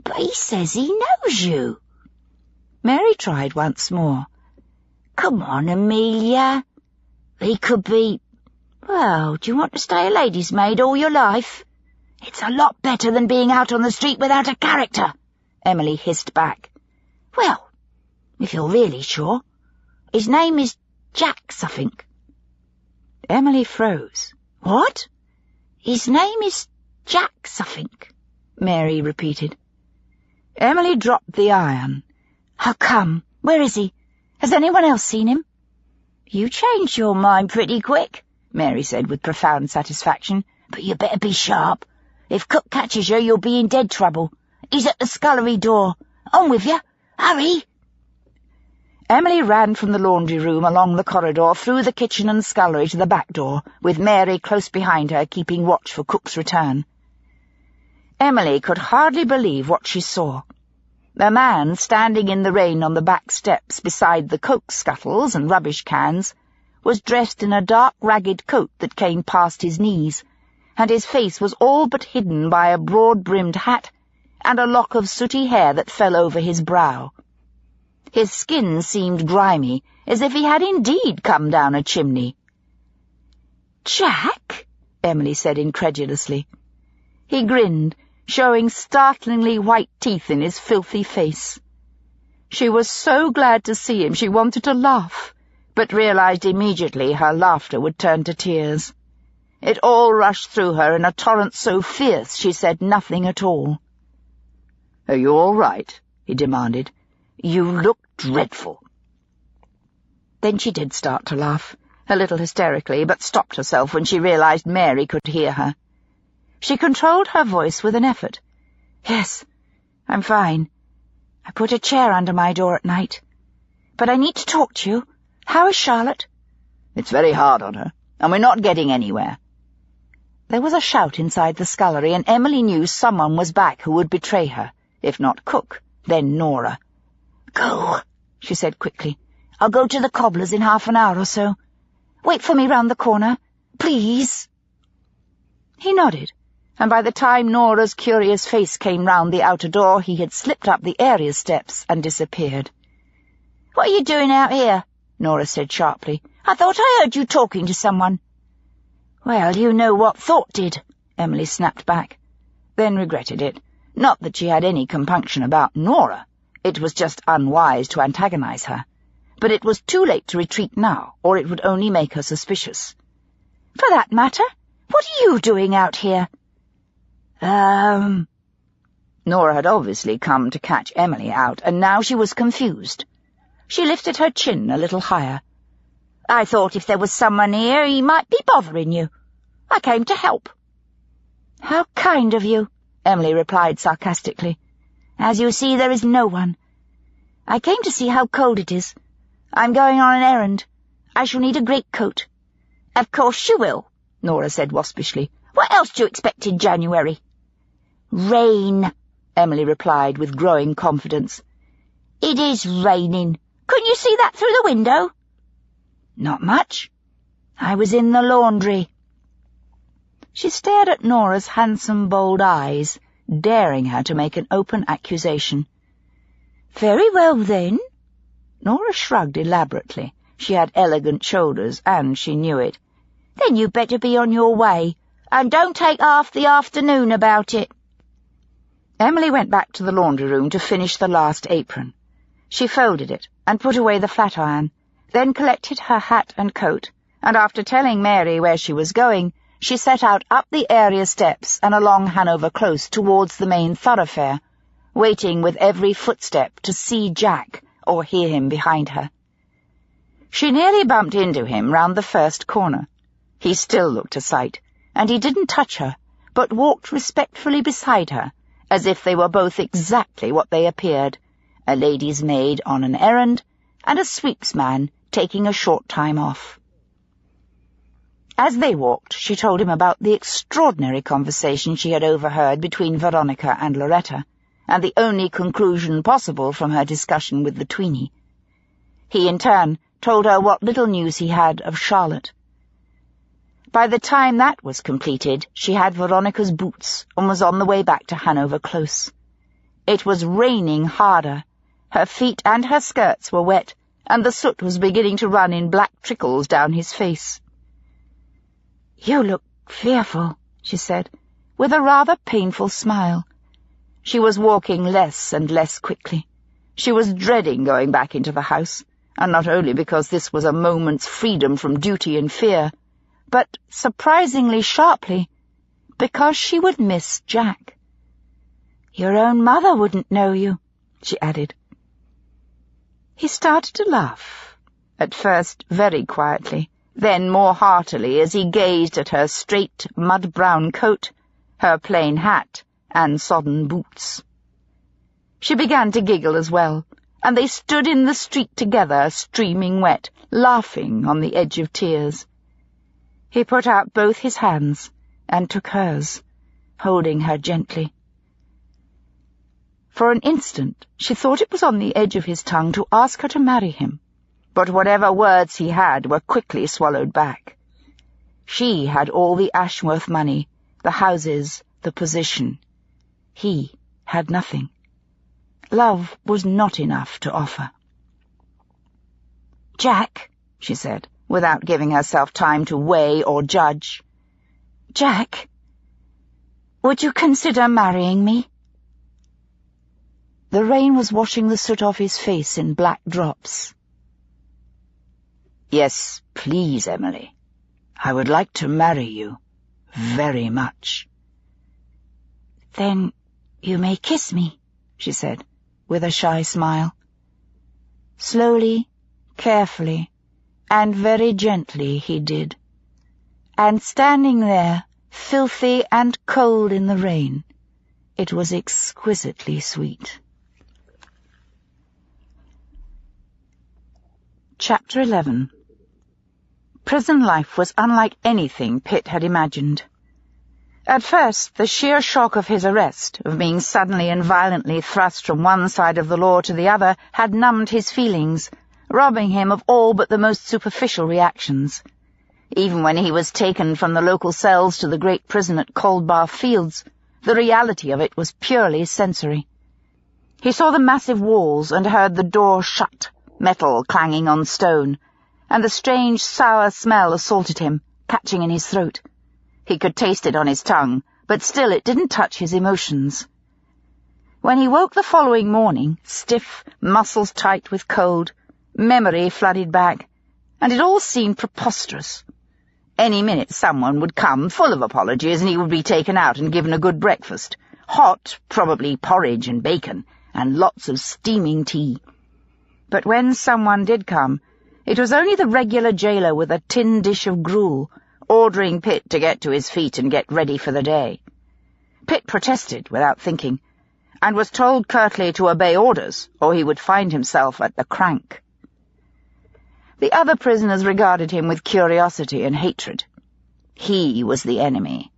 "But he says he knows you." Mary tried once more. "Come on, Amelia. He could be— Well, do you want to stay a lady's maid all your life?" "It's a lot better than being out on the street without a character," Emily hissed back. "Well, if you're really sure. His name is Jack something." Emily froze. "What?" "His name is Jack something," Mary repeated. Emily dropped the iron. "How come? Where is he? Has anyone else seen him?" "You changed your mind pretty quick," Mary said with profound satisfaction. "But you better be sharp. If Cook catches you, you'll be in dead trouble. He's at the scullery door. On with you. Hurry!" Emily ran from the laundry room along the corridor, through the kitchen and scullery to the back door, with Mary close behind her, keeping watch for Cook's return. Emily could hardly believe what she saw. The man, standing in the rain on the back steps beside the coke scuttles and rubbish cans, was dressed in a dark, ragged coat that came past his knees, and his face was all but hidden by a broad-brimmed hat and a lock of sooty hair that fell over his brow. His skin seemed grimy, as if he had indeed come down a chimney. "Jack?" Emily said incredulously. He grinned, showing startlingly white teeth in his filthy face. She was so glad to see him she wanted to laugh, but realized immediately her laughter would turn to tears. It all rushed through her in a torrent so fierce she said nothing at all. "Are you all right?" he demanded. "You look dreadful." Then she did start to laugh, a little hysterically, but stopped herself when she realized Mary could hear her. She controlled her voice with an effort. "Yes, I'm fine. I put a chair under my door at night. But I need to talk to you. How is Charlotte?" "It's very hard on her, and we're not getting anywhere." There was a shout inside the scullery, and Emily knew someone was back who would betray her, if not Cook, then Nora. "Go," she said quickly. "I'll go to the cobbler's in half an hour or so. Wait for me round the corner, please." He nodded, and by the time Nora's curious face came round the outer door, he had slipped up the area steps and disappeared. "What are you doing out here?" Nora said sharply. "I thought I heard you talking to someone." "Well, you know what thought did," Emily snapped back, then regretted it. Not that she had any compunction about Nora. It was just unwise to antagonize her. But it was too late to retreat now, or it would only make her suspicious. "For that matter, what are you doing out here?" Nora had obviously come to catch Emily out, and now she was confused. She lifted her chin a little higher. "I thought if there was someone here, he might be bothering you. I came to help." "How kind of you," Emily replied sarcastically. "As you see, there is no one. I came to see how cold it is. I'm going on an errand. I shall need a greatcoat." "Of course you will," Nora said waspishly. "What else do you expect in January?" "Rain," Emily replied with growing confidence. "It is raining. Couldn't you see that through the window?" "Not much. I was in the laundry." She stared at Nora's handsome, bold eyes, daring her to make an open accusation. "Very well, then." Nora shrugged elaborately. She had elegant shoulders, and she knew it. "Then you'd better be on your way, and don't take half the afternoon about it." Emily went back to the laundry room to finish the last apron. She folded it and put away the flat iron, then collected her hat and coat, and after telling Mary where she was going, she set out up the area steps and along Hanover Close towards the main thoroughfare, waiting with every footstep to see Jack or hear him behind her. She nearly bumped into him round the first corner. He still looked a sight, and he didn't touch her, but walked respectfully beside her, as if they were both exactly what they appeared, a lady's maid on an errand, and a sweepsman taking a short time off. As they walked, she told him about the extraordinary conversation she had overheard between Veronica and Loretta, and the only conclusion possible from her discussion with the tweenie. He, in turn, told her what little news he had of Charlotte. By the time that was completed, she had Veronica's boots and was on the way back to Hanover Close. It was raining harder. Her feet and her skirts were wet, and the soot was beginning to run in black trickles down his face. "You look fearful," she said, with a rather painful smile. She was walking less and less quickly. She was dreading going back into the house, and not only because this was a moment's freedom from duty and fear, but, surprisingly sharply, because she would miss Jack. "Your own mother wouldn't know you," she added. He started to laugh, at first very quietly, then more heartily as he gazed at her straight, mud-brown coat, her plain hat, and sodden boots. She began to giggle as well, and they stood in the street together, streaming wet, laughing on the edge of tears. He put out both his hands and took hers, holding her gently. For an instant she thought it was on the edge of his tongue to ask her to marry him, but whatever words he had were quickly swallowed back. She had all the Ashworth money, the houses, the position. He had nothing. Love was not enough to offer. "Jack," she said, without giving herself time to weigh or judge. "Jack, would you consider marrying me?" The rain was washing the soot off his face in black drops. "Yes, please, Emily. I would like to marry you. Very much." "Then you may kiss me," she said, with a shy smile. Slowly, carefully, and very gently he did. And standing there, filthy and cold in the rain, it was exquisitely sweet. Chapter 11. Prison life was unlike anything Pitt had imagined. At first, the sheer shock of his arrest, of being suddenly and violently thrust from one side of the law to the other, had numbed his feelings, robbing him of all but the most superficial reactions. Even when he was taken from the local cells to the great prison at Coldbath Fields, the reality of it was purely sensory. He saw the massive walls and heard the door shut, metal clanging on stone, and the strange sour smell assaulted him, catching in his throat. He could taste it on his tongue, but still it didn't touch his emotions. When he woke the following morning, stiff, muscles tight with cold, memory flooded back, and it all seemed preposterous. Any minute someone would come, full of apologies, and he would be taken out and given a good breakfast. Hot, probably porridge and bacon, and lots of steaming tea. But when someone did come, it was only the regular jailer with a tin dish of gruel, ordering Pitt to get to his feet and get ready for the day. Pitt protested without thinking, and was told curtly to obey orders, or he would find himself at the crank. The other prisoners regarded him with curiosity and hatred. He was the enemy.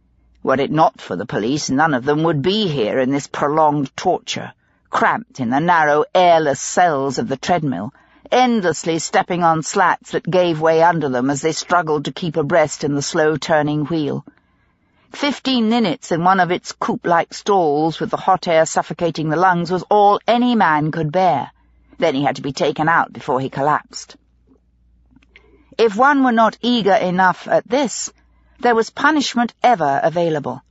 Were it not for the police, none of them would be here in this prolonged torture, cramped in the narrow, airless cells of the treadmill, endlessly stepping on slats that gave way under them as they struggled to keep abreast in the slow-turning wheel. 15 minutes in one of its coop-like stalls with the hot air suffocating the lungs was all any man could bear. Then he had to be taken out before he collapsed. If one were not eager enough at this, there was punishment ever available.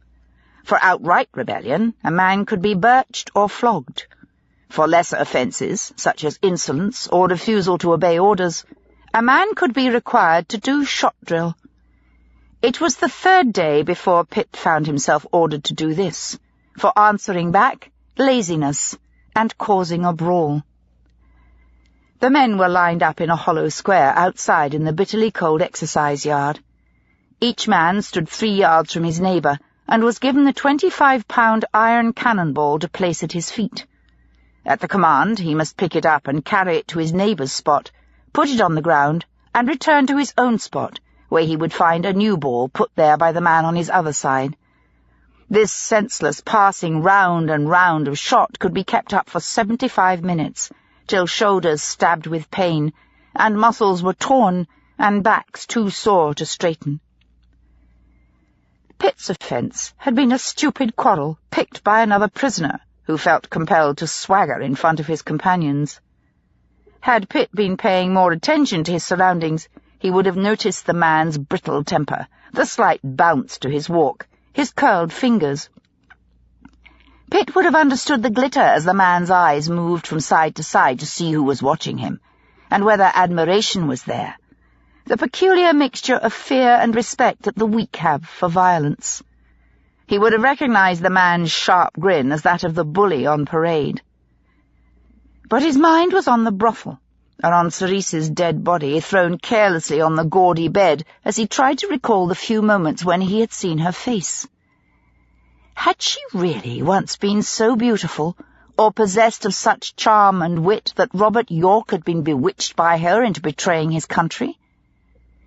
For outright rebellion, a man could be birched or flogged. For lesser offences, such as insolence or refusal to obey orders, a man could be required to do shot drill. It was the third day before Pitt found himself ordered to do this, for answering back, laziness, and causing a brawl. The men were lined up in a hollow square outside in the bitterly cold exercise yard. Each man stood 3 yards from his neighbour and was given the 25-pound iron cannonball to place at his feet. At the command, he must pick it up and carry it to his neighbour's spot, put it on the ground, and return to his own spot, where he would find a new ball put there by the man on his other side. This senseless passing round and round of shot could be kept up for 75 minutes, till shoulders stabbed with pain, and muscles were torn, and backs too sore to straighten. Pitt's offence had been a stupid quarrel picked by another prisoner, who felt compelled to swagger in front of his companions. Had Pitt been paying more attention to his surroundings, he would have noticed the man's brittle temper, the slight bounce to his walk, his curled fingers. Pitt would have understood the glitter as the man's eyes moved from side to side to see who was watching him, and whether admiration was there, the peculiar mixture of fear and respect that the weak have for violence. He would have recognized the man's sharp grin as that of the bully on parade. But his mind was on the brothel, and on Sice's dead body thrown carelessly on the gaudy bed as he tried to recall the few moments when he had seen her face. Had she really once been so beautiful, or possessed of such charm and wit that Robert York had been bewitched by her into betraying his country?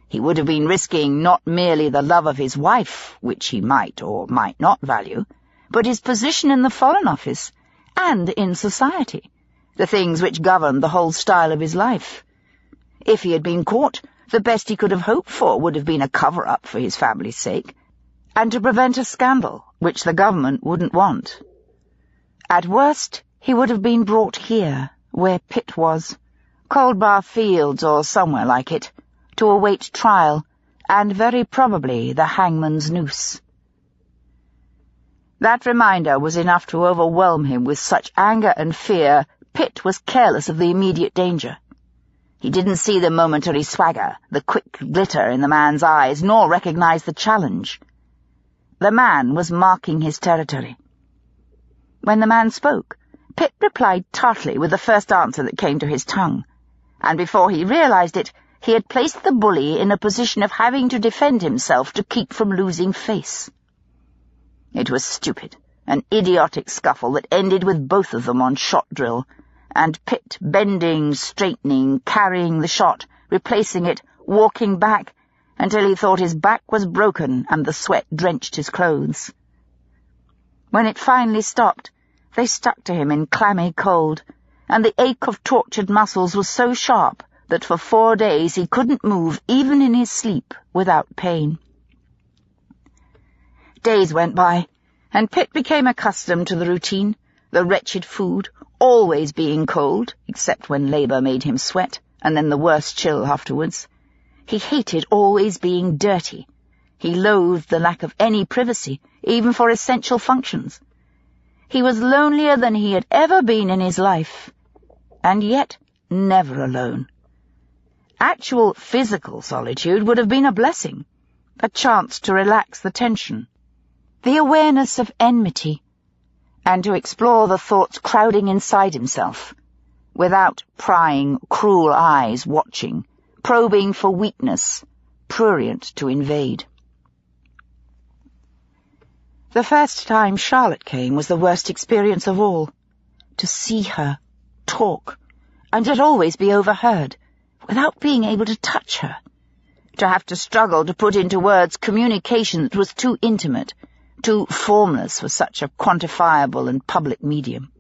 He would have been risking not merely the love of his wife, which he might or might not value, but his position in the Foreign Office, and in society, the things which governed the whole style of his life. If he had been caught, the best he could have hoped for would have been a cover-up for his family's sake, and to prevent a scandal, which the government wouldn't want. At worst, he would have been brought here, where Pitt was, Coldbath Fields or somewhere like it, to await trial, and very probably the hangman's noose. That reminder was enough to overwhelm him with such anger and fear. Pitt was careless of the immediate danger. He didn't see the momentary swagger, the quick glitter in the man's eyes, nor recognize the challenge. The man was marking his territory. When the man spoke, Pitt replied tartly with the first answer that came to his tongue, and before he realized it, he had placed the bully in a position of having to defend himself to keep from losing face. It was stupid, an idiotic scuffle that ended with both of them on shot drill, and Pitt bending, straightening, carrying the shot, replacing it, walking back, until he thought his back was broken and the sweat drenched his clothes. When it finally stopped, they stuck to him in clammy cold, and the ache of tortured muscles was so sharp that for 4 days he couldn't move even in his sleep without pain. Days went by, and Pitt became accustomed to the routine, the wretched food, always being cold, except when labour made him sweat, and then the worst chill afterwards. He hated always being dirty. He loathed the lack of any privacy, even for essential functions. He was lonelier than he had ever been in his life, and yet never alone. Actual physical solitude would have been a blessing, a chance to relax the tension, the awareness of enmity, and to explore the thoughts crowding inside himself, without prying, cruel eyes watching, probing for weakness, prurient to invade. The first time Charlotte came was the worst experience of all. To see her, talk, and yet always be overheard, without being able to touch her. To have to struggle to put into words communication that was too intimate, too formless for such a quantifiable and public medium.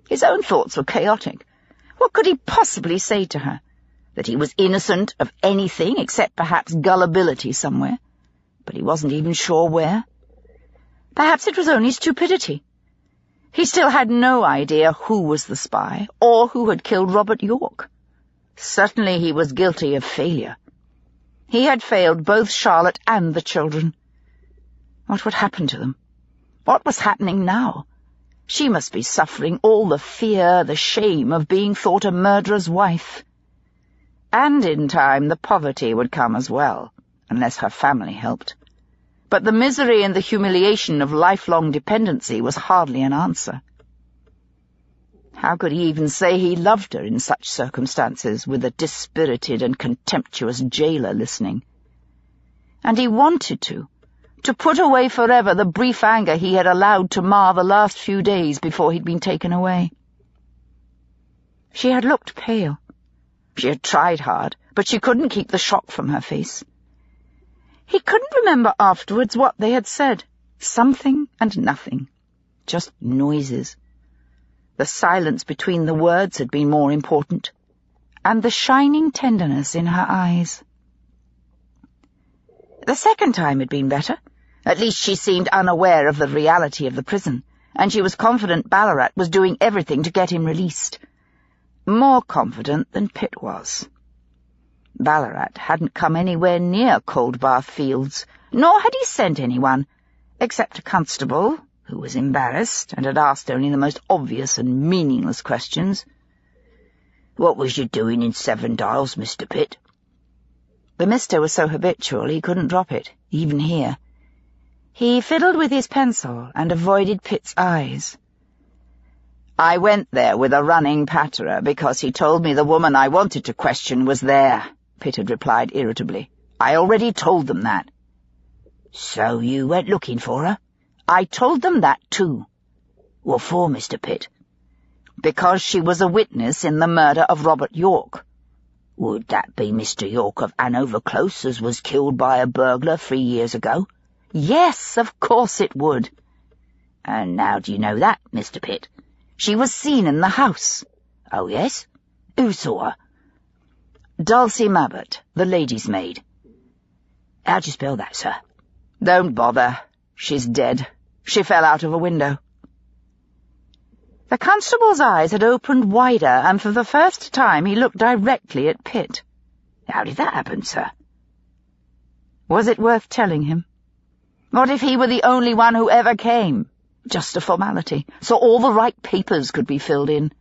His own thoughts were chaotic. What could he possibly say to her? That he was innocent of anything except perhaps gullibility somewhere, but he wasn't even sure where. Perhaps it was only stupidity. He still had no idea who was the spy, or who had killed Robert York. Certainly he was guilty of failure. He had failed both Charlotte and the children. What would happen to them? What was happening now? She must be suffering all the fear, the shame of being thought a murderer's wife. And in time the poverty would come as well, unless her family helped. But the misery and the humiliation of lifelong dependency was hardly an answer. How could he even say he loved her in such circumstances, with a dispirited and contemptuous jailer listening? And he wanted to put away forever the brief anger he had allowed to mar the last few days before he'd been taken away. She had looked pale. She had tried hard, but she couldn't keep the shock from her face. He couldn't remember afterwards what they had said. Something and nothing. Just noises. The silence between the words had been more important, and the shining tenderness in her eyes. The second time had been better. At least she seemed unaware of the reality of the prison, and she was confident Ballarat was doing everything to get him released. More confident than Pitt was. Ballarat hadn't come anywhere near Coldbath Fields, nor had he sent anyone, except a constable, who was embarrassed and had asked only the most obvious and meaningless questions. "What was you doing in Seven Dials, Mr. Pitt?" The Mr. was so habitual he couldn't drop it, even here. He fiddled with his pencil and avoided Pitt's eyes. "I went there with a running patterer because he told me the woman I wanted to question was there," Pitt had replied irritably. "I already told them that." "So you went looking for her?" "I told them that too." "What for, Mr. Pitt?" "Because she was a witness in the murder of Robert York." "Would that be Mr. York of Hanover Close, as was killed by a burglar 3 years ago?" "Yes, of course it would." "And how do you know that, Mr. Pitt?" "She was seen in the house." "Oh, yes? Who saw her?" "Dulcie Mabbott, the lady's maid." "How do you spell that, sir?" "Don't bother. She's dead. She fell out of a window." The constable's eyes had opened wider, and for the first time he looked directly at Pitt. "How did that happen, sir?" Was it worth telling him? What if he were the only one who ever came? Just a formality, so all the right papers could be filled in.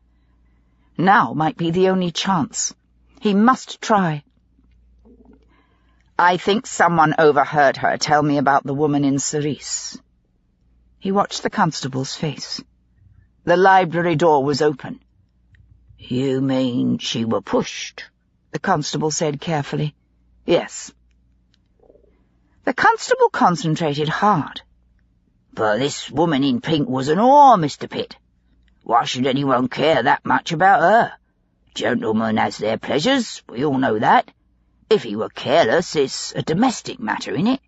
Now might be the only chance. He must try. I think someone overheard her tell me about the woman in Sice. He watched the constable's face. The library door was open. You mean she were pushed? The constable said carefully. Yes. The constable concentrated hard. But this woman in pink was an whore, Mr. Pitt. Why should anyone care that much about her? Gentlemen has their pleasures, we all know that. If he were careless, it's a domestic matter, innit?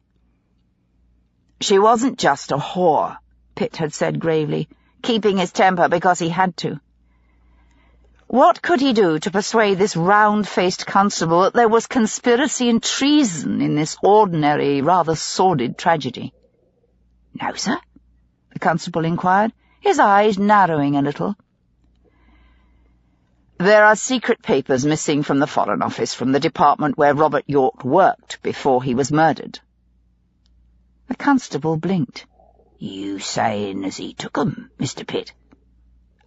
She wasn't just a whore, Pitt had said gravely, keeping his temper because he had to. What could he do to persuade this round-faced constable that there was conspiracy and treason in this ordinary, rather sordid tragedy? "No, sir?" the constable inquired, his eyes narrowing a little. "There are secret papers missing from the Foreign Office, from the department where Robert York worked before he was murdered." The constable blinked. "You saying as he took 'em, Mr. Pitt?"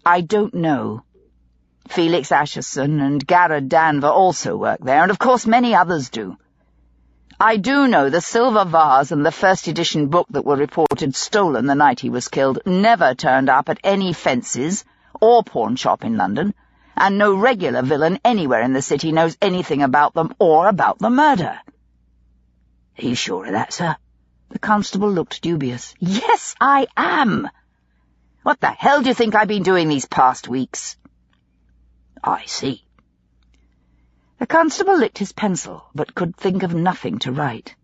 "I don't know. Felix Asherson and Garrett Danver also work there, and of course many others do. I do know the silver vase and the first edition book that were reported stolen the night he was killed never turned up at any fences or pawn shop in London, and no regular villain anywhere in the city knows anything about them or about the murder." "Are you sure of that, sir?" The constable looked dubious. "Yes, I am. What the hell do you think I've been doing these past weeks?" "I see." The constable licked his pencil, but could think of nothing to write.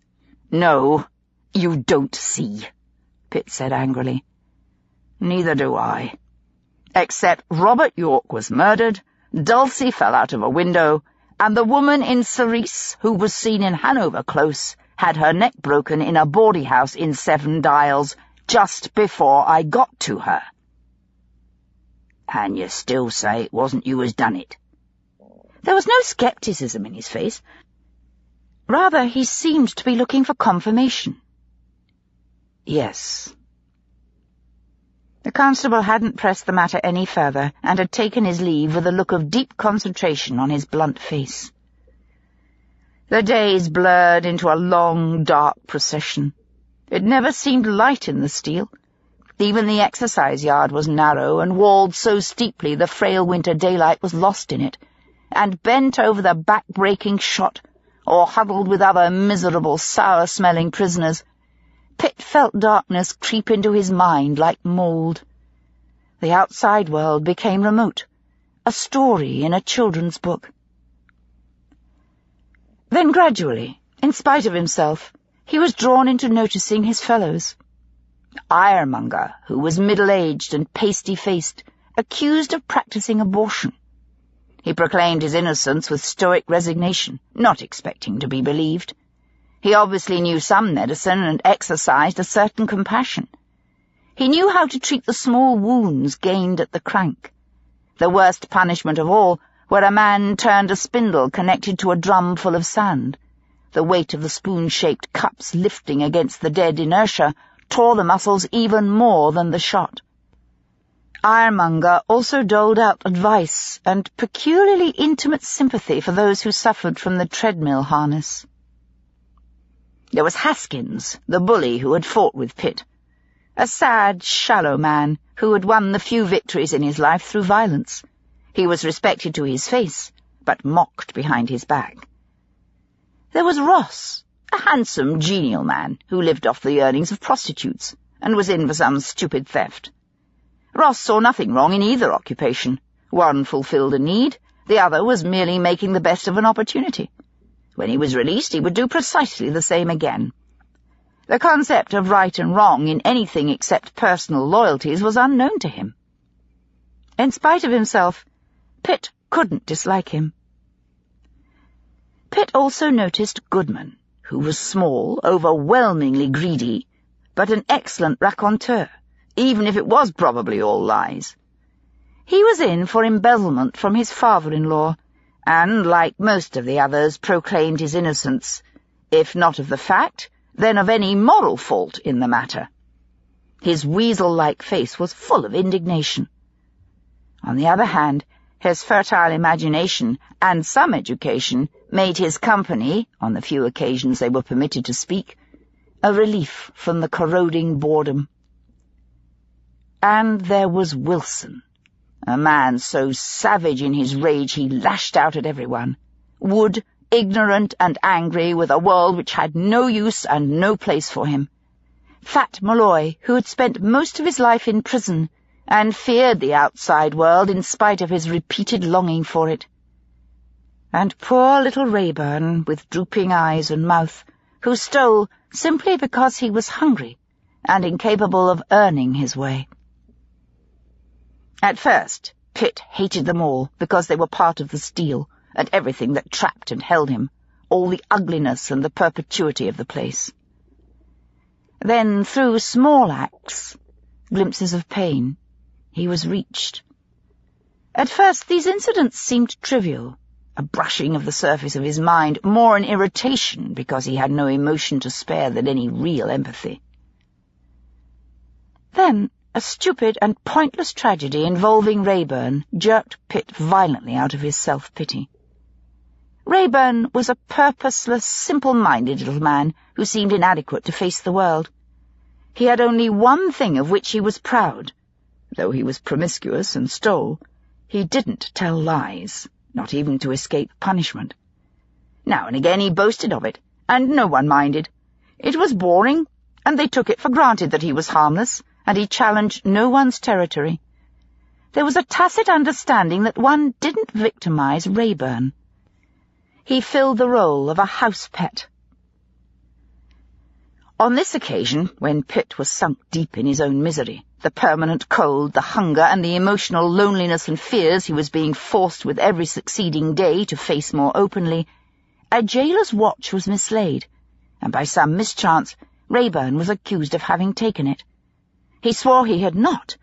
"No, you don't see," Pitt said angrily. "Neither do I. Except Robert York was murdered, Dulcie fell out of a window, and the woman in Sice, who was seen in Hanover Close, had her neck broken in a bawdy house in 7 Dials just before I got to her." "And you still say it wasn't you as done it?" There was no scepticism in his face. Rather, he seemed to be looking for confirmation. "Yes." The constable hadn't pressed the matter any further, and had taken his leave with a look of deep concentration on his blunt face. The days blurred into a long, dark procession. It never seemed light in the steel. Even the exercise yard was narrow and walled so steeply the frail winter daylight was lost in it, and bent over the back-breaking shot, or huddled with other miserable, sour-smelling prisoners, Pitt felt darkness creep into his mind like mould. The outside world became remote, a story in a children's book. Then gradually, in spite of himself, he was drawn into noticing his fellows. Ironmonger, who was middle-aged and pasty-faced, accused of practicing abortion. He proclaimed his innocence with stoic resignation, not expecting to be believed. He obviously knew some medicine and exercised a certain compassion. He knew how to treat the small wounds gained at the crank. The worst punishment of all, where a man turned a spindle connected to a drum full of sand. The weight of the spoon-shaped cups lifting against the dead inertia tore the muscles even more than the shot. Ironmonger also doled out advice and peculiarly intimate sympathy for those who suffered from the treadmill harness. There was Haskins, the bully who had fought with Pitt, a sad, shallow man who had won the few victories in his life through violence. He was respected to his face, but mocked behind his back. There was Ross, a handsome, genial man who lived off the earnings of prostitutes and was in for some stupid theft. Ross saw nothing wrong in either occupation. One fulfilled a need, the other was merely making the best of an opportunity. When he was released, he would do precisely the same again. The concept of right and wrong in anything except personal loyalties was unknown to him. In spite of himself, Pitt couldn't dislike him. Pitt also noticed Goodman, who was small, overwhelmingly greedy, but an excellent raconteur, even if it was probably all lies. He was in for embezzlement from his father-in-law, and, like most of the others, proclaimed his innocence, if not of the fact, than of any moral fault in the matter. His weasel-like face was full of indignation. On the other hand, his fertile imagination and some education made his company, on the few occasions they were permitted to speak, a relief from the corroding boredom. And there was Wilson, a man so savage in his rage he lashed out at everyone, wood, ignorant and angry with a world which had no use and no place for him. Fat Malloy, who had spent most of his life in prison and feared the outside world in spite of his repeated longing for it. And poor little Rayburn, with drooping eyes and mouth, who stole simply because he was hungry and incapable of earning his way. At first, Pitt hated them all because they were part of the steal, and everything that trapped and held him, all the ugliness and the perpetuity of the place. Then, through small acts, glimpses of pain, he was reached. At first these incidents seemed trivial, a brushing of the surface of his mind, more an irritation because he had no emotion to spare than any real empathy. Then a stupid and pointless tragedy involving Rayburn jerked Pitt violently out of his self-pity. Rayburn was a purposeless, simple-minded little man who seemed inadequate to face the world. He had only one thing of which he was proud. Though he was promiscuous and stole, he didn't tell lies, not even to escape punishment. Now and again he boasted of it, and no one minded. It was boring, and they took it for granted that he was harmless, and he challenged no one's territory. There was a tacit understanding that one didn't victimize Rayburn. He filled the role of a house pet. On this occasion, when Pitt was sunk deep in his own misery, the permanent cold, the hunger, and the emotional loneliness and fears he was being forced with every succeeding day to face more openly, a jailer's watch was mislaid, and by some mischance Rayburn was accused of having taken it. He swore he had not,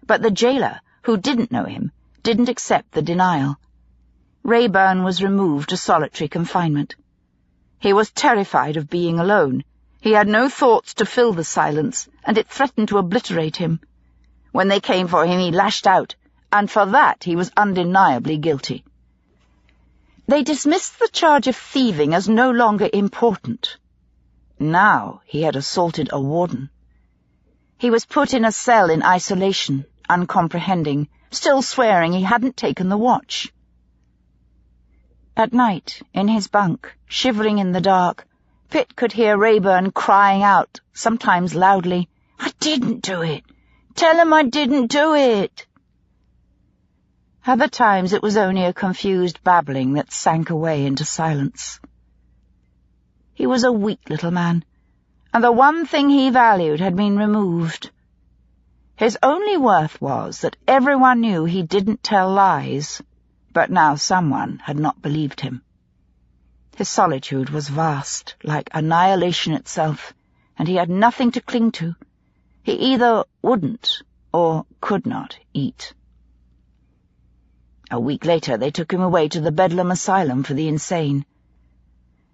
but the jailer, who didn't know him, didn't accept the denial. Rayburn was removed to solitary confinement. He was terrified of being alone. He had no thoughts to fill the silence, and it threatened to obliterate him. When they came for him, he lashed out, and for that he was undeniably guilty. They dismissed the charge of thieving as no longer important. Now he had assaulted a warden. He was put in a cell in isolation, uncomprehending, still swearing he hadn't taken the watch. At night, in his bunk, shivering in the dark, Pitt could hear Rayburn crying out, sometimes loudly, "I didn't do it! Tell him I didn't do it!" Other times it was only a confused babbling that sank away into silence. He was a weak little man, and the one thing he valued had been removed. His only worth was that everyone knew he didn't tell lies, but now someone had not believed him. His solitude was vast, like annihilation itself, and he had nothing to cling to. He either wouldn't or could not eat. A week later they took him away to the Bedlam Asylum for the insane,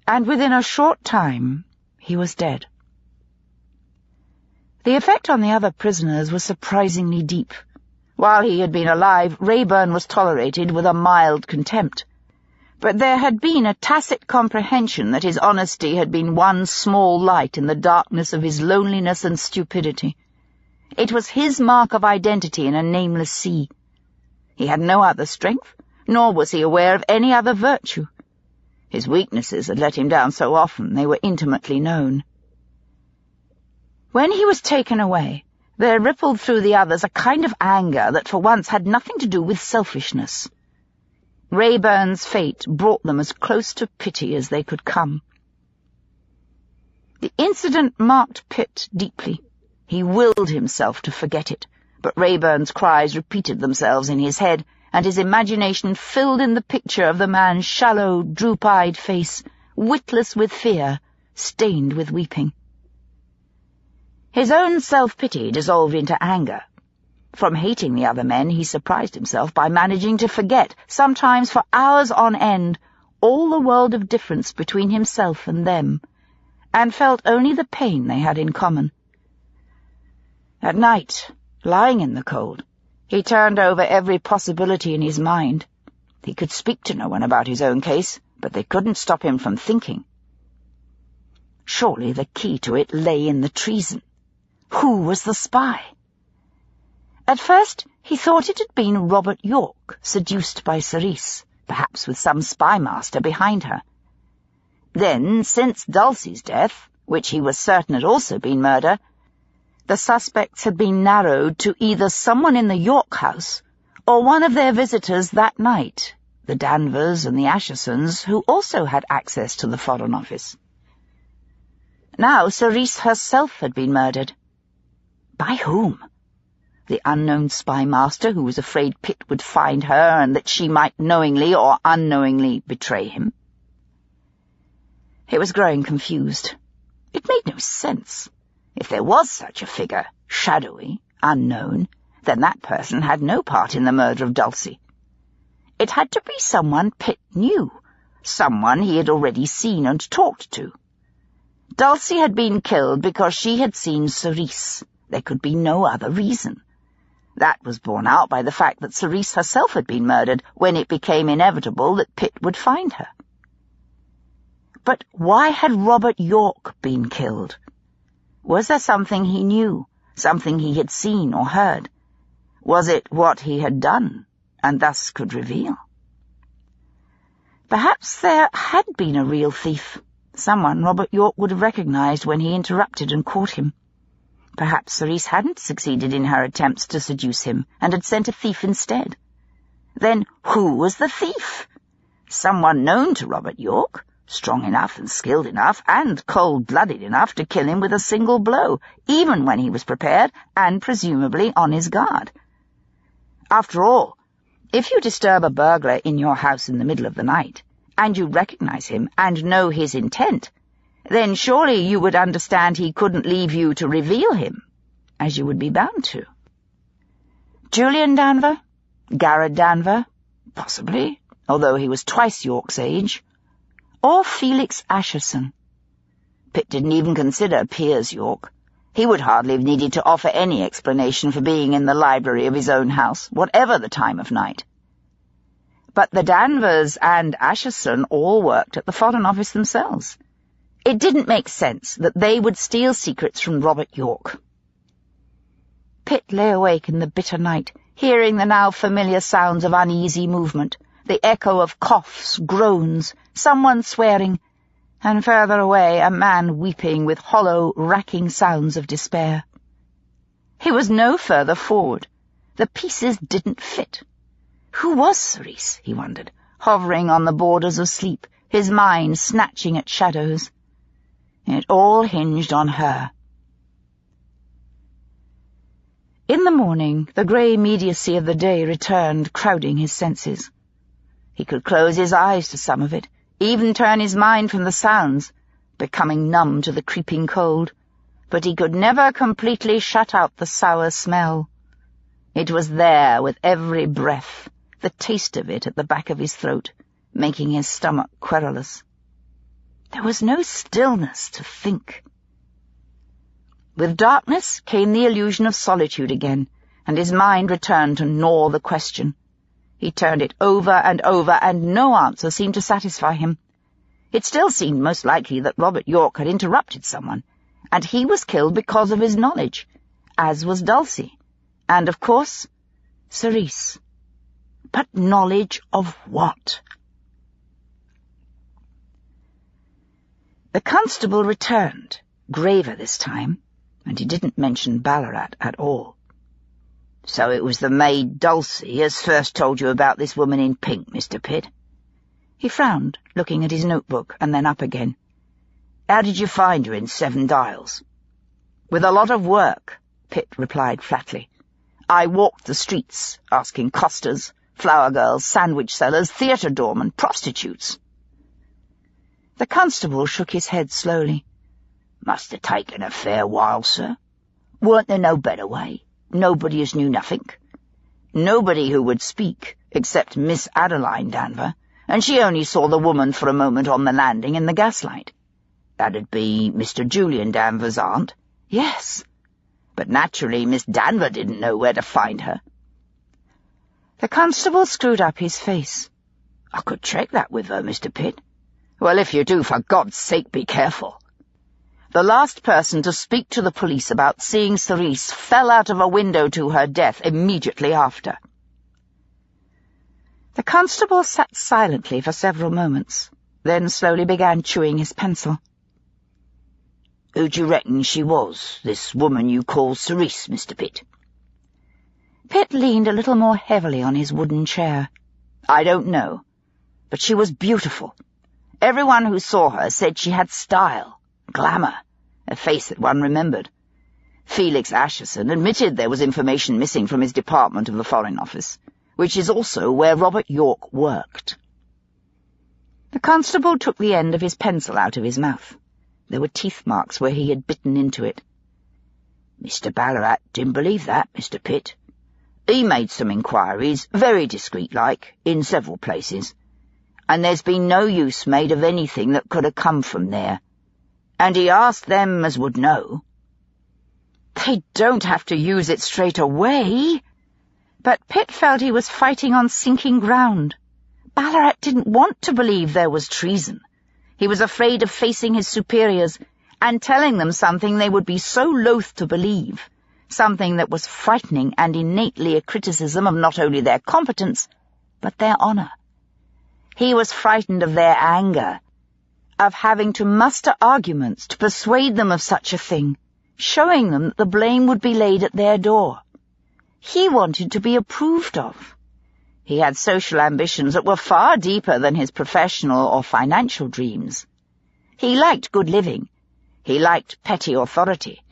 and within a short time he was dead. The effect on the other prisoners was surprisingly deep. While he had been alive, Rayburn was tolerated with a mild contempt. But there had been a tacit comprehension that his honesty had been one small light in the darkness of his loneliness and stupidity. It was his mark of identity in a nameless sea. He had no other strength, nor was he aware of any other virtue. His weaknesses had let him down so often they were intimately known. When he was taken away, there rippled through the others a kind of anger that for once had nothing to do with selfishness. Rayburn's fate brought them as close to pity as they could come. The incident marked Pitt deeply. He willed himself to forget it, but Rayburn's cries repeated themselves in his head, and his imagination filled in the picture of the man's shallow, droop-eyed face, witless with fear, stained with weeping. His own self-pity dissolved into anger. From hating the other men, he surprised himself by managing to forget, sometimes for hours on end, all the world of difference between himself and them, and felt only the pain they had in common. At night, lying in the cold, he turned over every possibility in his mind. He could speak to no one about his own case, but they couldn't stop him from thinking. Surely the key to it lay in the treason. Who was the spy? At first he thought it had been Robert York, seduced by Sice, perhaps with some spy-master behind her. Then, since Dulcie's death, which he was certain had also been murder, the suspects had been narrowed to either someone in the York house or one of their visitors that night, the Danvers and the Ashesons, who also had access to the Foreign Office. Now Sice herself had been murdered. By whom? The unknown spy-master who was afraid Pitt would find her and that she might knowingly or unknowingly betray him. He was growing confused. It made no sense. If there was such a figure, shadowy, unknown, then that person had no part in the murder of Dulcie. It had to be someone Pitt knew, someone he had already seen and talked to. Dulcie had been killed because she had seen Sice. There could be no other reason. That was borne out by the fact that Sice herself had been murdered when it became inevitable that Pitt would find her. But why had Robert York been killed? Was there something he knew, something he had seen or heard? Was it what he had done, and thus could reveal? Perhaps there had been a real thief, someone Robert York would have recognized when he interrupted and caught him. Perhaps Sice hadn't succeeded in her attempts to seduce him, and had sent a thief instead. Then who was the thief? Someone known to Robert York, strong enough and skilled enough and cold-blooded enough to kill him with a single blow, even when he was prepared and presumably on his guard. After all, if you disturb a burglar in your house in the middle of the night, and you recognize him and know his intent, then surely you would understand he couldn't leave you to reveal him, as you would be bound to. Julian Danver? Garrett Danver? Possibly, although he was twice York's age. Or Felix Acheson. Pitt didn't even consider Piers York. He would hardly have needed to offer any explanation for being in the library of his own house, whatever the time of night. But the Danvers and Acheson all worked at the Foreign Office themselves. It didn't make sense that they would steal secrets from Robert York. Pitt lay awake in the bitter night, hearing the now familiar sounds of uneasy movement, the echo of coughs, groans, someone swearing, and further away a man weeping with hollow, racking sounds of despair. He was no further forward. The pieces didn't fit. Who was Sice, he wondered, hovering on the borders of sleep, his mind snatching at shadows. It all hinged on her. In the morning, the grey immediacy of the day returned, crowding his senses. He could close his eyes to some of it, even turn his mind from the sounds, becoming numb to the creeping cold, but he could never completely shut out the sour smell. It was there with every breath, the taste of it at the back of his throat, making his stomach querulous. There was no stillness to think. With darkness came the illusion of solitude again, and his mind returned to gnaw the question. He turned it over, and no answer seemed to satisfy him. It still seemed most likely that Robert York had interrupted someone, and he was killed because of his knowledge, as was Dulcie, and, of course, Sice. But knowledge of what? The constable returned, graver this time, and he didn't mention Ballarat at all. "So it was the maid Dulcie as first told you about this woman in pink, Mr. Pitt?" He frowned, looking at his notebook, and then up again. "How did you find her in 7 Dials?" "With a lot of work," Pitt replied flatly. "I walked the streets, asking costers, flower girls, sandwich sellers, theatre doormen, prostitutes." The constable shook his head slowly. "Must have taken a fair while, sir. Weren't there no better way? Nobody as knew nothing?" "Nobody who would speak, except Miss Adeline Danver, and she only saw the woman for a moment on the landing in the gaslight." That'd be Mr. Julian Danvers' aunt. Yes. But naturally Miss Danver didn't know where to find her. The constable screwed up his face. I could check that with her, Mr. Pitt. Well, if you do, for God's sake, be careful. The last person to speak to the police about seeing Sice fell out of a window to her death immediately after. The constable sat silently for several moments, then slowly began chewing his pencil. Who do you reckon she was, this woman you call Sice, Mr. Pitt? Pitt leaned a little more heavily on his wooden chair. I don't know, but she was beautiful. Everyone who saw her said she had style, glamour, a face that one remembered. Felix Asherson admitted there was information missing from his department of the Foreign Office, which is also where Robert York worked. The constable took the end of his pencil out of his mouth. There were teeth marks where he had bitten into it. Mr. Ballarat didn't believe that, Mr. Pitt. He made some inquiries, very discreet-like, in several places, and there's been no use made of anything that could have come from there. And he asked them as would know. They don't have to use it straight away. But Pitt felt he was fighting on sinking ground. Ballarat didn't want to believe there was treason. He was afraid of facing his superiors and telling them something they would be so loath to believe, something that was frightening and innately a criticism of not only their competence, but their honor. He was frightened of their anger, of having to muster arguments to persuade them of such a thing, showing them that the blame would be laid at their door. He wanted to be approved of. He had social ambitions that were far deeper than his professional or financial dreams. He liked good living. He liked petty authority.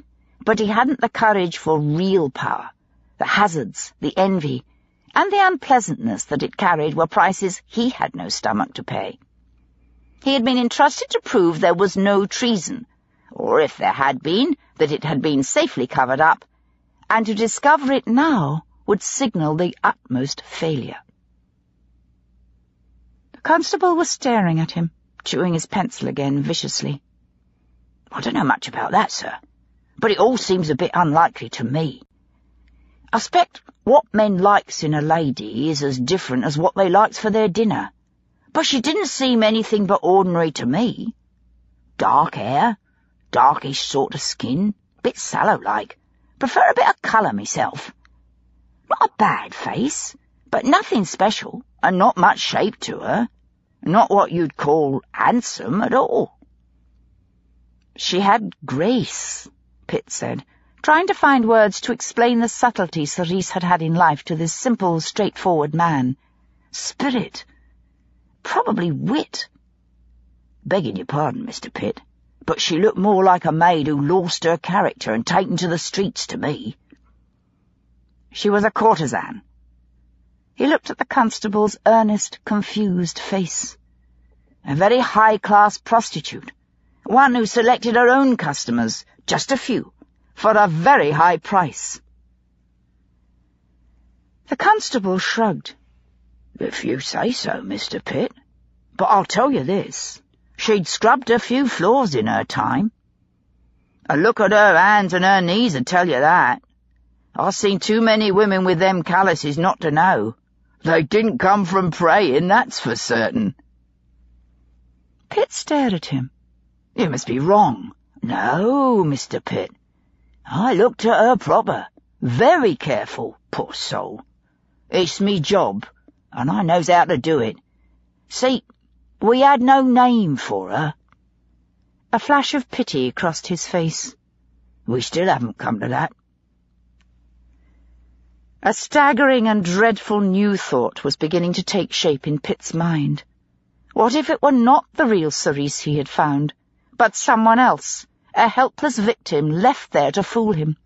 But he hadn't the courage for real power. The hazards, the envy, and the unpleasantness that it carried were prices he had no stomach to pay. He had been entrusted to prove there was no treason, or if there had been, that it had been safely covered up, and to discover it now would signal the utmost failure. The constable was staring at him, chewing his pencil again viciously. I don't know much about that, sir, but it all seems a bit unlikely to me. I expect what men likes in a lady is as different as what they likes for their dinner, but she didn't seem anything but ordinary to me. Dark hair, darkish sort of skin, bit sallow-like. Prefer a bit of colour myself. Not a bad face, but nothing special, and not much shape to her. Not what you'd call handsome at all. She had grace, Pitt said, trying to find words to explain the subtlety Sice had had in life to this simple, straightforward man. Spirit. Probably wit. Begging your pardon, Mr. Pitt, but she looked more like a maid who lost her character and taken to the streets to me. She was a courtesan. He looked at the constable's earnest, confused face. A very high-class prostitute, one who selected her own customers, just a few, for a very high price. The constable shrugged. If you say so, Mr. Pitt. But I'll tell you this. She'd scrubbed a few floors in her time. A look at her hands and her knees would tell you that. I've seen too many women with them calluses not to know. They didn't come from praying, that's for certain. Pitt stared at him. You must be wrong. No, Mr. Pitt. I looked at her proper. Very careful, poor soul. It's me job, and I knows how to do it. See, we had no name for her. A flash of pity crossed his face. We still haven't come to that. A staggering and dreadful new thought was beginning to take shape in Pitt's mind. What if it were not the real Sice he had found, but someone else, a helpless victim left there to fool him?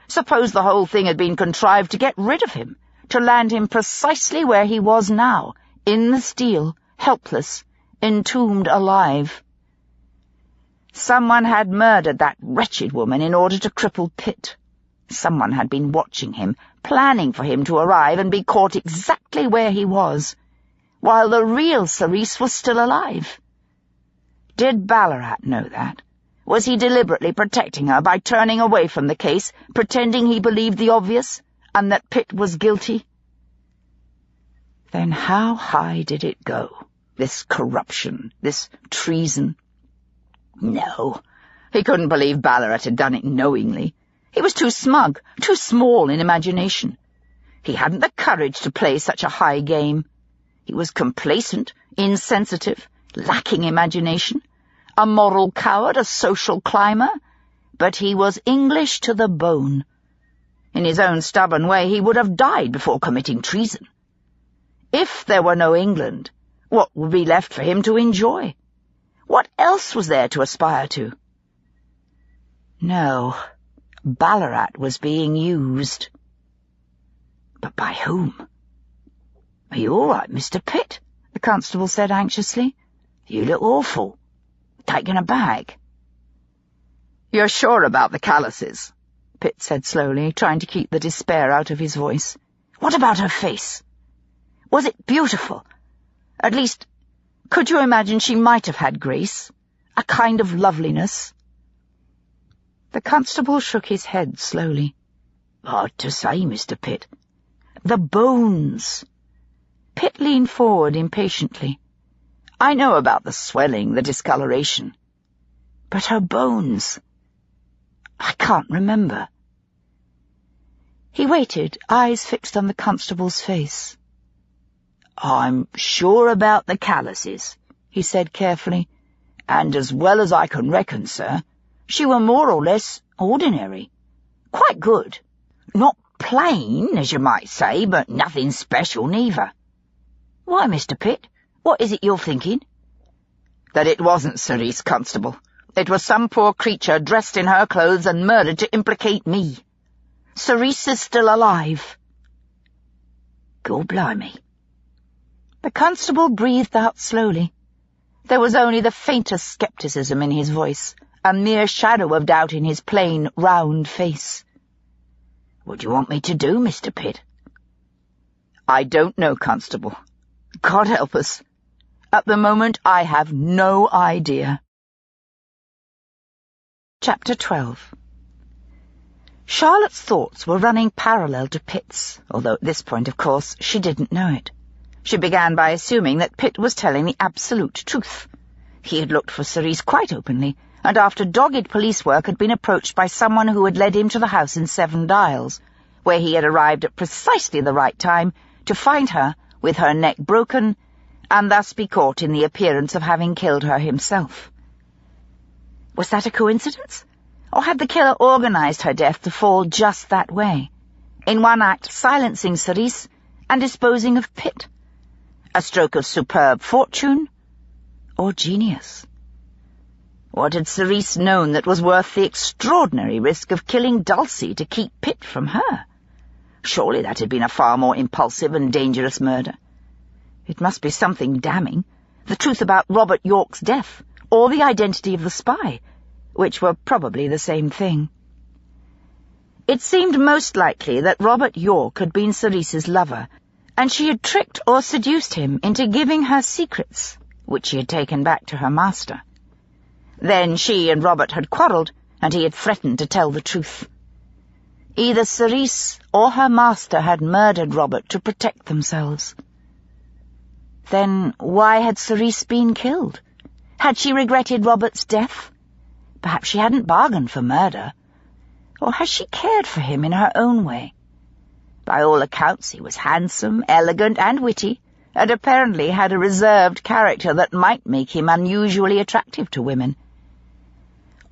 Suppose the whole thing had been contrived to get rid of him, to land him precisely where he was now, in the steel, helpless, entombed alive. Someone had murdered that wretched woman in order to cripple Pitt. Someone had been watching him, planning for him to arrive and be caught exactly where he was, while the real Sice was still alive. Did Ballarat know that? Was he deliberately protecting her by turning away from the case, pretending he believed the obvious, and that Pitt was guilty? Then how high did it go, this corruption, this treason? No, he couldn't believe Ballarat had done it knowingly. He was too smug, too small in imagination. He hadn't the courage to play such a high game. He was complacent, insensitive, lacking imagination, a moral coward, a social climber, but he was English to the bone. In his own stubborn way, he would have died before committing treason. If there were no England, what would be left for him to enjoy? What else was there to aspire to? No, Ballarat was being used. But by whom? "Are you all right, Mr. Pitt?" the constable said anxiously. "You look awful. Taken aback." "You're sure about the calluses?" Pitt said slowly, trying to keep the despair out of his voice. "What about her face? Was it beautiful? At least, could you imagine she might have had grace? A kind of loveliness?" The constable shook his head slowly. "Hard to say, Mr. Pitt. The bones." Pitt leaned forward impatiently. "I know about the swelling, the discoloration. But her bones, I can't remember." He waited, eyes fixed on the constable's face. "I'm sure about the calluses," he said carefully, "and as well as I can reckon, sir, she were more or less ordinary. Quite good. Not plain, as you might say, but nothing special neither." "Why, Mr. Pitt, what is it you're thinking?" "That it wasn't Sice, constable. It was some poor creature dressed in her clothes and murdered to implicate me. Sice is still alive." "Gorblimey." The constable breathed out slowly. There was only the faintest scepticism in his voice, a mere shadow of doubt in his plain, round face. "What do you want me to do, Mr. Pitt?" "I don't know, constable. God help us. At the moment, I have no idea." Chapter 12. Charlotte's thoughts were running parallel to Pitt's, although at this point, of course, she didn't know it. She began by assuming that Pitt was telling the absolute truth. He had looked for Sice quite openly, and after dogged police work had been approached by someone who had led him to the house in Seven Dials, where he had arrived at precisely the right time to find her with her neck broken, and thus be caught in the appearance of having killed her himself. Was that a coincidence? Or had the killer organized her death to fall just that way, in one act silencing Sice and disposing of Pitt? A stroke of superb fortune or genius? What had Sice known that was worth the extraordinary risk of killing Dulcie to keep Pitt from her? Surely that had been a far more impulsive and dangerous murder. It must be something damning, the truth about Robert York's death, or the identity of the spy, which were probably the same thing. It seemed most likely that Robert York had been Sice's lover, and she had tricked or seduced him into giving her secrets, which she had taken back to her master. Then she and Robert had quarrelled, and he had threatened to tell the truth. Either Sice or her master had murdered Robert to protect themselves. Then why had Sice been killed? Had she regretted Robert's death? Perhaps she hadn't bargained for murder. Or had she cared for him in her own way? By all accounts he was handsome, elegant, and witty, and apparently had a reserved character that might make him unusually attractive to women.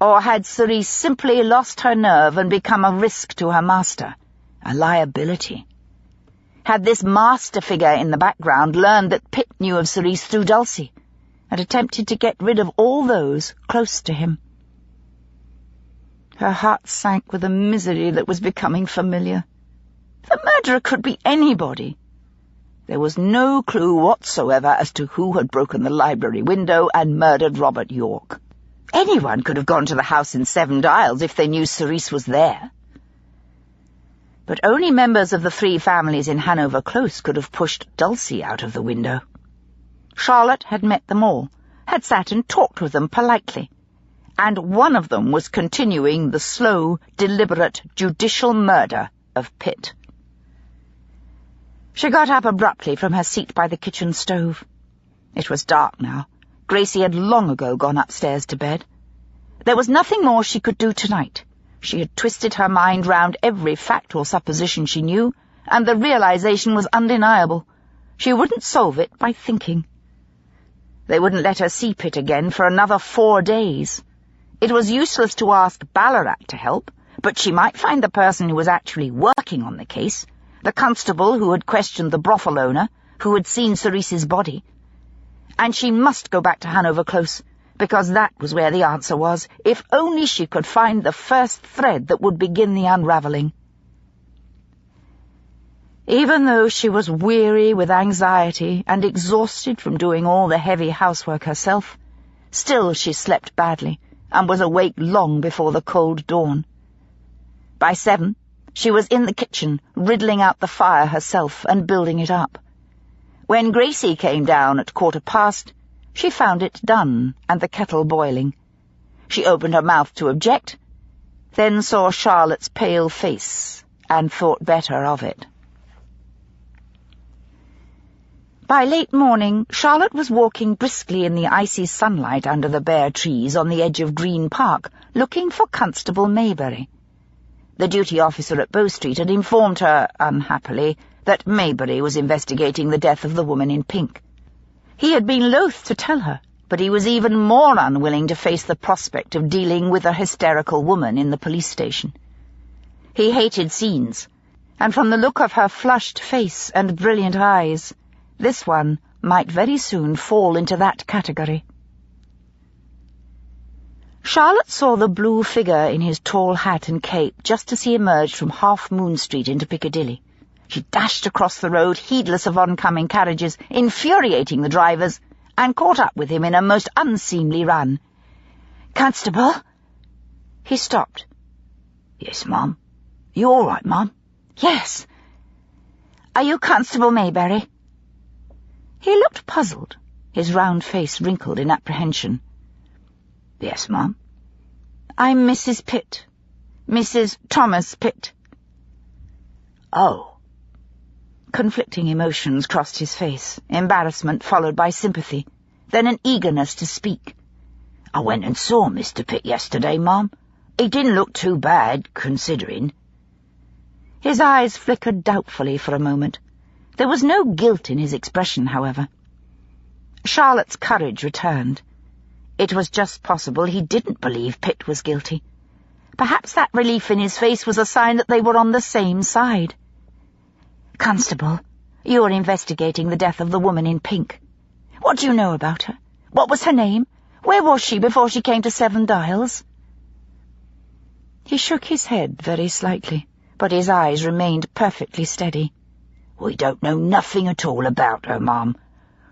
Or had Sice simply lost her nerve and become a risk to her master, a liability? Had this master figure in the background learned that Pitt knew of Sice through Dulcie, and attempted to get rid of all those close to him? Her heart sank with a misery that was becoming familiar. The murderer could be anybody. There was no clue whatsoever as to who had broken the library window and murdered Robert York. Anyone could have gone to the house in Seven Dials if they knew Sice was there. But only members of the three families in Hanover Close could have pushed Dulcie out of the window. Charlotte had met them all, had sat and talked with them politely, and one of them was continuing the slow, deliberate, judicial murder of Pitt. She got up abruptly from her seat by the kitchen stove. It was dark now. Gracie had long ago gone upstairs to bed. There was nothing more she could do tonight. She had twisted her mind round every fact or supposition she knew, and the realization was undeniable. She wouldn't solve it by thinking. They wouldn't let her see Pitt again for another 4 days. It was useless to ask Ballarat to help, but she might find the person who was actually working on the case, the constable who had questioned the brothel owner, who had seen Cerise's body. And she must go back to Hanover Close, because that was where the answer was, if only she could find the first thread that would begin the unravelling. Even though she was weary with anxiety and exhausted from doing all the heavy housework herself, still she slept badly and was awake long before the cold dawn. By 7, she was in the kitchen, riddling out the fire herself and building it up. When Gracie came down at 1:15, she found it done and the kettle boiling. She opened her mouth to object, then saw Charlotte's pale face and thought better of it. By late morning, Charlotte was walking briskly in the icy sunlight under the bare trees on the edge of Green Park, looking for Constable Maybury. The duty officer at Bow Street had informed her, unhappily, that Maybury was investigating the death of the woman in pink. He had been loath to tell her, but he was even more unwilling to face the prospect of dealing with a hysterical woman in the police station. He hated scenes, and from the look of her flushed face and brilliant eyes, this one might very soon fall into that category. Charlotte saw the blue figure in his tall hat and cape just as he emerged from Half Moon Street into Piccadilly. She dashed across the road, heedless of oncoming carriages, infuriating the drivers, and caught up with him in a most unseemly run. "Constable?" He stopped. "Yes, Mum. You all right, Mum?" "Yes." "Are you Constable Maybury?" He looked puzzled, his round face wrinkled in apprehension. "Yes, Mum." "I'm Mrs. Pitt. Mrs. Thomas Pitt." "Oh." Conflicting emotions crossed his face, embarrassment followed by sympathy, then an eagerness to speak. "I went and saw Mr. Pitt yesterday, Mum. He didn't look too bad, considering." His eyes flickered doubtfully for a moment. There was no guilt in his expression, however. Charlotte's courage returned. It was just possible he didn't believe Pitt was guilty. Perhaps that relief in his face was a sign that they were on the same side. "Constable, you're investigating the death of the woman in pink. What do you know about her? What was her name? Where was she before she came to Seven Dials?" He shook his head very slightly, but his eyes remained perfectly steady. "We don't know nothing at all about her, Mum.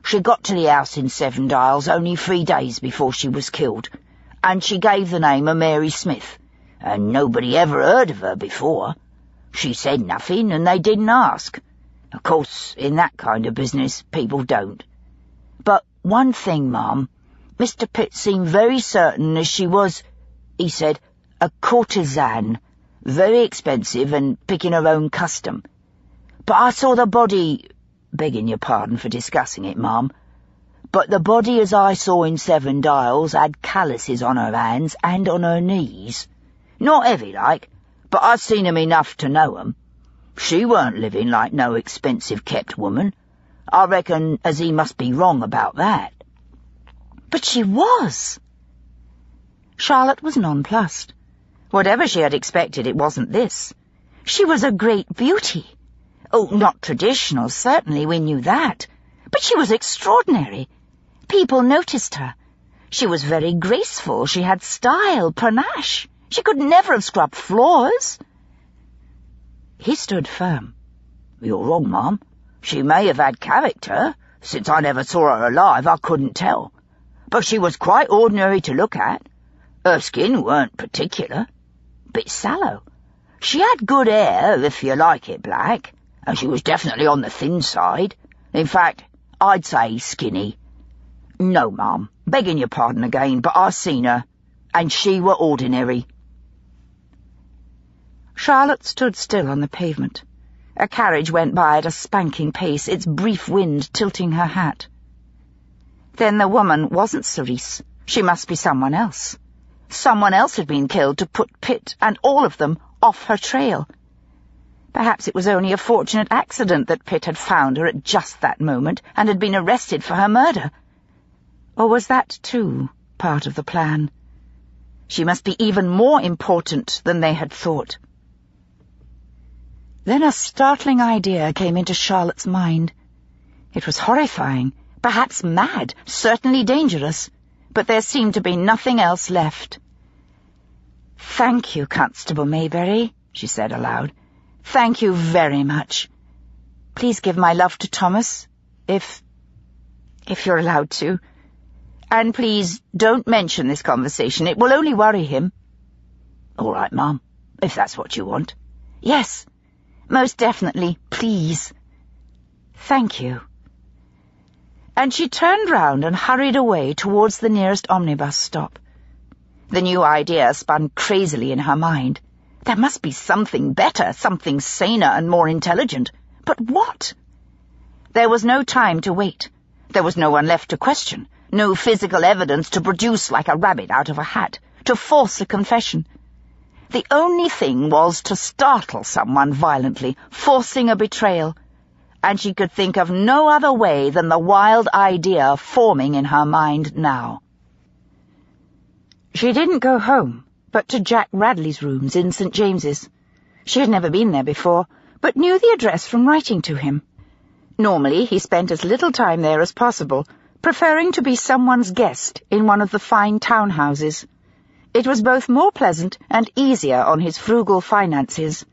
She got to the house in Seven Dials only 3 days before she was killed, and she gave the name of Mary Smith, and nobody ever heard of her before. She said nothing, and they didn't ask. Of course, in that kind of business, people don't. But one thing, Mum, Mr. Pitt seemed very certain as she was, he said, a courtesan, very expensive and picking her own custom. But I saw the body, begging your pardon for discussing it, Mum, but the body as I saw in Seven Dials had calluses on her hands and on her knees. Not heavy like, but I'd seen 'em enough to know 'em. She weren't living like no expensive-kept woman. I reckon as he must be wrong about that." "But she was." Charlotte was nonplussed. Whatever she had expected, it wasn't this. She was a great beauty. Oh, not traditional, certainly, we knew that. But she was extraordinary. People noticed her. She was very graceful. She had style, panache. She could never have scrubbed floors. He stood firm. "You're wrong, Mum. She may have had character. Since I never saw her alive, I couldn't tell. But she was quite ordinary to look at. Her skin weren't particular. Bit sallow. She had good hair, if you like it black, and she was definitely on the thin side. In fact, I'd say skinny. No, Mum, Begging your pardon again, but I seen her, and she were ordinary." Charlotte stood still on the pavement. A carriage went by at a spanking pace, its brief wind tilting her hat. Then the woman wasn't Sice. She must be someone else. Someone else had been killed to put Pitt and all of them off her trail. Perhaps it was only a fortunate accident that Pitt had found her at just that moment and had been arrested for her murder. Or was that, too, part of the plan? She must be even more important than they had thought. Then a startling idea came into Charlotte's mind. It was horrifying, perhaps mad, certainly dangerous, but there seemed to be nothing else left. "Thank you, Constable Mayberry," she said aloud. "Thank you very much. Please give my love to Thomas, if you're allowed to. And please don't mention this conversation. It will only worry him." "All right, Mum, if that's what you want." "Yes, most definitely, please. Thank you." And she turned round and hurried away towards the nearest omnibus stop. The new idea spun crazily in her mind. There must be something better, something saner and more intelligent. But what? There was no time to wait. There was no one left to question, no physical evidence to produce like a rabbit out of a hat, to force a confession. The only thing was to startle someone violently, forcing a betrayal, and she could think of no other way than the wild idea forming in her mind now. She didn't go home, but to Jack Radley's rooms in St. James's. She had never been there before, but knew the address from writing to him. Normally he spent as little time there as possible, preferring to be someone's guest in one of the fine townhouses. It was both more pleasant and easier on his frugal finances.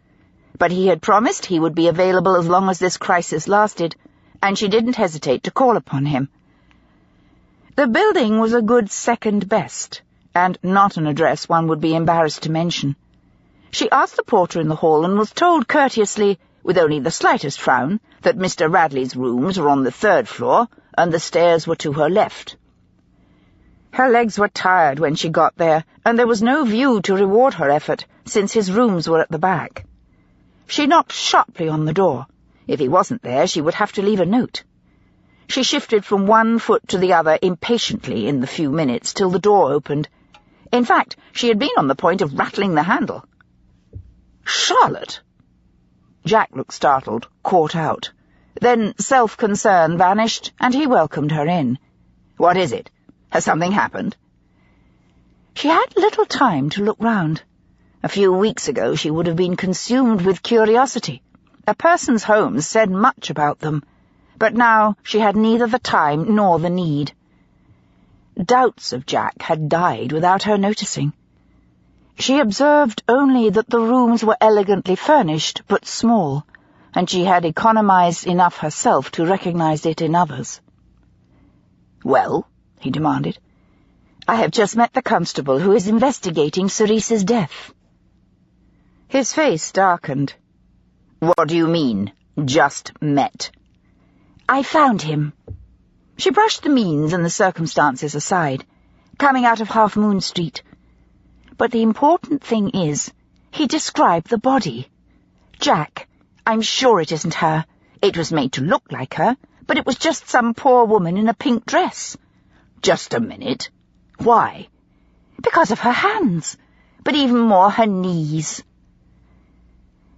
But he had promised he would be available as long as this crisis lasted, and she didn't hesitate to call upon him. The building was a good second best, and not an address one would be embarrassed to mention. She asked the porter in the hall and was told courteously, with only the slightest frown, that Mr. Radley's rooms were on the 3rd floor, and the stairs were to her left. Her legs were tired when she got there, and there was no view to reward her effort, since his rooms were at the back. She knocked sharply on the door. If he wasn't there, she would have to leave a note. She shifted from one foot to the other impatiently in the few minutes till the door opened. In fact, she had been on the point of rattling the handle. "Charlotte!" Jack looked startled, caught out. Then self-concern vanished, and he welcomed her in. "What is it? Has something happened?" She had little time to look round. A few weeks ago she would have been consumed with curiosity. A person's home said much about them, but now she had neither the time nor the need. Doubts of Jack had died without her noticing. She observed only that the rooms were elegantly furnished but small, and she had economized enough herself to recognize it in others. "Well?" he demanded. "I have just met the constable who is investigating Sice's death." His face darkened. "What do you mean, just met?" "I found him." She brushed the means and the circumstances aside, coming out of Half Moon Street. But the important thing is, he described the body. "Jack, I'm sure it isn't her. It was made to look like her, but it was just some poor woman in a pink dress." "Just a minute. Why?" "Because of her hands, but even more her knees."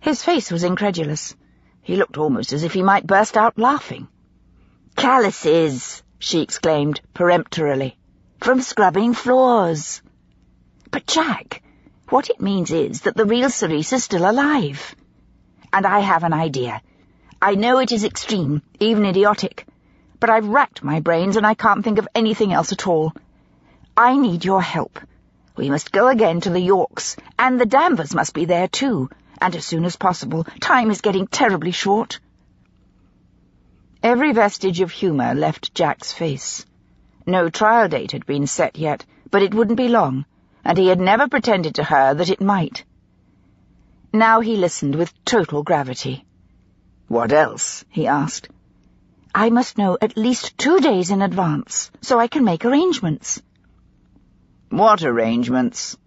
His face was incredulous. He looked almost as if he might burst out laughing. "Calluses," she exclaimed peremptorily, "from scrubbing floors." "But, Jack, what it means is that the real Sice is still alive. And I have an idea. I know it is extreme, even idiotic, but I've racked my brains and I can't think of anything else at all. I need your help. We must go again to the Yorks, and the Danvers must be there too, and as soon as possible. Time is getting terribly short." Every vestige of humour left Jack's face. No trial date had been set yet, but it wouldn't be long, and he had never pretended to her that it might. Now he listened with total gravity. "What else?" he asked. I must know at least 2 days in advance, so I can make arrangements." "What arrangements?"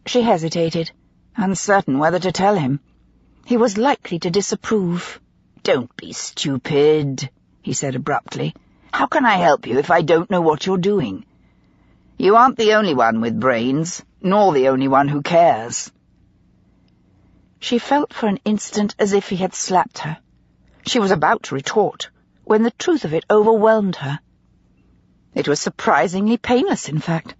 She hesitated, uncertain whether to tell him. He was likely to disapprove. "Don't be stupid," he said abruptly. "How can I help you if I don't know what you're doing? You aren't the only one with brains, nor the only one who cares." She felt for an instant as if he had slapped her. She was about to retort, when the truth of it overwhelmed her. It was surprisingly painless, in fact.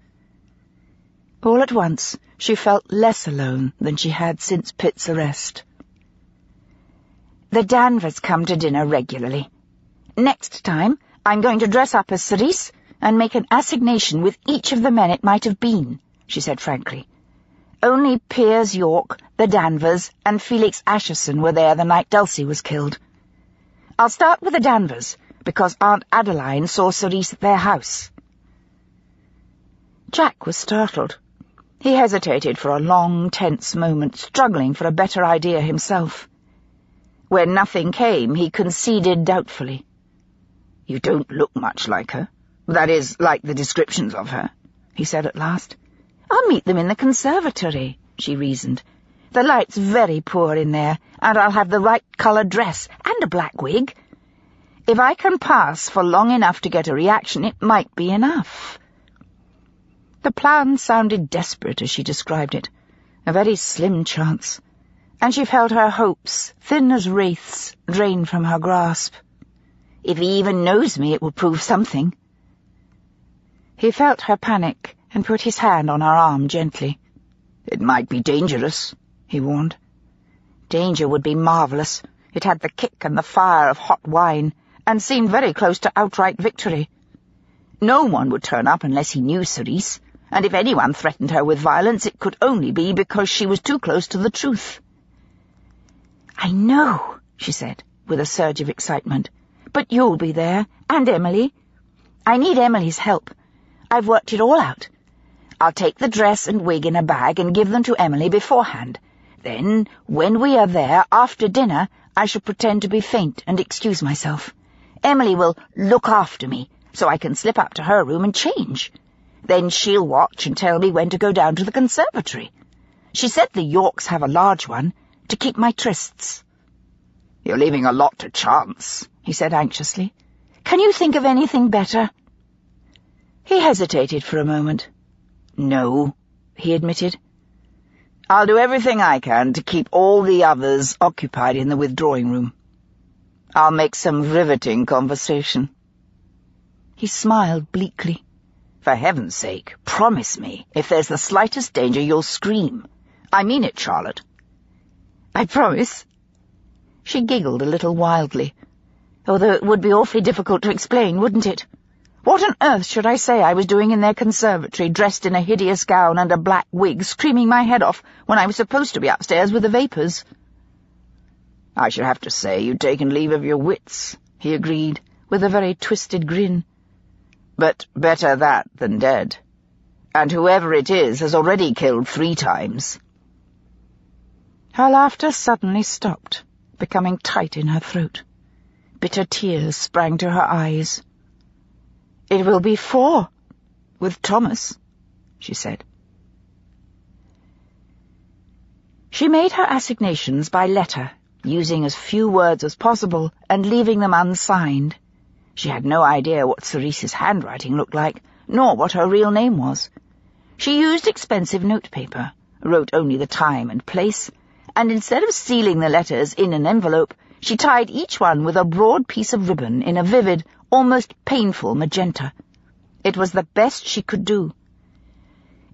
All at once, she felt less alone than she had since Pitt's arrest. "The Danvers come to dinner regularly. Next time, I'm going to dress up as Sice and make an assignation with each of the men it might have been," she said frankly. "Only Piers York, the Danvers, and Felix Acheson were there the night Dulcie was killed. I'll start with the Danvers, because Aunt Adeline saw Sice at their house." Jack was startled. He hesitated for a long, tense moment, struggling for a better idea himself. When nothing came, he conceded doubtfully. "You don't look much like her. That is, like the descriptions of her," he said at last. "I'll meet them in the conservatory," she reasoned. "The light's very poor in there, and I'll have the right coloured dress and a black wig. If I can pass for long enough to get a reaction, it might be enough." The plan sounded desperate as she described it, a very slim chance, and she felt her hopes, thin as wraiths, drain from her grasp. "If he even knows me, it will prove something." He felt her panic and put his hand on her arm gently. "It might be dangerous," he warned. Danger would be marvellous. It had the kick and the fire of hot wine, and seemed very close to outright victory. No one would turn up unless he knew Sice, and if anyone threatened her with violence, it could only be because she was too close to the truth. "I know," she said, with a surge of excitement. "But you'll be there, and Emily. I need Emily's help. I've worked it all out. I'll take the dress and wig in a bag and give them to Emily beforehand. Then, when we are there, after dinner, I shall pretend to be faint and excuse myself. Emily will look after me, so I can slip up to her room and change. Then she'll watch and tell me when to go down to the conservatory. She said the Yorks have a large one, to keep my trysts." "You're leaving a lot to chance," he said anxiously. "Can you think of anything better?" He hesitated for a moment. "No," he admitted. "I'll do everything I can to keep all the others occupied in the withdrawing room. I'll make some riveting conversation." He smiled bleakly. "For heaven's sake, promise me, if there's the slightest danger, you'll scream. I mean it, Charlotte." "I promise." She giggled a little wildly, although it would be awfully difficult to explain, wouldn't it? What on earth should I say I was doing in their conservatory, dressed in a hideous gown and a black wig, screaming my head off, when I was supposed to be upstairs with the vapours? "I should have to say you'd taken leave of your wits," he agreed, with a very twisted grin. "But better that than dead. And whoever it is has already killed 3 times. Her laughter suddenly stopped, becoming tight in her throat. Bitter tears sprang to her eyes. "It will be 4, with Thomas," she said. She made her assignations by letter, using as few words as possible and leaving them unsigned. She had no idea what Sice's handwriting looked like, nor what her real name was. She used expensive notepaper, wrote only the time and place, and instead of sealing the letters in an envelope, she tied each one with a broad piece of ribbon in a vivid, almost painful magenta. It was the best she could do.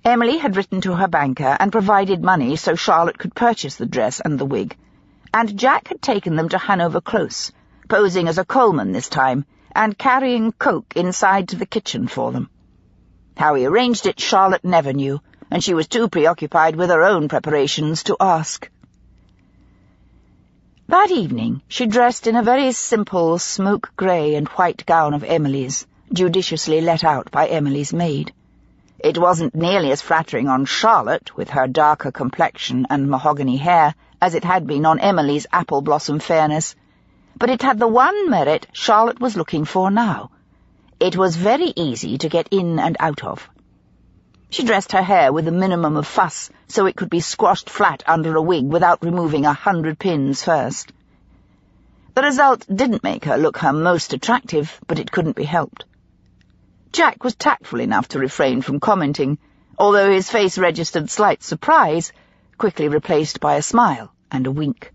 Emily had written to her banker and provided money so Charlotte could purchase the dress and the wig, and Jack had taken them to Hanover Close, posing as a coalman this time, and carrying coke inside to the kitchen for them. How he arranged it, Charlotte never knew, and she was too preoccupied with her own preparations to ask. That evening she dressed in a very simple smoke-grey and white gown of Emily's, judiciously let out by Emily's maid. It wasn't nearly as flattering on Charlotte, with her darker complexion and mahogany hair, as it had been on Emily's apple-blossom fairness, but it had the one merit Charlotte was looking for now. It was very easy to get in and out of. She dressed her hair with a minimum of fuss, so it could be squashed flat under a wig without removing 100 pins first. The result didn't make her look her most attractive, but it couldn't be helped. Jack was tactful enough to refrain from commenting, although his face registered slight surprise, quickly replaced by a smile and a wink.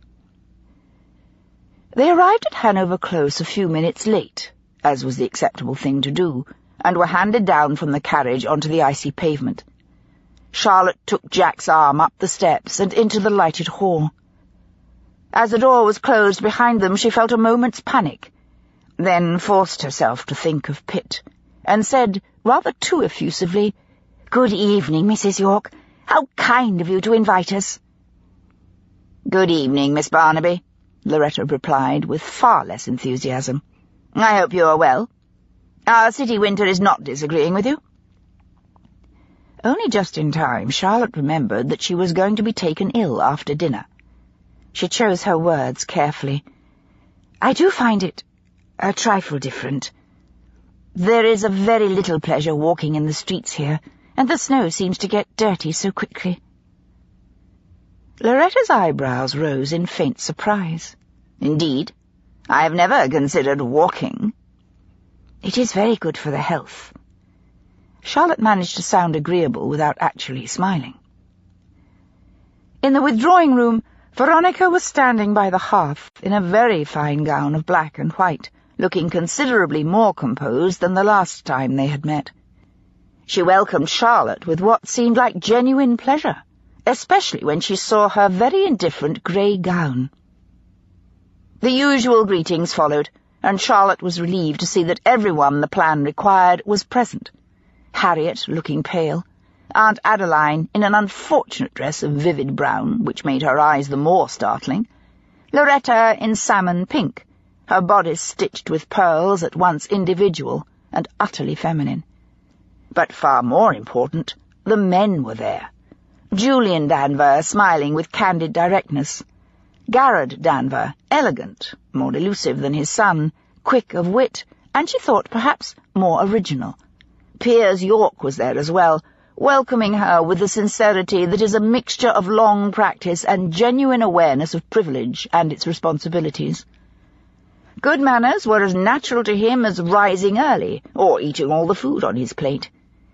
They arrived at Hanover Close a few minutes late, as was the acceptable thing to do, and were handed down from the carriage onto the icy pavement. Charlotte took Jack's arm up the steps and into the lighted hall. As the door was closed behind them, she felt a moment's panic, then forced herself to think of Pitt, and said, rather too effusively, "Good evening, Mrs. York. How kind of you to invite us." "Good evening, Miss Barnaby," Loretta replied with far less enthusiasm. "I hope you are well. Our city winter is not disagreeing with you?" Only just in time Charlotte remembered that she was going to be taken ill after dinner. She chose her words carefully. "I do find it a trifle different. There is a very little pleasure walking in the streets here, and the snow seems to get dirty so quickly." Loretta's eyebrows rose in faint surprise. "Indeed? I have never considered walking." "It is very good for the health." Charlotte managed to sound agreeable without actually smiling. In the withdrawing room, Veronica was standing by the hearth in a very fine gown of black and white, looking considerably more composed than the last time they had met. She welcomed Charlotte with what seemed like genuine pleasure, especially when she saw her very indifferent grey gown. The usual greetings followed, and Charlotte was relieved to see that everyone the plan required was present. Harriet, looking pale, Aunt Adeline in an unfortunate dress of vivid brown, which made her eyes the more startling, Loretta in salmon pink, her bodice stitched with pearls at once individual and utterly feminine. But far more important, the men were there. Julian Danver smiling with candid directness, Garrod Danver, elegant, more elusive than his son, quick of wit, and she thought perhaps more original. Piers York was there as well, welcoming her with the sincerity that is a mixture of long practice and genuine awareness of privilege and its responsibilities. Good manners were as natural to him as rising early or eating all the food on his plate.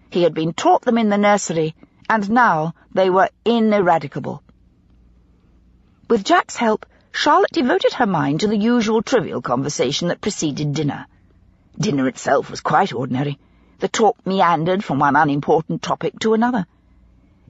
He had been taught them in the nursery, and now they were ineradicable. With Jack's help, Charlotte devoted her mind to the usual trivial conversation that preceded dinner. Dinner itself was quite ordinary. The talk meandered from one unimportant topic to another.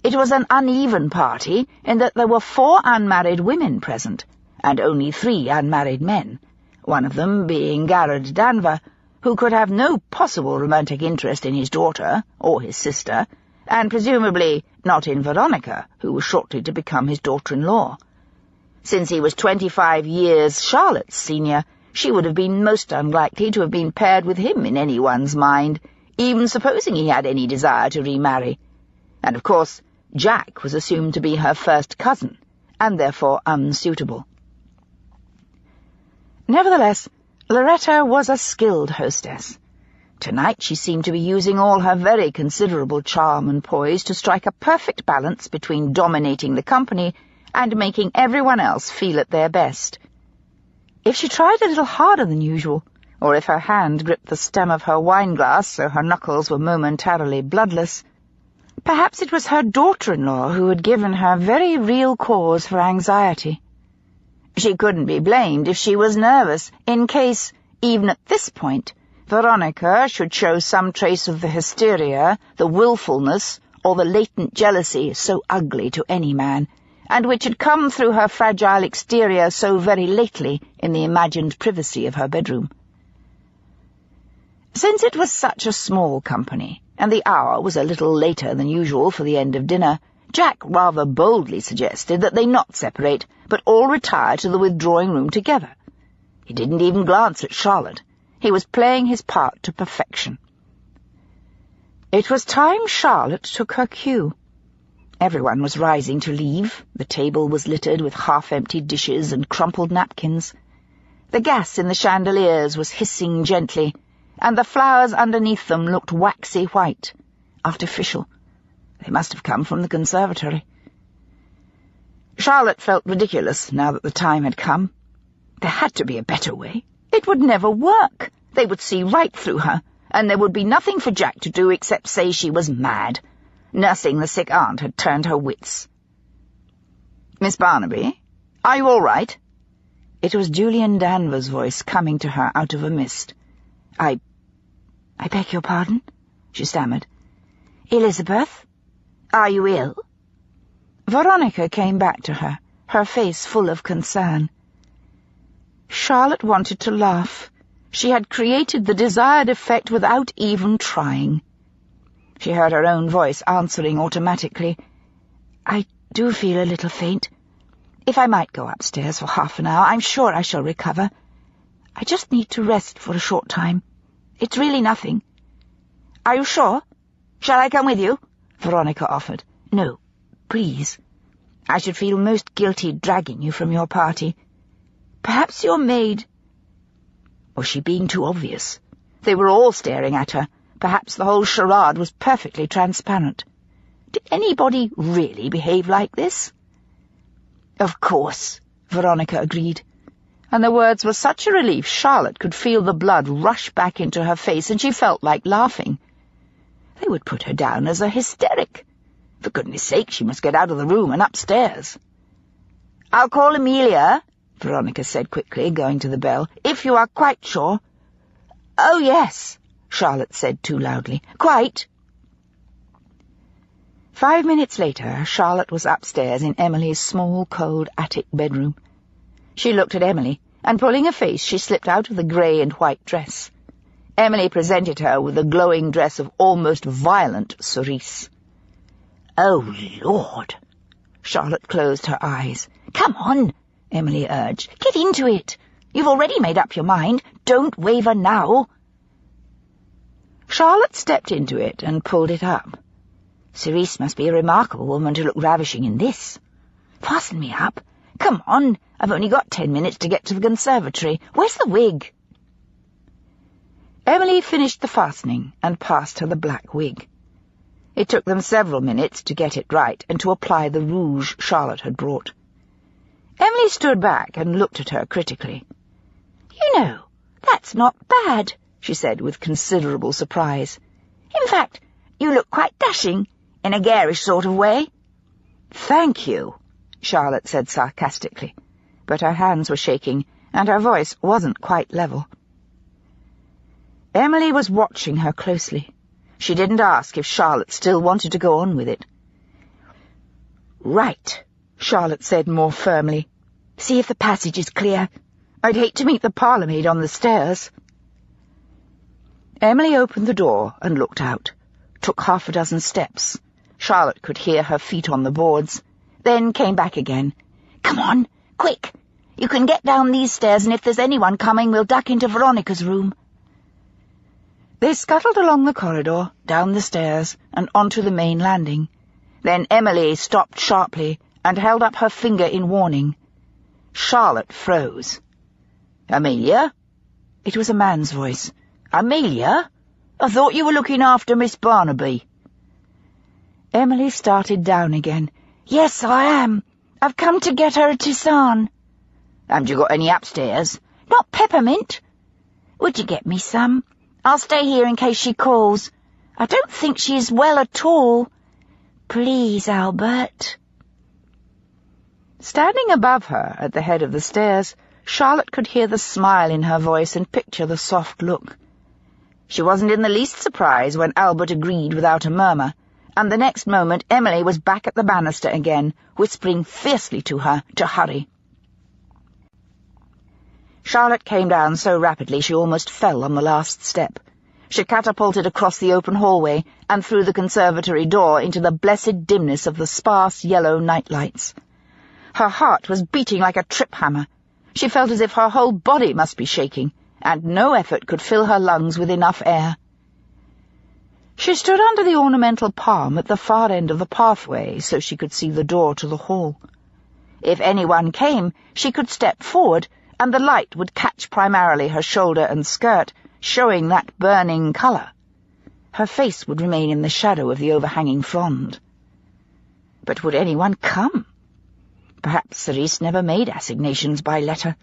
It was an uneven party in that there were 4 unmarried women present, and only 3 unmarried men, one of them being Garrod Danver, who could have no possible romantic interest in his daughter or his sister, and presumably not in Veronica, who was shortly to become his daughter-in-law. Since he was 25 years Charlotte's senior, she would have been most unlikely to have been paired with him in anyone's mind, even supposing he had any desire to remarry. And, of course, Jack was assumed to be her first cousin, and therefore unsuitable. Nevertheless, Loretta was a skilled hostess. Tonight she seemed to be using all her very considerable charm and poise to strike a perfect balance between dominating the company and making everyone else feel at their best. If she tried a little harder than usual, or if her hand gripped the stem of her wine-glass so her knuckles were momentarily bloodless, perhaps it was her daughter-in-law who had given her very real cause for anxiety. She couldn't be blamed if she was nervous, in case, even at this point, Veronica should show some trace of the hysteria, the willfulness, or the latent jealousy so ugly to any man, and which had come through her fragile exterior so very lately in the imagined privacy of her bedroom. Since it was such a small company, and the hour was a little later than usual for the end of dinner, Jack rather boldly suggested that they not separate, but all retire to the withdrawing room together. He didn't even glance at Charlotte. He was playing his part to perfection. It was time Charlotte took her cue. Everyone was rising to leave. The table was littered with half-empty dishes and crumpled napkins. The gas in the chandeliers was hissing gently, and the flowers underneath them looked waxy white, artificial. They must have come from the conservatory. Charlotte felt ridiculous now that the time had come. There had to be a better way. It would never work. They would see right through her, and there would be nothing for Jack to do except say she was mad. Nursing the sick aunt had turned her wits. "Miss Barnaby, are you all right?" It was Julian Danvers' voice coming to her out of a mist. I beg your pardon," she stammered. "Elizabeth, are you ill?" Veronica came back to her, her face full of concern. Charlotte wanted to laugh. She had created the desired effect without even trying. She heard her own voice answering automatically. "I do feel a little faint. If I might go upstairs for half an hour, I'm sure I shall recover. I just need to rest for a short time. It's really nothing." "Are you sure? Shall I come with you?" Veronica offered. "No, please. I should feel most guilty dragging you from your party. Perhaps your maid—" Was she being too obvious? They were all staring at her. Perhaps the whole charade was perfectly transparent. Did anybody really behave like this? "Of course," Veronica agreed. And the words were such a relief Charlotte could feel the blood rush back into her face, and she felt like laughing. They would put her down as a hysteric. For goodness sake, she must get out of the room and upstairs. "I'll call Amelia," Veronica said quickly, going to the bell, "if you are quite sure." "Oh, yes," Charlotte said too loudly. "Quite." 5 minutes later, Charlotte was upstairs in Emily's small, cold attic bedroom. She looked at Emily, and pulling a face, she slipped out of the grey and white dress. Emily presented her with a glowing dress of almost violent cerise. "Oh, Lord!" Charlotte closed her eyes. "Come on," Emily urged. "Get into it. You've already made up your mind. Don't waver now." Charlotte stepped into it and pulled it up. Sice must be a remarkable woman to look ravishing in this. "Fasten me up. Come on, I've only got 10 minutes to get to the conservatory. Where's the wig?" Emily finished the fastening and passed her the black wig. It took them several minutes to get it right and to apply the rouge Charlotte had brought. Emily stood back and looked at her critically. "You know, that's not bad," she said with considerable surprise. "In fact, you look quite dashing, in a garish sort of way." "Thank you," Charlotte said sarcastically, but her hands were shaking and her voice wasn't quite level. Emily was watching her closely. She didn't ask if Charlotte still wanted to go on with it. "Right," Charlotte said more firmly. "See if the passage is clear. I'd hate to meet the parlourmaid on the stairs." Emily opened the door and looked out, took 6 steps. Charlotte could hear her feet on the boards, then came back again. "Come on, quick! You can get down these stairs, and if there's anyone coming, we'll duck into Veronica's room." They scuttled along the corridor, down the stairs, and onto the main landing. Then Emily stopped sharply and held up her finger in warning. Charlotte froze. "Amelia?" It was a man's voice. "Amelia? I thought you were looking after Miss Barnaby." Emily started down again. "Yes, I am. I've come to get her a tisane." "Haven't you got any upstairs?" "Not peppermint." "Would you get me some? I'll stay here in case she calls. I don't think she is well at all. Please, Albert." Standing above her at the head of the stairs, Charlotte could hear the smile in her voice and picture the soft look. She wasn't in the least surprised when Albert agreed without a murmur, and the next moment Emily was back at the banister again, whispering fiercely to her to hurry. Charlotte came down so rapidly she almost fell on the last step. She catapulted across the open hallway and through the conservatory door into the blessed dimness of the sparse yellow nightlights. Her heart was beating like a trip hammer. She felt as if her whole body must be shaking, and no effort could fill her lungs with enough air. She stood under the ornamental palm at the far end of the pathway so she could see the door to the hall. If anyone came, she could step forward and the light would catch primarily her shoulder and skirt, showing that burning colour. Her face would remain in the shadow of the overhanging frond. But would anyone come? Perhaps Sice never made assignations by letter.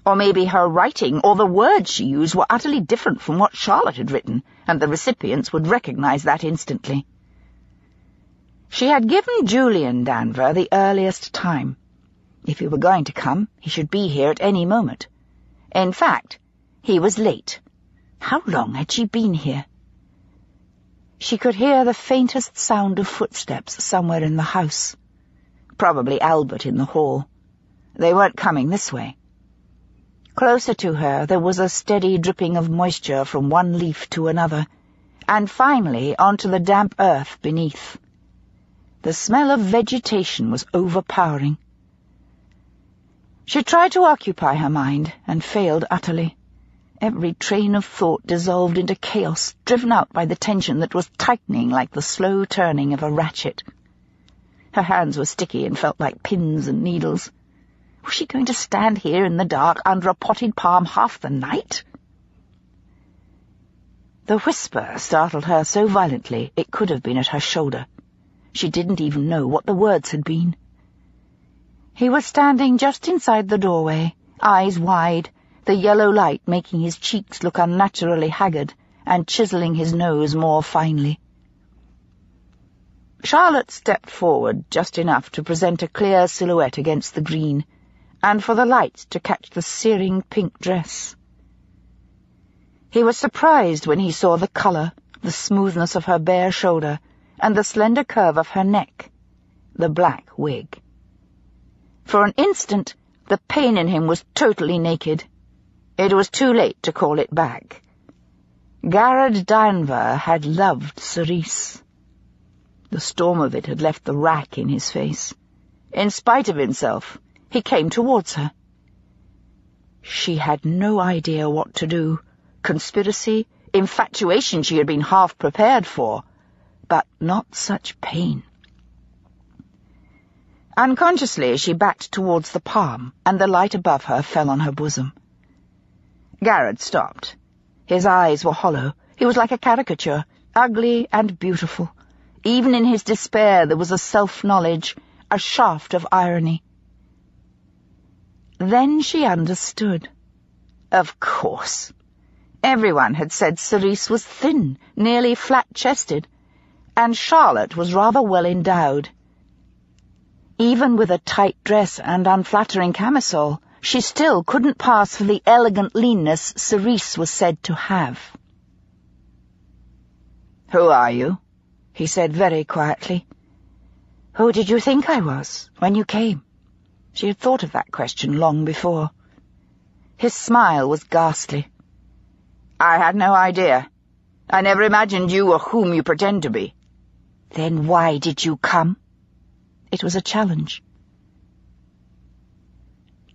Or maybe her writing or the words she used were utterly different from what Charlotte had written, and the recipients would recognize that instantly. She had given Julian Danver the earliest time. If he were going to come, he should be here at any moment. In fact, he was late. How long had she been here? She could hear the faintest sound of footsteps somewhere in the house. Probably Albert in the hall. They weren't coming this way. Closer to her there was a steady dripping of moisture from one leaf to another, and finally onto the damp earth beneath. The smell of vegetation was overpowering. She tried to occupy her mind, and failed utterly. Every train of thought dissolved into chaos, driven out by the tension that was tightening like the slow turning of a ratchet. Her hands were sticky and felt like pins and needles. Was she going to stand here in the dark under a potted palm half the night? The whisper startled her so violently it could have been at her shoulder. She didn't even know what the words had been. He was standing just inside the doorway, eyes wide, the yellow light making his cheeks look unnaturally haggard and chiseling his nose more finely. Charlotte stepped forward just enough to present a clear silhouette against the green, and for the light to catch the searing pink dress. He was surprised when he saw the colour, the smoothness of her bare shoulder, and the slender curve of her neck, the black wig. For an instant, the pain in him was totally naked. It was too late to call it back. Garrod Danver had loved Sice. The storm of it had left the rack in his face. In spite of himself, he came towards her. She had no idea what to do. Conspiracy, infatuation she had been half prepared for, but not such pain. Unconsciously she backed towards the palm, and the light above her fell on her bosom. Garrod stopped. His eyes were hollow. He was like a caricature, ugly and beautiful. Even in his despair there was a self-knowledge, a shaft of irony. Then she understood. Of course. Everyone had said Sice was thin, nearly flat-chested, and Charlotte was rather well endowed. Even with a tight dress and unflattering camisole, she still couldn't pass for the elegant leanness Sice was said to have. "Who are you?" he said very quietly. "Who did you think I was when you came?" She had thought of that question long before. His smile was ghastly. "I had no idea. I never imagined you were whom you pretend to be." "Then why did you come?" It was a challenge.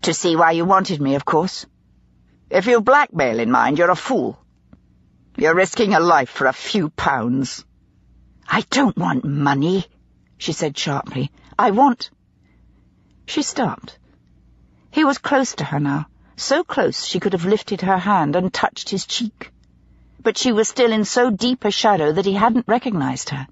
"To see why you wanted me, of course. If you've blackmail in mind, you're a fool. You're risking your life for a few pounds." "I don't want money," she said sharply. "I want—" She stopped. He was close to her now, so close she could have lifted her hand and touched his cheek. But she was still in so deep a shadow that he hadn't recognized her.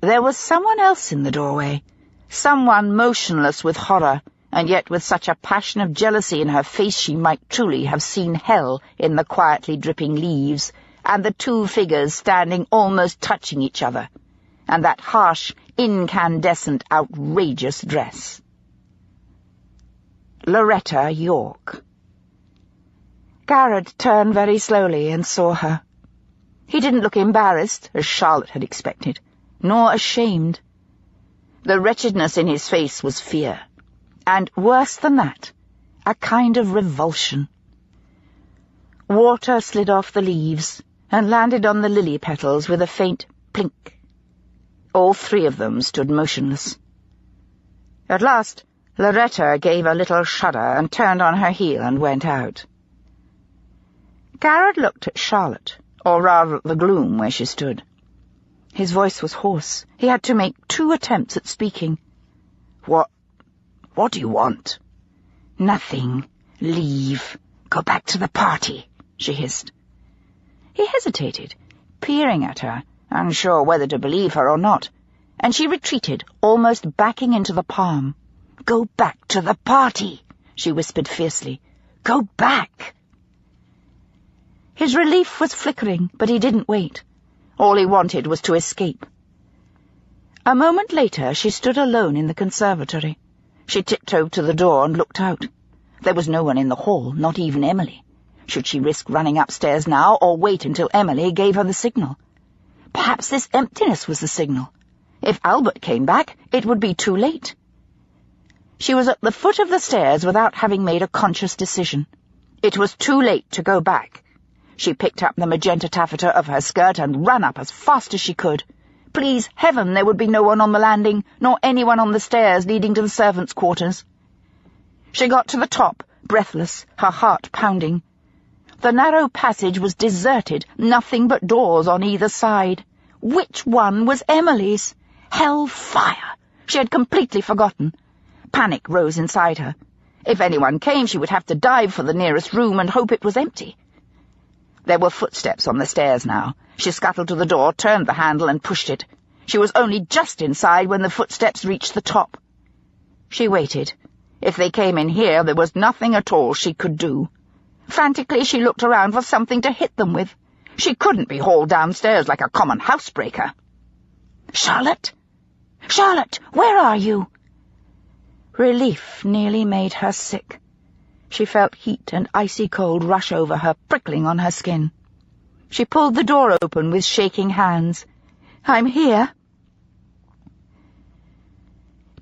There was someone else in the doorway, someone motionless with horror, and yet with such a passion of jealousy in her face she might truly have seen hell in the quietly dripping leaves, and the two figures standing almost touching each other, and that harsh, incandescent, outrageous dress. Loretta York. Garrod turned very slowly and saw her. He didn't look embarrassed, as Charlotte had expected, nor ashamed. The wretchedness in his face was fear, and, worse than that, a kind of revulsion. Water slid off the leaves and landed on the lily petals with a faint plink. All three of them stood motionless. At last, Loretta gave a little shudder and turned on her heel and went out. Garrod looked at Charlotte, or rather at the gloom where she stood. His voice was hoarse. He had to make 2 attempts at speaking. What do you want?" Nothing. Leave. Go back to the party, she hissed. He hesitated, peering at her, unsure whether to believe her or not, and she retreated, almost backing into the palm. Go back to the party, she whispered fiercely. Go back! His relief was flickering, but he didn't wait. All he wanted was to escape. A moment later, she stood alone in the conservatory. She tiptoed to the door and looked out. There was no one in the hall, not even Emily. Should she risk running upstairs now, or wait until Emily gave her the signal? Perhaps this emptiness was the signal. If Albert came back, it would be too late. She was at the foot of the stairs without having made a conscious decision. It was too late to go back. She picked up the magenta taffeta of her skirt and ran up as fast as she could. Please heaven there would be no one on the landing, nor anyone on the stairs leading to the servants' quarters. She got to the top, breathless, her heart pounding. The narrow passage was deserted, nothing but doors on either side. Which one was Emily's? Hell-fire! She had completely forgotten. Panic rose inside her. If anyone came, she would have to dive for the nearest room and hope it was empty. There were footsteps on the stairs now. She scuttled to the door, turned the handle, and pushed it. She was only just inside when the footsteps reached the top. She waited. If they came in here, there was nothing at all she could do. Frantically, she looked around for something to hit them with. She couldn't be hauled downstairs like a common housebreaker. "Charlotte? Charlotte, where are you?" Relief nearly made her sick. She felt heat and icy cold rush over her, prickling on her skin. She pulled the door open with shaking hands. "I'm here."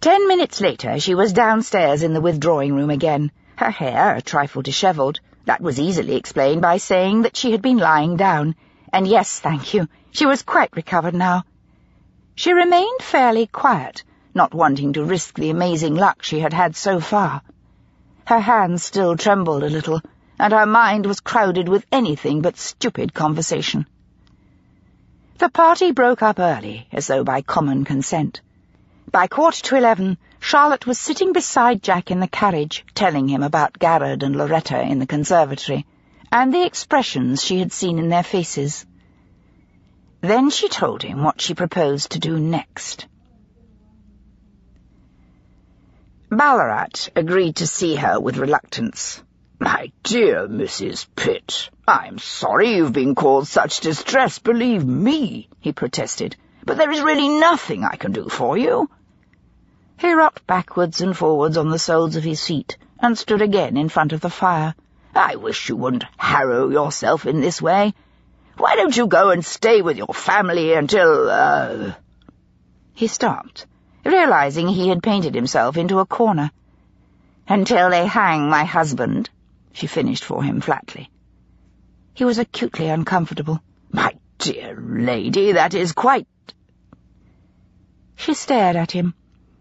10 minutes later, she was downstairs in the withdrawing room again, her hair a trifle dishevelled. That was easily explained by saying that she had been lying down, and yes, thank you, she was quite recovered now. She remained fairly quiet, not wanting to risk the amazing luck she had had so far. Her hands still trembled a little, and her mind was crowded with anything but stupid conversation. The party broke up early, as though by common consent. By 11:15, Charlotte was sitting beside Jack in the carriage, telling him about Garrod and Loretta in the conservatory, and the expressions she had seen in their faces. Then she told him what she proposed to do next. Ballarat agreed to see her with reluctance. "My dear Mrs. Pitt, I'm sorry you've been caused such distress, believe me," he protested, "but there is really nothing I can do for you." He rocked backwards and forwards on the soles of his feet, and stood again in front of the fire. "I wish you wouldn't harrow yourself in this way. Why don't you go and stay with your family until, He stopped, realizing he had painted himself into a corner. "Until they hang my husband," she finished for him flatly. He was acutely uncomfortable. "My dear lady, that is quite—" She stared at him,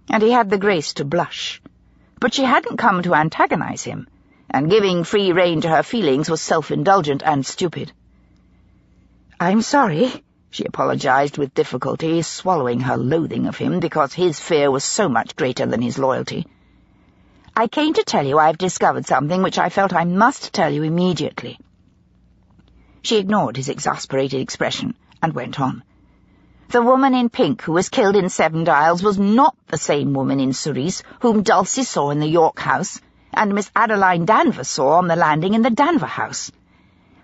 and he had the grace to blush. But she hadn't come to antagonize him, and giving free rein to her feelings was self-indulgent and stupid. "I'm sorry," she apologized with difficulty, swallowing her loathing of him because his fear was so much greater than his loyalty. "I came to tell you I've discovered something which I felt I must tell you immediately." She ignored his exasperated expression and went on. "The woman in pink who was killed in Seven Dials was not the same woman in Sice whom Dulcie saw in the York house, and Miss Adeline Danvers saw on the landing in the Danver house.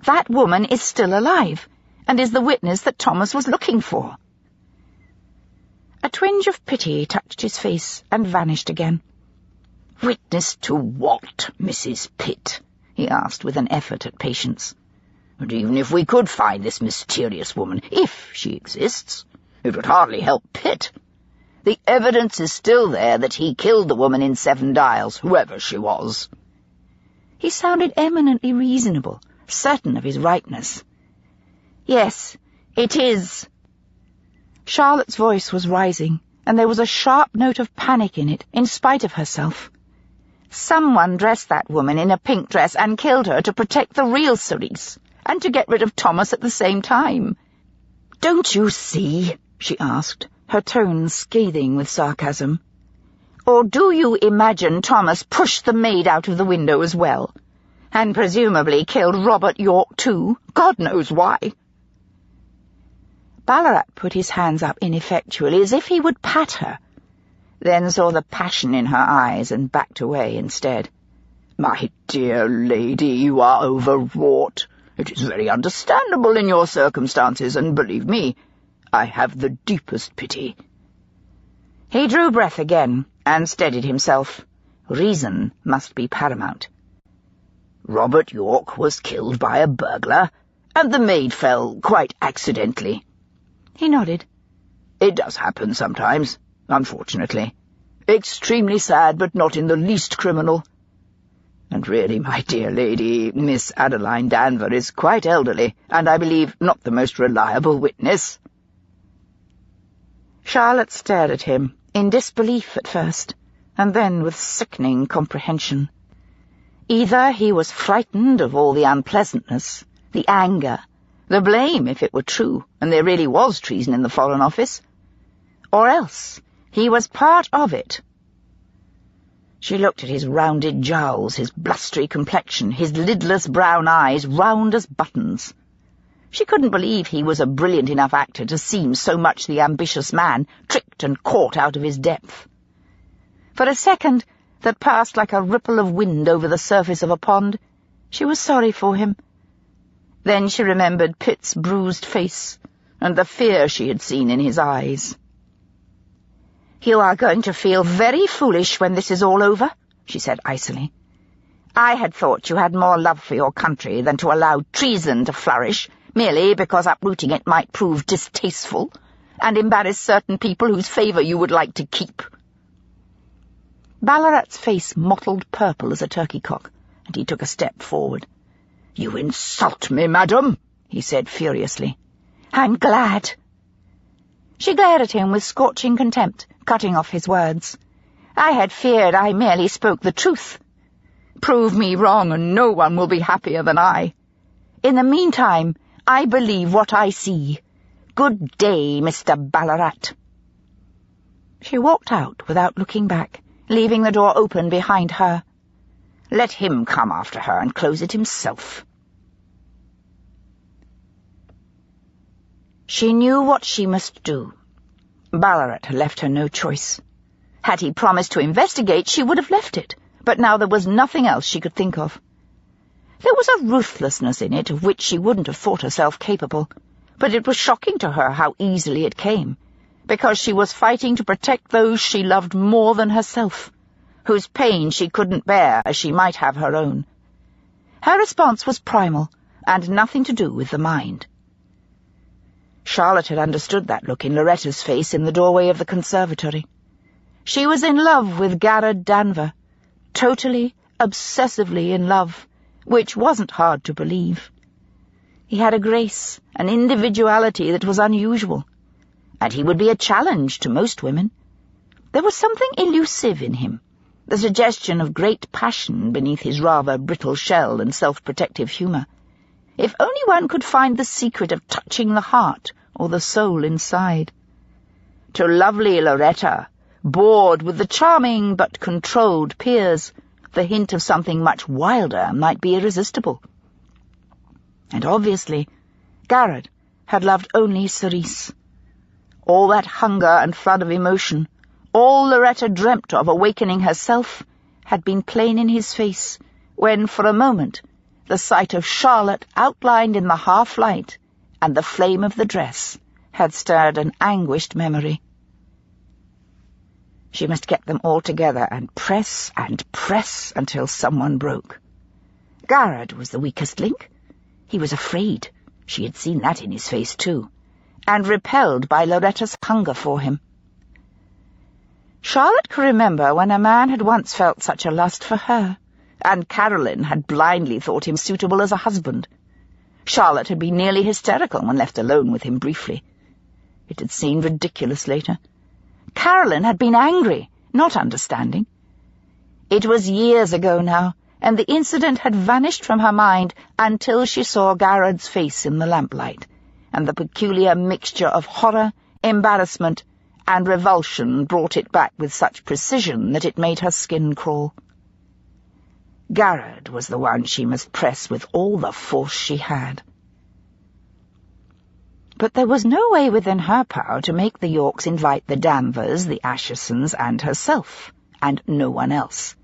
That woman is still alive, and is the witness that Thomas was looking for." A twinge of pity touched his face and vanished again. "Witness to what, Mrs. Pitt?" he asked with an effort at patience. "And even if we could find this mysterious woman, if she exists, it would hardly help Pitt. The evidence is still there that he killed the woman in Seven Dials, whoever she was." He sounded eminently reasonable, certain of his rightness. "Yes, it is." Charlotte's voice was rising, and there was a sharp note of panic in it, in spite of herself. "Someone dressed that woman in a pink dress and killed her to protect the real Sice, and to get rid of Thomas at the same time." "Don't you see?" she asked, her tone scathing with sarcasm. Or do you imagine Thomas pushed the maid out of the window as well? And presumably killed Robert York too? God knows why." Ballarat put his hands up ineffectually, as if he would pat her, then saw the passion in her eyes and backed away instead. "My dear lady, you are overwrought. It is very understandable in your circumstances, and believe me, I have the deepest pity." He drew breath again and steadied himself. Reason must be paramount. "Robert York was killed by a burglar, and the maid fell quite accidentally." He nodded. "It does happen sometimes, unfortunately. Extremely sad, but not in the least criminal. And really, my dear lady, Miss Adeline Danver is quite elderly, and I believe not the most reliable witness." Charlotte stared at him, in disbelief at first, and then with sickening comprehension. Either he was frightened of all the unpleasantness, the anger, the blame if it were true, and there really was treason in the Foreign Office, or else he was part of it. She looked at his rounded jowls, his blustery complexion, his lidless brown eyes, round as buttons. She couldn't believe he was a brilliant enough actor to seem so much the ambitious man, tricked and caught out of his depth. For a second that passed like a ripple of wind over the surface of a pond, she was sorry for him. Then she remembered Pitt's bruised face and the fear she had seen in his eyes. "You are going to feel very foolish when this is all over," she said icily. "I had thought you had more love for your country than to allow treason to flourish, merely because uprooting it might prove distasteful and embarrass certain people whose favour you would like to keep." Ballarat's face mottled purple as a turkey-cock, and he took a step forward. "You insult me, madam," he said furiously. "I'm glad." She glared at him with scorching contempt, cutting off his words. "I had feared I merely spoke the truth. Prove me wrong, and no one will be happier than I. In the meantime, I believe what I see. Good day, Mr. Ballarat." She walked out without looking back, leaving the door open behind her. Let him come after her and close it himself. She knew what she must do. Ballarat had left her no choice. Had he promised to investigate, she would have left it, but now there was nothing else she could think of. There was a ruthlessness in it of which she wouldn't have thought herself capable, but it was shocking to her how easily it came, because she was fighting to protect those she loved more than herself, whose pain she couldn't bear as she might have her own. Her response was primal, and nothing to do with the mind. Charlotte had understood that look in Loretta's face in the doorway of the conservatory. She was in love with Garrod Danver, totally, obsessively in love, which wasn't hard to believe. He had a grace, an individuality that was unusual, and he would be a challenge to most women. There was something elusive in him, the suggestion of great passion beneath his rather brittle shell and self-protective humour. If only one could find the secret of touching the heart or the soul inside. To lovely Loretta, bored with the charming but controlled Piers, the hint of something much wilder might be irresistible. And obviously, Garrod had loved only Sice. All that hunger and flood of emotion, all Loretta dreamt of awakening herself, had been plain in his face when, for a moment, the sight of Charlotte outlined in the half-light and the flame of the dress had stirred an anguished memory. She must get them all together and press until someone broke. Garrod was the weakest link. He was afraid, she had seen that in his face too, and repelled by Loretta's hunger for him. Charlotte could remember when a man had once felt such a lust for her, and Caroline had blindly thought him suitable as a husband. Charlotte had been nearly hysterical when left alone with him briefly. It had seemed ridiculous later. Caroline had been angry, not understanding. It was years ago now, and the incident had vanished from her mind until she saw Garrod's face in the lamplight, and the peculiar mixture of horror, embarrassment, and revulsion brought it back with such precision that it made her skin crawl. Garrod was the one she must press with all the force she had. But there was no way within her power to make the Yorks invite the Danvers, the Ashesons, and herself, and no one else.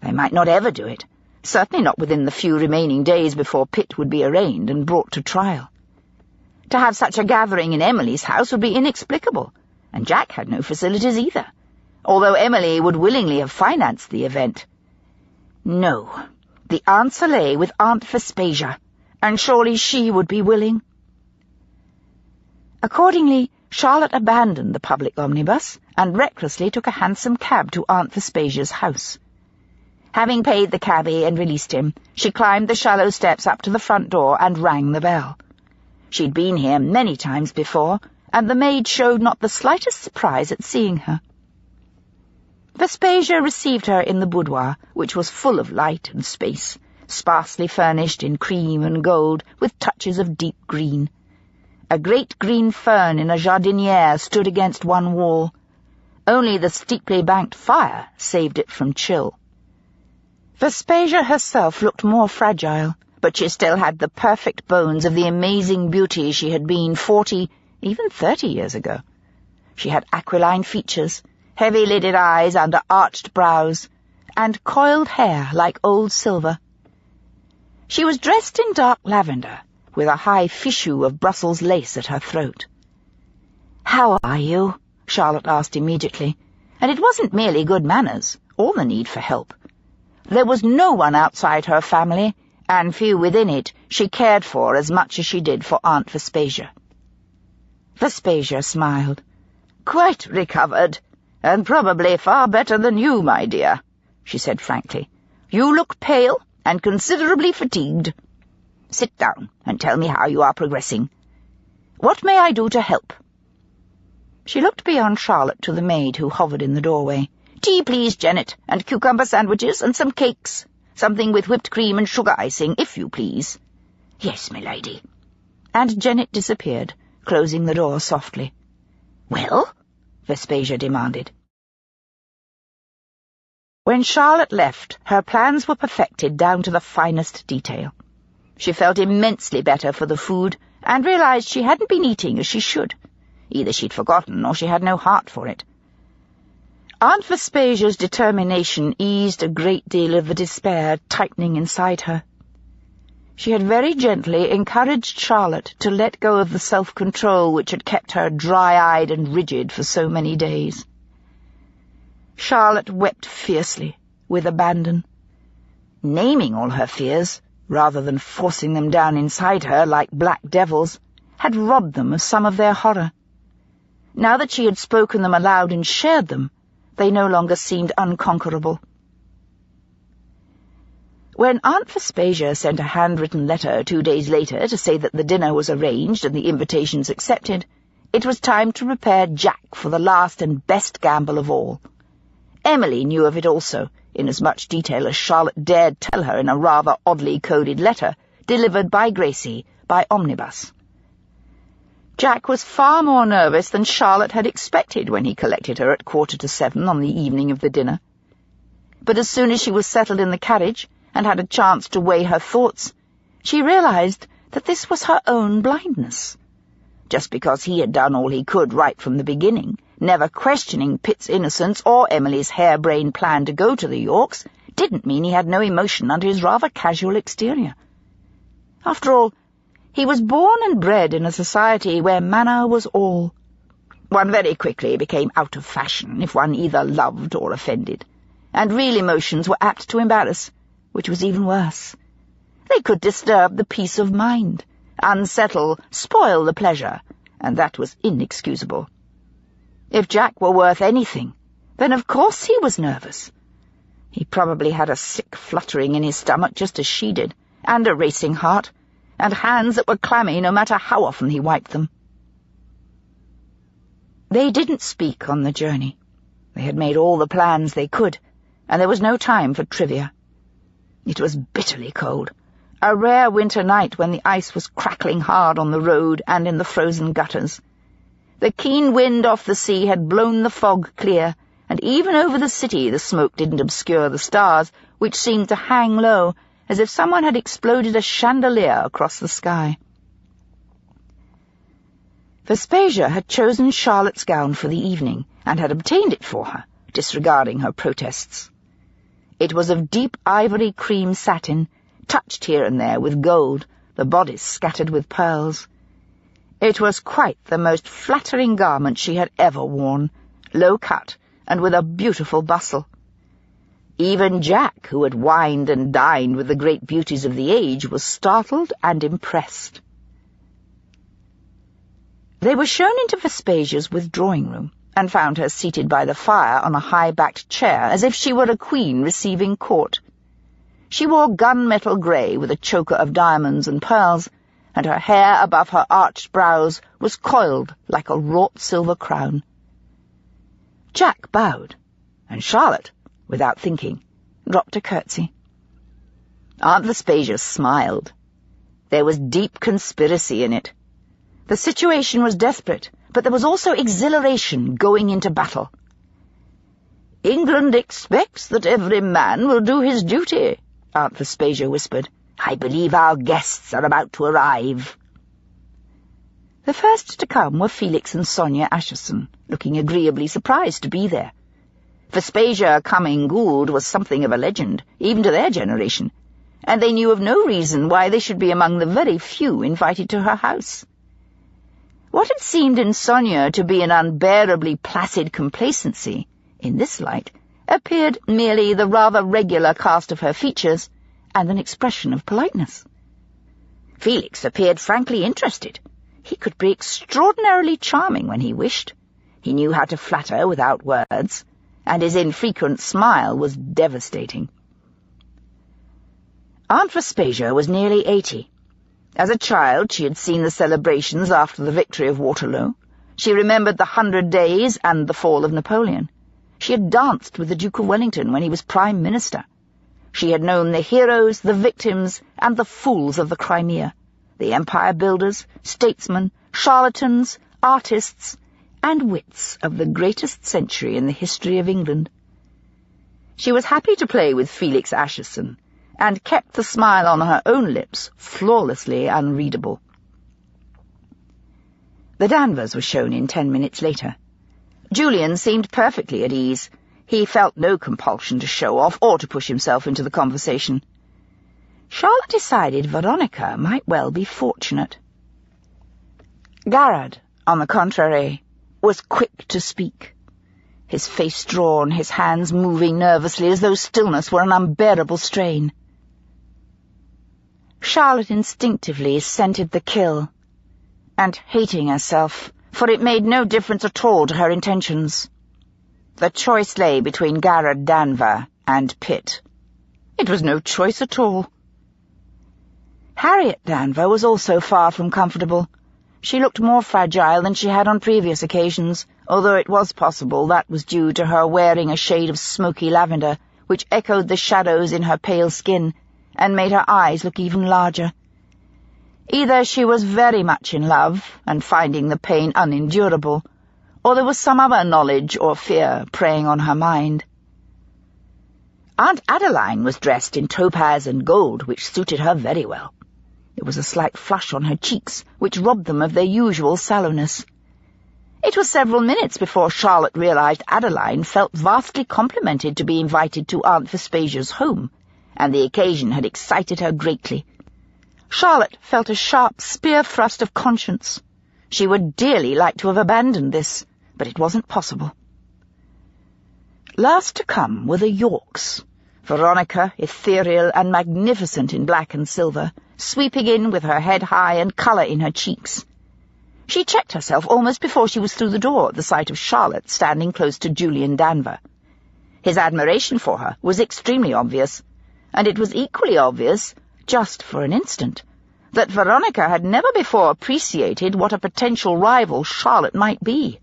They might not ever do it, certainly not within the few remaining days before Pitt would be arraigned and brought to trial. To have such a gathering in Emily's house would be inexplicable, and Jack had no facilities either, although Emily would willingly have financed the event. No, the answer lay with Aunt Vespasia, and surely she would be willing. Accordingly, Charlotte abandoned the public omnibus and recklessly took a hansom cab to Aunt Vespasia's house. Having paid the cabby and released him, she climbed the shallow steps up to the front door and rang the bell. She'd been here many times before, and the maid showed not the slightest surprise at seeing her. Vespasia received her in the boudoir, which was full of light and space, sparsely furnished in cream and gold, with touches of deep green. A great green fern in a jardinière stood against one wall. Only the steeply banked fire saved it from chill. Vespasia herself looked more fragile, but she still had the perfect bones of the amazing beauty she had been 40, even 30 years ago. She had aquiline features, heavy-lidded eyes under arched brows, and coiled hair like old silver. She was dressed in dark lavender, with a high fichu of Brussels lace at her throat. "How are you?" Charlotte asked immediately, and it wasn't merely good manners, or the need for help. There was no one outside her family, and few within it she cared for as much as she did for Aunt Vespasia. Vespasia smiled. "Quite recovered, and probably far better than you, my dear," she said frankly. "You look pale and considerably fatigued. Sit down and tell me how you are progressing. What may I do to help?" She looked beyond Charlotte to the maid who hovered in the doorway. "Tea, please, Janet, and cucumber sandwiches and some cakes. Something with whipped cream and sugar icing, if you please." "Yes, milady." And Janet disappeared, closing the door softly. "Well?" Vespasia demanded. When Charlotte left, her plans were perfected down to the finest detail. She felt immensely better for the food, and realized she hadn't been eating as she should. Either she'd forgotten, or she had no heart for it. Aunt Vespasia's determination eased a great deal of the despair tightening inside her. She had very gently encouraged Charlotte to let go of the self-control which had kept her dry-eyed and rigid for so many days. Charlotte wept fiercely, with abandon. Naming all her fears, rather than forcing them down inside her like black devils, had robbed them of some of their horror. Now that she had spoken them aloud and shared them, they no longer seemed unconquerable. When Aunt Vespasia sent a handwritten letter 2 days later to say that the dinner was arranged and the invitations accepted, it was time to prepare Jack for the last and best gamble of all. Emily knew of it also, in as much detail as Charlotte dared tell her in a rather oddly coded letter, delivered by Gracie, by omnibus. Jack was far more nervous than Charlotte had expected when he collected her at 7:15 on the evening of the dinner. But as soon as she was settled in the carriage and had a chance to weigh her thoughts, she realized that this was her own blindness. Just because he had done all he could right from the beginning, never questioning Pitt's innocence or Emily's harebrained plan to go to the Yorks, didn't mean he had no emotion under his rather casual exterior. After all, he was born and bred in a society where manner was all. One very quickly became out of fashion if one either loved or offended, and real emotions were apt to embarrass, which was even worse. They could disturb the peace of mind, unsettle, spoil the pleasure, and that was inexcusable. If Jack were worth anything, then of course he was nervous. He probably had a sick fluttering in his stomach just as she did, and a racing heart, and hands that were clammy no matter how often he wiped them. They didn't speak on the journey. They had made all the plans they could, and there was no time for trivia. It was bitterly cold, a rare winter night when the ice was crackling hard on the road and in the frozen gutters. The keen wind off the sea had blown the fog clear, and even over the city the smoke didn't obscure the stars, which seemed to hang low, as if someone had exploded a chandelier across the sky. Vespasia had chosen Charlotte's gown for the evening, and had obtained it for her, disregarding her protests. It was of deep ivory cream satin, touched here and there with gold, the bodice scattered with pearls. It was quite the most flattering garment she had ever worn, low-cut and with a beautiful bustle. Even Jack, who had wined and dined with the great beauties of the age, was startled and impressed. They were shown into Vespasia's withdrawing-room, and found her seated by the fire on a high-backed chair, as if she were a queen receiving court. She wore gunmetal grey with a choker of diamonds and pearls, and her hair above her arched brows was coiled like a wrought silver crown. Jack bowed, and Charlotte, without thinking, dropped a curtsy. Aunt Vespasia smiled. There was deep conspiracy in it. The situation was desperate, but there was also exhilaration going into battle. "England expects that every man will do his duty," Aunt Vespasia whispered. "I believe our guests are about to arrive." The first to come were Felix and Sonia Ascherson, looking agreeably surprised to be there. Vespasia coming Gould was something of a legend, even to their generation, and they knew of no reason why they should be among the very few invited to her house. What had seemed in Sonia to be an unbearably placid complacency, in this light, appeared merely the rather regular cast of her features and an expression of politeness. Felix appeared frankly interested. He could be extraordinarily charming when he wished. He knew how to flatter without words, and his infrequent smile was devastating. Aunt Vespasia was nearly 80. As a child, she had seen the celebrations after the victory of Waterloo. She remembered the 100 Days and the fall of Napoleon. She had danced with the Duke of Wellington when he was Prime Minister. She had known the heroes, the victims, and the fools of the Crimea, the empire builders, statesmen, charlatans, artists, and wits of the greatest century in the history of England. She was happy to play with Felix Ascherson, and kept the smile on her own lips flawlessly unreadable. The Danvers were shown in 10 minutes later. Julian seemed perfectly at ease. He felt no compulsion to show off or to push himself into the conversation. Charlotte decided Veronica might well be fortunate. Garrard, on the contrary, was quick to speak. His face drawn, his hands moving nervously as though stillness were an unbearable strain. Charlotte instinctively scented the kill, and hating herself, for it made no difference at all to her intentions. The choice lay between Garrard Danver and Pitt. It was no choice at all. Harriet Danver was also far from comfortable. She looked more fragile than she had on previous occasions, although it was possible that was due to her wearing a shade of smoky lavender, which echoed the shadows in her pale skin, and made her eyes look even larger. Either she was very much in love, and finding the pain unendurable, or there was some other knowledge or fear preying on her mind. Aunt Adeline was dressed in topaz and gold, which suited her very well. There was a slight flush on her cheeks, which robbed them of their usual sallowness. It was several minutes before Charlotte realized Adeline felt vastly complimented to be invited to Aunt Vespasia's home, and the occasion had excited her greatly. Charlotte felt a sharp spear-thrust of conscience. She would dearly like to have abandoned this, but it wasn't possible. Last to come were the Yorks, Veronica, ethereal and magnificent in black and silver, sweeping in with her head high and colour in her cheeks. She checked herself almost before she was through the door at the sight of Charlotte standing close to Julian Danver. His admiration for her was extremely obvious, and it was equally obvious, just for an instant, that Veronica had never before appreciated what a potential rival Charlotte might be.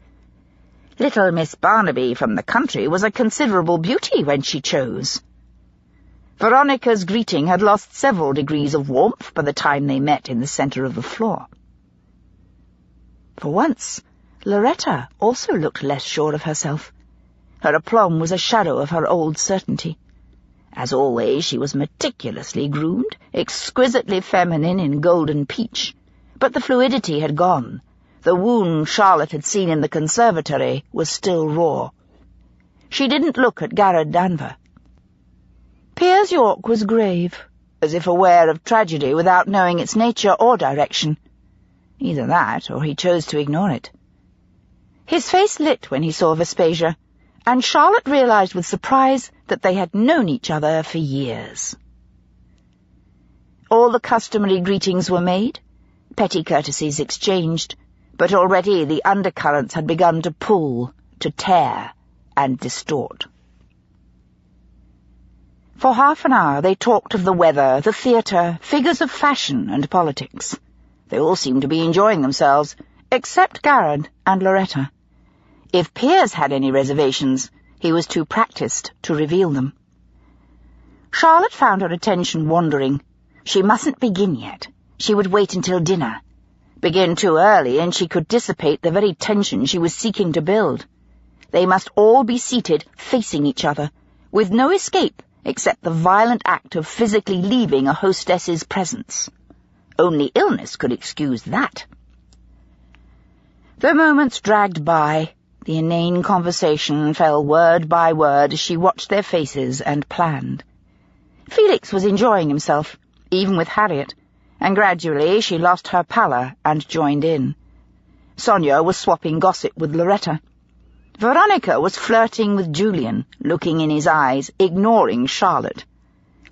Little Miss Barnaby from the country was a considerable beauty when she chose. Veronica's greeting had lost several degrees of warmth by the time they met in the centre of the floor. For once, Loretta also looked less sure of herself. Her aplomb was a shadow of her old certainty. As always, she was meticulously groomed, exquisitely feminine in golden peach, but the fluidity had gone. The wound Charlotte had seen in the conservatory was still raw. She didn't look at Garrod Danver. Piers York was grave, as if aware of tragedy without knowing its nature or direction. Either that, or he chose to ignore it. His face lit when he saw Vespasia, and Charlotte realized with surprise that they had known each other for years. All the customary greetings were made, petty courtesies exchanged, but already the undercurrents had begun to pull, to tear, and distort. For half an hour they talked of the weather, the theatre, figures of fashion, and politics. They all seemed to be enjoying themselves, except Garrod and Loretta. If Piers had any reservations, he was too practised to reveal them. Charlotte found her attention wandering. She mustn't begin yet. She would wait until dinner. Begin too early, and she could dissipate the very tension she was seeking to build. They must all be seated, facing each other, with no escape except the violent act of physically leaving a hostess's presence. Only illness could excuse that. The moments dragged by. The inane conversation fell word by word as she watched their faces and planned. Felix was enjoying himself, even with Harriet, and gradually she lost her pallor and joined in. Sonia was swapping gossip with Loretta. Veronica was flirting with Julian, looking in his eyes, ignoring Charlotte.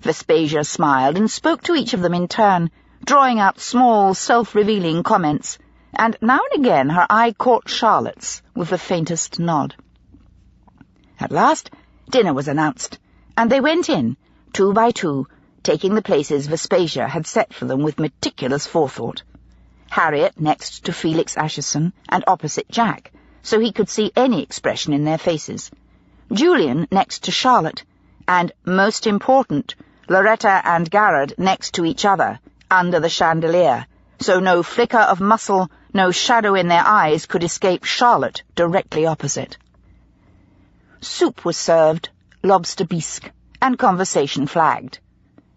Vespasia smiled and spoke to each of them in turn, drawing out small, self-revealing comments, and now and again her eye caught Charlotte's with the faintest nod. At last, dinner was announced, and they went in, 2 by 2, taking the places Vespasia had set for them with meticulous forethought. Harriet next to Felix Acheson and opposite Jack, so he could see any expression in their faces. Julian next to Charlotte, and, most important, Loretta and Garrod next to each other, under the chandelier, so no flicker of muscle, no shadow in their eyes could escape Charlotte directly opposite. Soup was served, lobster bisque, and conversation flagged.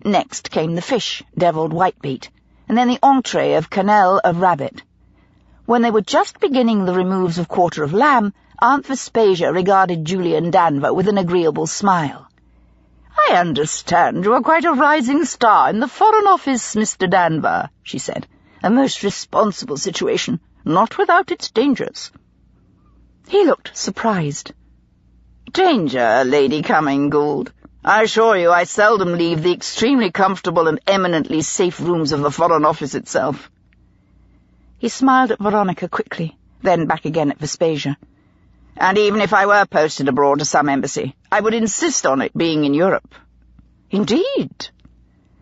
Next came the fish, devilled whitebait, and then the entree of quenelle of rabbit. When they were just beginning the removes of quarter of lamb, Aunt Vespasia regarded Julian Danver with an agreeable smile. "I understand you are quite a rising star in the Foreign Office, Mr. Danver," she said. "A most responsible situation, not without its dangers." He looked surprised. "Danger, Lady Cumming-Gould. I assure you I seldom leave the extremely comfortable and eminently safe rooms of the Foreign Office itself." He smiled at Veronica quickly, then back again at Vespasia. "And even if I were posted abroad to some embassy, I would insist on it being in Europe." "Indeed?"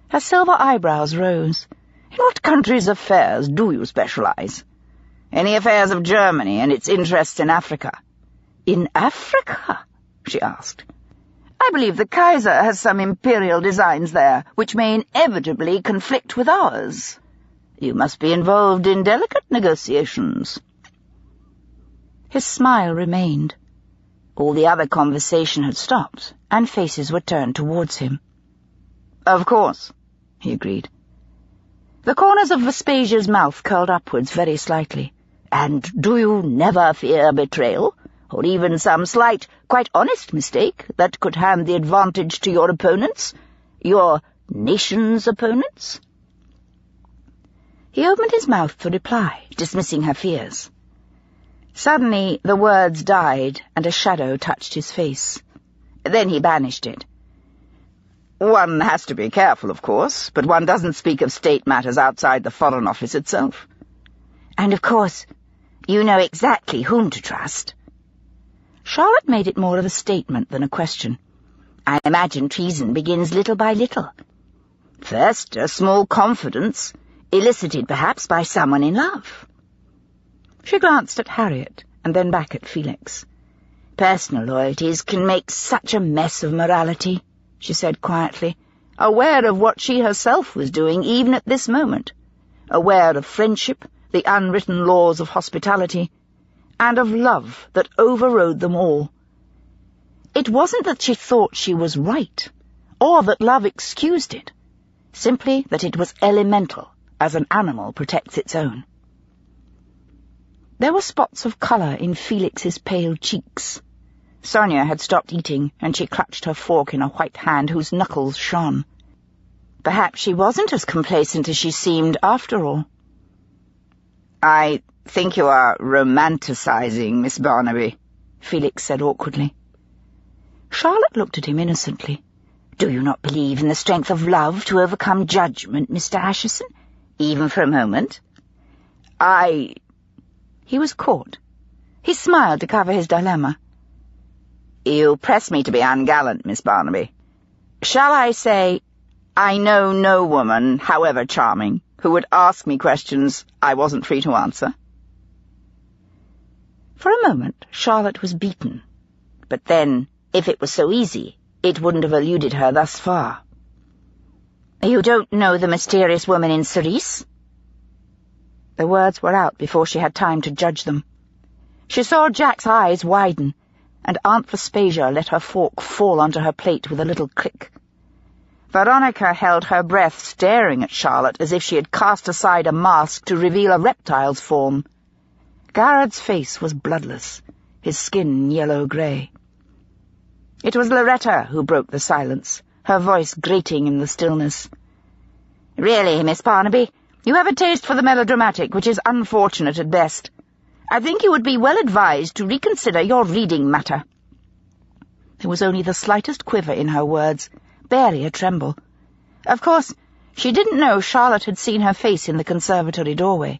Her silver eyebrows rose. "In what country's affairs do you specialize?" "Any affairs of Germany and its interests in Africa." "In Africa?" she asked. "I believe the Kaiser has some imperial designs there, which may inevitably conflict with ours. You must be involved in delicate negotiations." His smile remained. All the other conversation had stopped, and faces were turned towards him. "Of course," he agreed. The corners of Vespasia's mouth curled upwards very slightly. "And do you never fear betrayal, or even some slight, quite honest mistake that could hand the advantage to your opponents, your nation's opponents?" He opened his mouth to reply, dismissing her fears. Suddenly the words died, and a shadow touched his face. Then he banished it. "One has to be careful, of course, but one doesn't speak of state matters outside the Foreign Office itself." "And, of course, you know exactly whom to trust." Charlotte made it more of a statement than a question. "I imagine treason begins little by little. First, a small confidence, elicited perhaps by someone in love." She glanced at Harriet, and then back at Felix. "Personal loyalties can make such a mess of morality," she said quietly, aware of what she herself was doing even at this moment, aware of friendship, the unwritten laws of hospitality, and of love that overrode them all. It wasn't that she thought she was right, or that love excused it, simply that it was elemental, as an animal protects its own. There were spots of colour in Felix's pale cheeks. Sonia had stopped eating, and she clutched her fork in a white hand whose knuckles shone. Perhaps she wasn't as complacent as she seemed, after all. "I think you are romanticizing, Miss Barnaby," Felix said awkwardly. Charlotte looked at him innocently. "Do you not believe in the strength of love to overcome judgment, Mr. Acheson, even for a moment?" He was caught. He smiled to cover his dilemma. "You press me to be ungallant, Miss Barnaby. Shall I say, I know no woman, however charming, who would ask me questions I wasn't free to answer?" For a moment, Charlotte was beaten. But then, if it was so easy, it wouldn't have eluded her thus far. "You don't know the mysterious woman in Sice?" The words were out before she had time to judge them. She saw Jack's eyes widen, and Aunt Vespasia let her fork fall onto her plate with a little click. Veronica held her breath, staring at Charlotte as if she had cast aside a mask to reveal a reptile's form. Garrett's face was bloodless, his skin yellow-grey. It was Loretta who broke the silence, her voice grating in the stillness. "Really, Miss Barnaby, you have a taste for the melodramatic, which is unfortunate at best. I think you would be well advised to reconsider your reading matter." There was only the slightest quiver in her words, barely a tremble. Of course, she didn't know Charlotte had seen her face in the conservatory doorway.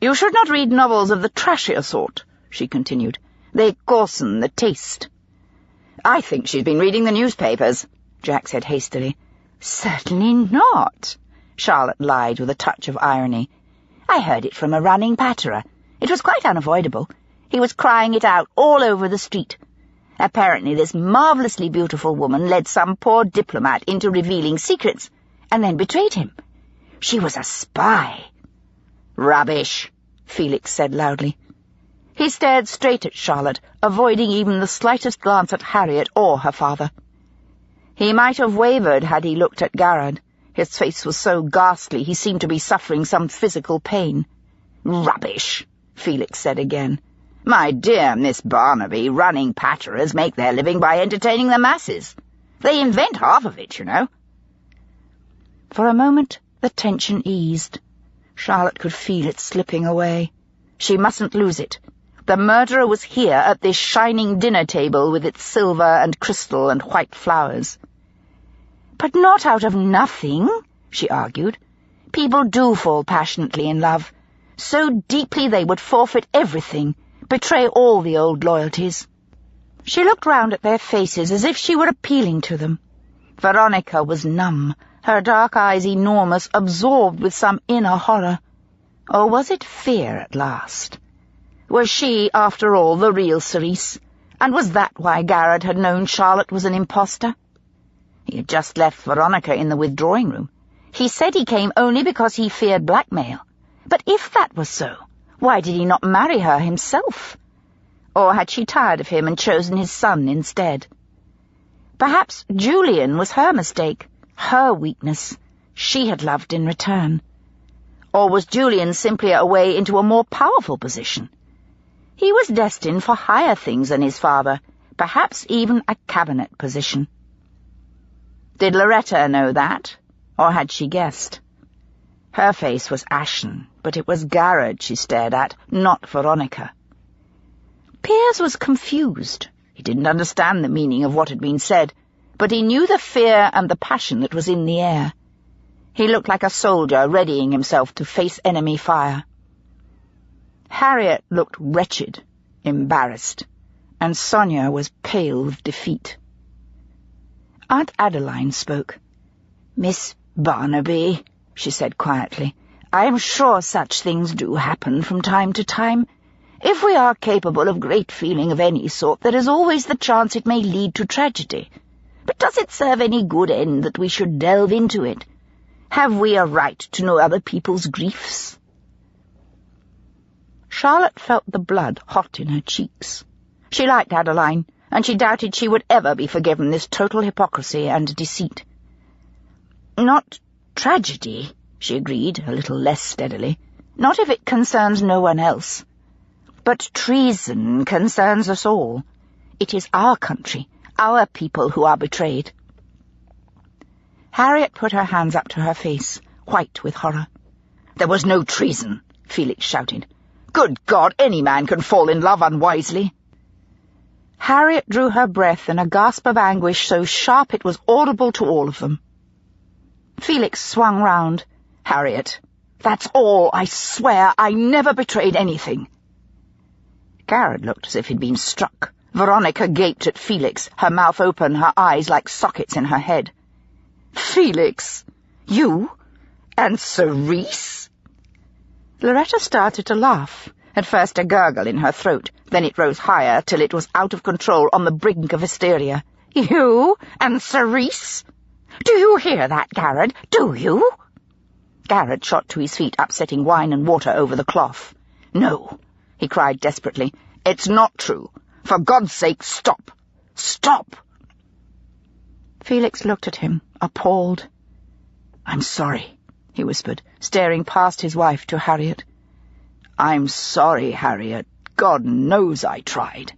"You should not read novels of the trashier sort," she continued. "They coarsen the taste." "I think she's been reading the newspapers," Jack said hastily. "Certainly not," Charlotte lied with a touch of irony. "I heard it from a running patterer. It was quite unavoidable. He was crying it out all over the street. Apparently this marvellously beautiful woman led some poor diplomat into revealing secrets, and then betrayed him. She was a spy." "Rubbish," Felix said loudly. He stared straight at Charlotte, avoiding even the slightest glance at Harriet or her father. He might have wavered had he looked at Garrett. His face was so ghastly he seemed to be suffering some physical pain. "Rubbish," Felix said again. "My dear Miss Barnaby, running patterers make their living by entertaining the masses. They invent half of it, you know." For a moment, the tension eased. Charlotte could feel it slipping away. She mustn't lose it. The murderer was here at this shining dinner table with its silver and crystal and white flowers. "But not out of nothing," she argued. "People do fall passionately in love. So deeply they would forfeit everything, betray all the old loyalties." She looked round at their faces as if she were appealing to them. Veronica was numb, her dark eyes enormous, absorbed with some inner horror. Or was it fear at last? Was she, after all, the real Sice? And was that why Garrett had known Charlotte was an impostor? He had just left Veronica in the withdrawing room. He said he came only because he feared blackmail. But if that was so, why did he not marry her himself? Or had she tired of him and chosen his son instead? Perhaps Julian was her mistake, her weakness. She had loved in return. Or was Julian simply a way into a more powerful position? He was destined for higher things than his father, perhaps even a cabinet position. Did Loretta know that, or had she guessed? Her face was ashen, but it was Garrett she stared at, not Veronica. Piers was confused. He didn't understand the meaning of what had been said, but he knew the fear and the passion that was in the air. He looked like a soldier readying himself to face enemy fire. Harriet looked wretched, embarrassed, and Sonia was pale with defeat. Aunt Adeline spoke. "Miss Barnaby," she said quietly, "I am sure such things do happen from time to time. If we are capable of great feeling of any sort, there is always the chance it may lead to tragedy. But does it serve any good end that we should delve into it? Have we a right to know other people's griefs?" Charlotte felt the blood hot in her cheeks. She liked Adeline, and she doubted she would ever be forgiven this total hypocrisy and deceit. "Not tragedy," she agreed, a little less steadily. "Not if it concerns no one else. But treason concerns us all. It is our country, our people who are betrayed." Harriet put her hands up to her face, white with horror. "There was no treason," Felix shouted. "Good God, any man can fall in love unwisely." Harriet drew her breath in a gasp of anguish so sharp it was audible to all of them. Felix swung round. "Harriet, that's all, I swear. I never betrayed anything." Garrett looked as if he'd been struck. Veronica gaped at Felix, her mouth open, her eyes like sockets in her head. "Felix, you? And Sice?" Loretta started to laugh, at first a gurgle in her throat, then it rose higher till it was out of control on the brink of hysteria. "You and Sice? Do you hear that, Garrett? Do you?" Garrett shot to his feet, upsetting wine and water over the cloth. "No," he cried desperately. "It's not true. For God's sake, stop! Stop!" Felix looked at him, appalled. "I'm sorry," he whispered, staring past his wife to Harriet. "I'm sorry, Harriet. God knows I tried."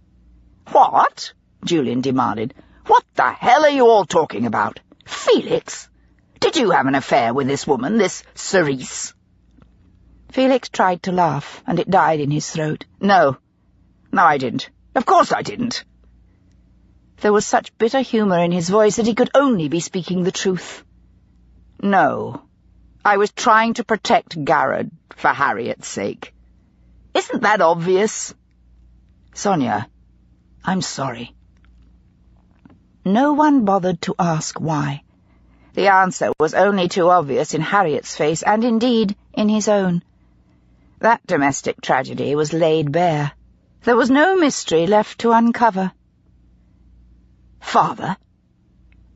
"What?" Julian demanded. "What the hell are you all talking about? Felix, did you have an affair with this woman, this Sice?" Felix tried to laugh, and it died in his throat. No, I didn't. Of course I didn't." There was such bitter humour in his voice that he could only be speaking the truth. "No, I was trying to protect Garrett for Harriet's sake. Isn't that obvious? Sonia, I'm sorry." No one bothered to ask why. The answer was only too obvious in Harriet's face, and indeed in his own. That domestic tragedy was laid bare. There was no mystery left to uncover. "Father?"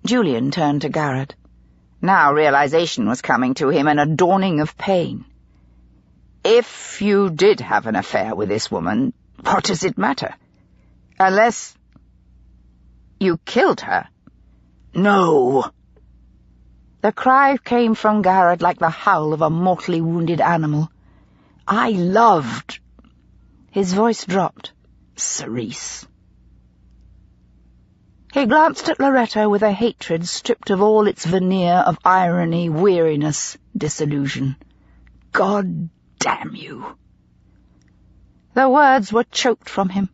Julian turned to Garrett. Now realization was coming to him, and a dawning of pain. "If you did have an affair with this woman, what does it matter? Unless you killed her." "No!" The cry came from Garrett like the howl of a mortally wounded animal. "I loved—" His voice dropped. "Sice." He glanced at Loretta with a hatred stripped of all its veneer of irony, weariness, disillusion. "God damn you!" The words were choked from him.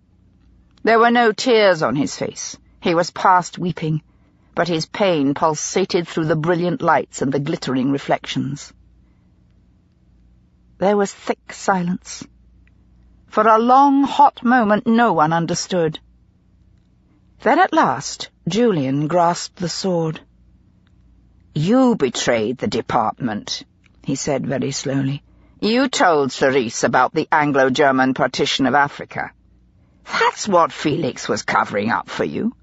There were no tears on his face. He was past weeping, but his pain pulsated through the brilliant lights and the glittering reflections. There was thick silence. For a long, hot moment no one understood. Then at last Julian grasped the sword. "You betrayed the department," he said very slowly. "You told Sice about the Anglo-German partition of Africa. That's what Felix was covering up for you.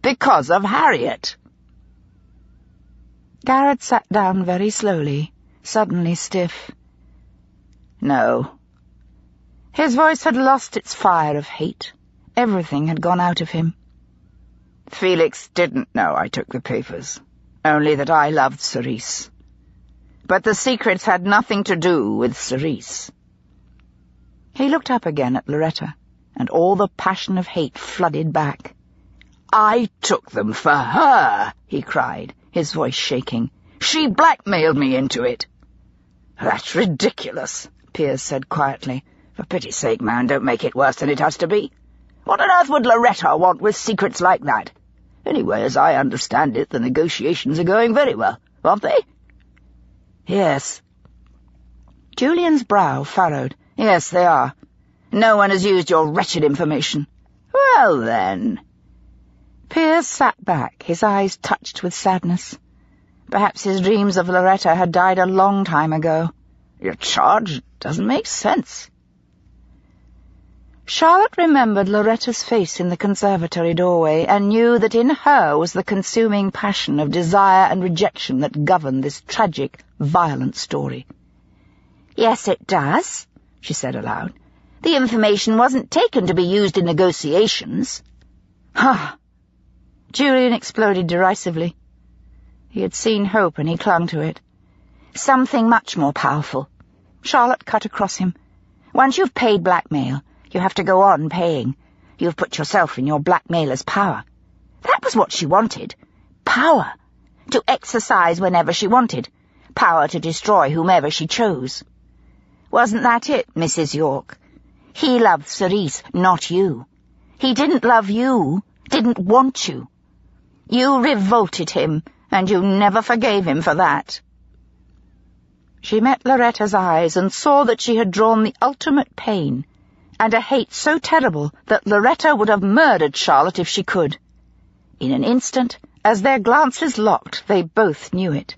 Because of Harriet." Garrett sat down very slowly, suddenly stiff. No. His voice had lost its fire of hate. Everything had gone out of him. "Felix didn't know I took the papers, only that I loved Sice. But the secrets had nothing to do with Sice." He looked up again at Loretta, and all the passion of hate flooded back. "I took them for her," he cried, his voice shaking. "She blackmailed me into it." "That's ridiculous," Piers said quietly. "For pity's sake, man, don't make it worse than it has to be. What on earth would Loretta want with secrets like that? Anyway, as I understand it, the negotiations are going very well, aren't they?" "Yes." Julian's brow furrowed. "Yes, they are. No one has used your wretched information." "Well, then—" Piers sat back, his eyes touched with sadness. Perhaps his dreams of Loretta had died a long time ago. "Your charge doesn't make sense." Charlotte remembered Loretta's face in the conservatory doorway and knew that in her was the consuming passion of desire and rejection that governed this tragic, violent story. "Yes, it does," she said aloud. The information wasn't taken to be used in negotiations. Ha! Julian exploded derisively. He had seen hope and he clung to it. Something much more powerful. Charlotte cut across him. Once you've paid blackmail, you have to go on paying. You've put yourself in your blackmailer's power. That was what she wanted. Power. To exercise whenever she wanted. Power to destroy whomever she chose. Wasn't that it, Mrs. York? He loved Sice, not you. He didn't love you, didn't want you. You revolted him, and you never forgave him for that. She met Loretta's eyes and saw that she had drawn the ultimate pain, and a hate so terrible that Loretta would have murdered Charlotte if she could. In an instant, as their glances locked, they both knew it.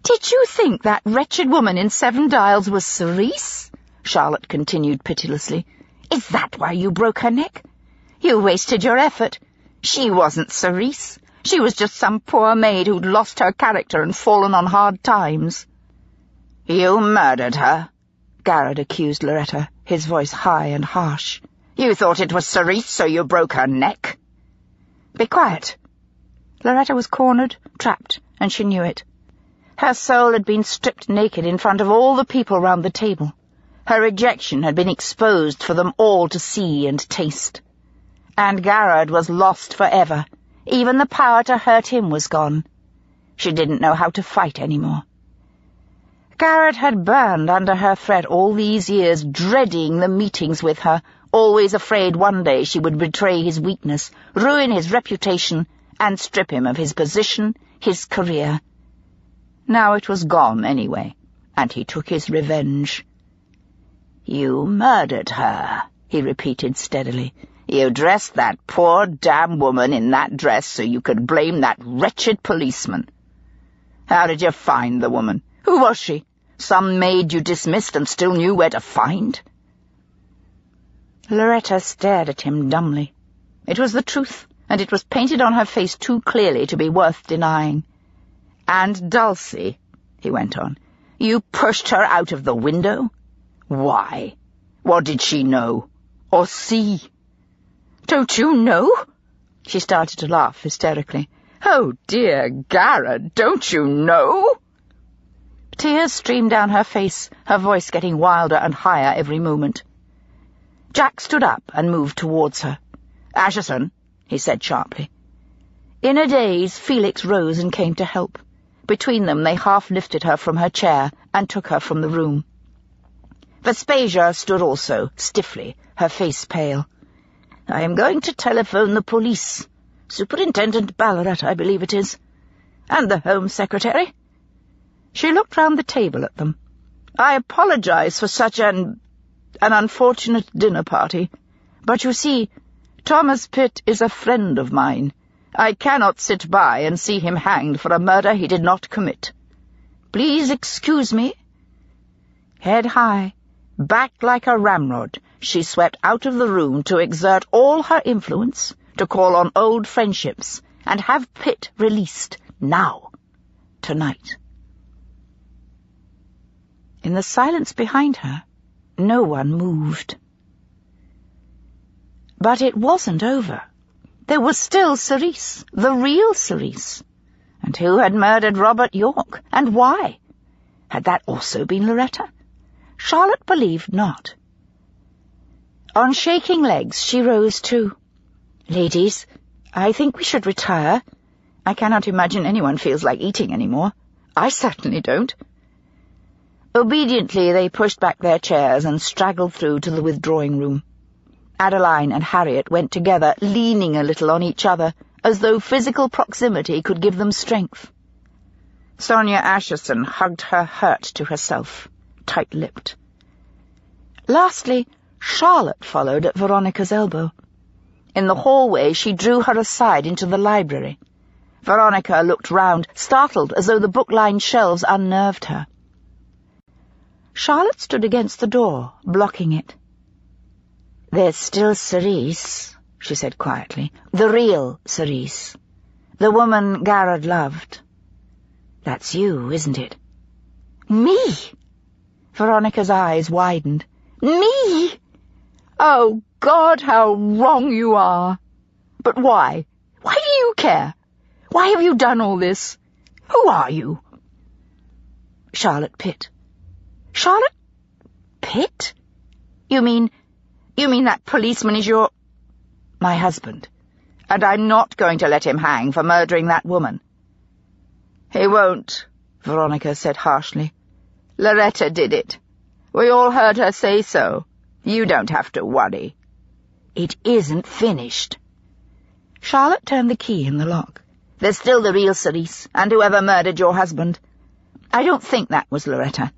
"Did you think that wretched woman in 7 Dials was Sice?" Charlotte continued pitilessly. "Is that why you broke her neck? You wasted your effort. She wasn't Sice. She was just some poor maid who'd lost her character and fallen on hard times." "You murdered her," Garrod accused Loretta, his voice high and harsh. "You thought it was Sice, so you broke her neck." "Be quiet." Loretta was cornered, trapped, and she knew it. Her soul had been stripped naked in front of all the people round the table. Her rejection had been exposed for them all to see and taste. And Garrod was lost forever. Even the power to hurt him was gone. She didn't know how to fight anymore. Garrod had burned under her threat all these years, dreading the meetings with her, always afraid one day she would betray his weakness, ruin his reputation, and strip him of his position, his career. Now it was gone anyway, and he took his revenge. "You murdered her," he repeated steadily. "You dressed that poor damn woman in that dress so you could blame that wretched policeman. How did you find the woman? Who was she? Some maid you dismissed and still knew where to find?" Loretta stared at him dumbly. It was the truth, and it was painted on her face too clearly to be worth denying. "And Dulcie," he went on, "you pushed her out of the window? Why? What did she know? Or see?" "Don't you know?" She started to laugh hysterically. "Oh, dear, Garrod, don't you know?" Tears streamed down her face, her voice getting wilder and higher every moment. Jack stood up and moved towards her. "Acheson," he said sharply. In a daze, Felix rose and came to help. Between them they half-lifted her from her chair and took her from the room. Vespasia stood also, stiffly, her face pale. "I am going to telephone the police. Superintendent Ballarat, I believe it is. And the Home Secretary." She looked round the table at them. "I apologize for such an unfortunate dinner party. But you see, Thomas Pitt is a friend of mine. I cannot sit by and see him hanged for a murder he did not commit. Please excuse me." Head high, backed like a ramrod, she swept out of the room to exert all her influence, to call on old friendships, and have Pitt released now, tonight. In the silence behind her, no one moved. But it wasn't over. There was still Sice, the real Sice. And who had murdered Robert York, and why? Had that also been Loretta? Charlotte believed not. On shaking legs, she rose too. "Ladies, I think we should retire. I cannot imagine anyone feels like eating any more. I certainly don't." Obediently they pushed back their chairs and straggled through to the withdrawing room. Adeline and Harriet went together, leaning a little on each other, as though physical proximity could give them strength. Sonia Acheson hugged her hurt to herself, tight-lipped. Lastly, Charlotte followed at Veronica's elbow. In the hallway she drew her aside into the library. Veronica looked round, startled, as though the book-lined shelves unnerved her. Charlotte stood against the door, blocking it. "There's still Sice," she said quietly. "The real Sice. The woman Garrod loved. That's you, isn't it?" "Me?" Veronica's eyes widened. "Me? Oh, God, how wrong you are! But why? Why do you care? Why have you done all this? Who are you?" "Charlotte Pitt." "Charlotte Pitt? You mean that policeman is your—" "My husband. And I'm not going to let him hang for murdering that woman." "He won't," Veronica said harshly. "Loretta did it. We all heard her say so. You don't have to worry." "It isn't finished." Charlotte turned the key in the lock. "There's still the real Sice, and whoever murdered your husband. I don't think that was Loretta.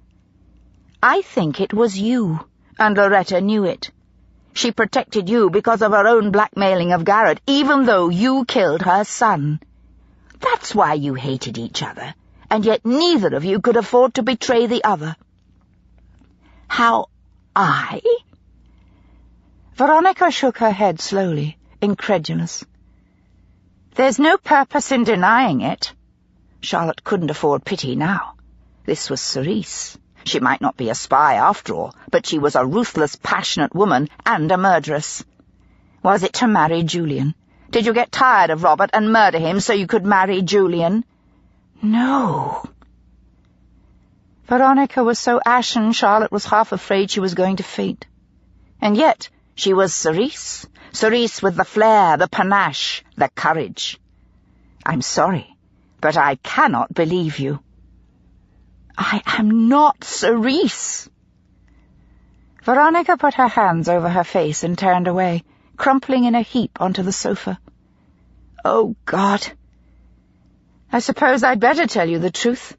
I think it was you, and Loretta knew it. She protected you because of her own blackmailing of Garrett, even though you killed her son. That's why you hated each other, and yet neither of you could afford to betray the other." "How I?" Veronica shook her head slowly, incredulous. "There's no purpose in denying it." Charlotte couldn't afford pity now. This was Sice. She might not be a spy after all, but she was a ruthless, passionate woman and a murderess. Was it to marry Julian? Did you get tired of Robert and murder him so you could marry Julian? No. Veronica was so ashen Charlotte was half afraid she was going to faint. And yet she was Sice. Sice with the flair, the panache, the courage. "I'm sorry, but I cannot believe you." "I am not Sice." Veronica put her hands over her face and turned away, crumpling in a heap onto the sofa. "Oh, God. I suppose I'd better tell you the truth.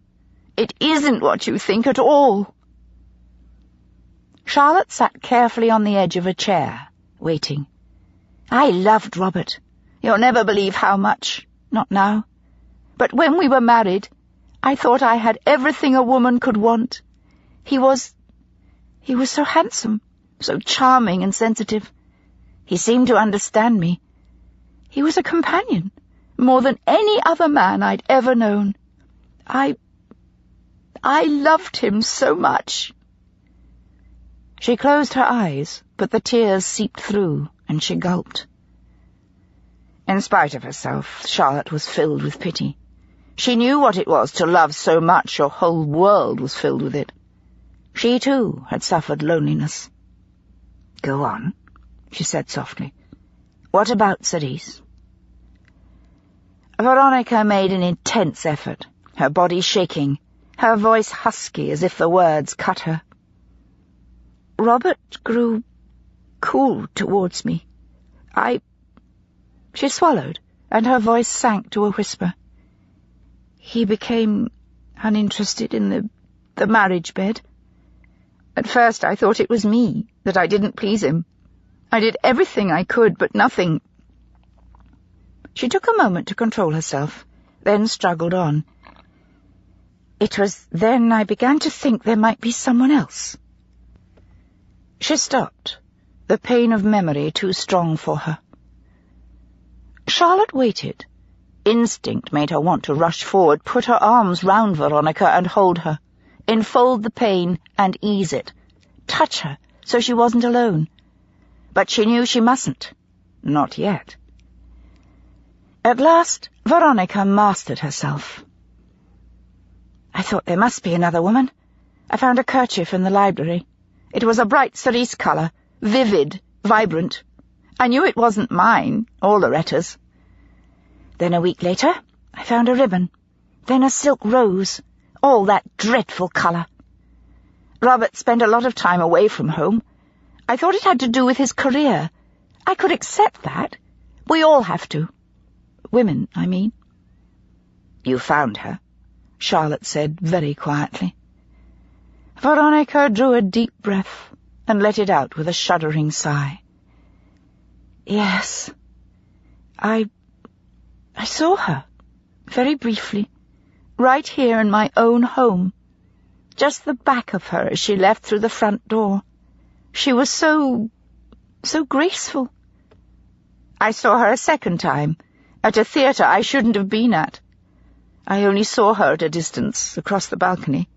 It isn't what you think at all." Charlotte sat carefully on the edge of a chair, waiting. "I loved Robert. You'll never believe how much. Not now. But when we were married, I thought I had everything a woman could want. He was so handsome, so charming and sensitive. He seemed to understand me. He was a companion, more than any other man I'd ever known. I loved him so much." She closed her eyes, but the tears seeped through, and she gulped. In spite of herself, Charlotte was filled with pity. She knew what it was to love so much your whole world was filled with it. She, too, had suffered loneliness. "Go on," she said softly. "What about Sice?" Veronica made an intense effort, her body shaking, her voice husky as if the words cut her. "Robert grew cool towards me. She swallowed, and her voice sank to a whisper. "He became uninterested in the marriage bed. At first I thought it was me, that I didn't please him. I did everything I could, but nothing." She took a moment to control herself, then struggled on. "It was then I began to think there might be someone else." She stopped, the pain of memory too strong for her. Charlotte waited. Instinct made her want to rush forward, put her arms round Veronica and hold her, enfold the pain and ease it, touch her so she wasn't alone. But she knew she mustn't. Not yet. At last, Veronica mastered herself. "I thought there must be another woman. I found a kerchief in the library. It was a bright cerise colour, vivid, vibrant. I knew it wasn't mine, or Loretta's. Then a week later, I found a ribbon, then a silk rose, all that dreadful colour. Robert spent a lot of time away from home. I thought it had to do with his career. I could accept that. We all have to. Women, I mean." "You found her," Charlotte said very quietly. Veronica drew a deep breath and let it out with a shuddering sigh. "Yes, I saw her, very briefly, right here in my own home. Just the back of her as she left through the front door. She was so graceful. I saw her a second time, at a theatre I shouldn't have been at. I only saw her at a distance, across the balcony.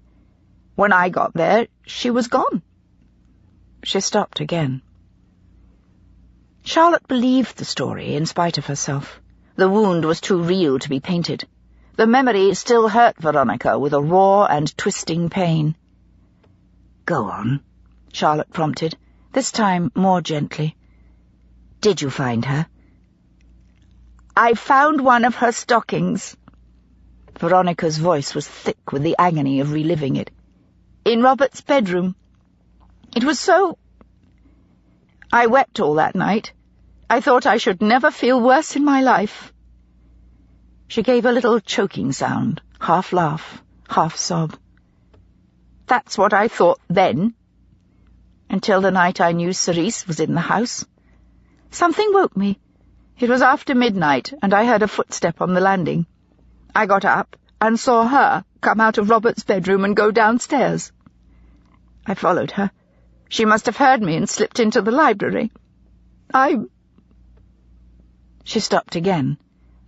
When I got there, she was gone." She stopped again. Charlotte believed the story in spite of herself. The wound was too real to be painted. The memory still hurt Veronica with a raw and twisting pain. "Go on," Charlotte prompted, this time more gently. "Did you find her?" "I found one of her stockings." Veronica's voice was thick with the agony of reliving it. "In Robert's bedroom. It was so... I wept all that night. I thought I should never feel worse in my life." She gave a little choking sound, half laugh, half sob. "That's what I thought then, until the night I knew Sice was in the house. Something woke me. It was after midnight, and I heard a footstep on the landing. I got up and saw her come out of Robert's bedroom and go downstairs. I followed her. She must have heard me and slipped into the library. She stopped again.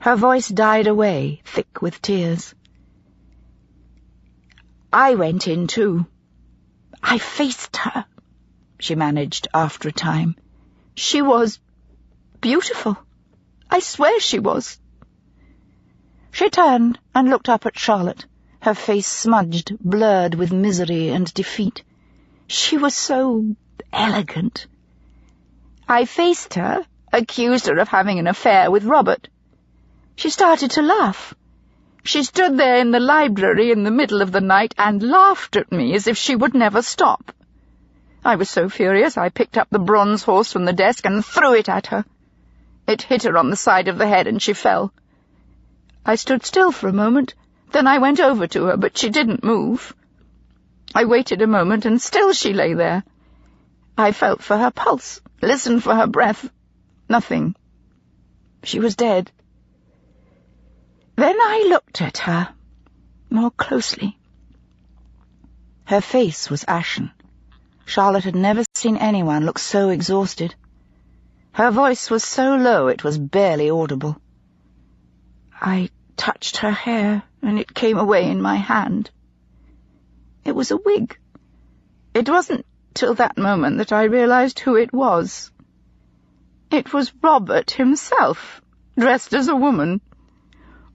Her voice died away, thick with tears. "I went in too. I faced her," she managed after a time. "She was beautiful. I swear she was." She turned and looked up at Charlotte, her face smudged, blurred with misery and defeat. She was so elegant. "I faced her, accused her of having an affair with Robert. She started to laugh. She stood there in the library in the middle of the night and laughed at me as if she would never stop. I was so furious I picked up the bronze horse from the desk and threw it at her. It hit her on the side of the head and she fell. I stood still for a moment, then I went over to her, but she didn't move. I waited a moment and still she lay there. I felt for her pulse, listened for her breath. Nothing. She was dead. Then I looked at her more closely. Her face was ashen. Charlotte had never seen anyone look so exhausted. Her voice was so low it was barely audible. I touched her hair, and it came away in my hand. It was a wig. It wasn't till that moment that I realized who it was. It was Robert himself, dressed as a woman.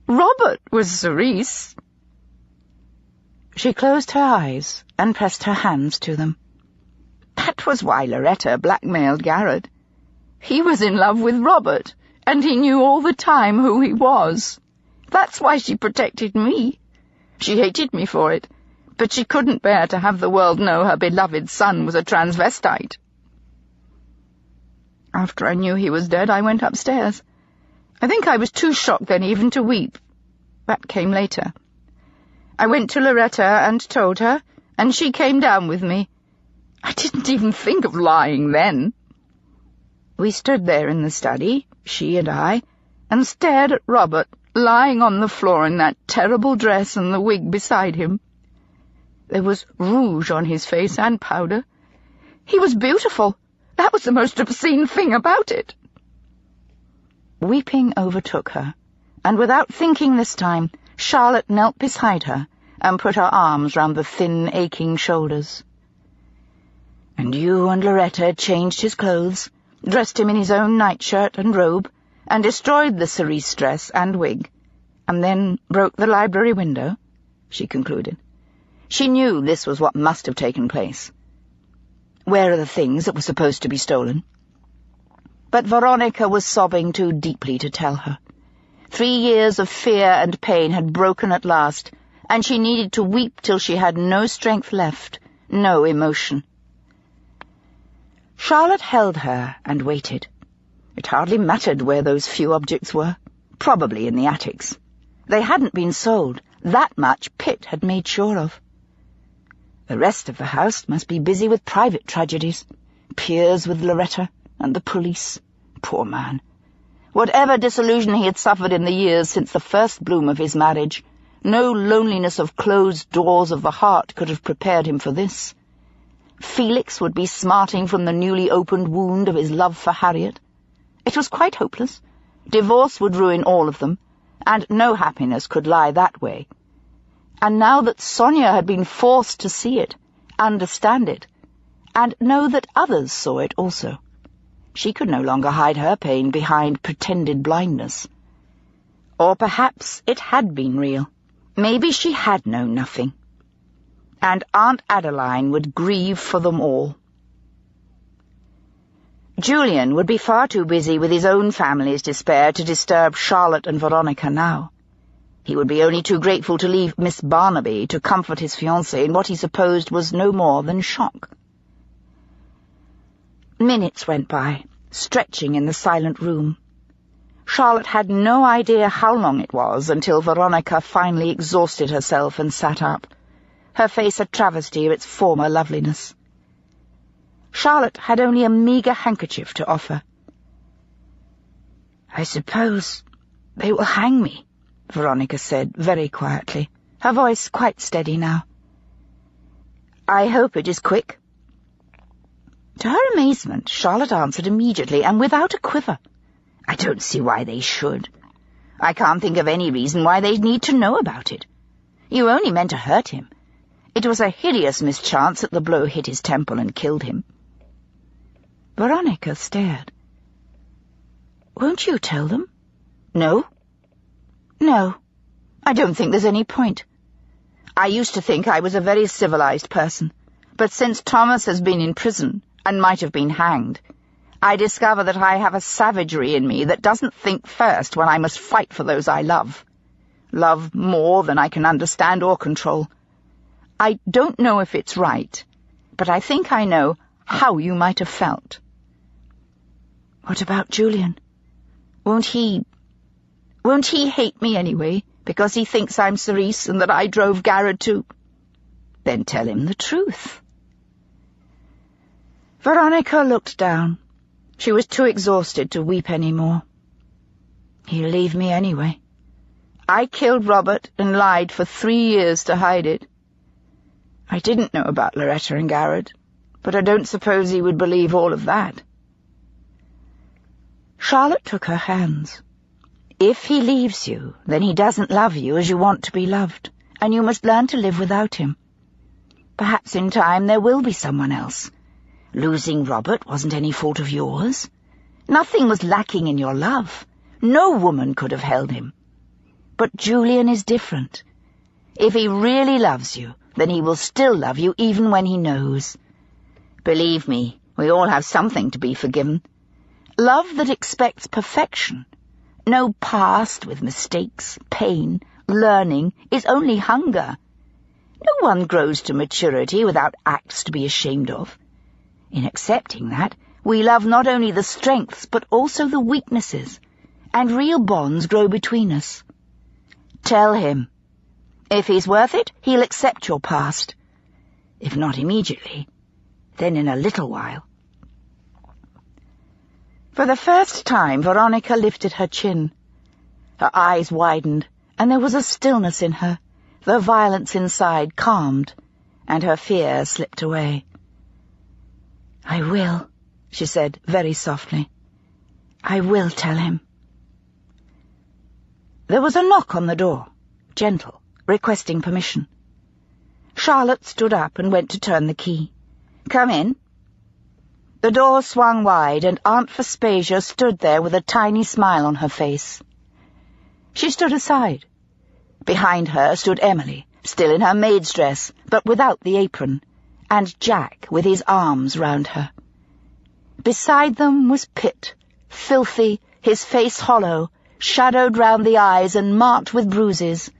Robert was Sice. She closed her eyes and pressed her hands to them. That was why Loretta blackmailed Garrett. He was in love with Robert, and he knew all the time who he was. That's why she protected me. She hated me for it, but she couldn't bear to have the world know her beloved son was a transvestite. After I knew he was dead, I went upstairs. I think I was too shocked then even to weep. That came later. I went to Loretta and told her, and she came down with me. I didn't even think of lying then. We stood there in the study, she and I, and stared at Robert, lying on the floor in that terrible dress and the wig beside him. There was rouge on his face and powder. He was beautiful. That was the most obscene thing about it. Weeping overtook her, and without thinking this time, Charlotte knelt beside her and put her arms round the thin, aching shoulders. And you and Loretta changed his clothes, dressed him in his own nightshirt and robe, and destroyed the cerise dress and wig, and then broke the library window, she concluded. She knew this was what must have taken place. Where are the things that were supposed to be stolen? But Veronica was sobbing too deeply to tell her. 3 years of fear and pain had broken at last, and she needed to weep till she had no strength left, no emotion. Charlotte held her and waited. It hardly mattered where those few objects were, probably in the attics. They hadn't been sold. That much Pitt had made sure of. The rest of the house must be busy with private tragedies. Piers with Loretta, and the police. Poor man. Whatever disillusion he had suffered in the years since the first bloom of his marriage, no loneliness of closed doors of the heart could have prepared him for this. Felix would be smarting from the newly opened wound of his love for Harriet. It was quite hopeless. Divorce would ruin all of them, and no happiness could lie that way. And now that Sonia had been forced to see it, understand it, and know that others saw it also, She could no longer hide her pain behind pretended blindness. Or perhaps it had been real. Maybe she had known nothing. And Aunt Adeline would grieve for them all. Julian would be far too busy with his own family's despair to disturb Charlotte and Veronica now. He would be only too grateful to leave Miss Barnaby to comfort his fiancée in what he supposed was no more than shock. Minutes went by, stretching in the silent room. Charlotte had no idea how long it was until Veronica finally exhausted herself and sat up, her face a travesty of its former loveliness. Charlotte had only a meagre handkerchief to offer. "I suppose they will hang me," Veronica said very quietly, her voice quite steady now. "I hope it is quick." To her amazement, Charlotte answered immediately and without a quiver. "I don't see why they should. I can't think of any reason why they need to know about it. You only meant to hurt him. It was a hideous mischance that the blow hit his temple and killed him." Veronica stared. "Won't you tell them?" "No. No. I don't think there's any point. I used to think I was a very civilized person, but since Thomas has been in prison and might have been hanged, I discover that I have a savagery in me that doesn't think first when I must fight for those I love. Love more than I can understand or control. I don't know if it's right, but I think I know how you might have felt." "What about Julian? Won't he hate me anyway, because he thinks I'm Sice and that I drove Garrod to—" "Then tell him the truth." Veronica looked down. She was too exhausted to weep any more. "He'll leave me anyway. I killed Robert and lied for 3 years to hide it. I didn't know about Loretta and Garrod, but I don't suppose he would believe all of that." Charlotte took her hands. "If he leaves you, then he doesn't love you as you want to be loved, and you must learn to live without him. Perhaps in time there will be someone else. Losing Robert wasn't any fault of yours. Nothing was lacking in your love. No woman could have held him. But Julian is different. If he really loves you, then he will still love you even when he knows. Believe me, we all have something to be forgiven. Love that expects perfection. No past with mistakes, pain, learning, is only hunger. No one grows to maturity without acts to be ashamed of. In accepting that, we love not only the strengths but also the weaknesses, and real bonds grow between us. Tell him. If he's worth it, he'll accept your past. If not immediately, then in a little while." For the first time, Veronica lifted her chin. Her eyes widened, and there was a stillness in her. The violence inside calmed, and her fear slipped away. "I will," she said very softly. "I will tell him." There was a knock on the door, gentle, requesting permission. Charlotte stood up and went to turn the key. "Come in." The door swung wide, and Aunt Vespasian stood there with a tiny smile on her face. She stood aside. Behind her stood Emily, still in her maid's dress, but without the apron, and Jack with his arms round her. Beside them was Pitt, filthy, his face hollow, shadowed round the eyes and marked with bruises,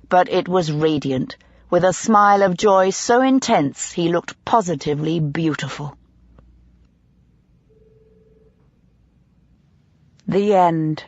but it was radiant, with a smile of joy so intense he looked positively beautiful. The End.